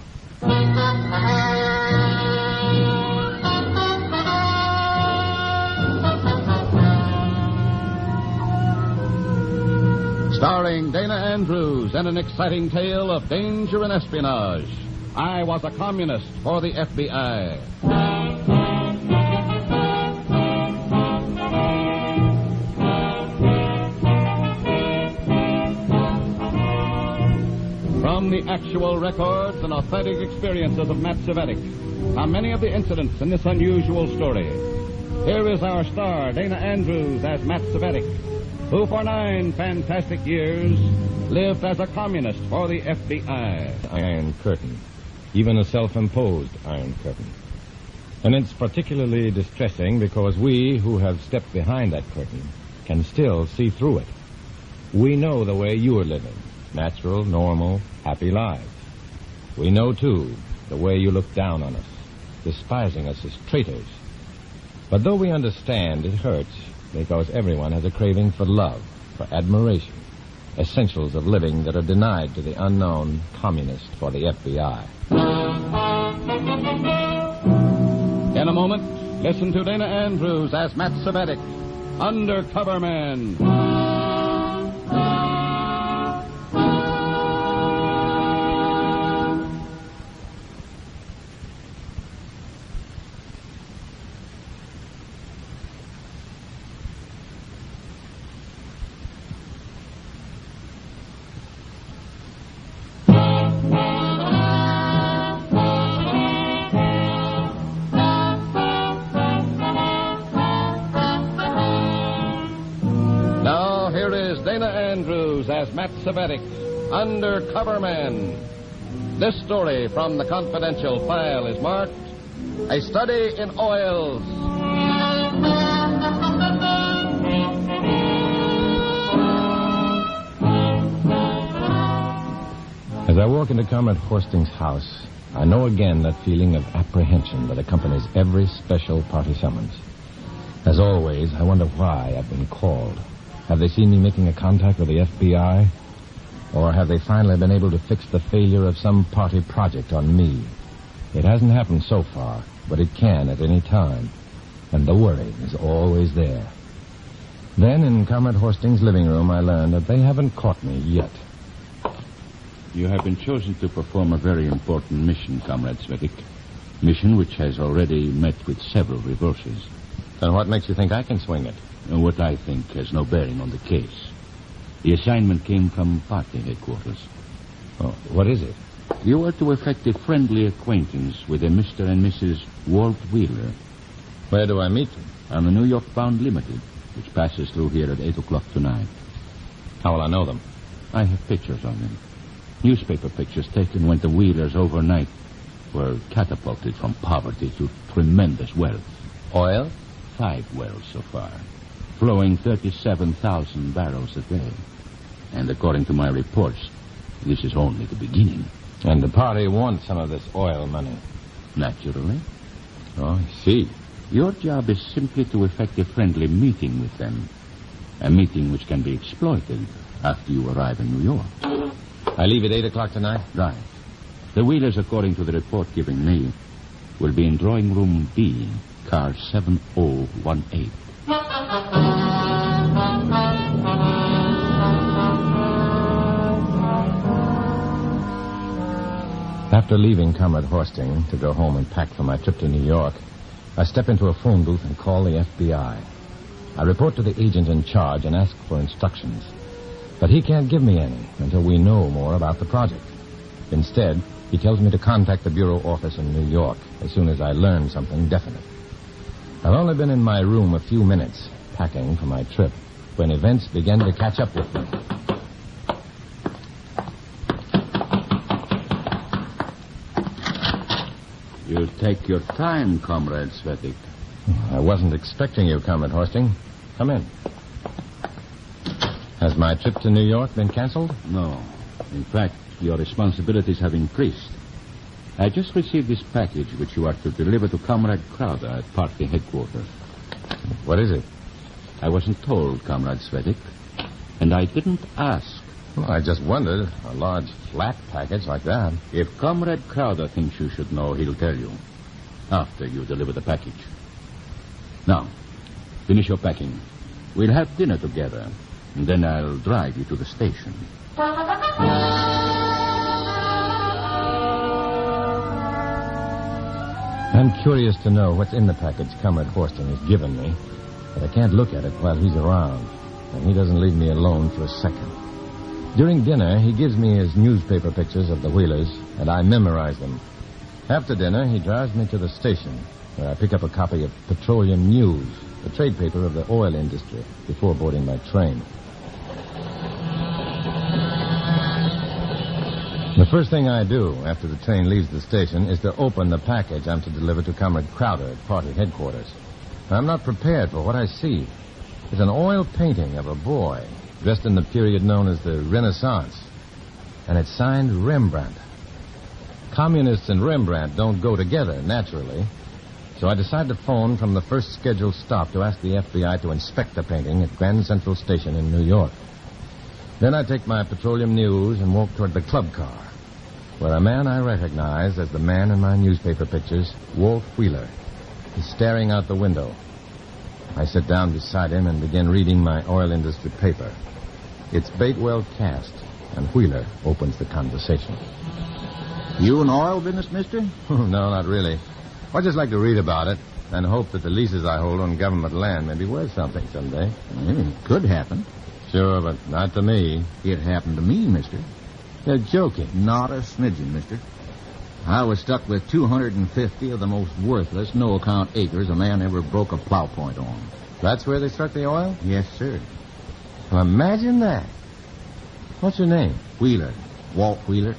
Starring Dana Andrews and an exciting tale of danger and espionage. I was a communist for the FBI. From the actual records and authentic experiences of Matt Cvetic are many of the incidents in this unusual story. Here is our star, Dana Andrews, as Matt Cvetic, who for 9 fantastic years lived as a communist for the FBI. Iron Curtain. Even a self-imposed Iron Curtain. And it's particularly distressing because we who have stepped behind that curtain can still see through it. We know the way you are living. Natural, normal, happy lives. We know, too, the way you look down on us, despising us as traitors. But though we understand, it hurts because everyone has a craving for love, for admiration, essentials of living that are denied to the unknown communist for the FBI. In a moment, listen to Dana Andrews as Matt Cvetic, Undercover Man. As Matt Cvetic, Undercover Man. This story from the confidential file is marked A Study in Oils. As I walk into Comrade Horsting's house, I know again that feeling of apprehension that accompanies every special party summons. As always, I wonder why I've been called. Have they seen me making a contact with the FBI? Or have they finally been able to fix the failure of some party project on me? It hasn't happened so far, but it can at any time. And the worry is always there. Then, in Comrade Horsting's living room, I learned that they haven't caught me yet. You have been chosen to perform a very important mission, Comrade Cvetic. Mission which has already met with several reverses. Then what makes you think I can swing it? What I think has no bearing on the case. The assignment came from party headquarters. Oh, what is it? You are to effect a friendly acquaintance with a Mr. and Mrs. Walt Wheeler. Where do I meet them? On the New York-bound Limited, which passes through here at 8 o'clock tonight. How will I know them? I have pictures of them. Newspaper pictures taken when the Wheelers overnight were catapulted from poverty to tremendous wealth. Oil? 5 wells so far, flowing 37,000 barrels a day. And according to my reports, this is only the beginning. And the party wants some of this oil money? Naturally. Oh, I see. Your job is simply to effect a friendly meeting with them. A meeting which can be exploited after you arrive in New York. I leave at 8 o'clock tonight? Right. The Wheelers, according to the report given me, will be in drawing room B, car 7018. After leaving Comrade Horsting to go home and pack for my trip to New York, I step into a phone booth and call the FBI. I report to the agent in charge and ask for instructions. But he can't give me any until we know more about the project. Instead, he tells me to contact the bureau office in New York as soon as I learn something definite. I've only been in my room a few minutes, packing for my trip, when events begin to catch up with me. You take your time, Comrade Svetik. I wasn't expecting you, Comrade Horsting. Come in. Has my trip to New York been canceled? No. In fact, your responsibilities have increased. I just received this package which you are to deliver to Comrade Crowder at party headquarters. What is it? I wasn't told, Comrade Svetik. And I didn't ask. Well, I just wondered. A large, flat package like that. If Comrade Crowder thinks you should know, he'll tell you. After you deliver the package. Now, finish your packing. We'll have dinner together. And then I'll drive you to the station. I'm curious to know what's in the package Comrade Horsting has given me. But I can't look at it while he's around. And he doesn't leave me alone for a second. During dinner, he gives me his newspaper pictures of the Wheelers, and I memorize them. After dinner, he drives me to the station, where I pick up a copy of Petroleum News, the trade paper of the oil industry, before boarding my train. The first thing I do after the train leaves the station is to open the package I'm to deliver to Comrade Crowder at party headquarters. I'm not prepared for what I see. It's an oil painting of a boy dressed in the period known as the Renaissance. And it's signed Rembrandt. Communists and Rembrandt don't go together, naturally. So I decide to phone from the first scheduled stop to ask the FBI to inspect the painting at Grand Central Station in New York. Then I take my Petroleum News and walk toward the club car, where a man I recognize as the man in my newspaper pictures, Walt Wheeler, is staring out the window. I sit down beside him and begin reading my oil industry paper. It's Batewell Cast, and Wheeler opens the conversation. You in oil business, mister? No, not really. I'd just like to read about it and hope that the leases I hold on government land may be worth something someday. It could happen. Sure, but not to me. It happened to me, mister. You're joking. Not a smidgen, mister. I was stuck with 250 of the most worthless, no-account acres a man ever broke a plow point on. That's where they struck the oil? Yes, sir. Well, imagine that. What's your name? Wheeler. Walt Wheeler.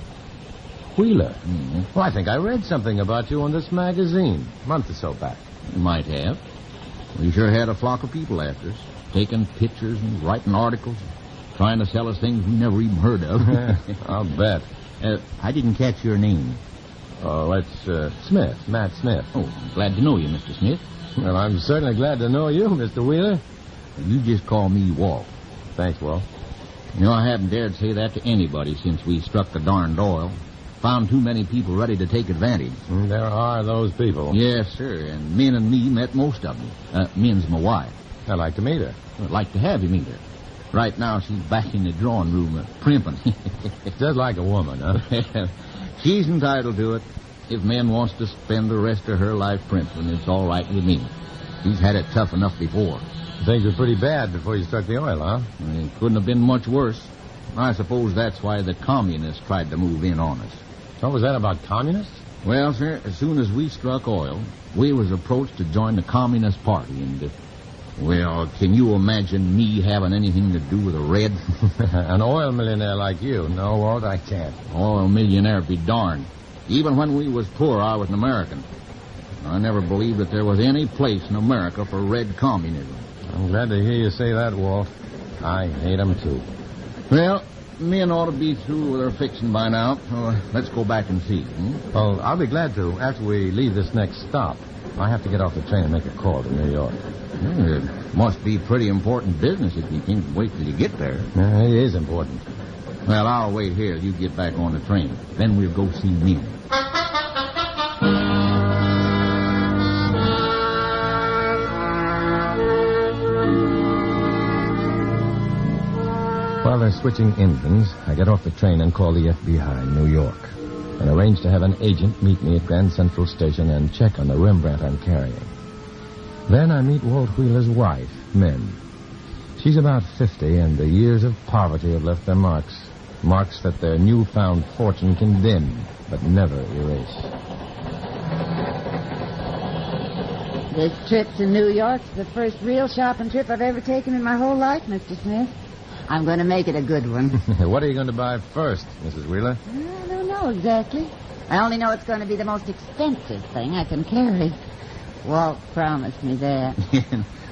Wheeler? Mm-hmm. Well, I think I read something about you in this magazine a month or so back. You might have. We sure had a flock of people after us, taking pictures and writing articles, trying to sell us things we never even heard of. I'll bet. I didn't catch your name. Oh, it's Smith, Matt Smith. Oh, I'm glad to know you, Mr. Smith. Well, I'm certainly glad to know you, Mr. Wheeler. You just call me Walt. Thanks, Walt. You know, I haven't dared say that to anybody since we struck the darned oil. Found too many people ready to take advantage. There are those people. Yes, sir, and Min and me met most of them. Min's my wife. I'd like to meet her. I'd like to have you meet her. Right now, she's back in the drawing room primping. Just like a woman, huh? She's entitled to it. If Min wants to spend the rest of her life primping, it's all right with me. She's had it tough enough before. Things were pretty bad before you struck the oil, huh? It couldn't have been much worse. I suppose that's why the communists tried to move in on us. What was that about communists? Well, sir, as soon as we struck oil, we was approached to join the Communist Party, and, well, can you imagine me having anything to do with a Red? An oil millionaire like you. No, Walt, I can't. Oil millionaire be darned. Even when we was poor, I was an American. I never believed that there was any place in America for Red communism. I'm glad to hear you say that, Walt. I hate them, too. Well, men ought to be through with their fixing by now. Let's go back and see. Oh, I'll be glad to after we leave this next stop. I have to get off the train and make a call to New York. It must be pretty important business if you can't wait till you get there. It is important. Well, I'll wait here till you get back on the train. Then we'll go see Min. While they're switching engines, I get off the train and call the FBI in New York and arrange to have an agent meet me at Grand Central Station and check on the Rembrandt I'm carrying. Then I meet Walt Wheeler's wife, Min. She's about 50, and the years of poverty have left their marks. Marks that their newfound fortune can dim, but never erase. This trip to New York's the first real shopping trip I've ever taken in my whole life, Mr. Smith. I'm going to make it a good one. What are you going to buy first, Mrs. Wheeler? I don't know exactly. I only know it's going to be the most expensive thing I can carry. Walt promised me that.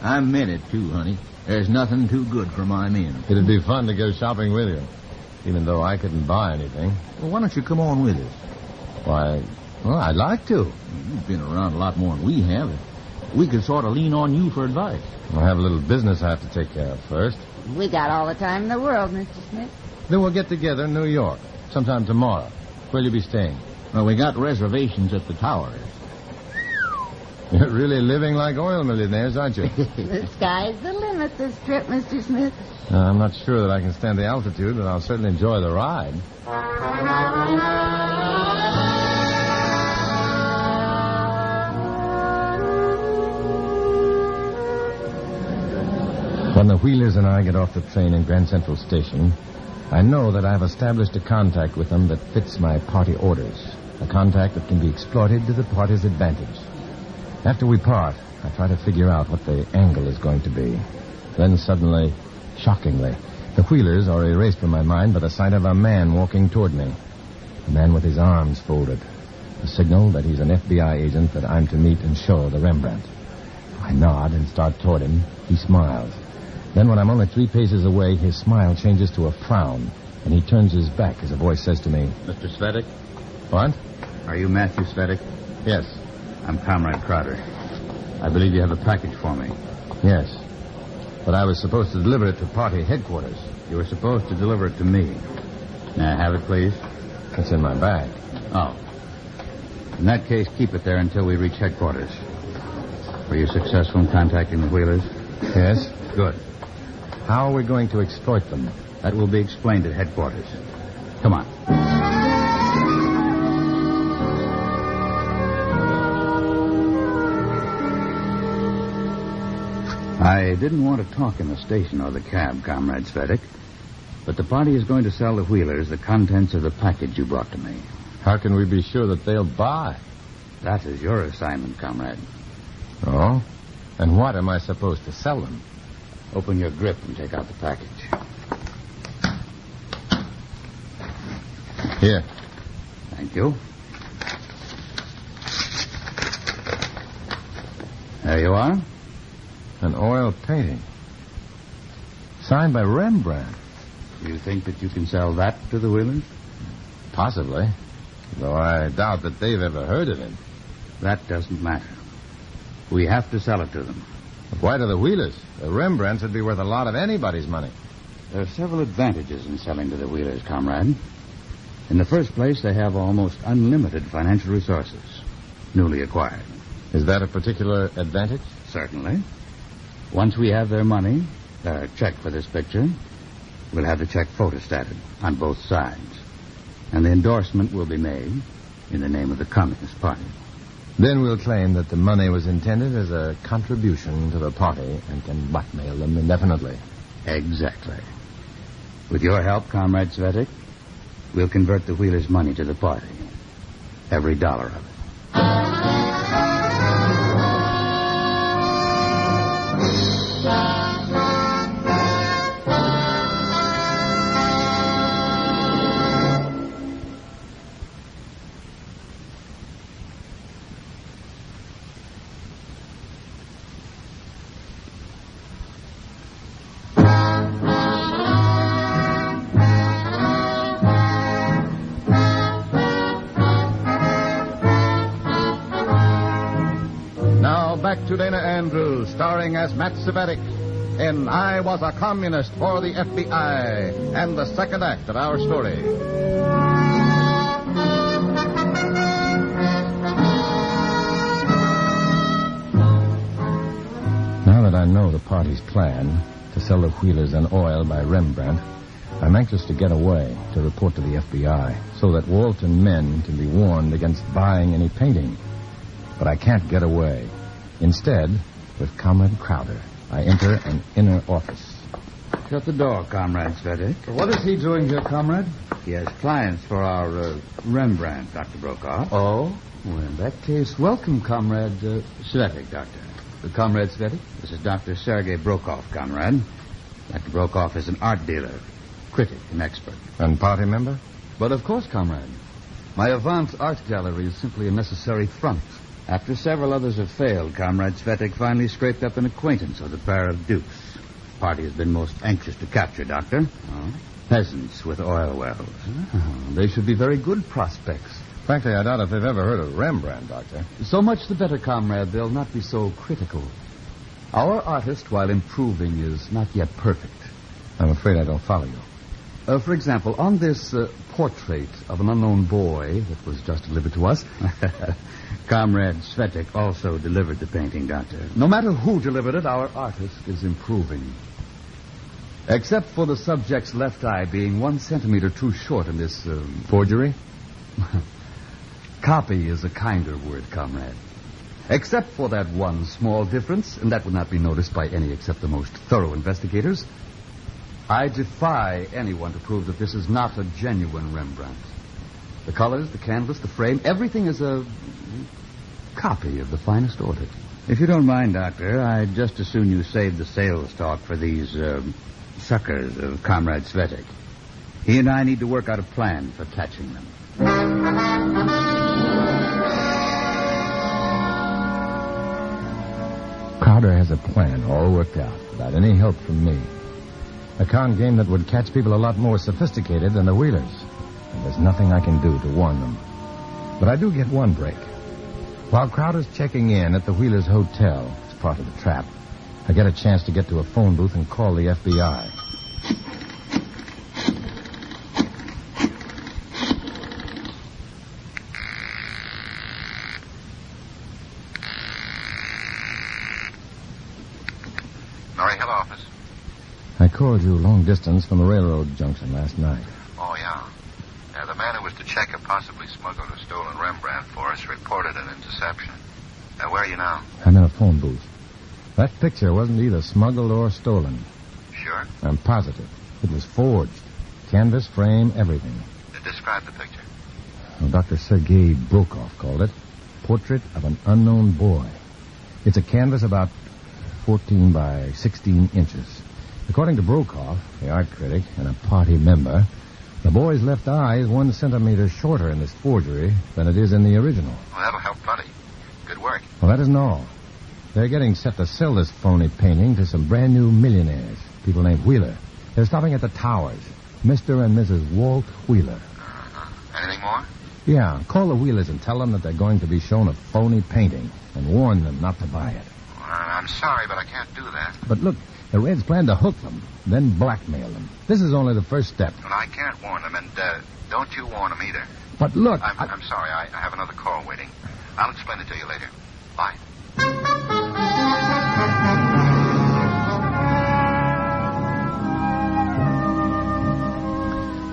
I meant it, too, honey. There's nothing too good for my men. It'd be fun to go shopping with you, even though I couldn't buy anything. Well, why don't you come on with us? Why, well, I'd like to. You've been around a lot more than we have. We could sort of lean on you for advice. I have a little business I have to take care of first. We got all the time in the world, Mr. Smith. Then we'll get together in New York sometime tomorrow. Where'll you be staying? Well, we got reservations at the Towers. You're really living like oil millionaires, aren't you? The sky's the limit this trip, Mr. Smith. I'm not sure that I can stand the altitude, but I'll certainly enjoy the ride. When the Wheelers and I get off the train in Grand Central Station, I know that I've established a contact with them that fits my party orders. A contact that can be exploited to the party's advantage. After we part, I try to figure out what the angle is going to be. Then suddenly, shockingly, the Wheelers are erased from my mind by the sight of a man walking toward me. A man with his arms folded. A signal that he's an FBI agent that I'm to meet and show the Rembrandt. I nod and start toward him. He smiles. Then when I'm only 3 paces away, his smile changes to a frown, and he turns his back as a voice says to me, Mr. Svetic? What? Are you Matthew Svetic? Yes. I'm Comrade Crowder. I believe you have a package for me. Yes. But I was supposed to deliver it to party headquarters. You were supposed to deliver it to me. May I have it, please? It's in my bag. Oh. In that case, keep it there until we reach headquarters. Were you successful in contacting the Wheelers? Yes. Good. How are we going to exploit them? That will be explained at headquarters. Come on. I didn't want to talk in the station or the cab, Comrade Svetic, but the party is going to sell the Wheelers the contents of the package you brought to me. How can we be sure that they'll buy? That is your assignment, Comrade. Oh? And what am I supposed to sell them? Open your grip and take out the package. Here. Thank you. There you are. An oil painting. Signed by Rembrandt. Do you think that you can sell that to the Wheelers? Possibly. Though I doubt that they've ever heard of him. That doesn't matter. We have to sell it to them. But why to the Wheelers? The Rembrandts would be worth a lot of anybody's money. There are several advantages in selling to the Wheelers, Comrade. In the first place, they have almost unlimited financial resources, newly acquired. Is that a particular advantage? Certainly. Once we have their money, their check for this picture, we'll have the check photostated on both sides. And the endorsement will be made in the name of the Communist Party. Then we'll claim that the money was intended as a contribution to the party and can blackmail them indefinitely. Exactly. With your help, Comrade Svetic, we'll convert the Wheelers' money to the party. Every dollar of it. Back to Dana Andrews, starring as Matt Svetic in I Was a Communist for the FBI, and the second act of our story. Now that I know the party's plan to sell the Wheelers an oil by Rembrandt, I'm anxious to get away to report to the FBI so that Walt and men can be warned against buying any painting. But I can't get away. Instead, with Comrade Crowder. I enter an inner office. Shut the door, Comrade Svetic. What is he doing here, Comrade? He has clients for our Rembrandt, Dr. Brokaw. Oh? Well, in that case, welcome, Comrade Svetic, Doctor. Comrade Svetic, this is Dr. Sergei Brokaw, Comrade. Dr. Brokaw is an art dealer, critic, and expert. And party member? But of course, Comrade. My Avant art gallery is simply a necessary front. After several others have failed, Comrade Svetic finally scraped up an acquaintance with a pair of dukes. The party has been most anxious to capture, Doctor. Oh? Peasants with oil wells. Oh, they should be very good prospects. Frankly, I doubt if they've ever heard of Rembrandt, Doctor. So much the better, Comrade. They'll not be so critical. Our artist, while improving, is not yet perfect. I'm afraid I don't follow you. For example, on this portrait of an unknown boy that was just delivered to us, Comrade Svetic also delivered the painting, Doctor. No matter who delivered it, our artist is improving. Except for the subject's left eye being 1 centimeter too short in this... Forgery? Copy is a kinder word, Comrade. Except for that one small difference, and that would not be noticed by any except the most thorough investigators, I defy anyone to prove that this is not a genuine Rembrandt. The colors, the canvas, the frame, everything is a copy of the finest order. If you don't mind, Doctor, I'd just as soon you save the sales talk for these suckers of Comrade Svetic. He and I need to work out a plan for catching them. Crowder has a plan all worked out without any help from me. A con game that would catch people a lot more sophisticated than the Wheelers. And there's nothing I can do to warn them. But I do get one break. While Crowder's checking in at the Wheelers' hotel, as part of the trap, I get a chance to get to a phone booth and call the FBI. Murray Hill office. I called you long distance from a railroad junction last night. Oh, yeah. The man who was to check a possibly smuggled or stolen Rembrandt for us reported an interception. Where are you now? I'm in a phone booth. That picture wasn't either smuggled or stolen. Sure? I'm positive. It was forged. Canvas, frame, everything. Describe the picture. Well, Dr. Sergei Brokaw called it Portrait of an Unknown Boy. It's a canvas about 14 by 16 inches. According to Brokaw, the art critic and a party member, the boy's left eye is 1 centimeter shorter in this forgery than it is in the original. Well, that'll help plenty. Good work. Well, that isn't all. They're getting set to sell this phony painting to some brand new millionaires, people named Wheeler. They're stopping at the Towers. Mr. and Mrs. Walt Wheeler. Uh-huh. Anything more? Yeah, call the Wheelers and tell them that they're going to be shown a phony painting and warn them not to buy it. Well, I'm sorry, but I can't do that. But look, the Reds plan to hook them, then blackmail them. This is only the first step. Well, I can't warn them, and don't you warn them either. But look... I'm sorry, I have another call waiting. I'll explain it to you later. Bye.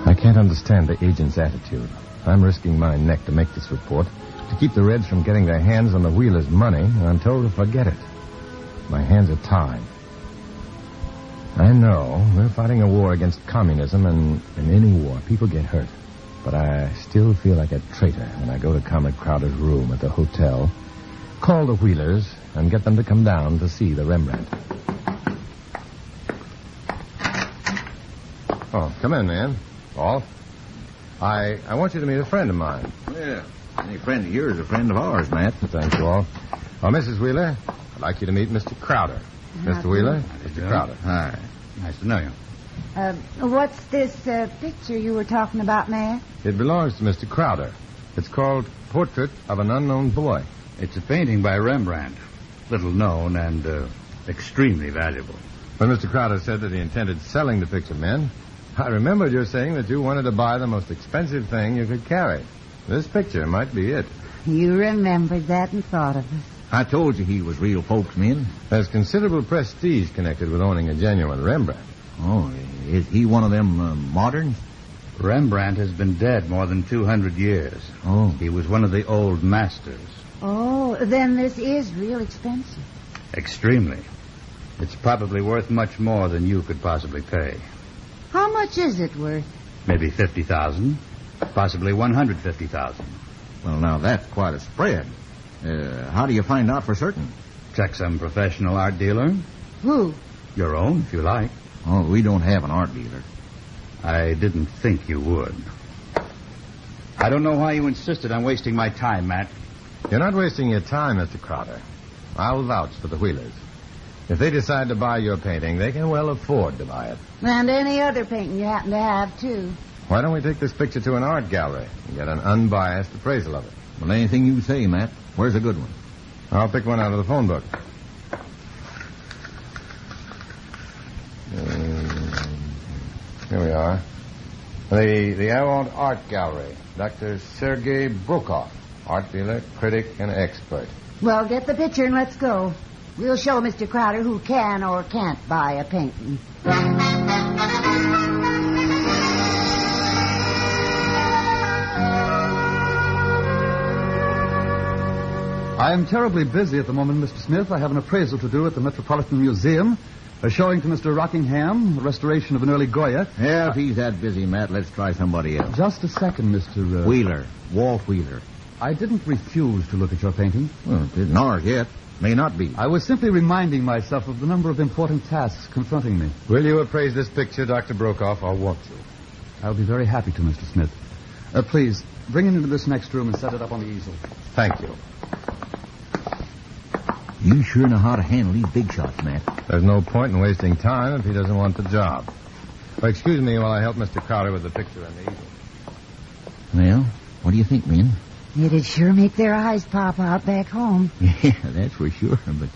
I can't understand the agent's attitude. I'm risking my neck to make this report, to keep the Reds from getting their hands on the Wheelers' money, and I'm told to forget it. My hands are tied. I know we're fighting a war against communism, and in any war, people get hurt. But I still feel like a traitor when I go to Comrade Crowder's room at the hotel, call the Wheelers, and get them to come down to see the Rembrandt. Oh, come in, man. Paul. I want you to meet a friend of mine. Well, any friend of yours is a friend of ours, Matt. Thank you all. Oh, Mrs. Wheeler, I'd like you to meet Mr. Crowder. Mr. Wheeler, Mr. Crowder. Hi. Nice to know you. What's this picture you were talking about, Matt? It belongs to Mr. Crowder. It's called Portrait of an Unknown Boy. It's a painting by Rembrandt. Little known and extremely valuable. When Mr. Crowder said that he intended selling the picture, men, I remembered you saying that you wanted to buy the most expensive thing you could carry. This picture might be it. You remembered that and thought of it. I told you he was real folks, men. There's considerable prestige connected with owning a genuine Rembrandt. Oh, is he one of them moderns? Rembrandt has been dead more than 200 years. Oh. He was one of the old masters. Oh, then this is real expensive. Extremely. It's probably worth much more than you could possibly pay. How much is it worth? Maybe $50,000. Possibly $150,000. Well, now, that's quite a spread. How do you find out for certain? Check some professional art dealer. Who? Your own, if you like. Oh, we don't have an art dealer. I didn't think you would. I don't know why you insisted on wasting my time, Matt. You're not wasting your time, Mr. Crowder. I'll vouch for the Wheelers. If they decide to buy your painting, they can well afford to buy it. And any other painting you happen to have, too. Why don't we take this picture to an art gallery and get an unbiased appraisal of it? Well, anything you say, Matt. Where's a good one? I'll pick one out of the phone book. Here we are. The Avant Art Gallery. Dr. Sergei Brokov, art dealer, critic, and expert. Well, get the picture and let's go. We'll show Mr. Crowder who can or can't buy a painting. I am terribly busy at the moment, Mr. Smith. I have an appraisal to do at the Metropolitan Museum. Showing to Mr. Rockingham the restoration of an early Goya. Yeah, if he's that busy, Matt, let's try somebody else. Just a second, Mr. Wheeler. Walt Wheeler. I didn't refuse to look at your painting. Well, it isn't ours yet. May not be. I was simply reminding myself of the number of important tasks confronting me. Will you appraise this picture, Dr. Brokoff, or won't you? I'll be very happy to, Mr. Smith. Please, bring it into this next room and set it up on the easel. Thank you. You sure know how to handle these big shots, Matt. There's no point in wasting time if he doesn't want the job. Well, excuse me while I help Mr. Crowder with the picture and the easel. Well, what do you think, Min? It'd sure make their eyes pop out back home. Yeah, that's for sure, but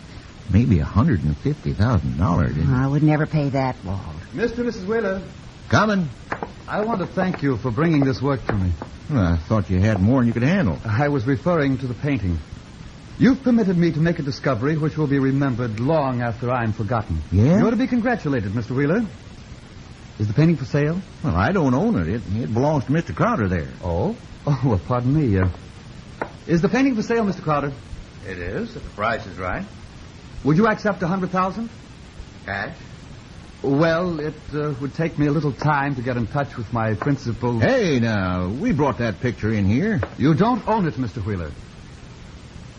maybe $150,000. I would never pay that, Walt. Mr. and Mrs. Wheeler. Coming. I want to thank you for bringing this work to me. Well, I thought you had more than you could handle. I was referring to the painting. You've permitted me to make a discovery which will be remembered long after I'm forgotten. Yeah? You're to be congratulated, Mr. Wheeler. Is the painting for sale? Well, I don't own it. It belongs to Mr. Crowder there. Oh? Oh, well, pardon me. Is the painting for sale, Mr. Crowder? It is, if the price is right. Would you accept $100,000? Cash? Well, it would take me a little time to get in touch with my principal. Hey, now, we brought that picture in here. You don't own it, Mr. Wheeler.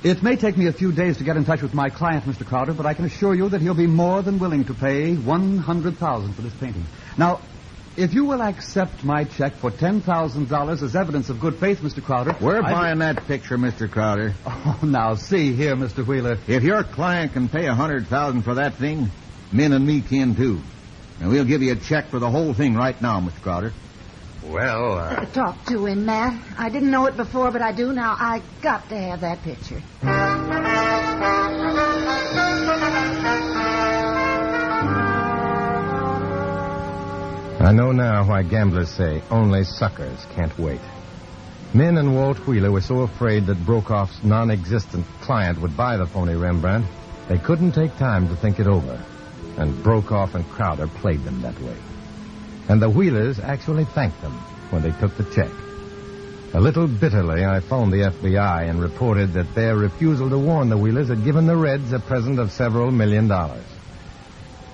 It may take me a few days to get in touch with my client, Mr. Crowder, but I can assure you that he'll be more than willing to pay $100,000 for this painting. Now, if you will accept my check for $10,000 as evidence of good faith, Mr. Crowder... We're buying that picture, Mr. Crowder. Oh, now, see here, Mr. Wheeler. If your client can pay $100,000 for that thing, Min and me can, too. And we'll give you a check for the whole thing right now, Mr. Crowder. Well, Talk to him, Matt. I didn't know it before, but I do now. I got to have that picture. I know now why gamblers say only suckers can't wait. Min and Walt Wheeler were so afraid that Brokoff's non-existent client would buy the phony Rembrandt, they couldn't take time to think it over. And Brokoff and Crowder played them that way. And the Wheelers actually thanked them when they took the check. A little bitterly, I phoned the FBI and reported that their refusal to warn the Wheelers had given the Reds a present of several $1 million. I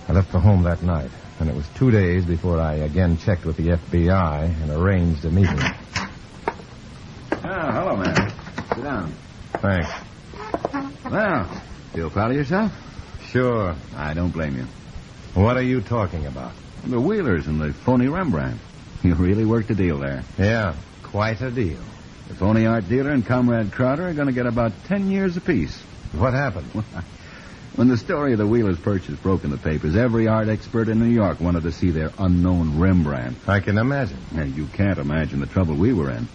left for home that night, and it was 2 days before I again checked with the FBI and arranged a meeting. Hello, man. Sit down. Thanks. Well, feel proud of yourself? Sure. I don't blame you. What are you talking about? The Wheelers and the phony Rembrandt. You really worked a deal there. Yeah, quite a deal. The phony art dealer and Comrade Crowder are going to get about 10 years apiece. What happened? When the story of the Wheelers' purchase broke in the papers, every art expert in New York wanted to see their unknown Rembrandt. I can imagine. And you can't imagine the trouble we were in.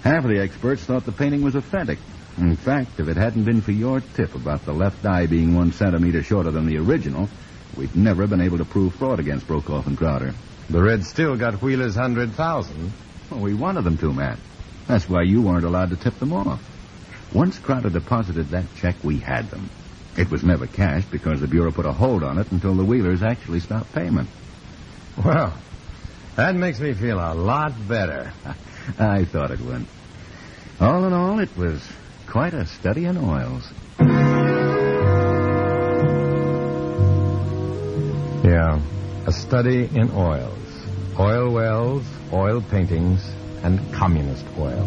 Half of the experts thought the painting was authentic. In fact, if it hadn't been for your tip about the left eye being 1 centimeter shorter than the original, we'd never been able to prove fraud against Brokoff and Crowder. The Reds still got Wheeler's $100,000. Well, we wanted them to, Matt. That's why you weren't allowed to tip them off. Once Crowder deposited that check, we had them. It was never cashed because the Bureau put a hold on it until the Wheelers actually stopped payment. Well, that makes me feel a lot better. I thought it would. All in all, it was quite a study in oils. Yeah, a study in oils. Oil wells, oil paintings, and communist oil.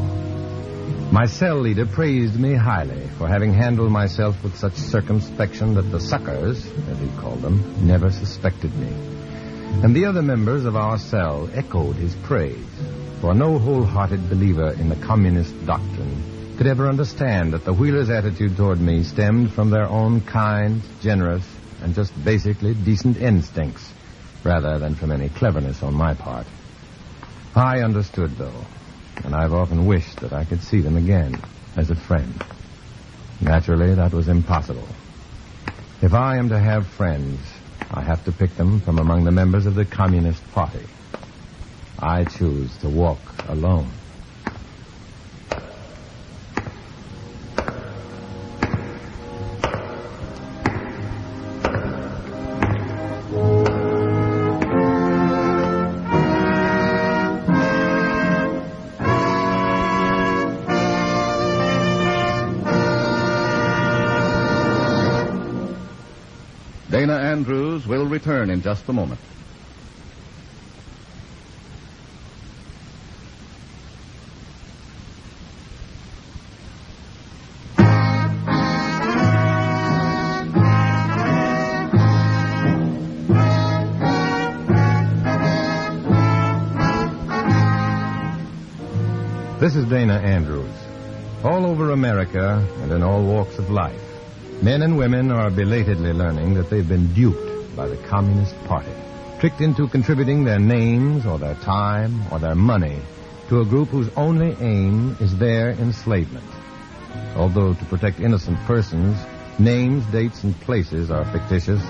My cell leader praised me highly for having handled myself with such circumspection that the suckers, as he called them, never suspected me. And the other members of our cell echoed his praise, for no wholehearted believer in the communist doctrine could ever understand that the Wheelers' attitude toward me stemmed from their own kind, generous, and just basically decent instincts, rather than from any cleverness on my part. I understood, though, and I've often wished that I could see them again as a friend. Naturally, that was impossible. If I am to have friends, I have to pick them from among the members of the Communist Party. I choose to walk alone. Dana Andrews will return in just a moment. This is Dana Andrews. All over America and in all walks of life, men and women are belatedly learning that they've been duped by the Communist Party, tricked into contributing their names or their time or their money to a group whose only aim is their enslavement. Although to protect innocent persons, names, dates, and places are fictitious,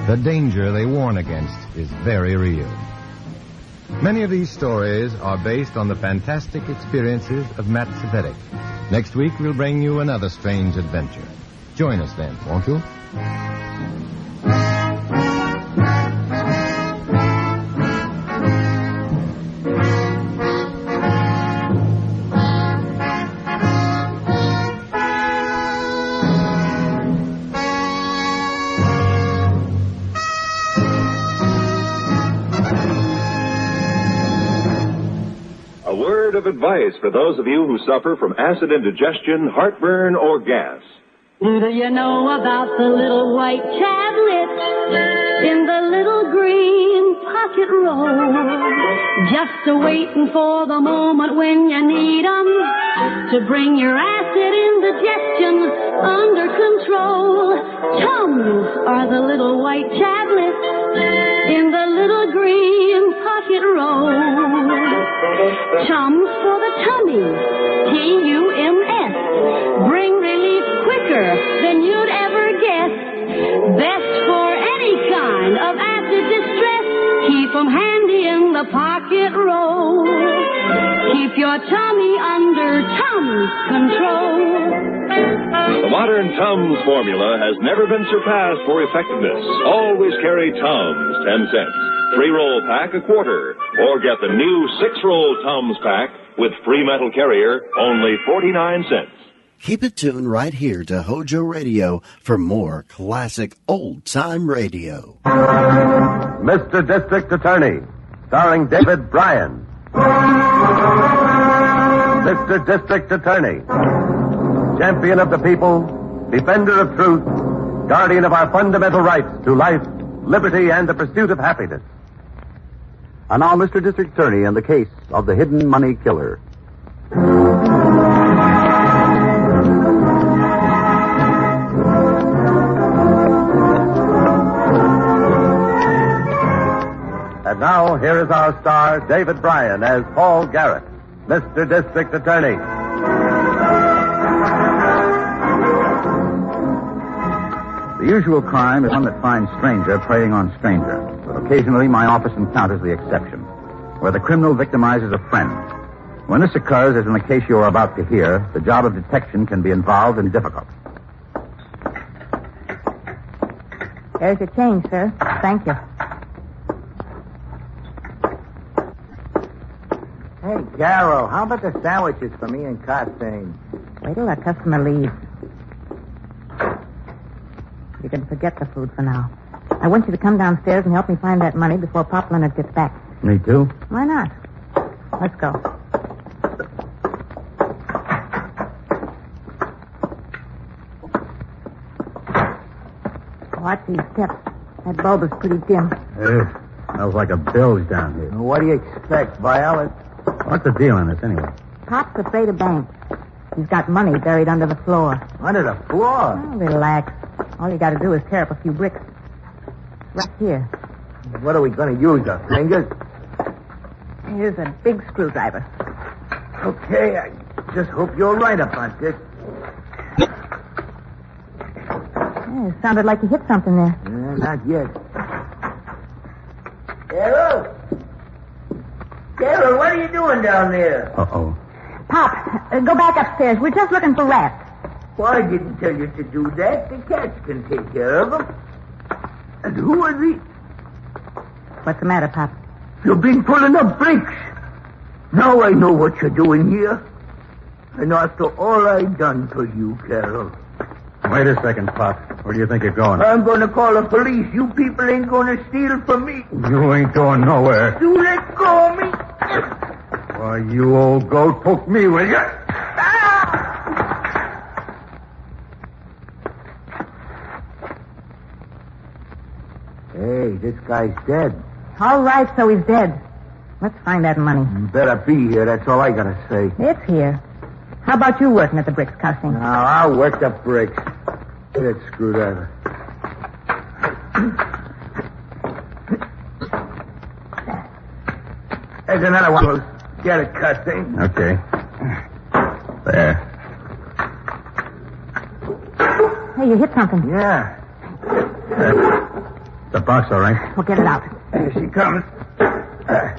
the danger they warn against is very real. Many of these stories are based on the fantastic experiences of Matt Savetic. Next week, we'll bring you another strange adventure. Join us then, won't you? A word of advice for those of you who suffer from acid indigestion, heartburn, or gas. Do you know about the little white tablets in the little green pocket roll? Just a-waiting for the moment when you need 'em to bring your acid indigestion under control. Tums are the little white tablets in the little green pocket roll. Tums for the tummy, T-U-M-S. Bring relief quicker than you'd ever guess. Best for any kind of acid distress. Keep 'em handy in the pocket roll. Keep your tummy under Tums control. The modern Tums formula has never been surpassed for effectiveness. Always carry Tums, 10 cents. 3-roll pack, a quarter. Or get the new 6-roll Tums pack with free metal carrier, only 49 cents. Keep it tuned right here to HOJO Radio for more classic old-time radio. Mr. District Attorney, starring David Bryan. Mr. District Attorney, champion of the people, defender of truth, guardian of our fundamental rights to life, liberty, and the pursuit of happiness. And now, Mr. District Attorney, in the case of the hidden money killer. And now, here is our star, David Bryan, as Paul Garrett, Mr. District Attorney. The usual crime is one that finds stranger preying on stranger. But occasionally my office encounters the exception, where the criminal victimizes a friend. When this occurs, as in the case you are about to hear, the job of detection can be involved and difficult. There's your change, sir. Thank you. Hey, Garrow, how about the sandwiches for me and Costain? Wait till that customer leaves. You can forget the food for now. I want you to come downstairs and help me find that money before Pop Leonard gets back. Me too? Why not? Let's go. Watch these steps. That bulb is pretty dim. Smells like a bilge down here. What do you expect, Violet? What's the deal on this, anyway? Pop's afraid of banks. He's got money buried under the floor. Under the floor? Oh, relax. All you got to do is tear up a few bricks. Right here. What are we going to use, our fingers? Here's a big screwdriver. Okay, I just hope you're right about this. Yeah, it sounded like you hit something there. Not yet. Carol? Carol, what are you doing down there? Uh-oh. Pop, go back upstairs. We're just looking for rats. Well, I didn't tell you to do that. The cats can take care of them. And who are these? What's the matter, Pop? You've been pulling up bricks. Now I know what you're doing here. And after all I've done for you, Carol. Wait a second, Pop. Where do you think you're going? I'm going to call the police. You people ain't going to steal from me. You ain't going nowhere. You let go of me. Why, you old goat, poke me, will you? Hey, this guy's dead. All right, so he's dead. Let's find that money. You better be here. That's all I got to say. It's here. How about you working at the bricks, Cussing? Now, I'll work the bricks. Get that screwdriver. There's another one loose. Get it, Cussing. Okay. There. Hey, you hit something. Yeah. The box, all right? We'll get it out. Here she comes. There.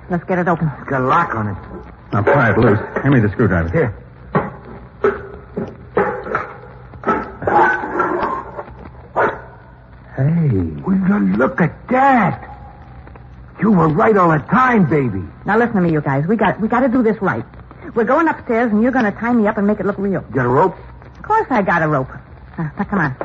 Let's get it open. It's got a lock on it. Now, pry it loose. Hand me the screwdriver. Here. Hey, will you look at that? You were right all the time, baby. Now listen to me, you guys. We got to do this right. We're going upstairs, and you're going to tie me up and make it look real. Got a rope? Of course I got a rope. Now, come on.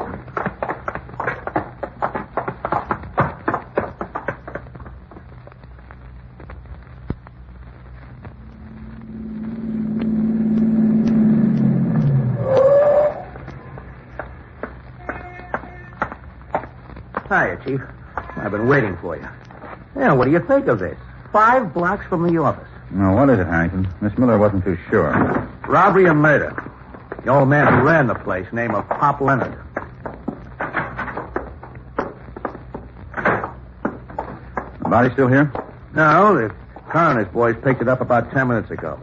Hiya, Chief. I've been waiting for you. Yeah, what do you think of this? 5 blocks from the office. Now, what is it, Harrington? Miss Miller wasn't too sure. Robbery and murder. The old man who ran the place, name of Pop Leonard. The body still here? No, the coroner's boys picked it up about 10 minutes ago.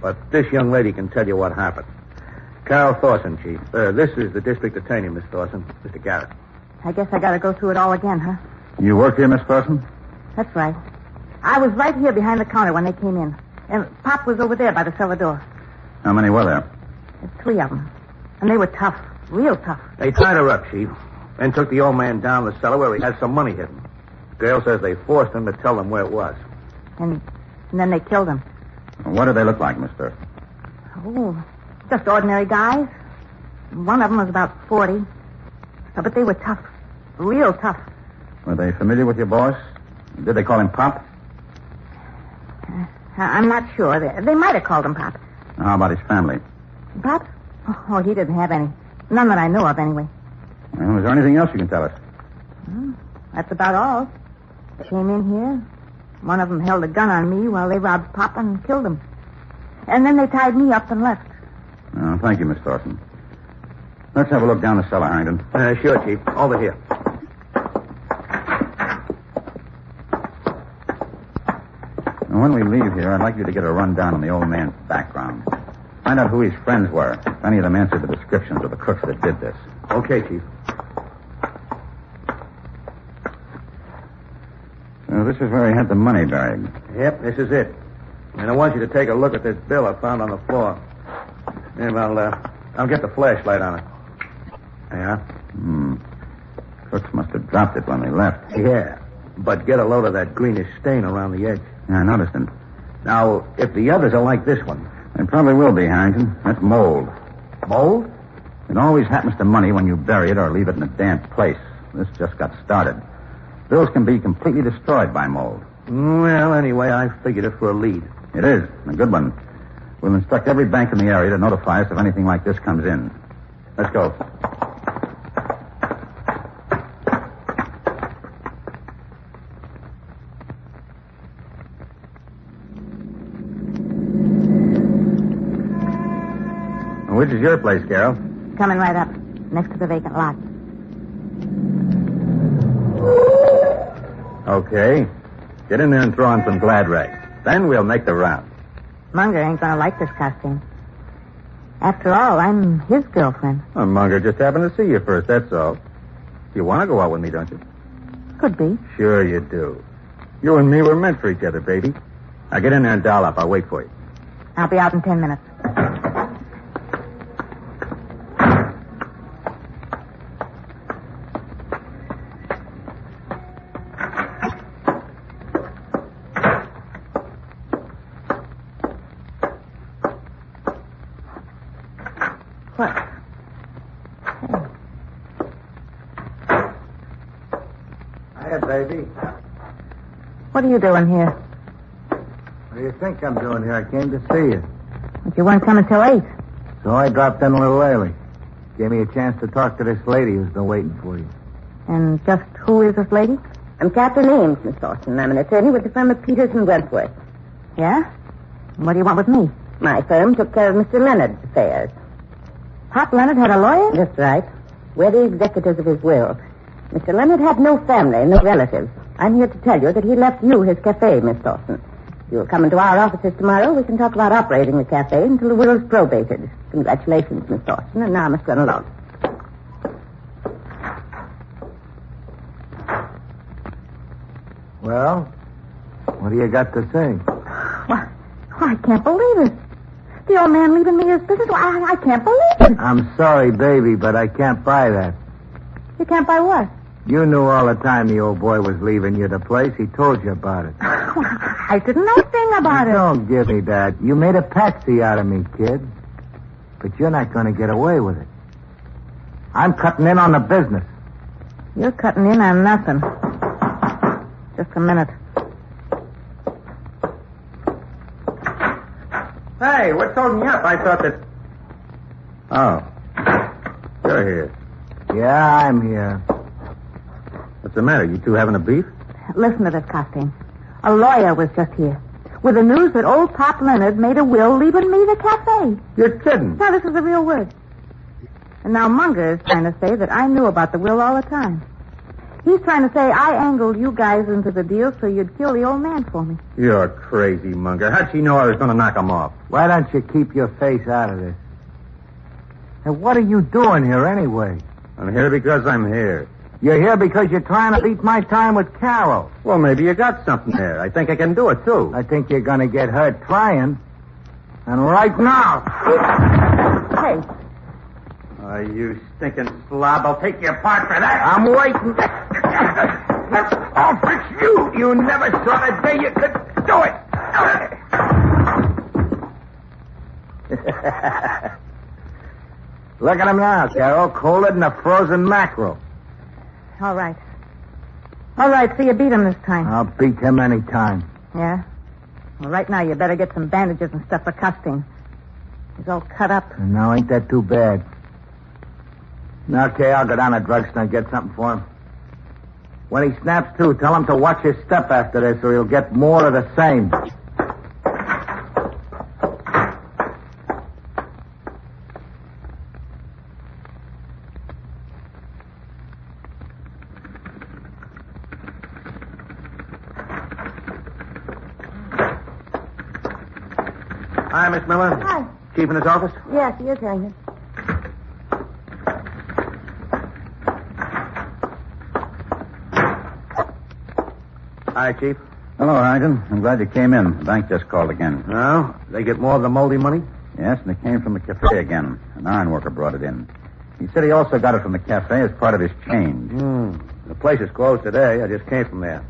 But this young lady can tell you what happened. Carol Thorson, Chief. This is the district attorney, Miss Thorson. Mr. Garrett. I guess I got to go through it all again, huh? You work here, Miss Thorson? That's right. I was right here behind the counter when they came in. And Pop was over there by the cellar door. How many were there? There's 3 of them. And they were tough. Real tough. They tied her up, Chief. Then took the old man down the cellar where he had some money hidden. The girl says they forced him to tell them where it was. And then they killed him. What did they look like, Miss Thorson? Oh, just ordinary guys. One of them was about 40. But they were tough. Real tough. Were they familiar with your boss? Did they call him Pop? I'm not sure. They might have called him Pop. How about his family? Pop? Oh, he didn't have any. None that I know of, anyway. Well, is there anything else you can tell us? That's about all. They came in here. One of them held a gun on me while they robbed Pop and killed him. And then they tied me up and left. Oh, thank you, Miss Thorson. Let's have a look down the cellar, Harrington. Sure, Chief. Over here. And when we leave here, I'd like you to get a rundown on the old man's background. Find out who his friends were. If any of them answered the descriptions of the crooks that did this. Okay, Chief. So this is where he had the money buried. Yep, this is it. And I want you to take a look at this bill I found on the floor. Yeah, I'll get the flashlight on it. Yeah? Crooks must have dropped it when they left. Yeah, but get a load of that greenish stain around the edge. Yeah, I noticed it. Now, if the others are like this one... They probably will be, Harrington. That's mold. Mold? It always happens to money when you bury it or leave it in a damp place. This just got started. Bills can be completely destroyed by mold. Well, anyway, I figured it for a lead. It is, a good one. We'll instruct every bank in the area to notify us if anything like this comes in. Let's go. Which is your place, Carol? Coming right up, next to the vacant lot. Okay. Get in there and throw on some glad rags. Then we'll make the round. Munger ain't gonna like this costume. After all, I'm his girlfriend. Well, Munger just happened to see you first, that's all. You want to go out with me, don't you? Could be. Sure you do. You and me were meant for each other, baby. Now get in there and doll up. I'll wait for you. I'll be out in 10 minutes. Baby. What are you doing here? What do you think I'm doing here? I came to see you. But you weren't coming till 8. So I dropped in a little early. Gave me a chance to talk to this lady who's been waiting for you. And just who is this lady? I'm Catherine Ames, Miss Thornton. I'm an attorney with the firm of Peters and Wentworth. Yeah? What do you want with me? My firm took care of Mr. Leonard's affairs. Pop Leonard had a lawyer? That's right. We're the executors of his will. Mr. Leonard had no family, no relatives. I'm here to tell you that he left you his cafe, Miss Thornton. If you'll come into our offices tomorrow, we can talk about operating the cafe until the will is probated. Congratulations, Miss Thornton, and now I must run along. Well, what do you got to say? Why, I can't believe it. The old man leaving me his business. I can't believe it. I'm sorry, baby, but I can't buy that. You can't buy what? You knew all the time the old boy was leaving you the place. He told you about it. I didn't know a thing about it. Don't give me that. You made a patsy out of me, kid. But you're not going to get away with it. I'm cutting in on the business. You're cutting in on nothing. Just a minute. Hey, what's holding you up? I thought that... Oh. You're here. Yeah, I'm here. What's the matter? You two having a beef? Listen to this, Costain. A lawyer was just here with the news that old Pop Leonard made a will leaving me the cafe. You're kidding. No, this is the real word. And now Munger is trying to say that I knew about the will all the time. He's trying to say I angled you guys into the deal so you'd kill the old man for me. You're crazy, Munger. How'd she know I was going to knock him off? Why don't you keep your face out of this? And what are you doing here anyway? I'm here because I'm here. You're here because you're trying to beat my time with Carol. Well, maybe you got something there. I think I can do it, too. I think you're going to get hurt trying. And right now. Hey. Oh, you stinking slob. I'll take you apart for that. I'm waiting. Oh, it's you. You never saw the day you could do it. Look at him now, Carol. Colder than a frozen mackerel. All right. All right, so you beat him this time. I'll beat him any time. Yeah? Well, right now you better get some bandages and stuff for Costain. He's all cut up. And now, ain't that too bad? Okay, I'll go down to the drugstore and get something for him. When he snaps to, tell him to watch his step after this or he'll get more of the same. Hi, Miss Miller. Hi. Chief in his office? Yes, you're telling him. Hi, Chief. Hello, Harrington. I'm glad you came in. The bank just called again. Oh? They get more of the moldy money? Yes, and it came from the cafe again. An iron worker brought it in. He said he also got it from the cafe as part of his change. The place is closed today. I just came from there.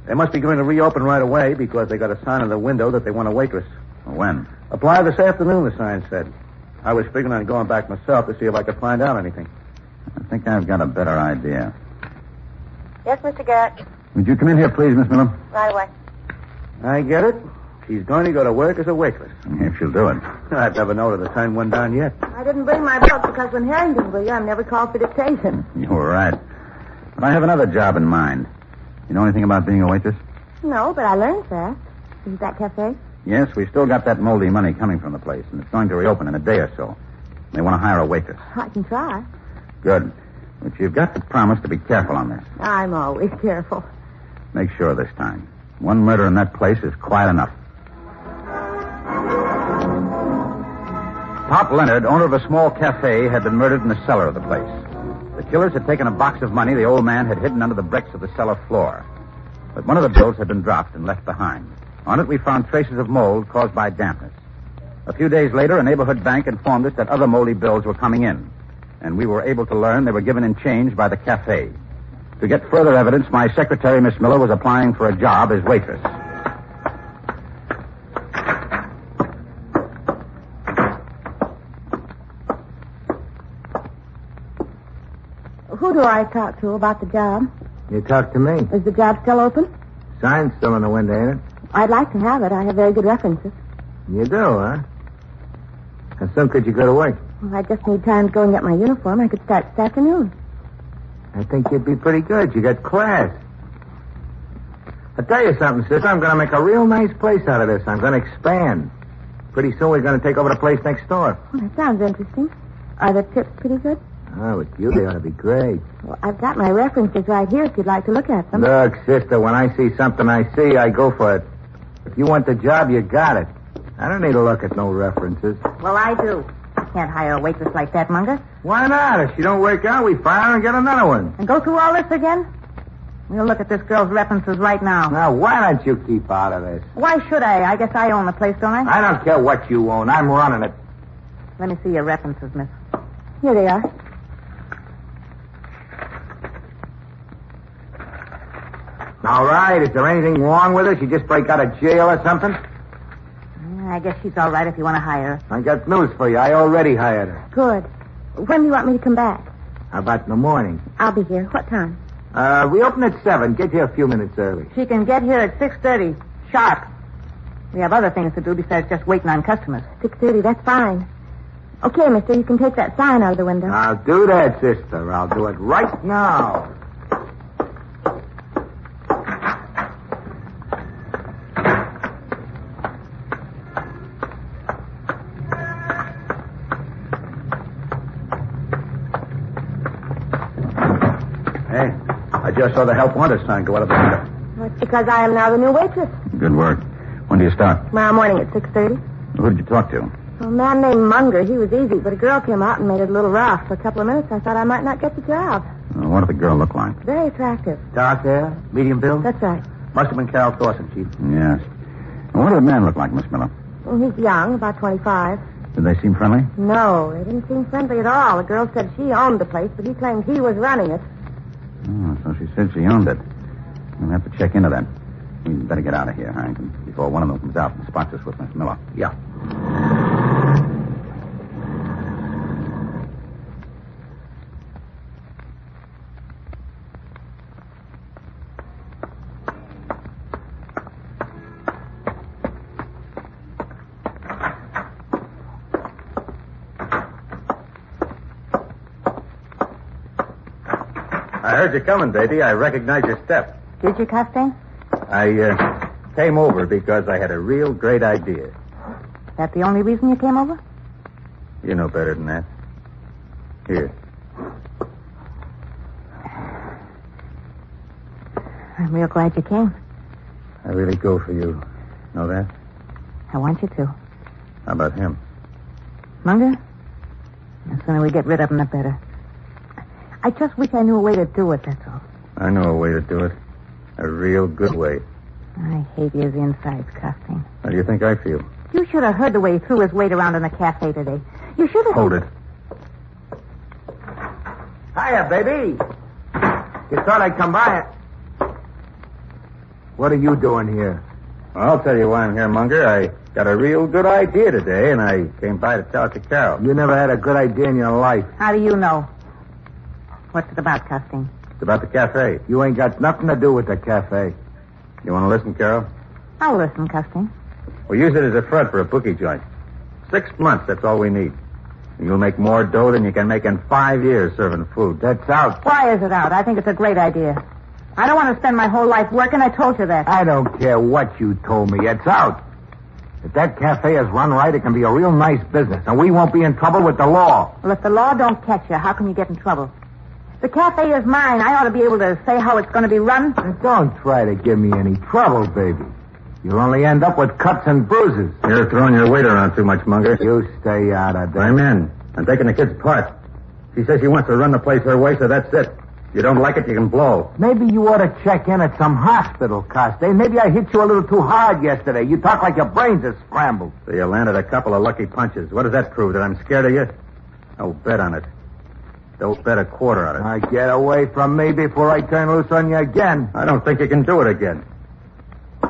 They must be going to reopen right away because they got a sign on the window that they want a waitress. When? Apply this afternoon, the sign said. I was figuring on going back myself to see if I could find out anything. I think I've got a better idea. Yes, Mr. Garrett. Would you come in here, please, Miss Miller? Right away. I get it. She's going to go to work as a waitress. If she'll do it. I've never known her to turn one down yet. I didn't bring my book because when Harrington was here, I'm never called for dictation. You were right. But I have another job in mind. You know anything about being a waitress? No, but I learned fast. Is that cafe? Yes, we've still got that moldy money coming from the place, and it's going to reopen in a day or so. They want to hire a waitress. I can try. Good. But you've got to promise to be careful on this. I'm always careful. Make sure this time. One murder in that place is quite enough. Pop Leonard, owner of a small cafe, had been murdered in the cellar of the place. The killers had taken a box of money the old man had hidden under the bricks of the cellar floor. But one of the bills had been dropped and left behind. On it, we found traces of mold caused by dampness. A few days later, a neighborhood bank informed us that other moldy bills were coming in, and we were able to learn they were given in change by the cafe. To get further evidence, my secretary, Miss Miller, was applying for a job as waitress. Who do I talk to about the job? You talk to me. Is the job still open? Sign's still in the window, ain't it? I'd like to have it. I have very good references. You do, huh? How soon could you go to work? Well, I just need time to go and get my uniform. I could start this afternoon. I think you'd be pretty good. You got class. I'll tell you something, sister. I'm going to make a real nice place out of this. I'm going to expand. Pretty soon we're going to take over the place next door. Well, that sounds interesting. Are the tips pretty good? Oh, with you, they ought to be great. Well, I've got my references right here if you'd like to look at them. Look, sister, when I see something I see, I go for it. If you want the job, you got it. I don't need to look at no references. Well, I do. I can't hire a waitress like that, Munger. Why not? If she don't work out, we fire her and get another one. And go through all this again? We'll look at this girl's references right now. Now, why don't you keep out of this? Why should I? I guess I own the place, don't I? I don't care what you own. I'm running it. Let me see your references, miss. Here they are. All right. Is there anything wrong with her? She just break out of jail or something? I guess she's all right if you want to hire her. I got news for you. I already hired her. Good. When do you want me to come back? How about in the morning? I'll be here. What time? We open at 7. Get here a few minutes early. She can get here at 6:30. Sharp. We have other things to do besides just waiting on customers. 6:30, that's fine. Okay, mister, you can take that sign out of the window. I'll do that, sister. I'll do it right now. Hey, I just saw the help wanted sign go out of the window. Well, it's because I am now the new waitress. Good work. When do you start? Tomorrow morning at 6:30. Who did you talk to? A man named Munger. He was easy, but a girl came out and made it a little rough. For a couple of minutes, I thought I might not get the job. What did the girl look like? Very attractive. Dark hair, medium build? That's right. Must have been Carol Thorson, Chief. Yes. What did the man look like, Miss Miller? Well, he's young, about 25. Did they seem friendly? No, they didn't seem friendly at all. The girl said she owned the place, but he claimed he was running it. Oh, so she said she owned it. We'll have to check into that. We'd better get out of here, Harrington, before one of them comes out and spots us with Miss Miller. Yeah. I heard you coming, baby. I recognize your step. Did you, Custine? I came over because I had a real great idea. That the only reason you came over? You know better than that. Here. I'm real glad you came. I really go for you. Know that? I want you to. How about him? Munger? The sooner we get rid of him, the better. I just wish I knew a way to do it, that's all. I know a way to do it. A real good way. I hate his insides, Custine. How do you think I feel? You should have heard the way he threw his weight around in the cafe today. You should have... Hold it. Hiya, baby. You thought I'd come by it. What are you doing here? Well, I'll tell you why I'm here, Munger. I Got a real good idea today, and I came by to tell it to Carol. You never had a good idea in your life. How do you know? What's it about, Costing? It's about the cafe. You ain't got nothing to do with the cafe. You want to listen, Carol? I'll listen, Costing. We'll use it as a front for a bookie joint. 6 months, that's all we need. And you'll make more dough than you can make in 5 years serving food. That's out. Why is it out? I think it's a great idea. I don't want to spend my whole life working. I told you that. I don't care what you told me. It's out. If that cafe is run right, it can be a real nice business, and we won't be in trouble with the law. Well, if the law don't catch you, how can you get in trouble? The cafe is mine. I ought to be able to say how it's going to be run. And don't try to give me any trouble, baby. You'll only end up with cuts and bruises. You're throwing your weight around too much, Munger. You stay out of that. I'm in. I'm taking the kid's part. She says she wants to run the place her way, so that's it. If you don't like it, you can blow. Maybe you ought to check in at some hospital, Coste. Maybe I hit you a little too hard yesterday. You talk like your brains are scrambled. So you landed a couple of lucky punches. What does that prove? That I'm scared of you? Don't bet on it. Don't bet a quarter on it. Now get away from me before I turn loose on you again. I don't think you can do it again.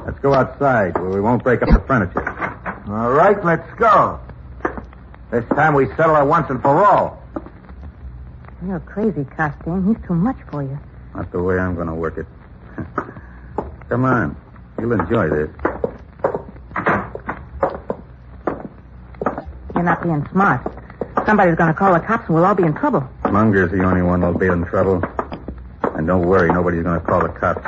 Let's go outside where we won't break up the furniture. All right, let's go. This time we settle it once and for all. You're crazy, Costain. He's too much for you. Not the way I'm going to work it. Come on. You'll enjoy this. You're not being smart. Somebody's going to call the cops and we'll all be in trouble. Munger's the only one that'll be in trouble. And don't worry, nobody's going to call the cops.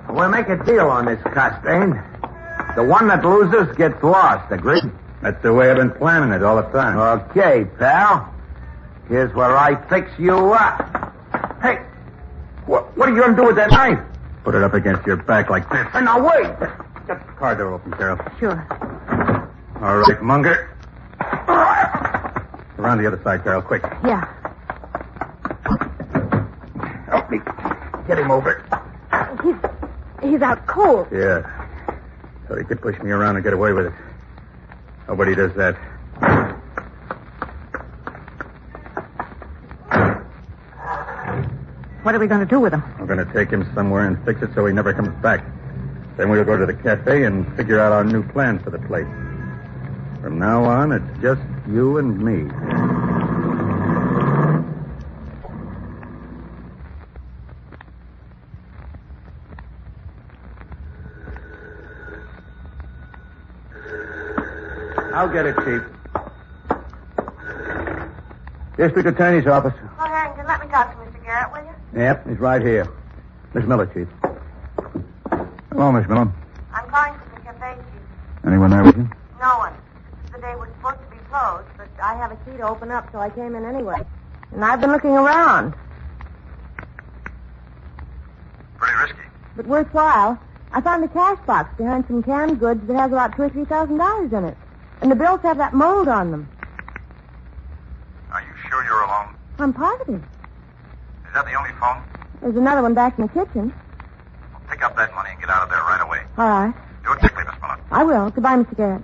We'll make a deal on this, Costain. The one that loses gets lost, agreed? That's the way I've been planning it all the time. Okay, pal. Here's where I fix you up. Hey, what are you going to do with that knife? Put it up against your back like this. Hey, now wait. Get the car door open, Carol. Sure. All right, Munger. Around the other side, Carol, quick. Yeah. Help me. Get him over. He's out cold. Yeah. So he could push me around and get away with it. Nobody does that. What are we going to do with him? I'm going to take him somewhere and fix it so he never comes back. Then we'll go to the cafe and figure out our new plan for the place. From now on, it's just you and me. I'll get it, Chief. District Attorney's Office. Oh, Harrington, let me talk to Mr. Garrett, will you? Yep, he's right here. Miss Miller, Chief. Hello, Miss Miller. I'm calling from the cafe, Chief. Anyone there with you? No one. The day was supposed to be closed, but I have a key to open up, so I came in anyway. And I've been looking around. Pretty risky. But worthwhile. I found a cash box behind some canned goods that has about $2,000 or $3,000 in it. And the bills have that mold on them. Are you sure you're alone? I'm positive. Is that the only phone? There's another one back in the kitchen. Well, pick up that money and get out of there right away. All right. Do it quickly, Miss Miller. I will. Goodbye, Mr. Garrett.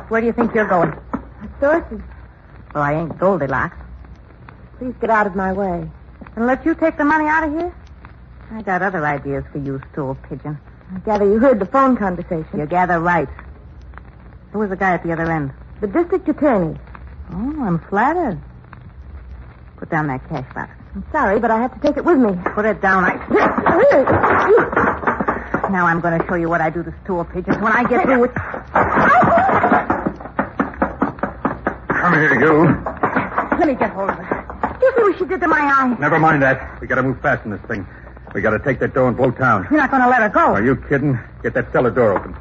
Where do you think you're going? Sources. Well, I ain't Goldilocks. Please get out of my way. And let you take the money out of here? I got other ideas for you, stool pigeon. I gather you heard the phone conversation. You gather right. Who was the guy at the other end? The district attorney. Oh, I'm flattered. Put down that cash box. I'm sorry, but I have to take it with me. Put it down. Now I'm going to show you what I do to stool pigeons when I get through with... Come here, you. Let me get hold of her. Do you see what she did to my eye? Never mind that. We got to move fast in this thing. We got to take that door and blow town. You're not going to let her go. Are you kidding? Get that cellar door open.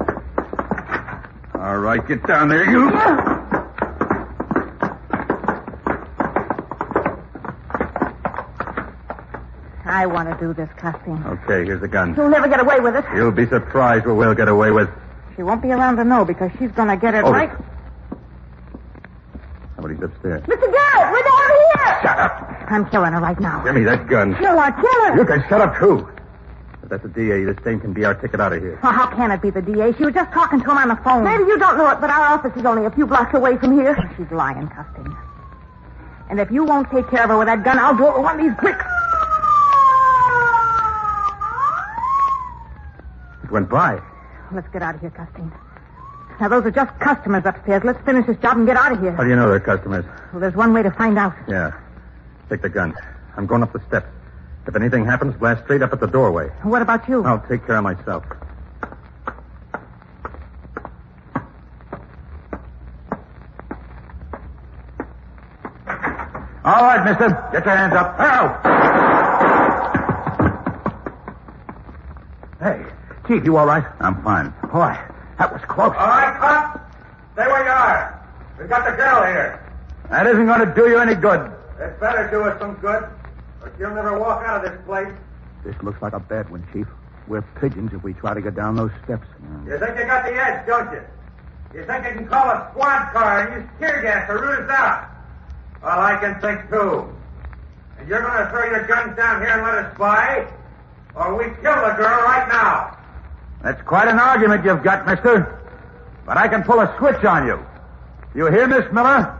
All right, get down there, you. I want to do this, Costing. Okay, here's the gun. You'll never get away with it. You'll be surprised what we'll get away with. She won't be around to know because she's going to get it right. Somebody's upstairs. Mr. Garrett, we're down here. Shut up. I'm killing her right now. Give me that gun. You'll not kill her. You can shut up, too. If that's the DA, this thing can be our ticket out of here. Well, how can it be the DA? She was just talking to him on the phone. Maybe you don't know it, but our office is only a few blocks away from here. She's lying, Costing. And if you won't take care of her with that gun, I'll do it with one of these bricks. It went by. Let's get out of here, Custine. Now, those are just customers upstairs. Let's finish this job and get out of here. How do you know they're customers? Well, there's one way to find out. Yeah. Take the gun. I'm going up the steps. If anything happens, blast straight up at the doorway. What about you? I'll take care of myself. All right, mister. Get your hands up. Out! Hey, Chief, you all right? I'm fine. Boy, that was close. All right, cop. Stay where you are. We've got the girl here. That isn't going to do you any good. It better do us some good, or she'll never walk out of this place. This looks like a bad one, Chief. We're pigeons if we try to get down those steps. You think you got the edge, don't you? You think you can call a squad car and use tear gas to root us out? Well, I can think, too. And you're going to throw your guns down here and let us spy? Or we kill the girl right now? That's quite an argument you've got, mister. But I can pull a switch on you. You hear, Miss Miller?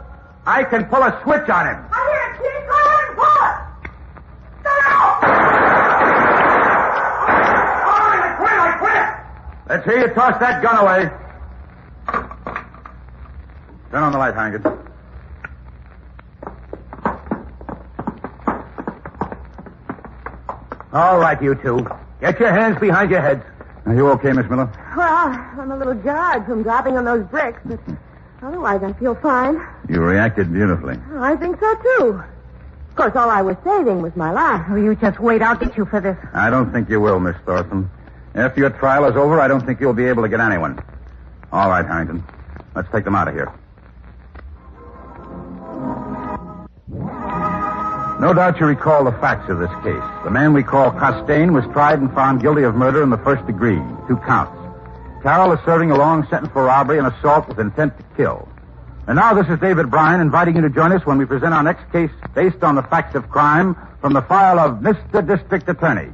I can pull a switch on him. I hear it, Chief. Go ahead and pull it. All right, I quit. Let's hear you toss that gun away. Turn on the light, Harrington. All right, you two. Get your hands behind your heads. Are you okay, Miss Miller? Well, I'm a little jarred from dropping on those bricks, but otherwise I feel fine. You reacted beautifully. I think so, too. Of course, all I was saving was my life. Oh, you just wait. I'll get you for this. I don't think you will, Miss Thorson. After your trial is over, I don't think you'll be able to get anyone. All right, Harrington. Let's take them out of here. No doubt you recall the facts of this case. The man we call Costain was tried and found guilty of murder in the first degree, 2 counts. Carroll is serving a long sentence for robbery and assault with intent to kill. And now this is David Bryan inviting you to join us when we present our next case based on the facts of crime from the file of Mr. District Attorney.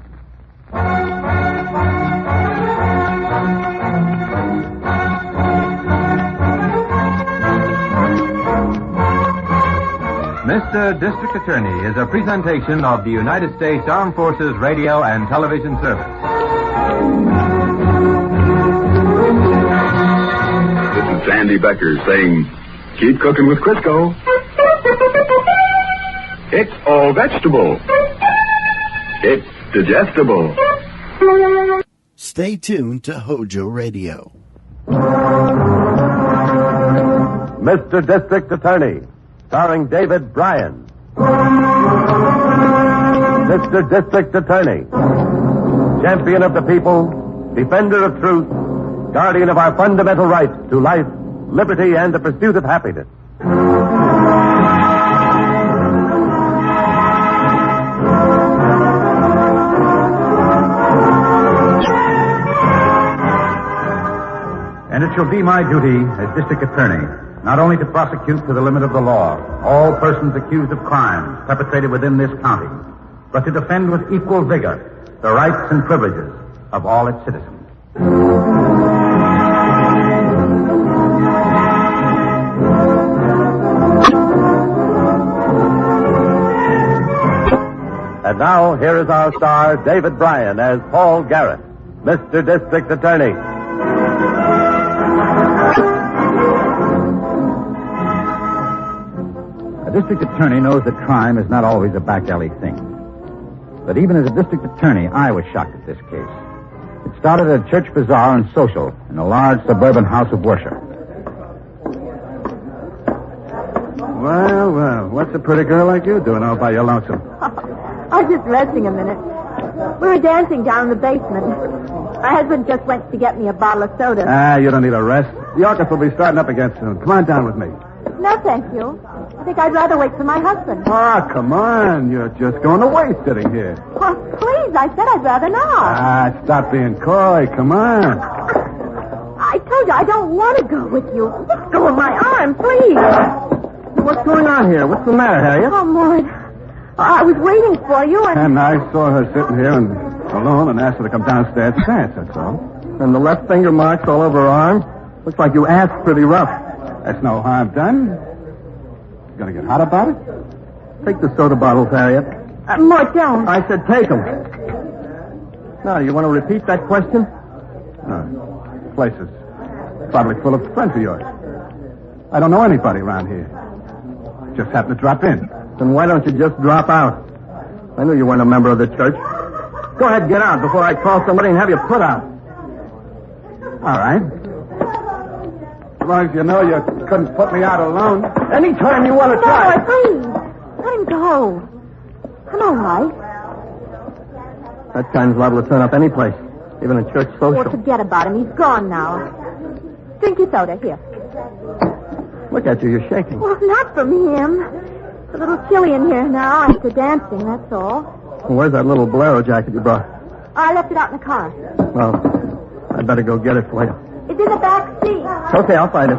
Mr. District Attorney is a presentation of the United States Armed Forces Radio and Television Service. This is Sandy Becker saying, keep cooking with Crisco. It's all vegetable. It's digestible. Stay tuned to HOJO Radio. Mr. District Attorney, starring David Bryan. Mr. District Attorney, champion of the people, defender of truth, guardian of our fundamental rights to life, liberty, and the pursuit of happiness. And it shall be my duty as district attorney not only to prosecute to the limit of the law all persons accused of crimes perpetrated within this county, but to defend with equal vigor the rights and privileges of all its citizens. And now, here is our star, David Bryan, as Paul Garrett, Mr. District Attorney. A district attorney knows that crime is not always a back alley thing. But even as a district attorney, I was shocked at this case. It started at a church bazaar and social in a large suburban house of worship. Well, what's a pretty girl like you doing all by your lonesome? I was just resting a minute. We were dancing down in the basement. My husband just went to get me a bottle of soda. You don't need a rest. The orchestra will be starting up again soon. Come on down with me. No, thank you. I think I'd rather wait for my husband. Oh, come on. You're just going to waste sitting here. Oh, please, I said I'd rather not. Stop being coy. Come on. I told you I don't want to go with you. Let go of my arm, please. What's going on here? What's the matter, Harriet? Oh, Mort. I was waiting for you And I saw her sitting here and alone and asked her to come downstairs to dance, that's all. And the left finger marks all over her arm? Looks like you asked pretty rough. That's no harm done. You gonna get hot about it? Take the soda bottles, Harriet. More don't. I said take them. Now, you want to repeat that question? No. Place is probably full of friends of yours. I don't know anybody around here. Just happened to drop in. Then why don't you just drop out? I knew you weren't a member of the church. Go ahead, get out before I call somebody and have you put out. All right. As long as you know you couldn't put me out alone. Anytime you want to try. No, please. Let him go. I'm all right. That kind's liable to turn up any place, even a church social. Well, forget about him. He's gone now. Drink your soda. Here. Look at you. You're shaking. Well, not from him. It's a little chilly in here now after dancing, that's all. Well, where's that little bolero jacket you brought? I left it out in the car. Well, I'd better go get it for you. It's in the back seat. Okay, I'll find it.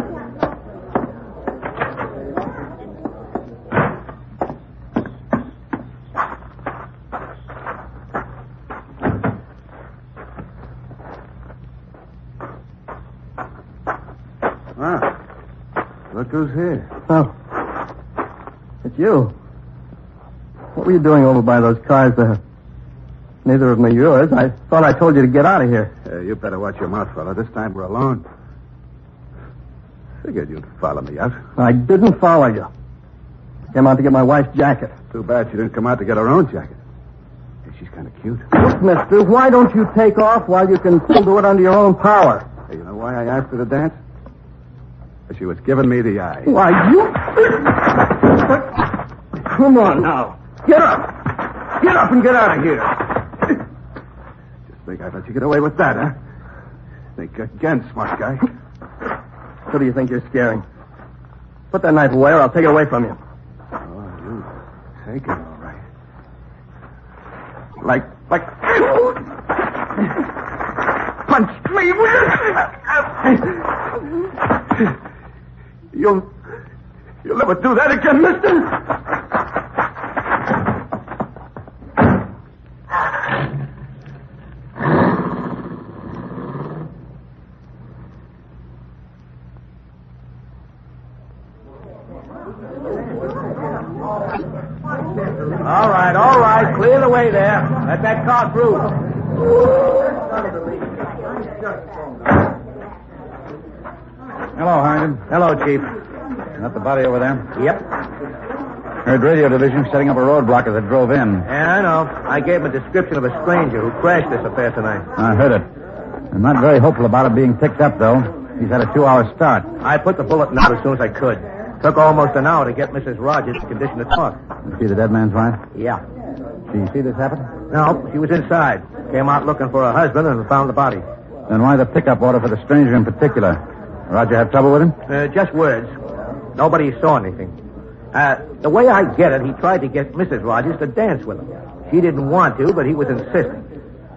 Look who's here. Oh. It's you. What were you doing over by those cars there? Neither of them are yours. I thought I told you to get out of here. You better watch your mouth, fella. This time we're alone. Figured you'd follow me out. I didn't follow you. Came out to get my wife's jacket. Too bad she didn't come out to get her own jacket. Hey, she's kind of cute. Look, mister, why don't you take off while you can still do it under your own power? Hey, you know why I asked her to dance? She was giving me the eye. Why, you... Come on now. Get up. Get up and get out of here. Just think I'd let you get away with that, huh? Think again, smart guy. Who do you think you're scaring? Put that knife away or I'll take it away from you. Oh, you take it all right. Like... Punch me. You'll never do that again, mister. All right. Clear the way there. Let that car through. Hello, Harrington. Hello, Chief. Got the body over there? Yep. Heard radio division setting up a roadblock as it drove in. Yeah, I know. I gave him a description of a stranger who crashed this affair tonight. I heard it. I'm not very hopeful about it being picked up, though. He's had a 2-hour start. I put the bulletin out as soon as I could. Took almost an hour to get Mrs. Rogers in condition to talk. You see the dead man's wife? Yeah. Did you see this happen? No, she was inside. Came out looking for her husband and found the body. Then why the pickup order for the stranger in particular? Roger have trouble with him? Just words. Nobody saw anything. The way I get it, he tried to get Mrs. Rogers to dance with him. She didn't want to, but he was insisting.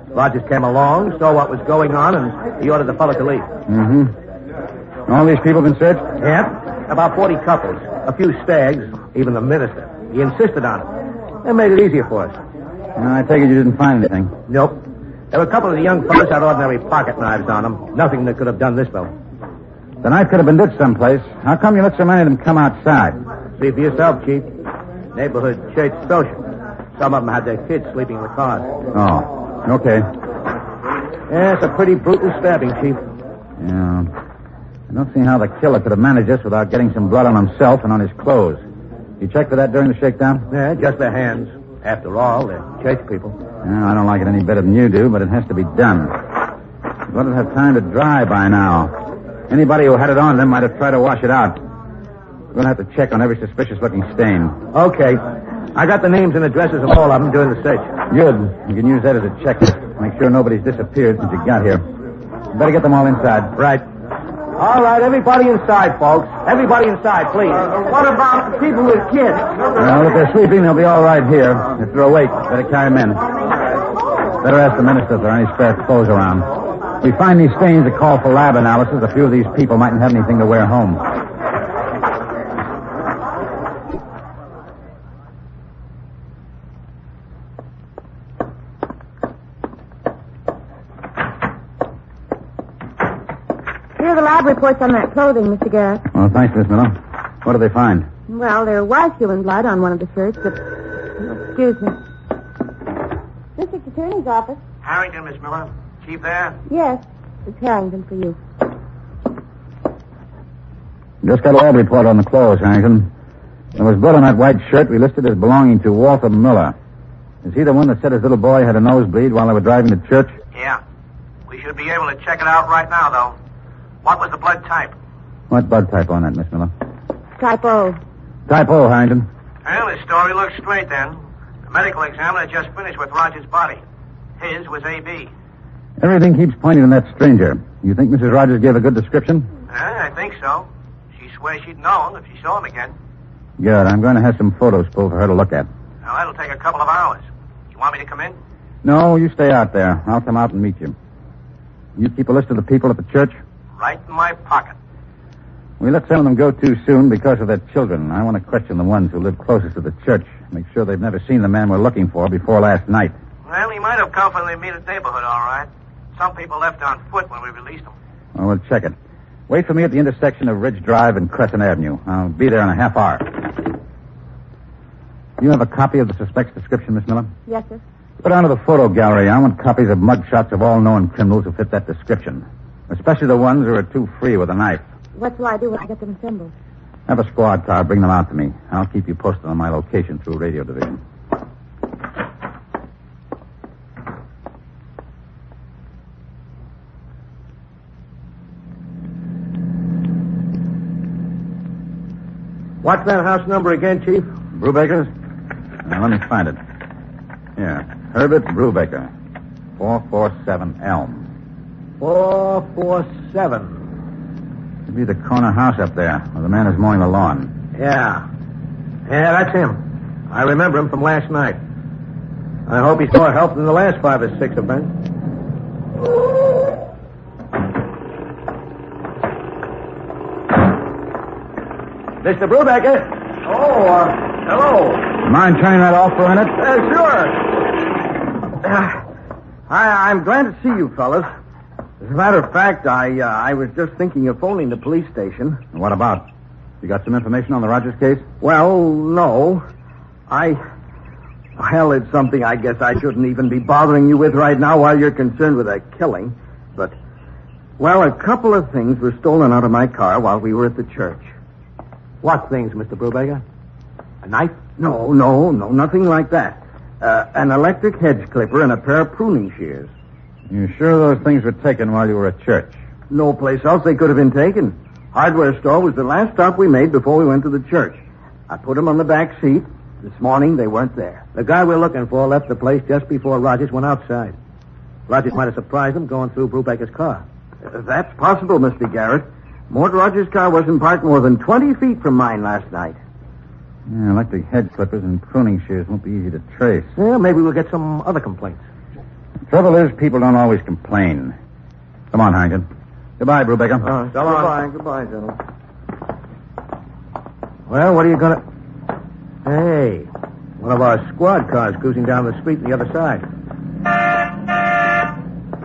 Rogers came along, saw what was going on, and he ordered the fellow to leave. Mm-hmm. All these people been searched? Yep. About 40 couples. A few stags, even the minister. He insisted on it. They made it easier for us. I take it you didn't find anything. Nope. There were a couple of the young fellows had ordinary pocket knives on them. Nothing that could have done this fellow. The knife could have been ditched someplace. How come you let so many of them come outside? See for yourself, Chief. Neighborhood church social. Some of them had their kids sleeping in the cars. Oh, okay. Yeah, it's a pretty brutal stabbing, Chief. Yeah. I don't see how the killer could have managed this without getting some blood on himself and on his clothes. You checked for that during the shakedown? Yeah, just their hands. After all, they're church people. Yeah, I don't like it any better than you do, but it has to be done. Let it have time to dry by now. Anybody who had it on them might have tried to wash it out. We're going to have to check on every suspicious-looking stain. Okay. I got the names and addresses of all of them during the search. Good. You can use that as a checklist. Make sure nobody's disappeared since you got here. You better get them all inside. Right. All right, everybody inside, folks. Everybody inside, please. What about the people with kids? Well, if they're sleeping, they'll be all right here. If they're awake, better carry them in. Better ask the minister if there are any spare clothes around. If we find these stains that call for lab analysis, a few of these people mightn't have anything to wear home. Here are the lab reports on that clothing, Mr. Garrett. Well, thanks, Miss Miller. What did they find? Well, there was human blood on one of the shirts, but... Excuse me. District Attorney's office. Harrington, Miss Miller. Chief there? Yes, it's Harrington for you. Just got a lab report on the clothes, Harrington. There was blood on that white shirt we listed as belonging to Walter Miller. Is he the one that said his little boy had a nosebleed while they were driving to church? Yeah. We should be able to check it out right now, though. What was the blood type? What blood type on that, Miss Miller? Type O. Type O, Harrington. Well, his story looks straight then. The medical examiner just finished with Rogers' body. His was AB. Everything keeps pointing to that stranger. You think Mrs. Rogers gave a good description? I think so. She swears she'd known if she saw him again. Good. I'm going to have some photos pulled for her to look at. Now, that'll take a couple of hours. You want me to come in? No, you stay out there. I'll come out and meet you. You keep a list of the people at the church? Right in my pocket. We let some of them go too soon because of their children. I want to question the ones who live closest to the church. Make sure they've never seen the man we're looking for before last night. Well, he might have come from the immediate neighborhood, all right. Some people left on foot when we released him. Well, we'll check it. Wait for me at the intersection of Ridge Drive and Crescent Avenue. I'll be there in a half hour. You have a copy of the suspect's description, Miss Miller? Yes, sir. Put onto the photo gallery. I want copies of mugshots of all known criminals who fit that description. Especially the ones who are too free with a knife. What will I do when I get them assembled? Have a squad car. Bring them out to me. I'll keep you posted on my location through radio division. What's that house number again, Chief? Brubaker's? Now, let me find it. Here. Herbert Brubaker. 447 Elm. 447. Could be the corner house up there where the man is mowing the lawn. Yeah. Yeah, that's him. I remember him from last night. I hope he's more help than the last 5 or 6 have been. Mr. Brubaker. Oh, hello. Mind turning that off for a minute? Sure. I'm glad to see you, fellas. As a matter of fact, I was just thinking of phoning the police station. What about? You got some information on the Rogers case? Well, no. Well, it's something I guess I shouldn't even be bothering you with right now while you're concerned with that killing. But, well, a couple of things were stolen out of my car while we were at the church. What things, Mr. Brubaker? A knife? No, nothing like that. An electric hedge clipper and a pair of pruning shears. You sure those things were taken while you were at church? No place else they could have been taken. Hardware store was the last stop we made before we went to the church. I put them on the back seat. This morning, they weren't there. The guy we're looking for left the place just before Rogers went outside. Rogers might have surprised him going through Brubaker's car. That's possible, Mr. Garrett. Mort Rogers' car wasn't parked more than 20 feet from mine last night. Yeah, electric hedge clippers and pruning shears won't be easy to trace. Well, maybe we'll get some other complaints. The trouble is, people don't always complain. Come on, Harrington. Goodbye, Brubaker. So long. Goodbye, gentlemen. Well, what are you gonna... Hey, one of our squad cars cruising down the street on the other side.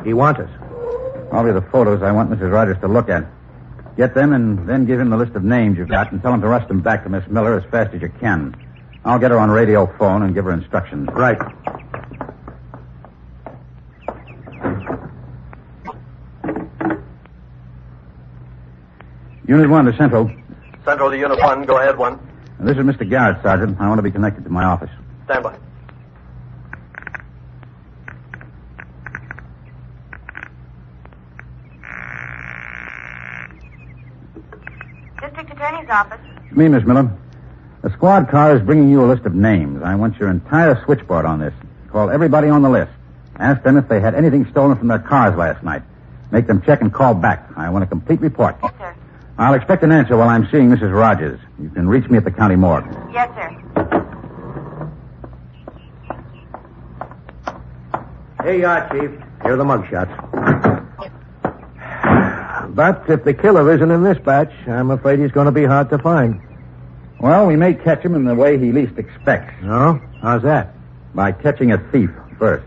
He wants us. All of the photos I want Mrs. Rogers to look at. Get them and then give him the list of names you've got and tell him to rush them back to Miss Miller as fast as you can. I'll get her on radio phone and give her instructions. Right. Unit 1 to Central. Central to Unit 1. Go ahead, 1. This is Mr. Garrett, Sergeant. I want to be connected to my office. Stand by. District Attorney's office. It's me, Miss Miller. The squad car is bringing you a list of names. I want your entire switchboard on this. Call everybody on the list. Ask them if they had anything stolen from their cars last night. Make them check and call back. I want a complete report. Yes, sir. I'll expect an answer while I'm seeing Mrs. Rogers. You can reach me at the county morgue. Yes, sir. Here you are, Chief. Here are the mugshots. But if the killer isn't in this batch, I'm afraid he's going to be hard to find. Well, we may catch him in the way he least expects. No? How's that? By catching a thief first.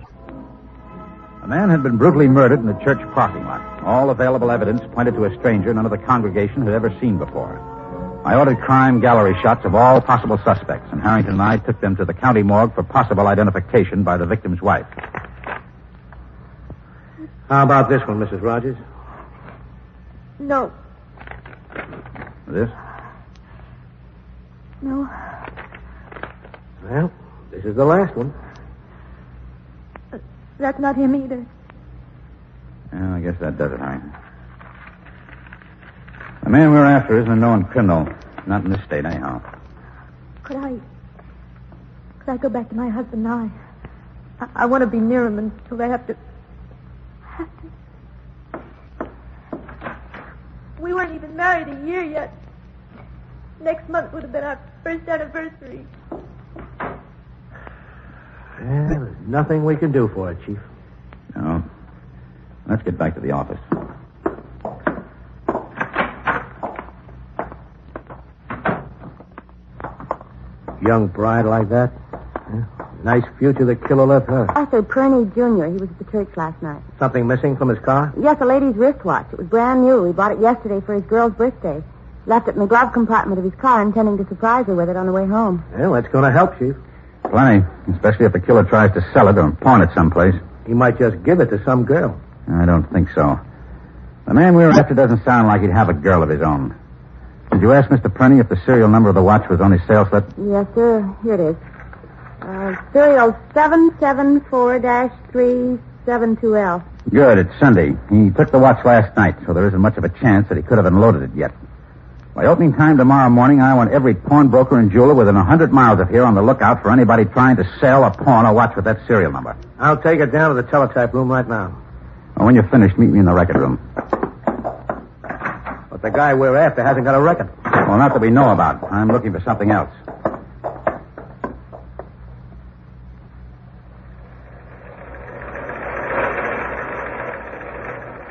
A man had been brutally murdered in the church parking lot. All available evidence pointed to a stranger none of the congregation had ever seen before. I ordered crime gallery shots of all possible suspects, and Harrington and I took them to the county morgue for possible identification by the victim's wife. How about this one, Mrs. Rogers? No. This? No. Well, this is the last one. That's not him either. Yeah, I guess that does it, Harrington. The man we're after isn't a known criminal. Not in this state, anyhow. Could I go back to my husband now? I want to be near him until they have to... We weren't even married a year yet. Next month would have been our first anniversary. Yeah, there's nothing we can do for it, Chief. No. Let's get back to the office. Young bride like that. Yeah. Nice future the killer left her. Arthur Perney Jr. He was at the church last night. Something missing from his car? Yes, a lady's wristwatch. It was brand new. He bought it yesterday for his girl's birthday. Left it in the glove compartment of his car, intending to surprise her with it on the way home. Well, that's going to help, Chief. Plenty, especially if the killer tries to sell it or pawn it someplace. He might just give it to some girl. I don't think so. The man we're after doesn't sound like he'd have a girl of his own. Did you ask Mr. Perney if the serial number of the watch was on his sales slip? Yes, sir. Here it is. Serial 774-372L. Good, it's Sunday. He took the watch last night, so there isn't much of a chance that he could have unloaded it yet. By opening time tomorrow morning, I want every pawnbroker and jeweler within 100 miles of here on the lookout for anybody trying to sell or pawn a watch with that serial number. I'll take it down to the teletype room right now. Well, when you're finished, meet me in the record room. But the guy we're after hasn't got a record. Well, not that we know about. I'm looking for something else.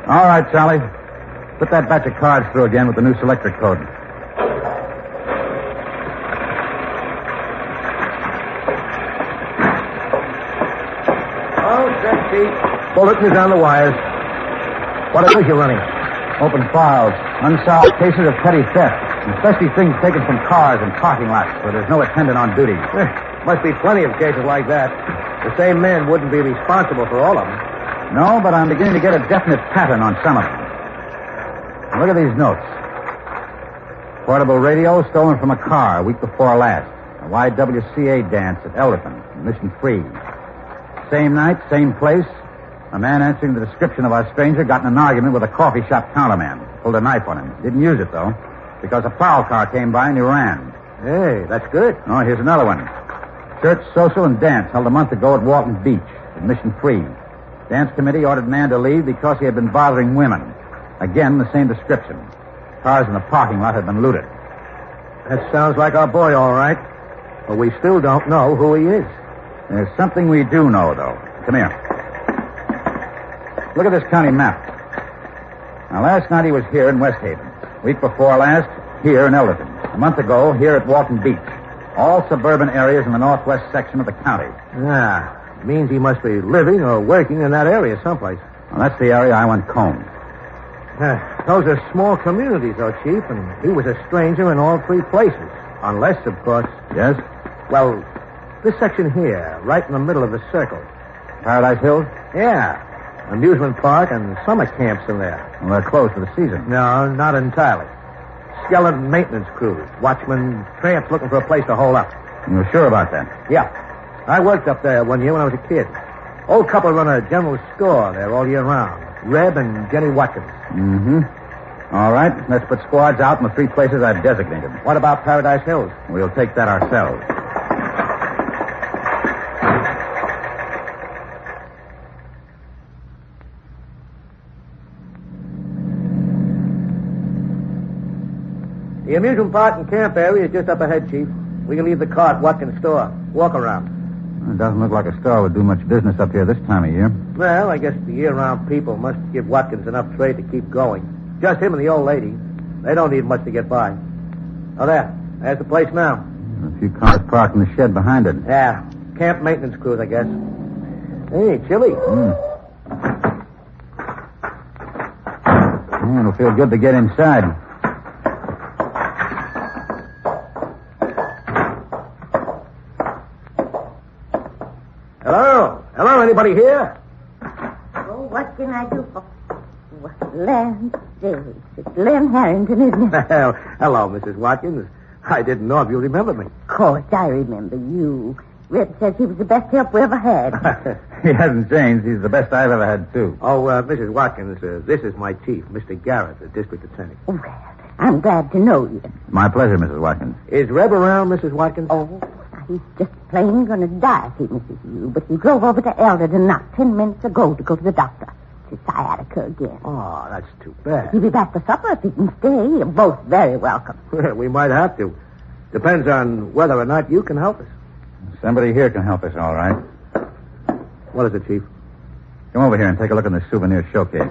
All right, Charlie. Put that batch of cards through again with the new selector code. Oh, set, Chief. Bulletin is on the wires. What are you running? Open files. Unsolved cases of petty theft. Especially things taken from cars and parking lots where there's no attendant on duty. Must be plenty of cases like that. The same man wouldn't be responsible for all of them. No, but I'm beginning to get a definite pattern on some of them. Look at these notes. Portable radio stolen from a car a week before last. A YWCA dance at Elderton, Mission Free. Same night, same place. A man answering the description of our stranger got in an argument with a coffee shop counterman. Pulled a knife on him. Didn't use it, though, because a prowl car came by and he ran. Hey, that's good. Oh, here's another one. Church, social, and dance held a month ago at Walton Beach, at Mission Free. Dance committee ordered man to leave because he had been bothering women. Again, the same description. Cars in the parking lot had been looted. That sounds like our boy, all right. But we still don't know who he is. There's something we do know, though. Come here. Look at this county map. Now, last night he was here in West Haven. Week before last, here in Elderton. A month ago, here at Walton Beach. All suburban areas in the northwest section of the county. Ah, means he must be living or working in that area someplace. Well, that's the area I want combed. Those are small communities, though, Chief, and he was a stranger in all three places. Unless, of course... Yes? Well, this section here, right in the middle of the circle. Paradise Hills? Yeah. Amusement park and summer camps in there. Well, they're closed for the season. No, not entirely. Skeleton maintenance crews, watchmen, tramps looking for a place to hole up. You're sure about that? Yeah. I worked up there one year when I was a kid. Old couple run a general store there all year round. Reb and Jenny Watkins. Mm-hmm. All right, let's put squads out in the three places I've designated. What about Paradise Hills? We'll take that ourselves. The amusement park and camp area is just up ahead, Chief. We can leave the car at Watkins' store. Walk around. It doesn't look like a store would do much business up here this time of year. Well, I guess the year-round people must give Watkins enough trade to keep going. Just him and the old lady. They don't need much to get by. Oh, there's the place now. A few cars parked in the shed behind it. Yeah, camp maintenance crews, I guess. Hey, chilly. It'll feel good to get inside. there anybody here? Oh, what can I do for... Land sakes. It's Lem Harrington, isn't it? Hello, Mrs. Watkins. I didn't know if you remembered me. Of course, I remember you. Rip says he was the best help we ever had. He hasn't changed. He's the best I've ever had, too. Oh, Mrs. Watkins, this is my chief, Mr. Garrett, the district attorney. Well, I'm glad to know you. My pleasure, Mrs. Watkins. Is Reb around, Mrs. Watkins? Oh, he's just plain going to die if he misses you. But he drove over to Elderton not 10 minutes ago to go to the doctor. It's sciatica again. Oh, that's too bad. He'll be back for supper if he can stay. You're both very welcome. We might have to. Depends on whether or not you can help us. Somebody here can help us, all right. What is it, Chief? Come over here and take a look in the souvenir showcase.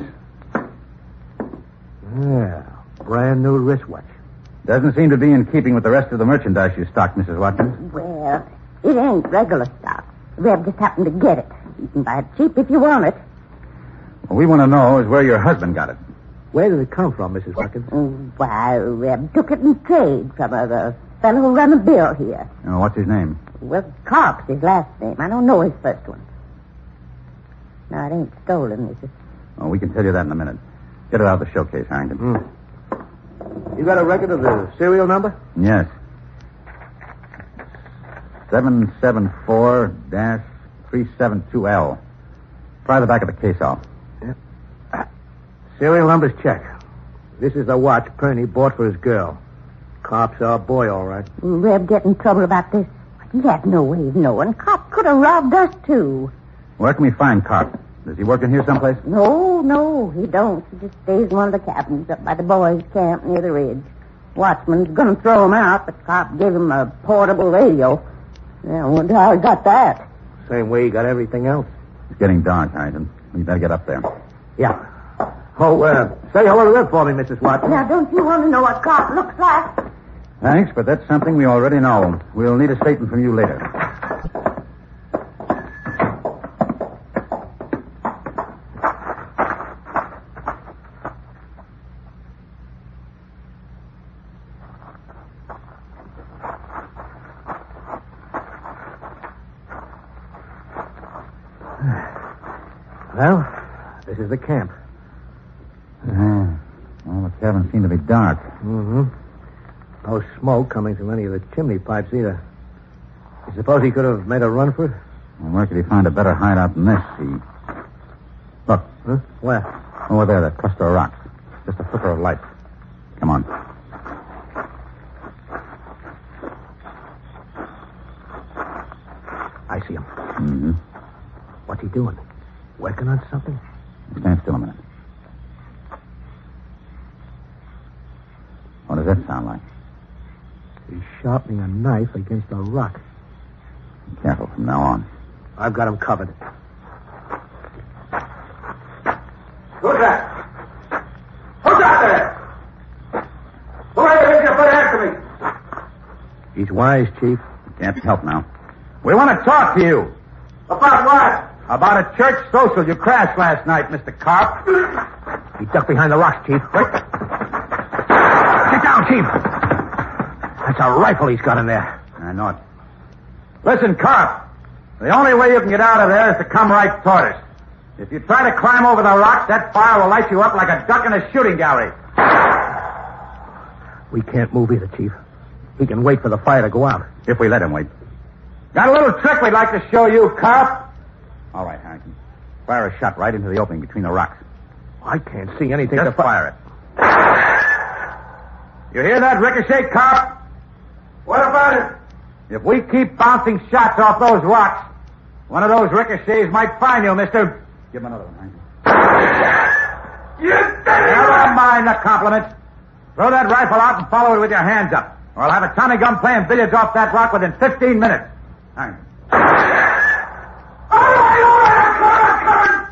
Yeah, brand new wristwatch. Doesn't seem to be in keeping with the rest of the merchandise you stocked, Mrs. Watkins. Well, it ain't regular stock. Reb just happened to get it. You can buy it cheap if you want it. What we want to know is where your husband got it. Where did it come from, Mrs. Watkins? Why, Reb took it in trade from the fellow who ran the bill here. Oh, what's his name? Well, Carp's his last name. I don't know his first one. No, it ain't stolen, is it? Oh, we can tell you that in a minute. Get it out of the showcase, Harrington. You got a record of the serial number? Yes. 774-372L. Pry the back of the case off. Serial number's check. This is the watch Perney bought for his girl. Carp's our boy, all right. Reb get in trouble about this. He had no way of knowing. Carp could have robbed us, too. Where can we find Carp? Does he work in here someplace? No, he don't. He just stays in one of the cabins up by the boys' camp near the ridge. Watchman's going to throw him out, but Carp gave him a portable radio. Yeah, I wonder how he got that. Same way he got everything else. It's getting dark, Harrington. We better get up there. Yeah. Oh, say hello to Reb for me, Mrs. Watson. Now, don't you want to know what Carp looks like? Thanks, but that's something we already know. We'll need a statement from you later. Well, this is the camp. Well, the cabin seemed to be dark. Mm-hmm. No smoke coming from any of the chimney pipes either. You suppose he could have made a run for it? Well, where could he find a better hideout than this? Look. Huh? Where? Over there, that cluster of rocks. Just a flicker of light. Come on. I see him. Mm-hmm. What's he doing? Working on something? Stand still a minute. What does that sound like? He's sharpening a knife against a rock. Be careful from now on. I've got him covered. Who's that? Who's out there? Who are you here put after me? He's wise, Chief. Can't help now. We want to talk to you. About what? About a church social you crashed last night, Mr. Carp. He ducked behind the rocks, Chief. Quick. Get down, Chief. That's a rifle he's got in there. I know it. Listen, Carp. The only way you can get out of there is to come right toward us. If you try to climb over the rocks, that fire will light you up like a duck in a shooting gallery. We can't move either, Chief. He can wait for the fire to go out. If we let him wait. Got a little trick we'd like to show you, Carp. All right, Harrington. Fire a shot right into the opening between the rocks. I can't see anything. Just fire it. You hear that ricochet, Carp? What about it? If we keep bouncing shots off those rocks, one of those ricochets might find you, mister. Give him another one, Harrington. You Never mind the compliments. Throw that rifle out and follow it with your hands up, or I'll have a Tommy gun playing billiards off that rock within 15 minutes. Harrington.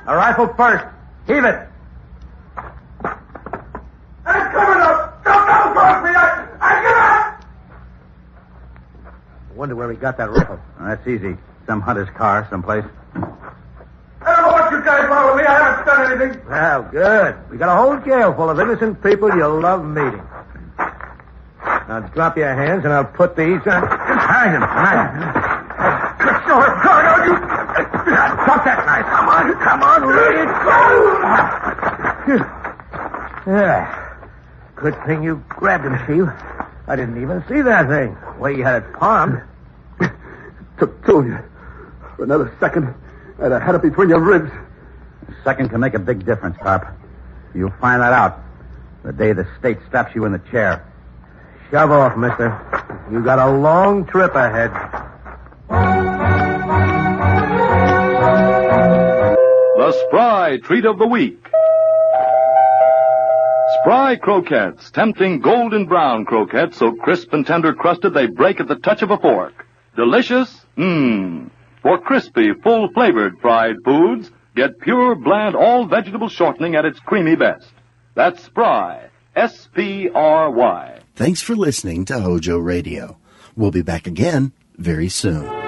All right, A rifle first. Heave it. I'm coming up. Don't cross me. I give up. I wonder where he got that rifle. That's easy. Some hunter's car, someplace. I don't know what you guys want with me. I haven't done anything. Well, good. We got a whole jail full of innocent people you'll love meeting. Now drop your hands and I'll put these on. Hang him. Drop that Come on, let it go! Yeah. Good thing you grabbed him, Chief. I didn't even see that thing. The way you had it palmed. Took two of you. For another second, I'd have had it between your ribs. A second can make a big difference, Pop. You'll find that out the day the state straps you in the chair. Shove off, mister. You got a long trip ahead. The Spry Treat of the Week. Spry croquettes, tempting golden brown croquettes so crisp and tender crusted they break at the touch of a fork. Delicious? For crispy, full-flavored fried foods, get pure, bland, all-vegetable shortening at its creamy best. That's Spry. S-P-R-Y. Thanks for listening to HOJO Radio. We'll be back again very soon.